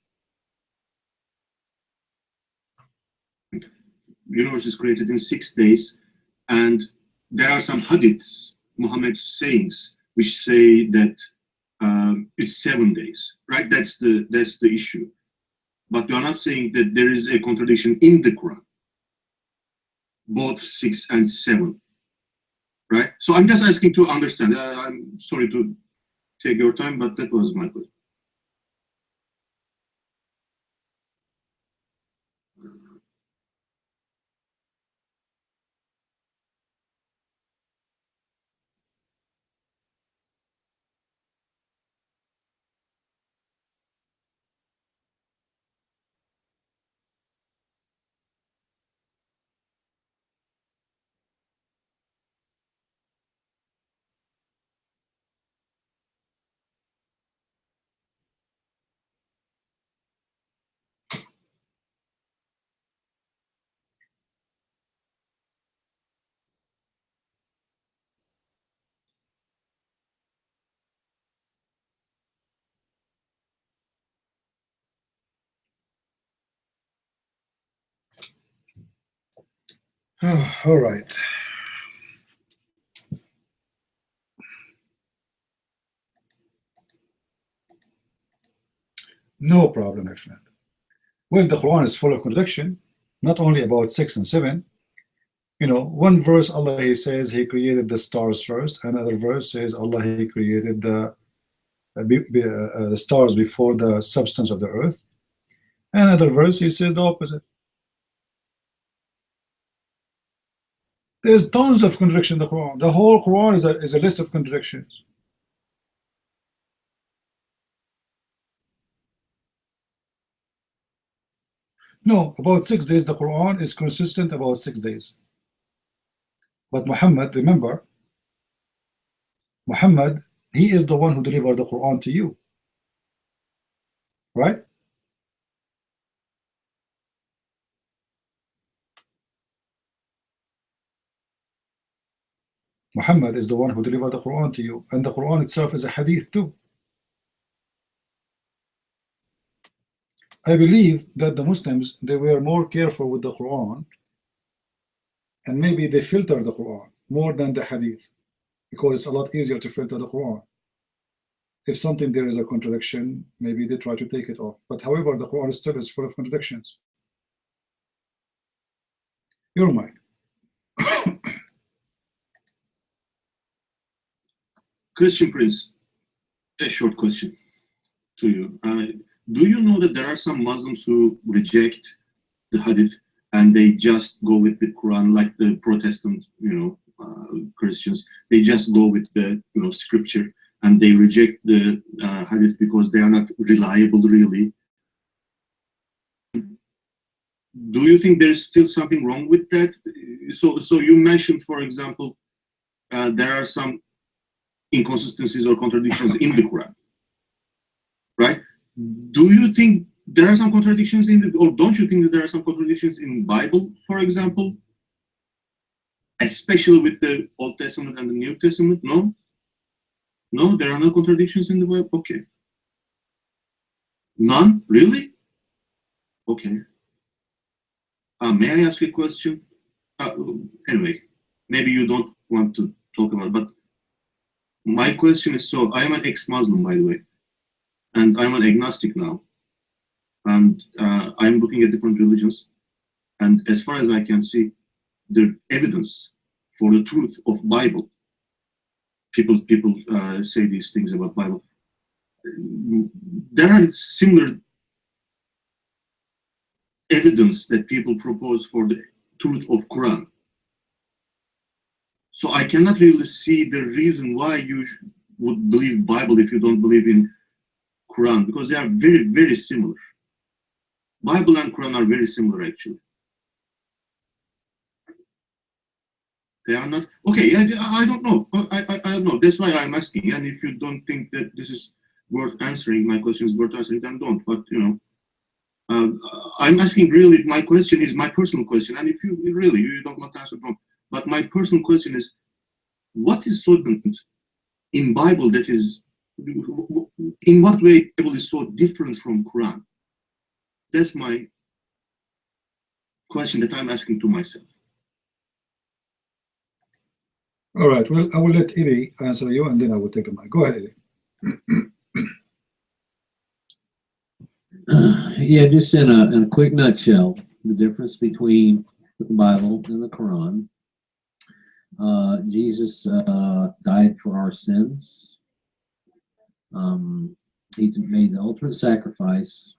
S10: Universe is created in 6 days, and there are some hadiths, Muhammad's sayings, which say that it's 7 days, right? That's the issue. But you are not saying that there is a contradiction in the Quran, both 6 and 7, right? So I'm just asking to understand. I'm sorry to take your time, but that was my question.
S1: All right. No problem, my friend. Well, the Quran is full of contradiction, not only about 6 and 7. You know, one verse Allah He says He created the stars first. Another verse says Allah He created the stars before the substance of the earth. Another verse He says the opposite. There's tons of contradiction in the Quran. The whole Quran is a list of contradictions. No, about 6 days, the Quran is consistent about 6 days. But Muhammad, remember, Muhammad, he is the one who delivered the Quran to you. Right? Muhammad is the one who delivered the Quran to you, and the Quran itself is a hadith too. I believe that the Muslims, they were more careful with the Quran, and maybe they filter the Quran more than the hadith, because it's a lot easier to filter the Quran. If something there is a contradiction, maybe they try to take it off. But however, the Quran still is full of contradictions. Your mind.
S10: Christian Prince, a short question to you. Do you know that there are some Muslims who reject the Hadith and they just go with the Quran, like the Protestant, Christians? They just go with the, scripture, and they reject the Hadith because they are not reliable, really. Do you think there is still something wrong with that? So you mentioned, for example, there are some inconsistencies or contradictions in the Quran, right? Do you think there are some contradictions in or don't you think that there are some contradictions in Bible, for example, especially with the Old Testament and the New Testament? No, there are no contradictions in the Bible. Okay, none, really? Okay. May I ask a question? Anyway, maybe you don't want to talk about it, but my question is, so I am an ex-Muslim, by the way, and I'm an agnostic now, and I'm looking at different religions, and as far as I can see, the evidence for the truth of Bible, people say these things about Bible. There are similar evidence that people propose for the truth of Quran. So I cannot really see the reason why you would believe Bible if you don't believe in Quran, because they are very, very similar. Bible and Quran are very similar, actually. They are not? Okay, I don't know. I don't know. That's why I'm asking. And if you don't think that this is worth answering, my question is worth answering, then don't. But, I'm asking really, my question is my personal question. And if you really, you don't want to answer, don't. But my personal question is, what is so different in Bible that is, in what way Bible is so different from Quran? That's my question that I'm asking to myself.
S1: All right, well, I will let Eddie answer you, and then I will take the mic. Go ahead, Eddie.
S7: Yeah, just in a quick nutshell, the difference between the Bible and the Quran. Jesus died for our sins. He made the ultimate sacrifice,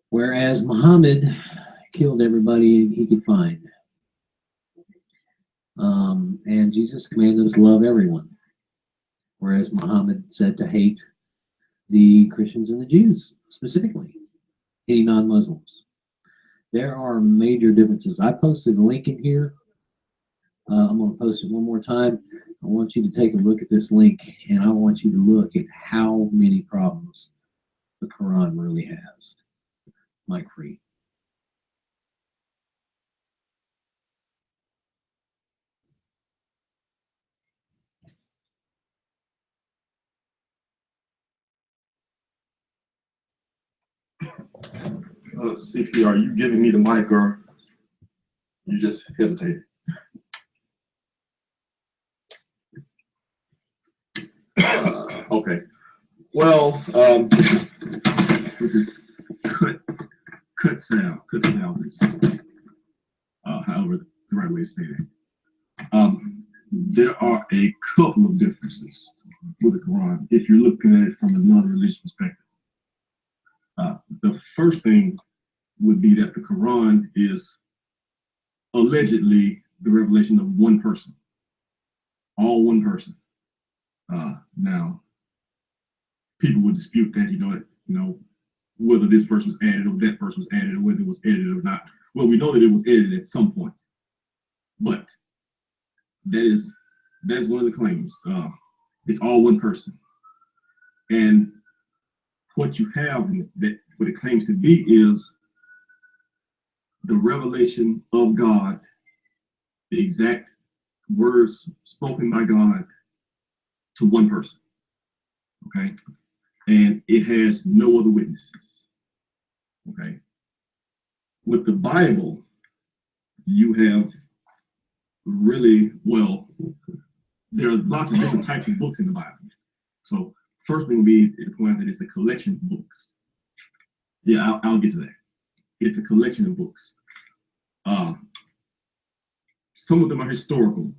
S7: whereas Muhammad killed everybody he could find. And Jesus commanded us to love everyone, whereas Muhammad said to hate the Christians and the Jews, specifically, any non-Muslims. There are major differences. I posted a link in here. I'm going to post it one more time. I want you to take a look at this link, and I want you to look at how many problems the Quran really has. Mike free.
S4: CP, are you giving me the mic or you just hesitated? Okay. Well, with this cut sounds is however the right way to say that. There are a couple of differences with the Quran if you're looking at it from a non-religious perspective. The first thing would be that the Quran is allegedly the revelation of one person, all one person. Now, people would dispute that, whether this verse was added or that verse was added or whether it was edited or not. Well, we know that it was edited at some point, but that is one of the claims. It's all one person, and what you have in that what it claims to be is the revelation of God, the exact words spoken by God to one person. Okay, and it has no other witnesses. Okay, with the Bible, you have really, well, there are lots of different types of books in the Bible. So first thing would be to point out that it's a collection of books. Yeah, I'll get to that. It's a collection of books. Some of them are historical.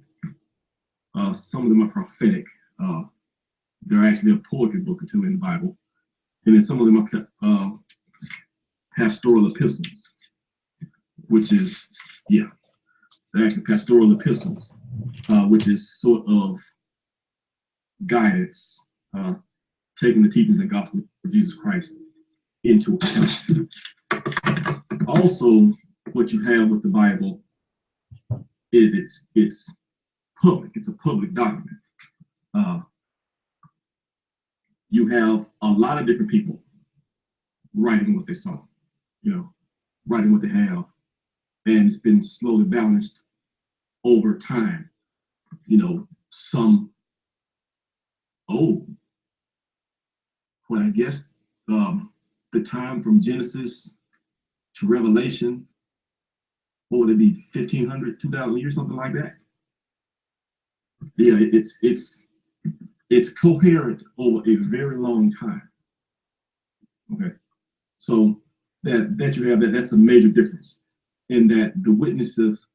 S4: Some of them are prophetic. They're actually a poetry book or two in the Bible. And then some of them are pastoral epistles, which is, they're actually pastoral epistles, which is sort of guidance, taking the teachings and gospel of Jesus Christ into account. Also, what you have with the Bible is it's public. It's a public document. You have a lot of different people writing what they saw, writing what they have, and it's been slowly balanced over time. Some well, I guess the time from Genesis to Revelation, what would it be, 1,500, 2,000 years, something like that? Yeah, it's coherent over a very long time. Okay, so that you have that's a major difference in that the witnesses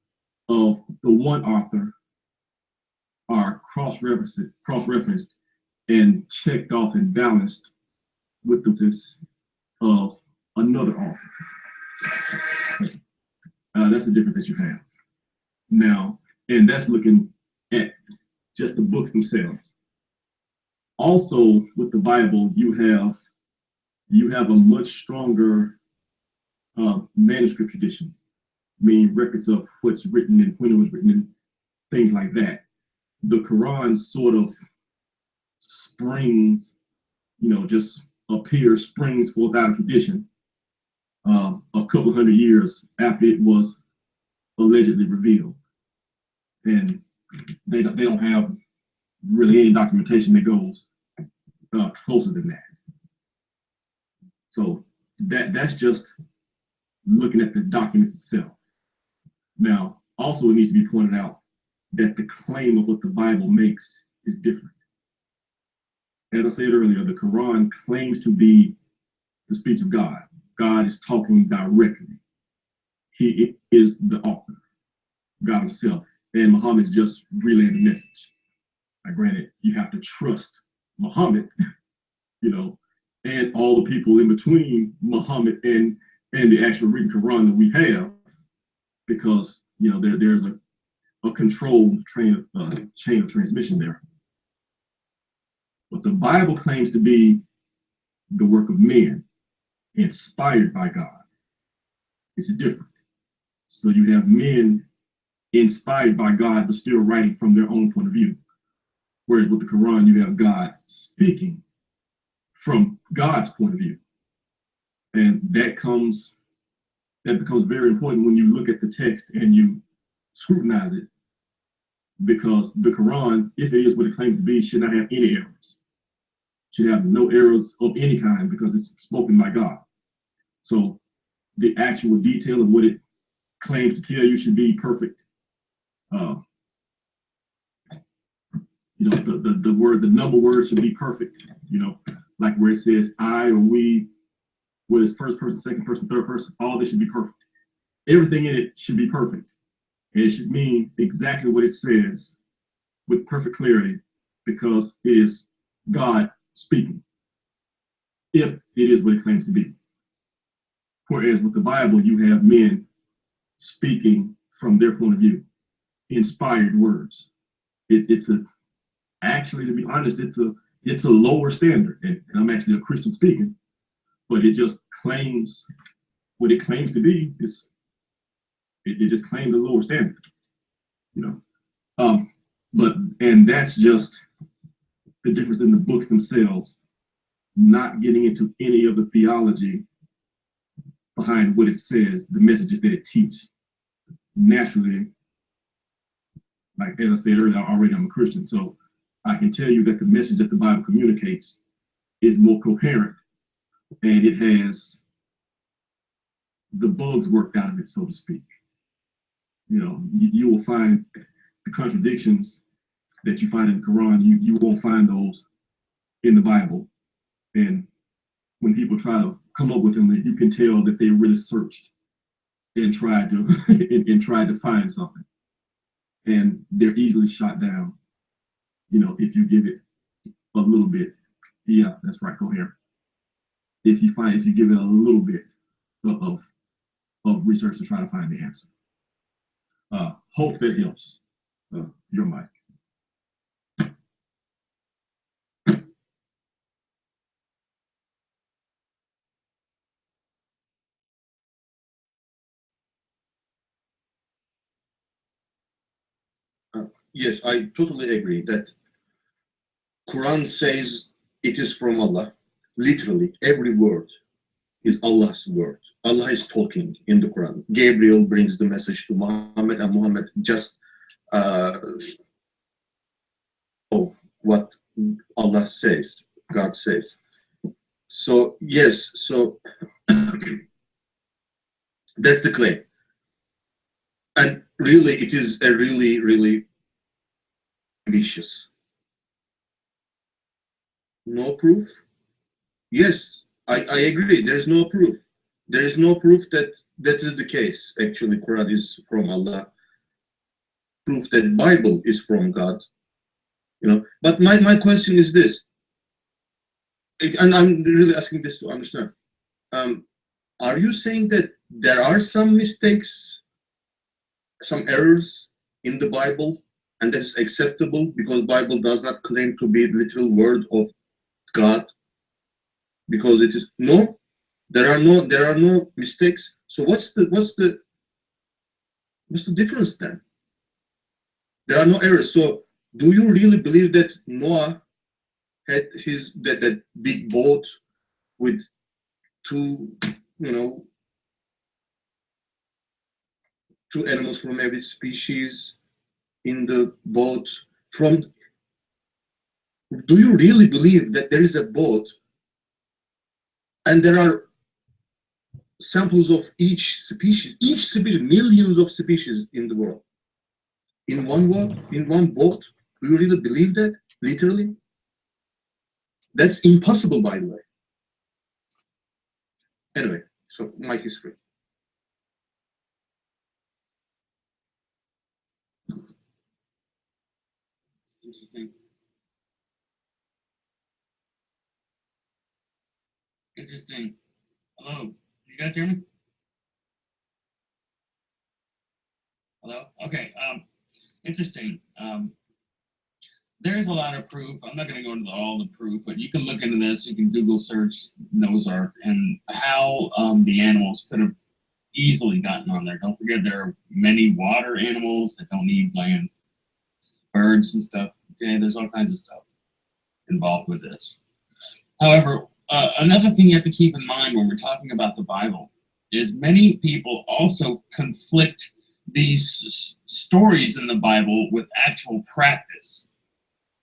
S4: of the one author are cross-referenced and checked off and balanced with the witness of another author. That's the difference that you have now, and that's looking at just the books themselves. Also, with the Bible, you have a much stronger manuscript tradition, meaning records of what's written and when it was written and things like that. The Quran sort of springs, just appears, springs forth out of tradition a couple hundred years after it was allegedly revealed, and they don't have really any documentation that goes closer than that. So that's just looking at the documents itself. Now, also it needs to be pointed out that the claim of what the Bible makes is different. as I said earlier, the Quran claims to be the speech of God. God is talking directly. He is the author, God himself. And Muhammad is just relaying the message. Granted, you have to trust Muhammad, you know, and all the people in between Muhammad and the actual written Quran that we have, because, you know, there's a controlled chain of transmission there. But the Bible claims to be the work of men, inspired by God. It's different. So you have men inspired by God, but still writing from their own point of view. Whereas with the Quran, you have God speaking from God's point of view. And that becomes very important when you look at the text and you scrutinize it, because the Quran, if it is what it claims to be, should not have any errors. Should have no errors of any kind, because it's spoken by God. So the actual detail of what it claims to tell you should be perfect. You know, the number word should be perfect. You know, like where it says I or we, whether it's first person, second person, third person, all this should be perfect. Everything in it should be perfect. And it should mean exactly what it says with perfect clarity, because it is God speaking, if it is what it claims to be. Whereas with the Bible, you have men speaking from their point of view, inspired words. Actually, to be honest, it's a lower standard. And I'm actually a Christian speaking, but it just claims what it claims to be. It just claims a lower standard, you know. And that's just the difference in the books themselves, not getting into any of the theology behind what it says, the messages that it teaches. Naturally, like as I said earlier, already I'm a Christian, so I can tell you that the message that the Bible communicates is more coherent, and it has the bugs worked out of it, so to speak. You know, you will find the contradictions that you find in the Quran, you won't find those in the Bible. And when people try to come up with them, you can tell that they really searched and tried to and tried to find something. And they're easily shot down, you know, if you give it a little bit. Yeah, that's right, coherent. If you give it a little bit of research to try to find the answer. Hope that helps. Your mic.
S10: Yes, I totally agree that Quran says it is from Allah. Literally, every word is Allah's word. Allah is talking in the Quran. Gabriel brings the message to Muhammad, and Muhammad just what Allah says, God says. So yes, so that's the claim. And really, it is a really, really ambitious. No proof? Yes, I agree. There is no proof. There is no proof that that is the case. Actually, Quran is from Allah. Proof that Bible is from God. You know. But my question is this, and I'm really asking this to understand. Are you saying that there are some mistakes, some errors in the Bible, and that is acceptable because Bible does not claim to be the literal word of God? Because it is no, there are no mistakes. So what's the difference then? There are no errors. So do you really believe that Noah had that big boat with two animals from every species in the boat? Do you really believe that there is a boat and there are samples of each species, millions of species in the world, in one boat? Do you really believe that, literally?
S11: That's impossible, by the way. Anyway, so mic is free.
S12: Interesting. Interesting. Hello, you guys hear me? Hello? Okay, interesting. There's a lot of proof. I'm not going to go into all the proof, but you can look into this. You can Google search Noah's Ark and how the animals could have easily gotten on there. Don't forget there are many water animals that don't need land, birds and stuff. Okay, there's all kinds of stuff involved with this. However, another thing you have to keep in mind when we're talking about the Bible is many people also conflict these stories in the Bible with actual practice.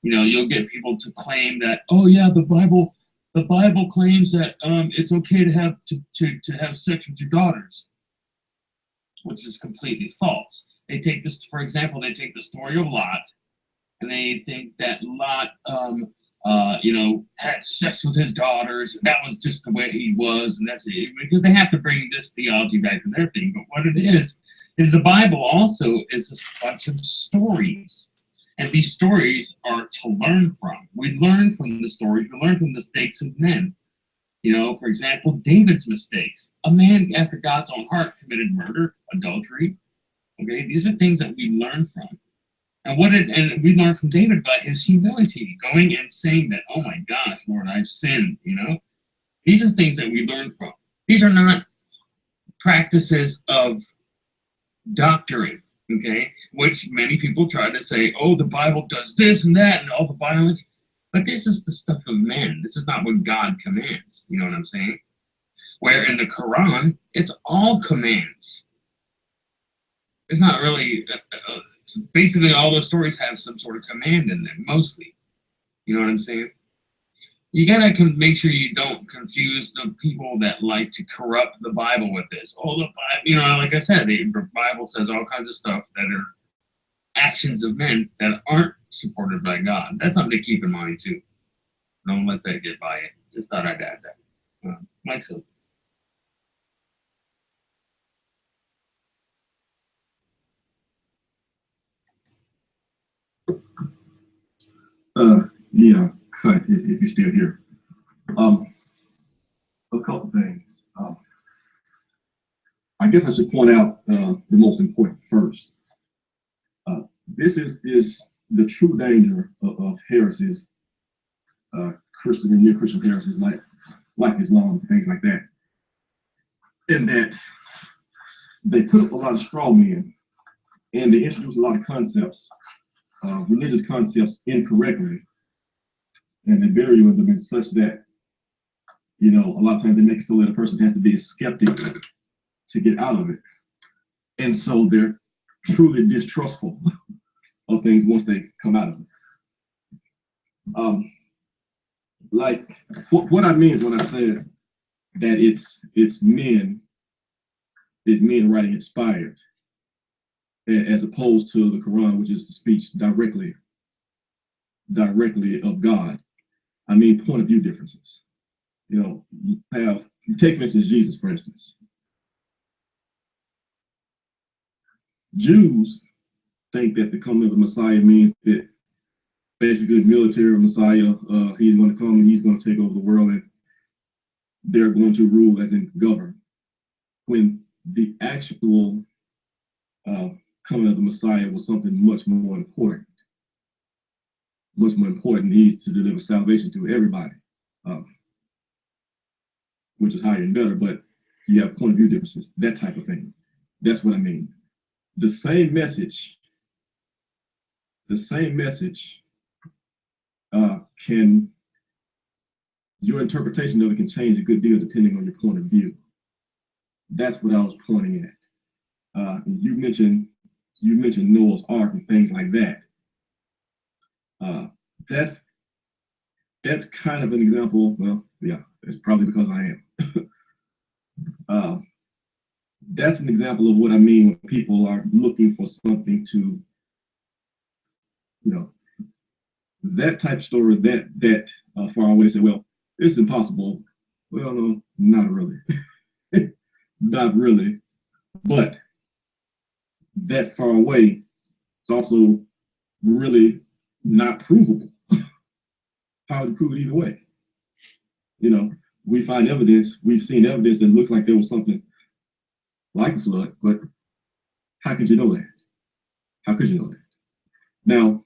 S12: You know, you'll get people to claim that, oh yeah, the Bible claims that it's okay to have sex with your daughters, which is completely false. They take this, for example, they take the story of Lot, and they think that Lot, you know, had sex with his daughters. That was just the way he was, and that's it. Because they have to bring this theology back to their thing. But what it is the Bible also is a bunch of stories. And these stories are to learn from. We learn from the stories. We learn from the mistakes of men. You know, for example, David's mistakes. A man after God's own heart committed murder, adultery. Okay, these are things that we learn from. And we learn from David about his humility, going and saying that, oh my gosh, Lord, I've sinned, you know? These are things that we learn from. These are not practices of doctrine, okay? Which many people try to say, oh, the Bible does this and that and all the violence. But this is the stuff of man. This is not what God commands. You know what I'm saying? Where in the Quran, it's all commands. It's not really, basically all those stories have some sort of command in them, mostly. You know what I'm saying? You gotta make sure you don't confuse the people that like to corrupt the Bible with this. Oh, the Bible, you know, like I said, the Bible says all kinds of stuff that are actions of men that aren't supported by God. That's something to keep in mind too. Don't let that get by you. Just thought I'd add that. Mike's up.
S4: Yeah, cut if you're still here. A couple things. I guess I should point out the most important first. This is the true danger of heresies, Christian and near-Christian heresies like Islam, things like that, in that they put up a lot of straw men and they introduce a lot of concepts, religious concepts incorrectly, and they bury them in such that, you know, a lot of times they make it so that a person has to be a skeptic to get out of it. And so they're truly distrustful of things once they come out of it. Like what I mean is when I said that it's men writing inspired, as opposed to the Quran, which is the speech directly of God. I mean point of view differences. You know, you take for instance Jesus, for instance. Jews think that the coming of the Messiah means that basically the military Messiah, he's going to come and he's going to take over the world and they're going to rule as in govern. When the actual coming of the Messiah was something much more important. Much more important. He's to deliver salvation to everybody, which is higher and better, but you have point of view differences, that type of thing. That's what I mean. The same message your interpretation of it can change a good deal depending on your point of view. That's what I was pointing at. You mentioned Noah's Ark and things like that. That's kind of an example. Well, yeah, it's probably because I am. That's an example of what I mean when people are looking for something to, you know, that type of story, that far away, say, well, it's impossible. Well, no, not really. Not really. But that far away, it's also really not provable. How would you prove it either way? You know, we find evidence, we've seen evidence that looks like there was something like a flood, but how could you know that? How could you know that? Now,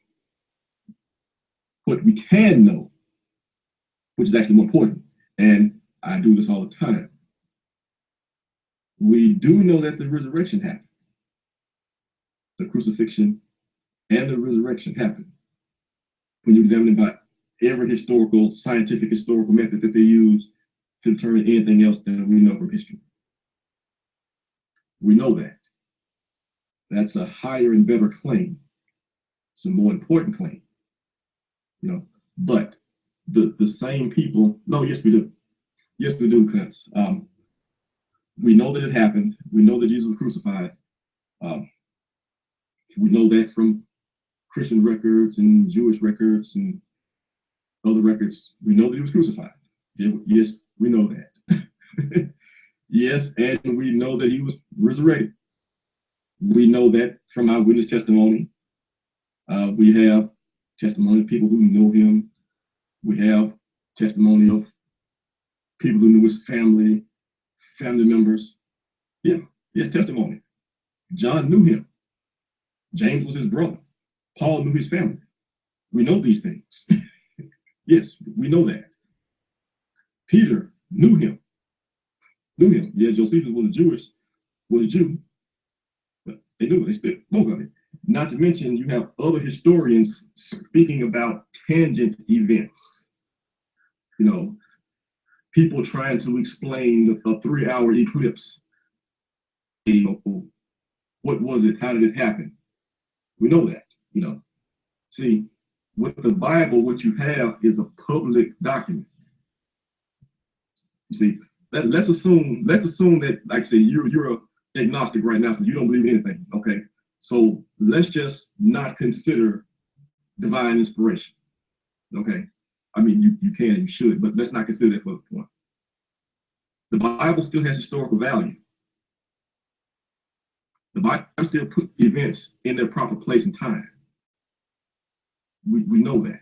S4: what we can know, which is actually more important, and I do this all the time, we do know that the resurrection happened. The crucifixion and the resurrection happened. When you examine about every scientific historical method that they use to determine anything else that we know from history. We know that. That's a higher and better claim. It's a more important claim. You know, but the same people, no, yes, we do. Yes, we do, because we know that it happened. We know that Jesus was crucified. We know that from Christian records and Jewish records and other records. We know that he was crucified. Yes, we know that. Yes, and we know that he was resurrected. We know that from our witness testimony. We have testimony of people who know him. We have testimony of people who knew his family members. Yeah, yes, testimony. John knew him. James was his brother. Paul knew his family. We know these things. Yes, we know that. Peter knew him. Yeah, Josephus was a Jew, but they knew it. They spoke of it. Not to mention, you have other historians speaking about tangent events. You know, people trying to explain a 3-hour eclipse. You know, what was it? How did it happen? We know that. You know, see, with the Bible, what you have is a public document. You see, let's assume that, like I say, you're an agnostic right now, so you don't believe in anything. Okay, so let's just not consider divine inspiration. Okay, I mean you can, you should, but let's not consider that for the point. The Bible still has historical value. The Bible still puts events in their proper place and time. We know that.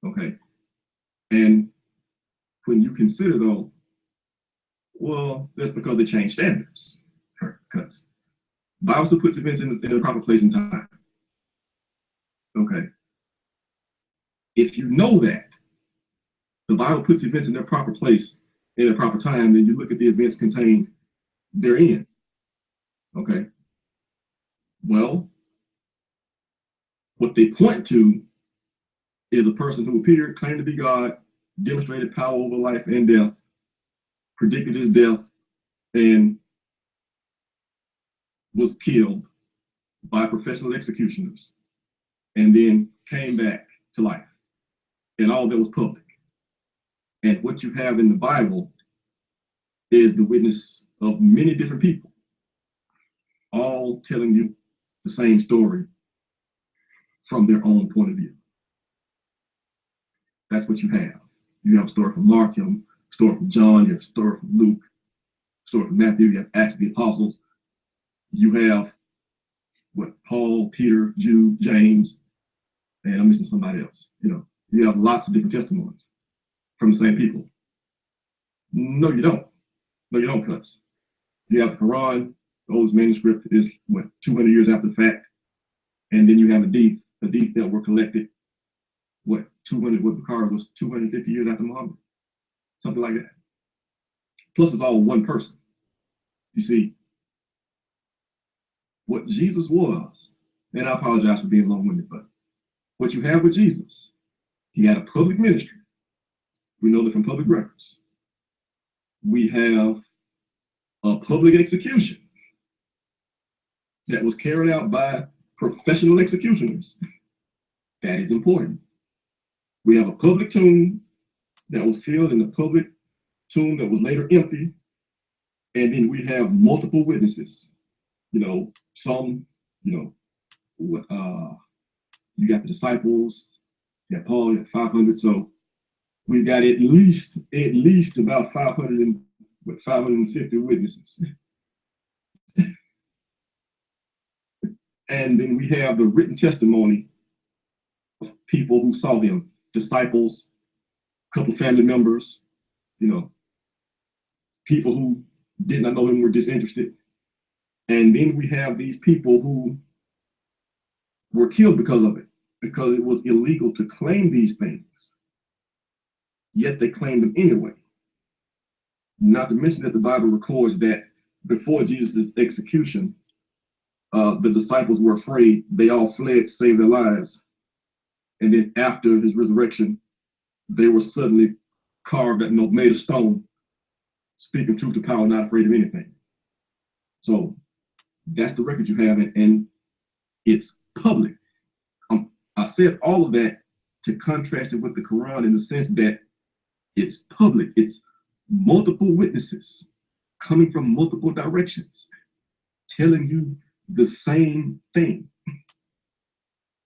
S4: Okay, and when you consider though, well, that's because they changed standards. Because the Bible still puts events in the proper place and time. Okay. If you know that the Bible puts events in their proper place in their proper time, then you look at the events contained therein. Okay. Well, what they point to is a person who appeared, claimed to be God, demonstrated power over life and death, predicted his death, and was killed by professional executioners, and then came back to life. And all that was public. And what you have in the Bible is the witness of many different people, all telling you the same story from their own point of view. That's what you have. You have a story from Mark, you have a story from John, you have a story from Luke, a story from Matthew, you have Acts of the Apostles, you have Paul, Peter, Jude, James, and I'm missing somebody else. You know, you have lots of different testimonies from the same people. No, you don't. No, you don't, cuz. You have the Quran, the oldest manuscript is 200 years after the fact, and then you have hadith that were collected 200, what Bukhari was 250 years after Muhammad, something like that. Plus, it's all one person. You see, what Jesus was, and I apologize for being long-winded, but what you have with Jesus, he had a public ministry. We know that from public records. We have a public execution that was carried out by professional executioners. That is important. We have a public tomb that was filled in the public tomb that was later empty. And then we have multiple witnesses. You know, some, you know, you got the disciples, Yeah, Paul at 500. So we got at least about 550 witnesses. And then we have the written testimony of people who saw him, disciples, a couple family members, people who did not know him were disinterested. And then we have these people who were killed because of it, because it was illegal to claim these things. Yet they claimed them anyway. Not to mention that the Bible records that before Jesus' execution, the disciples were afraid. They all fled to save their lives. And then after his resurrection, they were suddenly carved, made of stone, speaking truth to power, not afraid of anything. So that's the record you have, and it's public. I said all of that to contrast it with the Quran in the sense that it's public. It's multiple witnesses coming from multiple directions, telling you the same thing.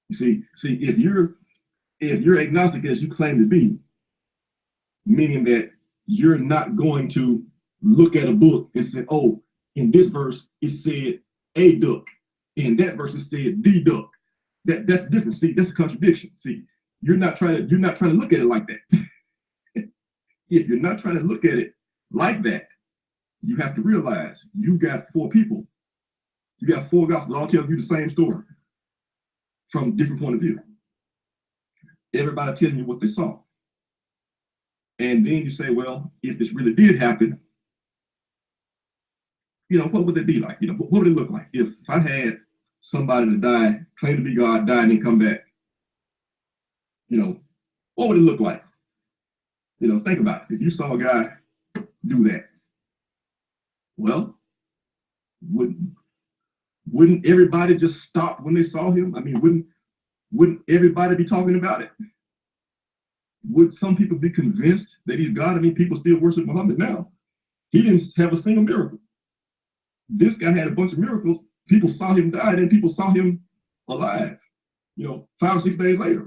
S4: You see, if you're agnostic as you claim to be, meaning that you're not going to look at a book and say, oh, in this verse it said a duck, in that verse it said the duck. That's different. See, that's a contradiction. See, you're not trying to look at it like that. If you're not trying to look at it like that, you have to realize you got four people. You got four gospels all telling you the same story from a different point of view. Everybody telling you what they saw. And then you say, well, if this really did happen, what would it be like? What would it look like if I had somebody that died, claimed to be God, died, and then come back? What would it look like? Think about it. If you saw a guy do that, well, wouldn't everybody just stop when they saw him? I mean, wouldn't everybody be talking about it? Would some people be convinced that he's God? I mean, people still worship Muhammad now. He didn't have a single miracle. This guy had a bunch of miracles. People saw him die, and people saw him alive. 5 or 6 days later.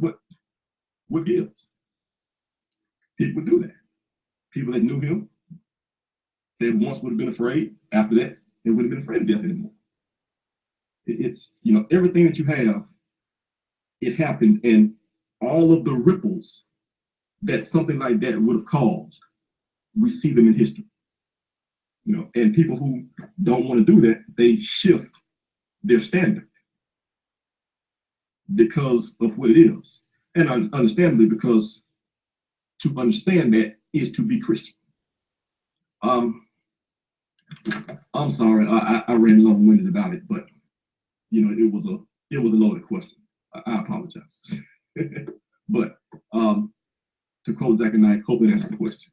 S4: What gives? People would do that. People that knew him, they once would have been afraid. After that, they wouldn't have been afraid of death anymore. It's everything that you have, it happened, and all of the ripples that something like that would have caused, we see them in history. And people who don't want to do that, they shift their standard because of what it is. And understandably, because to understand that is to be Christian. I'm sorry, I ran long-winded about it, but it was a loaded question. I apologize. But to quote Zach and I, hope it answers the question.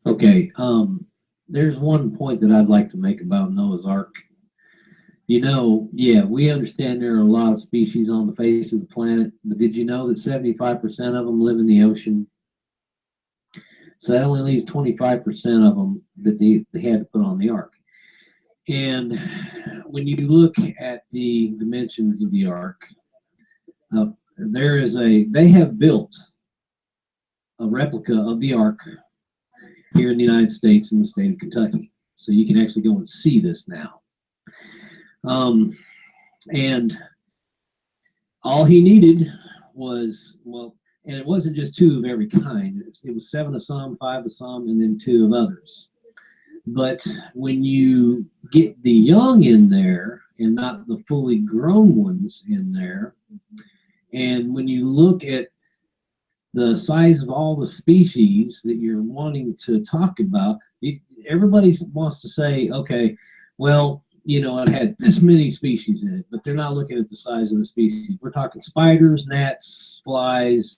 S7: Okay, there's one point that I'd like to make about Noah's Ark. Yeah, we understand there are a lot of species on the face of the planet, but did you know that 75% of them live in the ocean? So that only leaves 25% of them that they had to put on the Ark. And when you look at the dimensions of the Ark, they have built a replica of the Ark here in the United States in the state of Kentucky. So you can actually go and see this now. And all he needed was, and it wasn't just 2 of every kind. It was 7 of some, 5 of some, and then 2 of others. But when you get the young in there and not the fully grown ones in there, and when you look at the size of all the species that you're wanting to talk about, everybody wants to say, okay, well, it had this many species in it, but they're not looking at the size of the species. We're talking spiders, gnats, flies,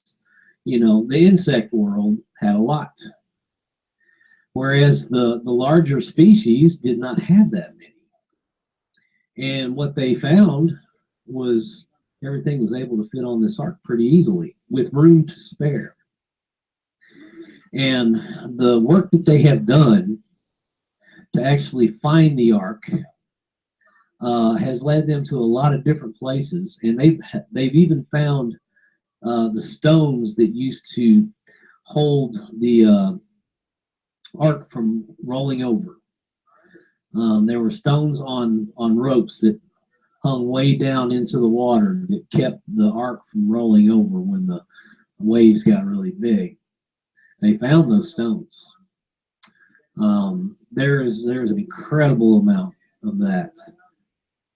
S7: the insect world had a lot. Whereas the larger species did not have that many. And what they found was everything was able to fit on this Ark pretty easily with room to spare. And the work that they have done to actually find the Ark, has led them to a lot of different places, and they've even found the stones that used to hold the ark from rolling over. There were stones on ropes that hung way down into the water that kept the ark from rolling over when the waves got really big. They found those stones. There's an incredible amount of that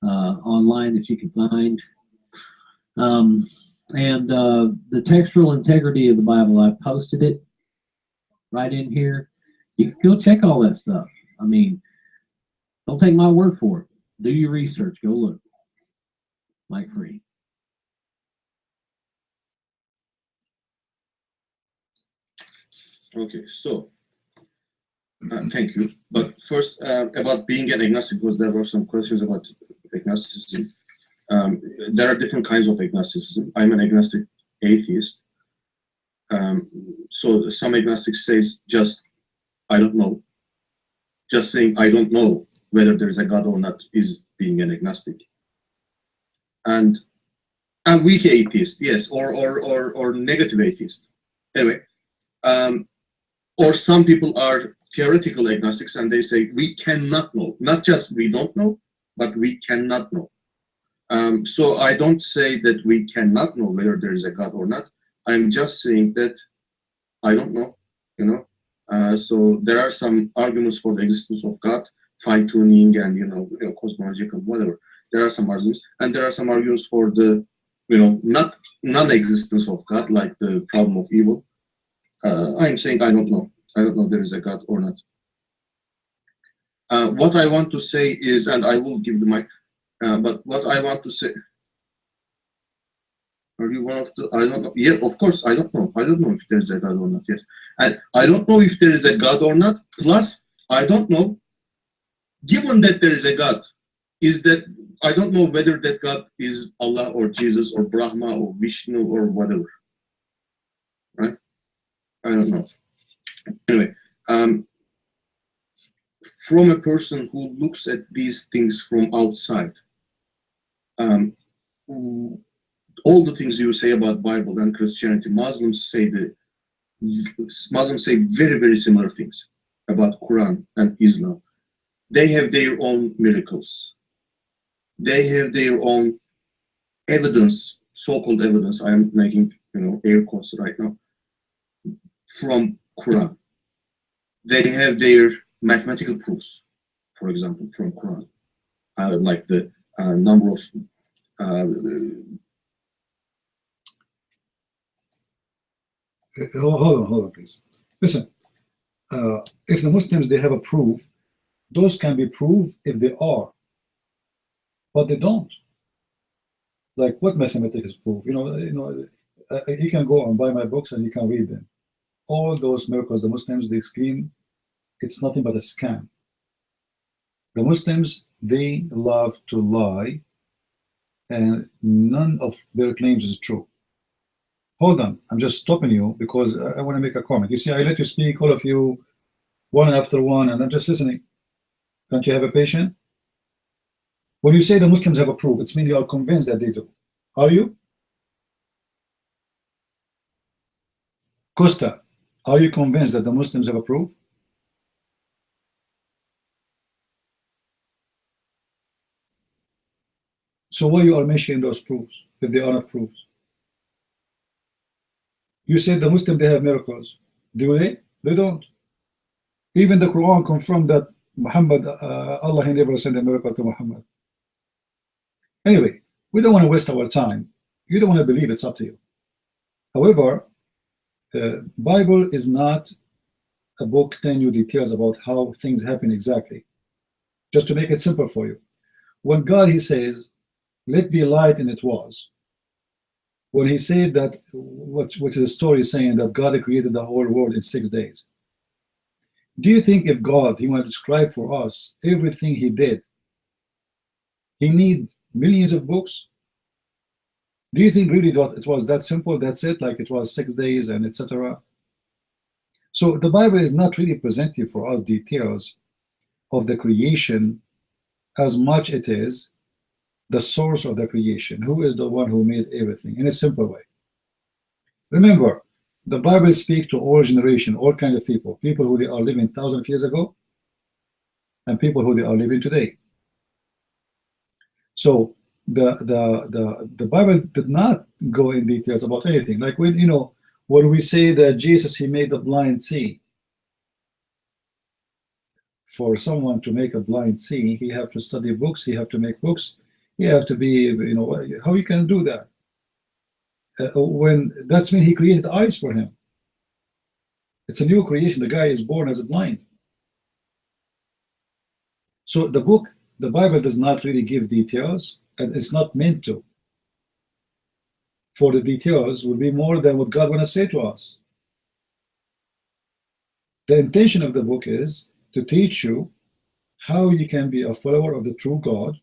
S7: online that you can find. And the textual integrity of the Bible, I posted it right in here. You can go check all that stuff. I mean, don't take my word for it. Do your research. Go look. Mike Free.
S10: Okay, so thank you. But first, about being an agnostic, because there were some questions about agnosticism. There are different kinds of agnosticism. I'm an agnostic atheist. So some agnostics says just, I don't know. Just saying I don't know whether there is a God or not is being an agnostic. And a weak atheist, yes, or negative atheist. Anyway, or some people are theoretical agnostics and they say we cannot know. Not just we don't know, but we cannot know. So I don't say that we cannot know whether there is a God or not. I'm just saying that I don't know, you know. So there are some arguments for the existence of God, fine-tuning and, you know, cosmological, whatever. There are some arguments, and there are some arguments for the, you know, non-existence of God, like the problem of evil. I'm saying I don't know. I don't know if there is a God or not. What I want to say is, and I will give the mic, but what I want to say, are you one of the, I don't know. Yeah, of course, I don't know. I don't know if there is a God or not yet. And I don't know if there is a God or not. Plus, I don't know, given that there is a God, is that, I don't know whether that God is Allah or Jesus or Brahma or Vishnu or whatever. Right? I don't know. Anyway, from a person who looks at these things from outside, all the things you say about Bible and Christianity, Muslims say very, very similar things about Quran and Islam. They have their own miracles. They have their own evidence, so-called evidence. I am making, you know, air quotes right now, from Quran. They have their mathematical proofs, for example, from Quran, like the number of
S1: hold on, please. Listen, if the Muslims, they have a proof, those can be proved if they are, but they don't. Like what mathematics proof? You can go and buy my books and you can read them. All those miracles, the Muslims, they scream, it's nothing but a scam. The Muslims, they love to lie, and none of their claims is true. Hold on, I'm just stopping you because I want to make a comment. You see, I let you speak, all of you, one after one, and I'm just listening. Can't you have a patient? When you say the Muslims have a proof, it's mean you are convinced that they do. Are you? Costa, are you convinced that the Muslims have a proof? So why you are mentioning those proofs if they are not proofs? You said the Muslims, they have miracles. Do they? They don't. Even the Quran confirmed that Muhammad, Allah, he never sent a miracle to Muhammad. Anyway, we don't want to waste our time. You don't want to believe, it's up to you. However, the Bible is not a book telling you details about how things happen exactly. Just to make it simple for you. When God, he says, let be light, and it was. When he said that, which is the story saying that God created the whole world in 6 days. Do you think if God, he wanted to describe for us everything he did, he need millions of books? Do you think really that it was that simple, that's it, like it was 6 days and etc.? So the Bible is not really presenting for us details of the creation as much it is the source of the creation, who is the one who made everything, in a simple way. Remember, the Bible speaks to all generation, all kind of people, people who they are living thousands of years ago, and people who they are living today. So the Bible did not go in details about anything. Like when when we say that Jesus, he made the blind see. For someone to make a blind see, he have to study books, he have to make books, he have to be, how you can do that? When that's when he created eyes for him. It's a new creation. The guy is born as a blind. So the Bible does not really give details, and it's not meant to. For the details will be more than what God want to say to us. The intention of the book is to teach you how you can be a follower of the true God,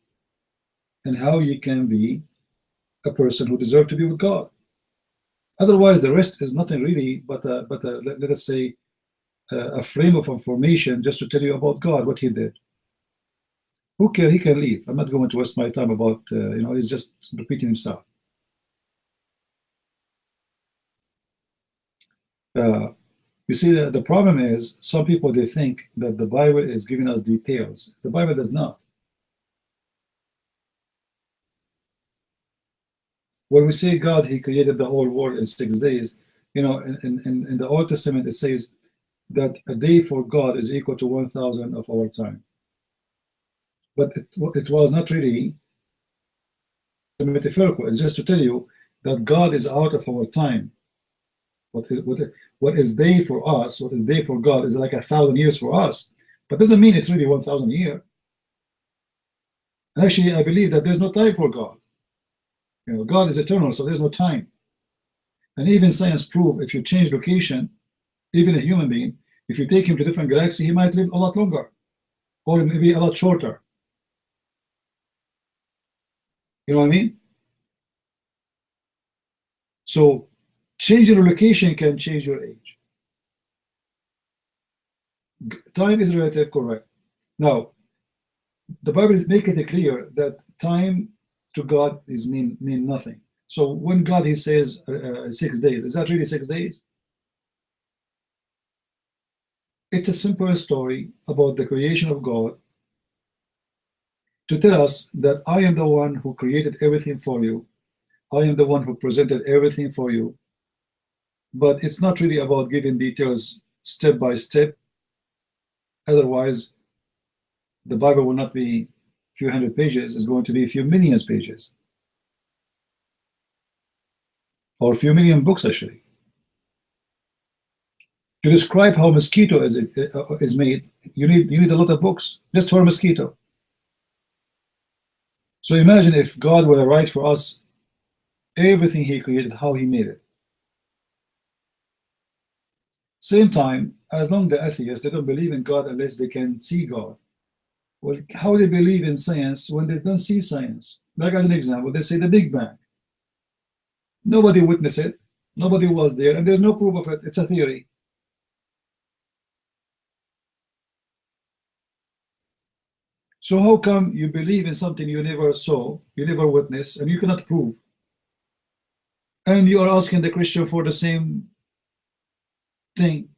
S1: and how you can be a person who deserves to be with God. Otherwise, the rest is nothing really but let us say a frame of information just to tell you about God, what he did. Who cares? He can leave. I'm not going to waste my time about, he's just repeating himself. You see, the problem is some people, they think that the Bible is giving us details. The Bible does not. When we say God, he created the whole world in 6 days, in the Old Testament, it says that a day for God is equal to 1,000 of our time. But it was not really metaphorical. It's just to tell you that God is out of our time. What is day for us, what is day for God is like 1,000 years for us. But doesn't mean it's really 1,000 years. And actually, I believe that there's no time for God. God is eternal, so there's no time. And even science proves if you change location, even a human being, if you take him to a different galaxy, he might live a lot longer, or maybe a lot shorter. You know what I mean? So changing your location can change your age. Time is relative, correct. Now, the Bible is making it clear that time to God is mean nothing. So when God, he says 6 days, is that really 6 days? It's a simple story about the creation of God to tell us that I am the one who created everything for you. I am the one who presented everything for you. But it's not really about giving details step by step. Otherwise, the Bible will not be a few hundred pages. It's going to be a few million pages. Or a few million books, actually. To describe how mosquito is made, you need a lot of books just for a mosquito. So imagine if God were to write for us everything he created, how he made it. Same time, as long as the atheists, they don't believe in God unless they can see God. Well, how they believe in science when they don't see science? Like as an example, they say the Big Bang. Nobody witnessed it, nobody was there, and there's no proof of it. It's a theory. So how come you believe in something you never saw, you never witnessed, and you cannot prove? And you are asking the Christian for the same thing.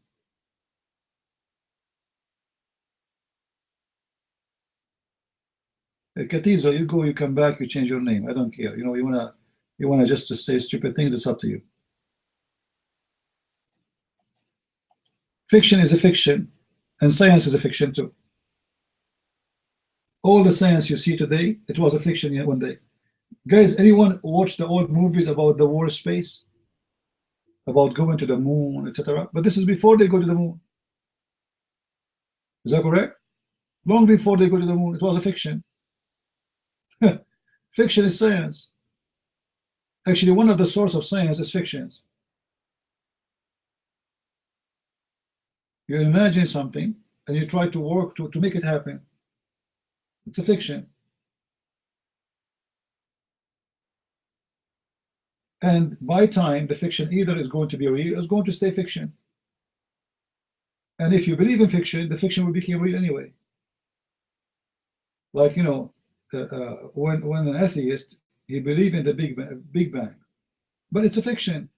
S1: Katizo, you go, you come back, you change your name. I don't care. You wanna just to say stupid things, it's up to you. Fiction is a fiction, and science is a fiction too. All the science you see today, it was a fiction one day. Guys, anyone watch the old movies about the war space? About going to the moon, etc. But this is before they go to the moon. Is that correct? Long before they go to the moon, it was a fiction. Fiction is science. Actually, one of the sources of science is fictions. You imagine something and you try to work to make it happen. It's a fiction. And by time, the fiction either is going to be real or is going to stay fiction. And if you believe in fiction, the fiction will become real anyway. Like, when an atheist, he believes in the Big Bang, but it's a fiction.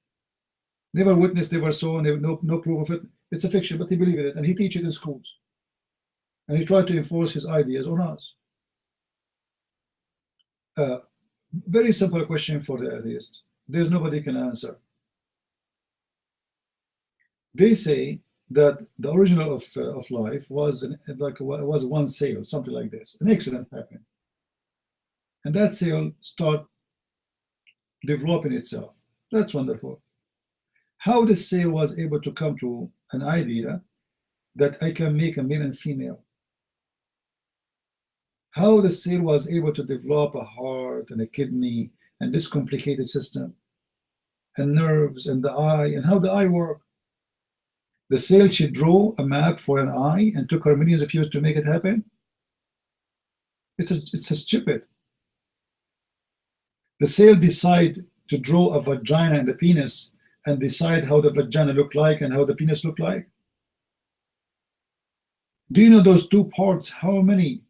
S1: Never witnessed, never saw, no proof of it. It's a fiction, but he believes in it, and he teaches it in schools. And he tried to enforce his ideas on us. Very simple question for the atheist. There's nobody can answer. They say that the original of life was was one cell, something like this. An accident happened, and that cell started developing itself. That's wonderful. How the cell was able to come to an idea that I can make a male and female? How the cell was able to develop a heart and a kidney and this complicated system and nerves and the eye, and how the eye works? The cell should draw a map for an eye and took her millions of years to make it happen. It's a stupid. The cell decide to draw a vagina and the penis and decide how the vagina look like and how the penis look like. Do you know those two parts, how many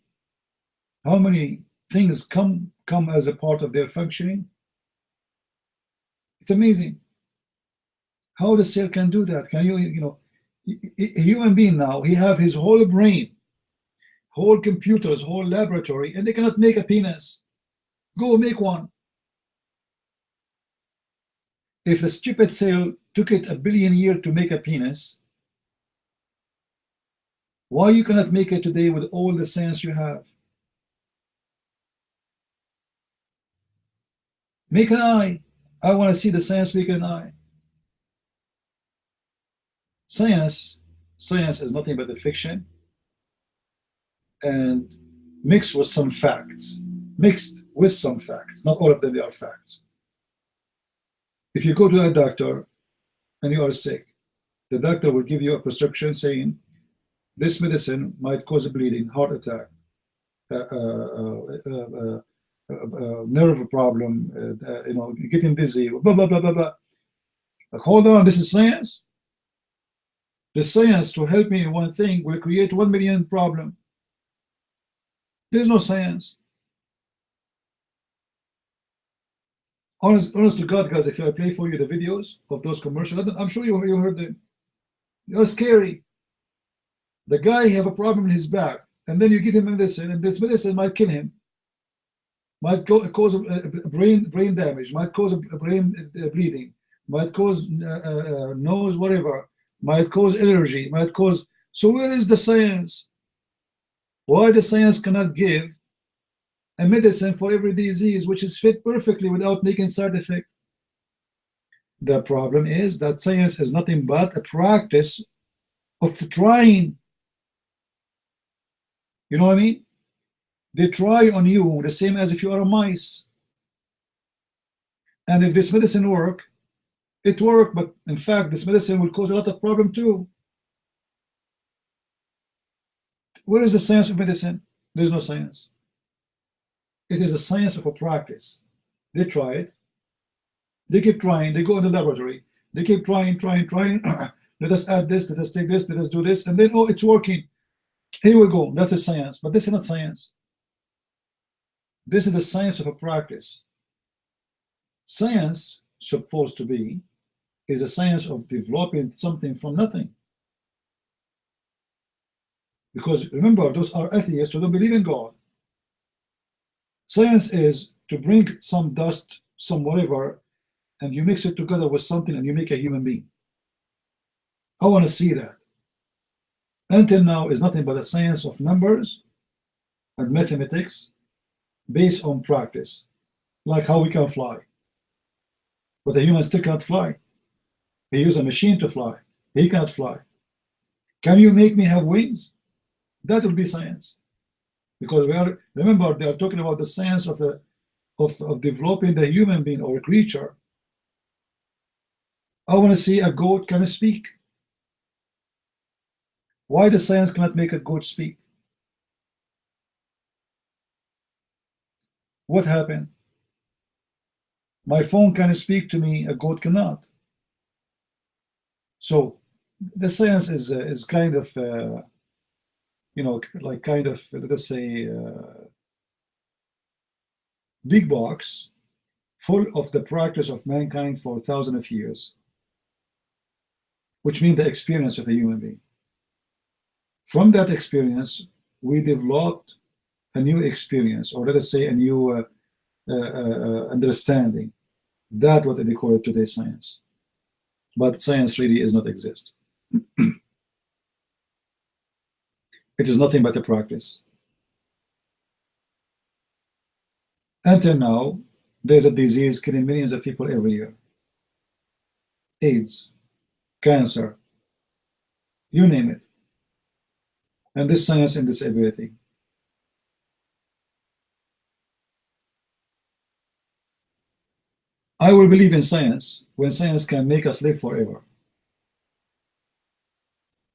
S1: things come as a part of their functioning? It's amazing how the cell can do that. Can you know, a human being now, he have his whole brain, whole computers, whole laboratory, and they cannot make a penis. Go make one. If a stupid cell took it 1 billion years to make a penis, why you cannot make it today with all the science you have? Make an eye. I want to see the science make an eye. Science is nothing but a fiction, and mixed with some facts. Not all of them, they are facts. If you go to a doctor and you are sick, the doctor will give you a prescription saying this medicine might cause a bleeding, heart attack, nerve problem, you know, getting dizzy, blah blah blah blah blah. Like, hold on, this is science. The science to help me in one thing will create 1 million problems. There's no science. Honest to God, guys, if I play for you the videos of those commercials, I'm sure you heard them. They're scary. The guy have a problem in his back, and then you give him medicine, and this medicine might kill him, might cause brain damage, might cause a brain bleeding, might cause nose whatever, might cause allergy, might cause. So where is the science? Why the science cannot give a medicine for every disease which is fit perfectly without making side effect? The problem is that science is nothing but a practice of trying. You know what I mean? They try on you the same as if you are a mice. And if this medicine work, it work, but in fact this medicine will cause a lot of problem too. Where is the science of medicine? There is no science. It is a science of a practice. They try it. They keep trying. They go in the laboratory. They keep trying. Let us add this. Let us take this. Let us do this. And then, oh, it's working. Here we go. That is science. But this is not science. This is the science of a practice. Science, supposed to be, is a science of developing something from nothing. Because remember, those are atheists who don't believe in God. Science is to bring some dust, some whatever, and you mix it together with something and you make a human being. I want to see that. Until now is nothing but a science of numbers and mathematics based on practice, like how we can fly. But a human still cannot fly. He uses a machine to fly. He cannot fly. Can you make me have wings? That will be science. Because remember, they are talking about the science of developing the human being or a creature. I want to see a goat can speak. Why the science cannot make a goat speak? What happened? My phone can speak to me, a goat cannot. So the science is kind of, you know, like kind of, let's say, big box full of the practice of mankind for thousands of years, which means the experience of a human being. From that experience, we developed a new experience, or let us say a new understanding. That's what they call it today, science. But science really does not exist. It is nothing but a practice. Until now, there's a disease killing millions of people every year. AIDS, cancer, you name it. And this science and this everything. I will believe in science when science can make us live forever.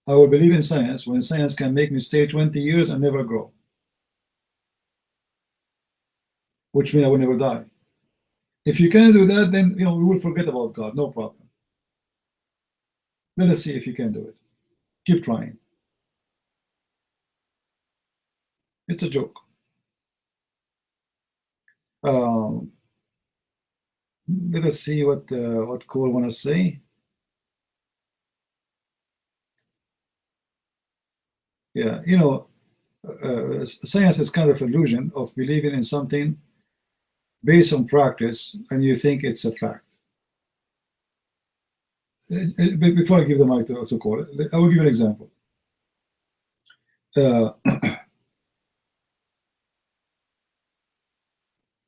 S1: I will believe in science when science can make me stay 20 years and never grow, which means I will never die. If you can do that, then we will forget about God, no problem. Let us see if you can do it. Keep trying. It's a joke. Let us see what Cole want to say. Yeah, science is kind of illusion of believing in something based on practice, and you think it's a fact. Before I give the mic to Cole, I will give you an example.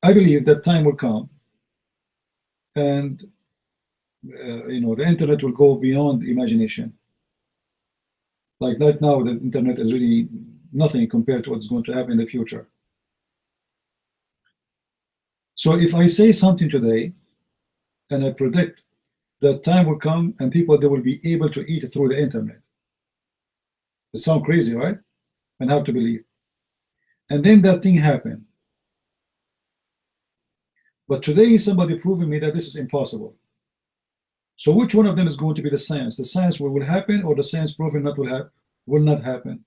S1: I believe that time will come, and the internet will go beyond imagination. Like right now, the internet is really nothing compared to what's going to happen in the future. So if I say something today, and I predict that time will come and people, they will be able to eat through the internet. It sounds crazy, right? And hard to believe. And then that thing happened. But today somebody proving me that this is impossible. So which one of them is going to be the science? The science will happen, or the science proving will not happen?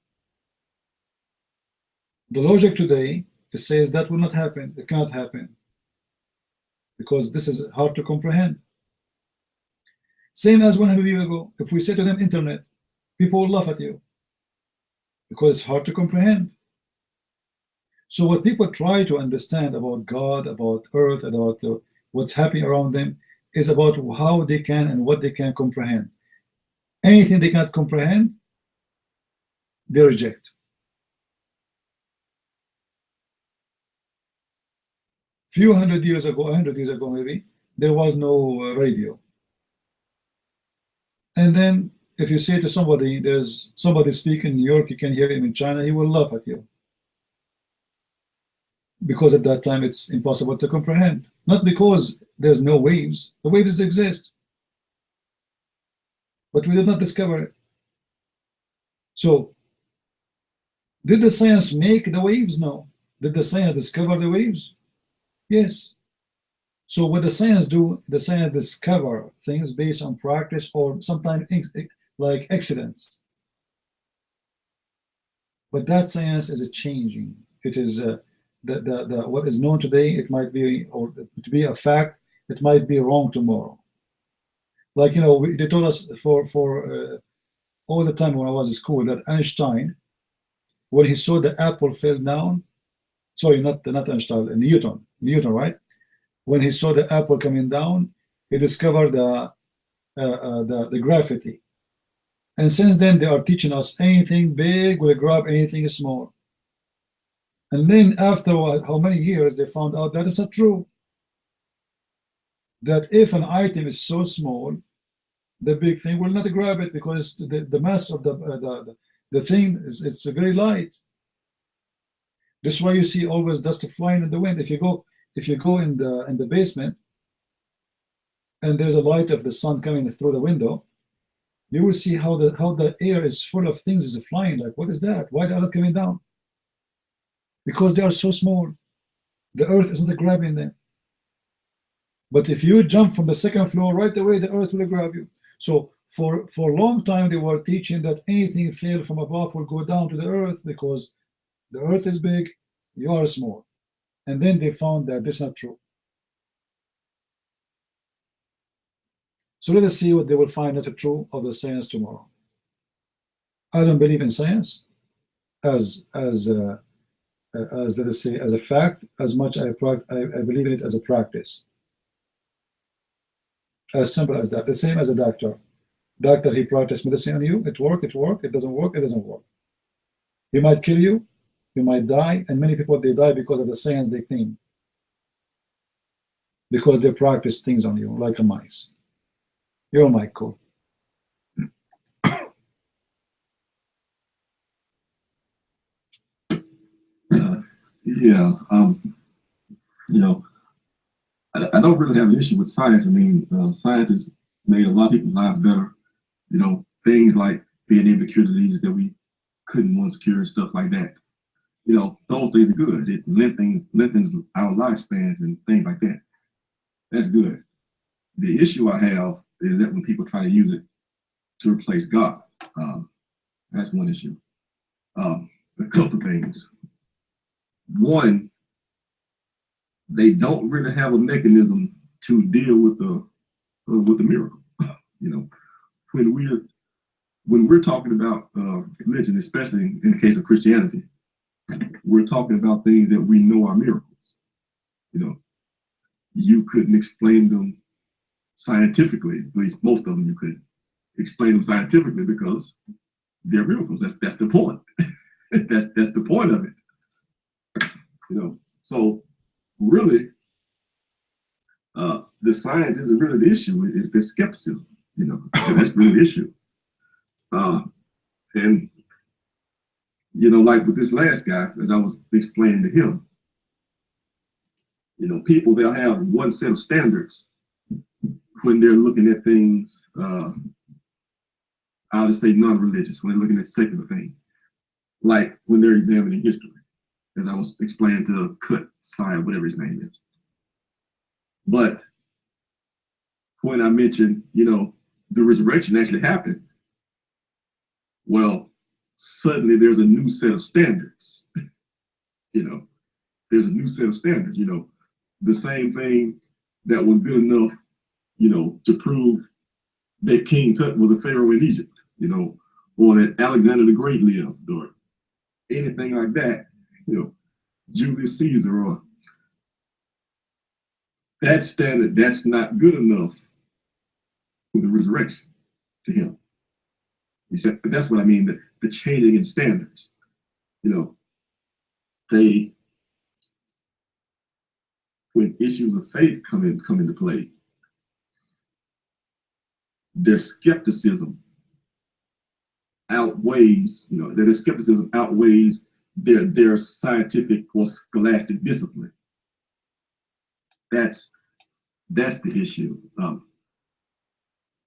S1: The logic today, it says that will not happen. It cannot happen. Because this is hard to comprehend. Same as 100 years ago. If we say to them internet, people will laugh at you. Because it's hard to comprehend. So what people try to understand about God, about earth, about what's happening around them, is about how they can and what they can comprehend. Anything they cannot comprehend, they reject. Few 100 years ago, 100 years ago maybe, there was no radio. And then if you say to somebody, there's somebody speaking in New York, you can hear him in China, he will laugh at you. Because at that time it's impossible to comprehend. Not because there's no waves. The waves exist. But we did not discover it. So, did the science make the waves? No. Did the science discover the waves? Yes. So what the science do, the science discover things based on practice, or sometimes like accidents. But that science is changing. It is what is known today, it might be, or to be a fact, it might be wrong tomorrow. Like, they told us for all the time when I was in school that Einstein, when he saw the apple fell down, sorry, not Einstein, Newton, right? When he saw the apple coming down, he discovered the gravity. And since then, they are teaching us anything big will grab anything small. And then after how many years, they found out that is not true. That if an item is so small, the big thing will not grab it, because the mass of the thing it's very light. This is why you see always dust flying in the wind. If you go in the basement, and there's a light of the sun coming through the window, you will see how the air is full of things is flying. Like, what is that? Why they are not coming down? Because they are so small. The earth isn't grabbing them. But if you jump from the second floor, right away the earth will grab you. So for a long time they were teaching that anything fell from above will go down to the earth, because the earth is big, you are small. and then they found that this is not true. So let us see what they will find not true of the science tomorrow. I don't believe in science as let us say as a fact as much I believe in it as a practice. As simple as that. The same as a doctor. Doctor, he practiced medicine on you. It work. It doesn't work. It doesn't work. He might kill you. You might die. And many people, they die because of the science they claim. Because they practice things on you like a mice. You're my code.
S4: Yeah. You know, I don't really have an issue with science. I mean, science has made a lot of people's lives better. You know, things like being able to cure diseases that we couldn't once cure, stuff like that. You know, those things are good. It lengthens our lifespans and things like that. That's good. The issue I have is that when people try to use it to replace God, that's one issue. A couple of things. One, they don't really have a mechanism to deal with the miracle. You know, when we're talking about religion, especially in the case of Christianity, we're talking about things that we know are miracles. You know, you couldn't explain them scientifically. At least most of them you could explain them scientifically because they're miracles. That's the point. that's the point of it. You know, so really, the science isn't really the issue. It's the skepticism. You know, that's really the issue. And you know, like with this last guy, as I was explaining to him, you know, people, they'll have one set of standards when they're looking at things. I'll just say non-religious, when they're looking at secular things, like when they're examining history, as I was explaining to Kut Sai, whatever his name is. But when I mentioned, you know, the resurrection actually happened, well, suddenly there's a new set of standards. You know, there's a new set of standards. You know, the same thing that was good enough, you know, to prove that King Tut was a pharaoh in Egypt, you know, or that Alexander the Great lived, or anything like that, you know, Julius Caesar, or that standard, that's not good enough for the resurrection to him. He said, but that's what I mean, the changing in standards. You know, when issues of faith come into play, their skepticism outweighs, you know, their skepticism outweighs their scientific or scholastic discipline. That's the issue.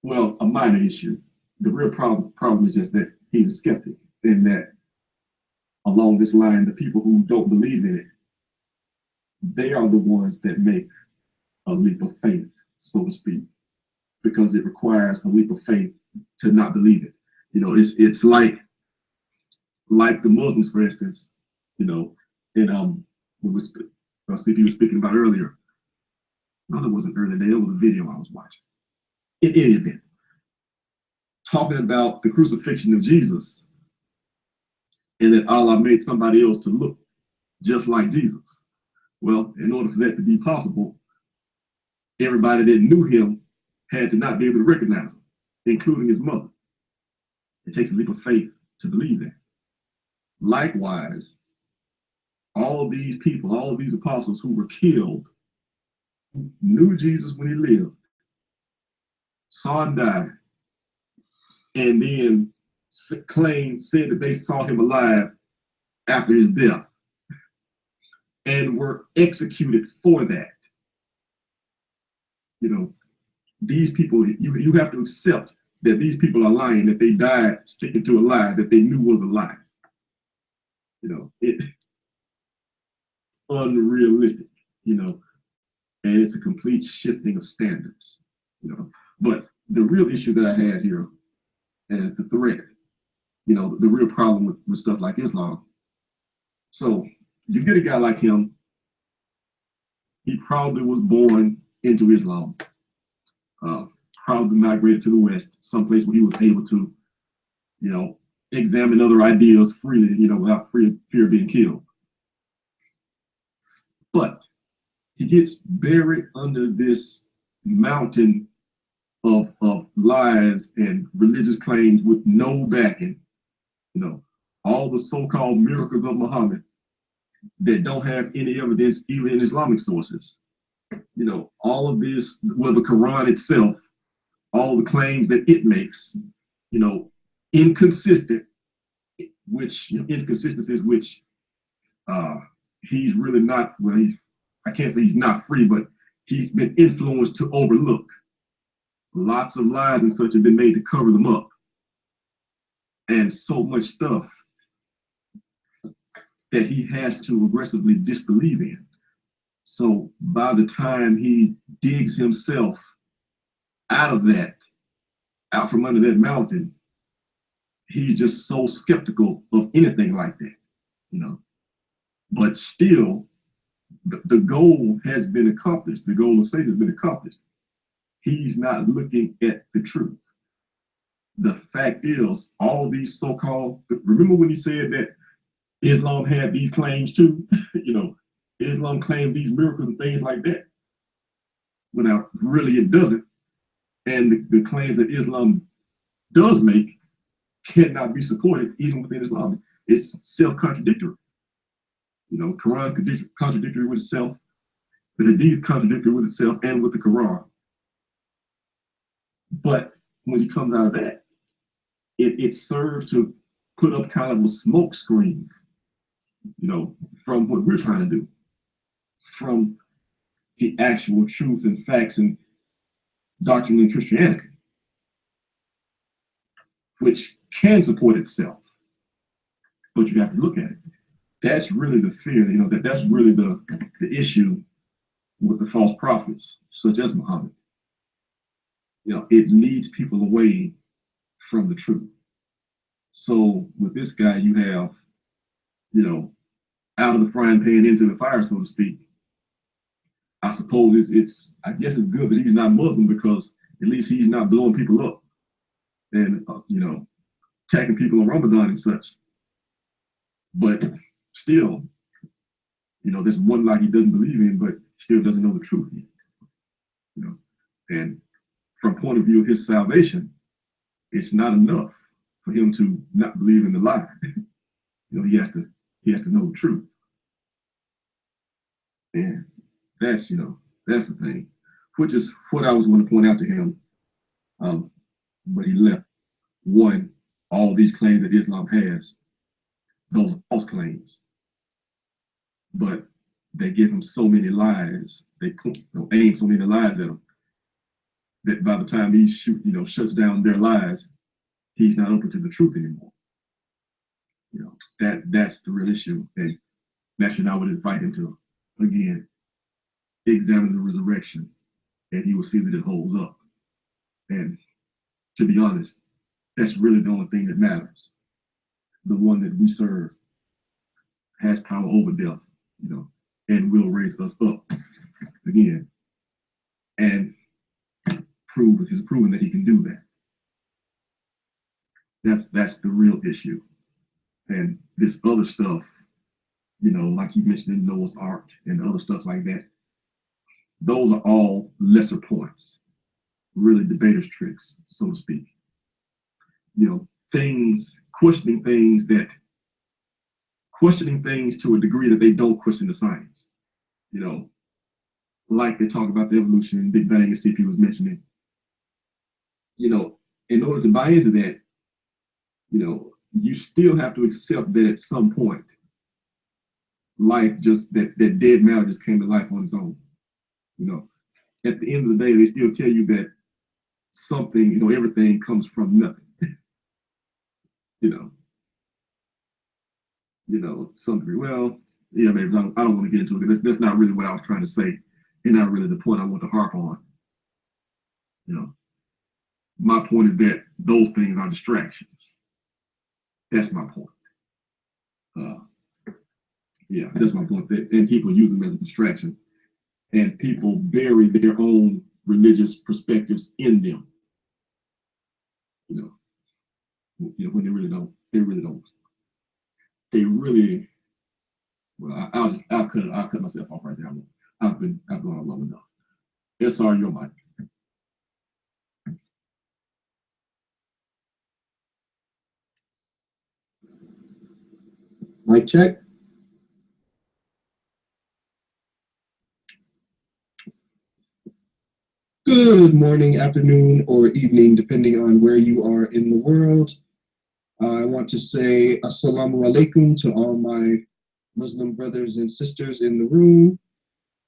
S4: Well, a minor issue. The real problem is just that he's a skeptic, and that along this line, the people who don't believe in it, they are the ones that make a leap of faith, so to speak, because it requires a leap of faith to not believe it. You know, it's like the Muslims, for instance, you know, and CP was speaking about earlier. No, it wasn't earlier today, it was a video I was watching. In any event, talking about the crucifixion of Jesus, and that Allah made somebody else to look just like Jesus. Well, in order for that to be possible, everybody that knew him had to not be able to recognize him, including his mother. It takes a leap of faith to believe that. Likewise, all of these people, all of these apostles who were killed, knew Jesus when he lived, saw him die, and then said that they saw him alive after his death, and were executed for that. You know, these people, you have to accept that these people are lying, that they died sticking to a lie that they knew was a lie. You know, it's unrealistic, you know, and it's a complete shifting of standards, you know. But the real issue that I had here is the threat, you know, the real problem with stuff like Islam. So you get a guy like him, he probably was born into Islam. Probably migrated to the West, someplace where he was able to, you know, examine other ideas freely, you know, without fear of being killed. But he gets buried under this mountain of lies and religious claims with no backing. You know, all the so-called miracles of Muhammad that don't have any evidence even in Islamic sources. You know, all of this, well, the Quran itself, all the claims that it makes, you know, inconsistent, which, you know, inconsistencies which he's really not, well, I can't say he's not free, but he's been influenced to overlook. Lots of lies and such have been made to cover them up. And so much stuff that he has to aggressively disbelieve in. So by the time he digs himself out of that, out from under that mountain, he's just so skeptical of anything like that, you know. But still, the goal has been accomplished. The goal of Satan has been accomplished. He's not looking at the truth. The fact is, all these so-called, remember when he said that Islam had these claims too? You know, Islam claimed these miracles and things like that. Well, now, really it doesn't. And the claims that Islam does make cannot be supported even within Islam. It's self-contradictory. You know, Quran contradictory with itself, the Hadith contradictory with itself and with the Quran. But when he comes out of that, it serves to put up kind of a smoke screen, you know, from what we're trying to do, from the actual truth and facts and doctrine in Christianity, which can support itself, but you have to look at it. That's really the fear, you know, that's really the issue with the false prophets, such as Muhammad. You know, it leads people away from the truth. So with this guy, you have, you know, out of the frying pan into the fire, so to speak. I suppose I guess it's good that he's not Muslim, because at least he's not blowing people up and, you know, attacking people on Ramadan and such. But still, you know, there's one lie he doesn't believe in, but still doesn't know the truth yet. You know, and from point of view of his salvation, it's not enough for him to not believe in the lie. You know, he has to know the truth. And that's, you know, that's the thing, which is what I was going to point out to him. But he left. One, all these claims that Islam has, those are false claims. But they give him so many lies, they aim so many lies at him, that by the time he shuts down their lies, he's not open to the truth anymore. You know, that's the real issue. And that's what I would invite him to, again, examine the resurrection, and he will see that it holds up. And to be honest, that's really the only thing that matters. The one that we serve has power over death, you know, and will raise us up again, and he's proven that he can do that. That's the real issue. And this other stuff, you know, like you mentioned in Noah's Ark and other stuff like that, those are all lesser points, really debaters' tricks, so to speak. You know, questioning things to a degree that they don't question the science. You know, like they talk about the evolution and Big Bang, as CP was mentioning. You know, in order to buy into that, you know, you still have to accept that at some point, life just, that dead matter just came to life on its own. You know, at the end of the day, they still tell you that something, you know, everything comes from nothing. You know, some degree. Well, yeah, maybe I don't want to get into it. That's not really what I was trying to say, and not really the point I want to harp on. You know, my point is that those things are distractions. That's my point. Yeah, that's my point. And people use them as a distraction. and people bury their own religious perspectives in them. When they really don't. They really. Well, I'll cut myself off right there. I've gone on long enough. SR, your mic.
S7: Mic check. Good morning, afternoon, or evening, depending on where you are in the world. I want to say assalamu alaikum to all my Muslim brothers and sisters in the room.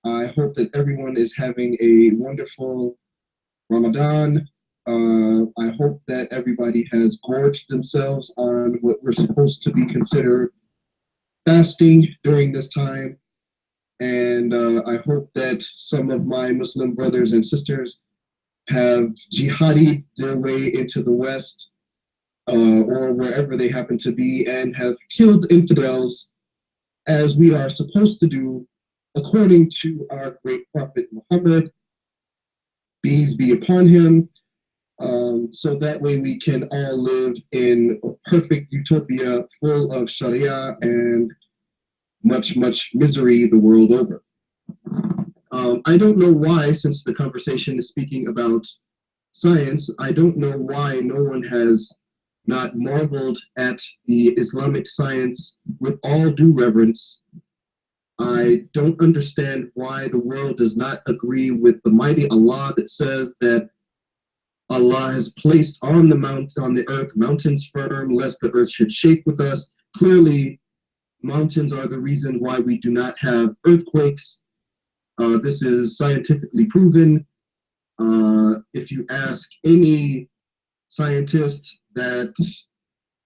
S7: I hope that everyone is having a wonderful Ramadan. I hope that everybody has gorged themselves on what we're supposed to be considered fasting during this time. And I hope that some of my Muslim brothers and sisters have jihadied their way into the West or wherever they happen to be and have killed infidels as we are supposed to do according to our great prophet Muhammad, peace be upon him, so that way we can all live in a perfect utopia full of Sharia and much, much misery the world over. I don't know why, since the conversation is speaking about science, I don't know why no one has not marveled at the Islamic science with all due reverence. I don't understand why the world does not agree with the mighty Allah that says that Allah has placed on the earth mountains firm, lest the earth should shake with us. Clearly, mountains are the reason why we do not have earthquakes. This is scientifically proven. If you ask any scientist that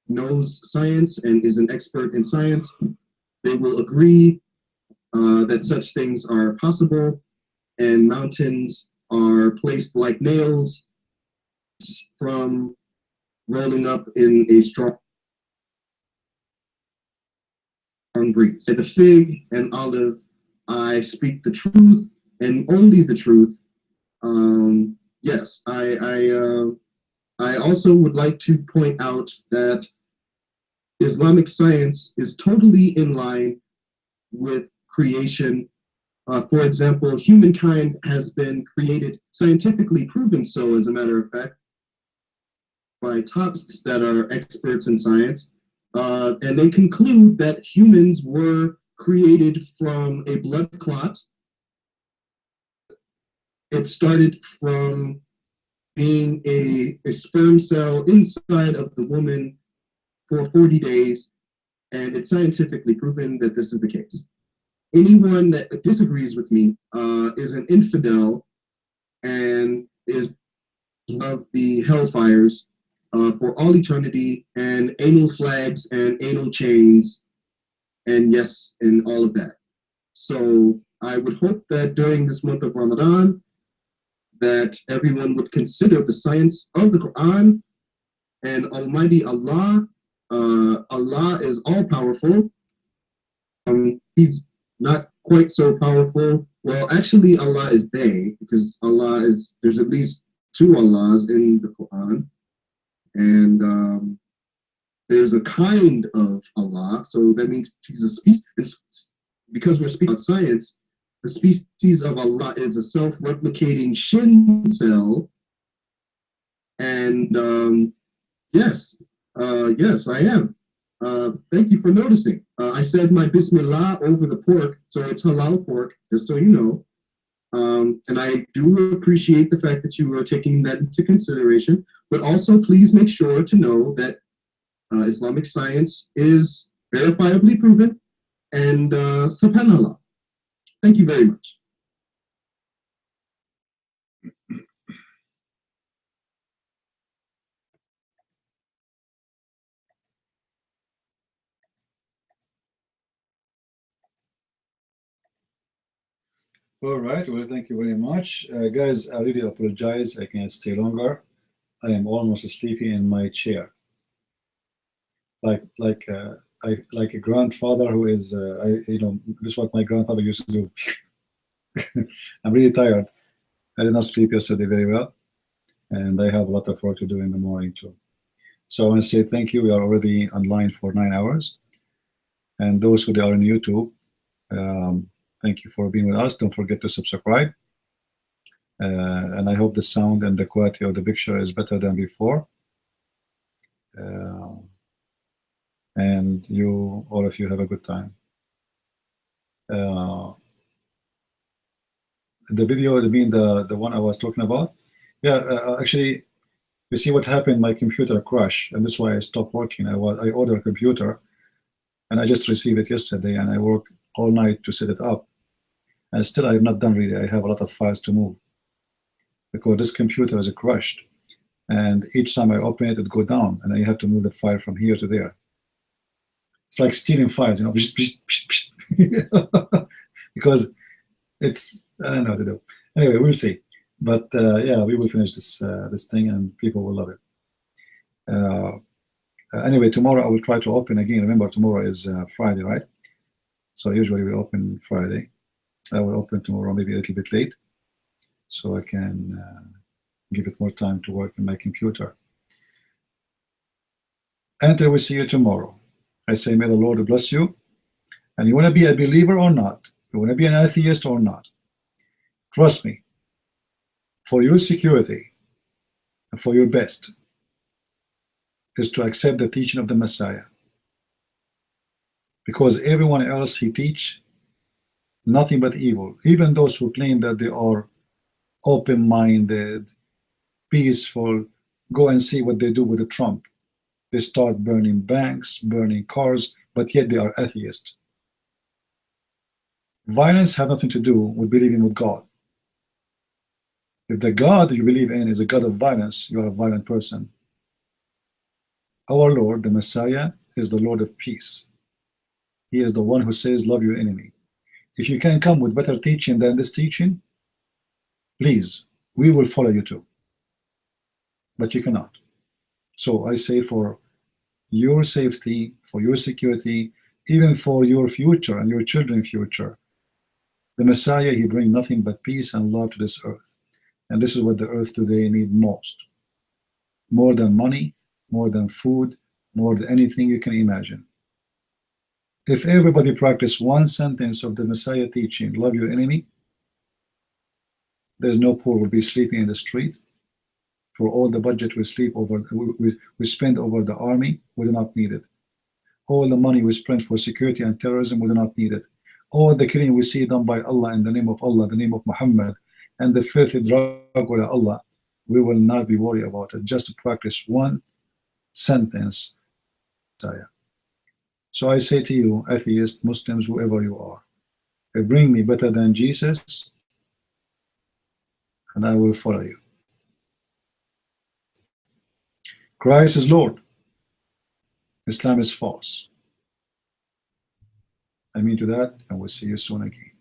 S7: knows science and is an expert in science, they will agree that such things are possible, and mountains are placed like nails from rolling up in a strong breeze. By the fig and olive, I speak the truth and only the truth. Yes, I also would like to point out that Islamic science is totally in line with creation. For example, humankind has been created, scientifically proven so, as a matter of fact, by tops that are experts in science. And they conclude that humans were created from a blood clot. It started from being a sperm cell inside of the woman for 40 days, and it's scientifically proven that this is the case. Anyone that disagrees with me is an infidel and is of the hellfires for all eternity, and anal flags and anal chains, and yes, and all of that. So I would hope that during this month of Ramadan, that everyone would consider the science of the Quran and Almighty Allah. Allah is all powerful. He's not quite so powerful. Well, actually, Allah is they, because there's at least two Allahs in the Quran. And there's a kind of Allah, so that means he's a species. Because we're speaking about science, the species of Allah is a self-replicating shin cell. And yes, I am. Thank you for noticing. I said my Bismillah over the pork, so it's halal pork, just so you know. And I do appreciate the fact that you are taking that into consideration, but also please make sure to know that Islamic science is verifiably proven, and subhanallah. Thank you very much.
S1: All right, well, thank you very much. Guys, I really apologize. I can't stay longer. I am almost sleeping in my chair. Like a grandfather who is, this is what my grandfather used to do. I'm really tired. I did not sleep yesterday very well, and I have a lot of work to do in the morning too. So I want to say thank you. We are already online for 9 hours. And those who are on YouTube, thank you for being with us. Don't forget to subscribe. And I hope the sound and the quality of the picture is better than before. And you, all of you, have a good time. The video, the one I was talking about, yeah, actually, you see what happened, my computer crashed, and that's why I stopped working. I ordered a computer, and I just received it yesterday, and I worked all night to set it up. And still I have not done really. I have a lot of files to move because this computer is crushed. And each time I open it, it go down, and I have to move the file from here to there. It's like stealing files, you know, because it's, I don't know what to do. Anyway, we'll see. But yeah, we will finish this thing, and people will love it. Anyway, tomorrow I will try to open again. Remember, tomorrow is Friday, right? So usually we open Friday. I will open tomorrow, maybe a little bit late, so I can give it more time to work on my computer. Until we see you tomorrow, I say, may the Lord bless you. And you want to be a believer or not, you want to be an atheist or not, trust me, for your security and for your best is to accept the teaching of the Messiah. Because everyone else he teach nothing but evil. Even those who claim that they are open-minded, peaceful, go and see what they do with the Trump. They start burning banks, burning cars, but yet they are atheists. Violence has nothing to do with believing with God. If the God you believe in is a God of violence, you are a violent person. Our Lord, the Messiah, is the Lord of peace. He is the one who says, love your enemy. If you can come with better teaching than this teaching, please, we will follow you too. But you cannot. So I say, for your safety, for your security, even for your future and your children's future, the Messiah, he brings nothing but peace and love to this earth. And this is what the earth today needs most. More than money, more than food, more than anything you can imagine. If everybody practiced one sentence of the Messiah teaching, love your enemy, there's no poor will be sleeping in the street. For all the budget we spend over the army, we do not need it. All the money we spend for security and terrorism, we do not need it. All the killing we see done by Allah in the name of Allah, the name of Muhammad, and the filthy drug with Allah, we will not be worried about it. Just practice one sentence, Messiah. So I say to you, atheists, Muslims, whoever you are, bring me better than Jesus, and I will follow you. Christ is Lord. Islam is false. I mean to that, and we'll see you soon again.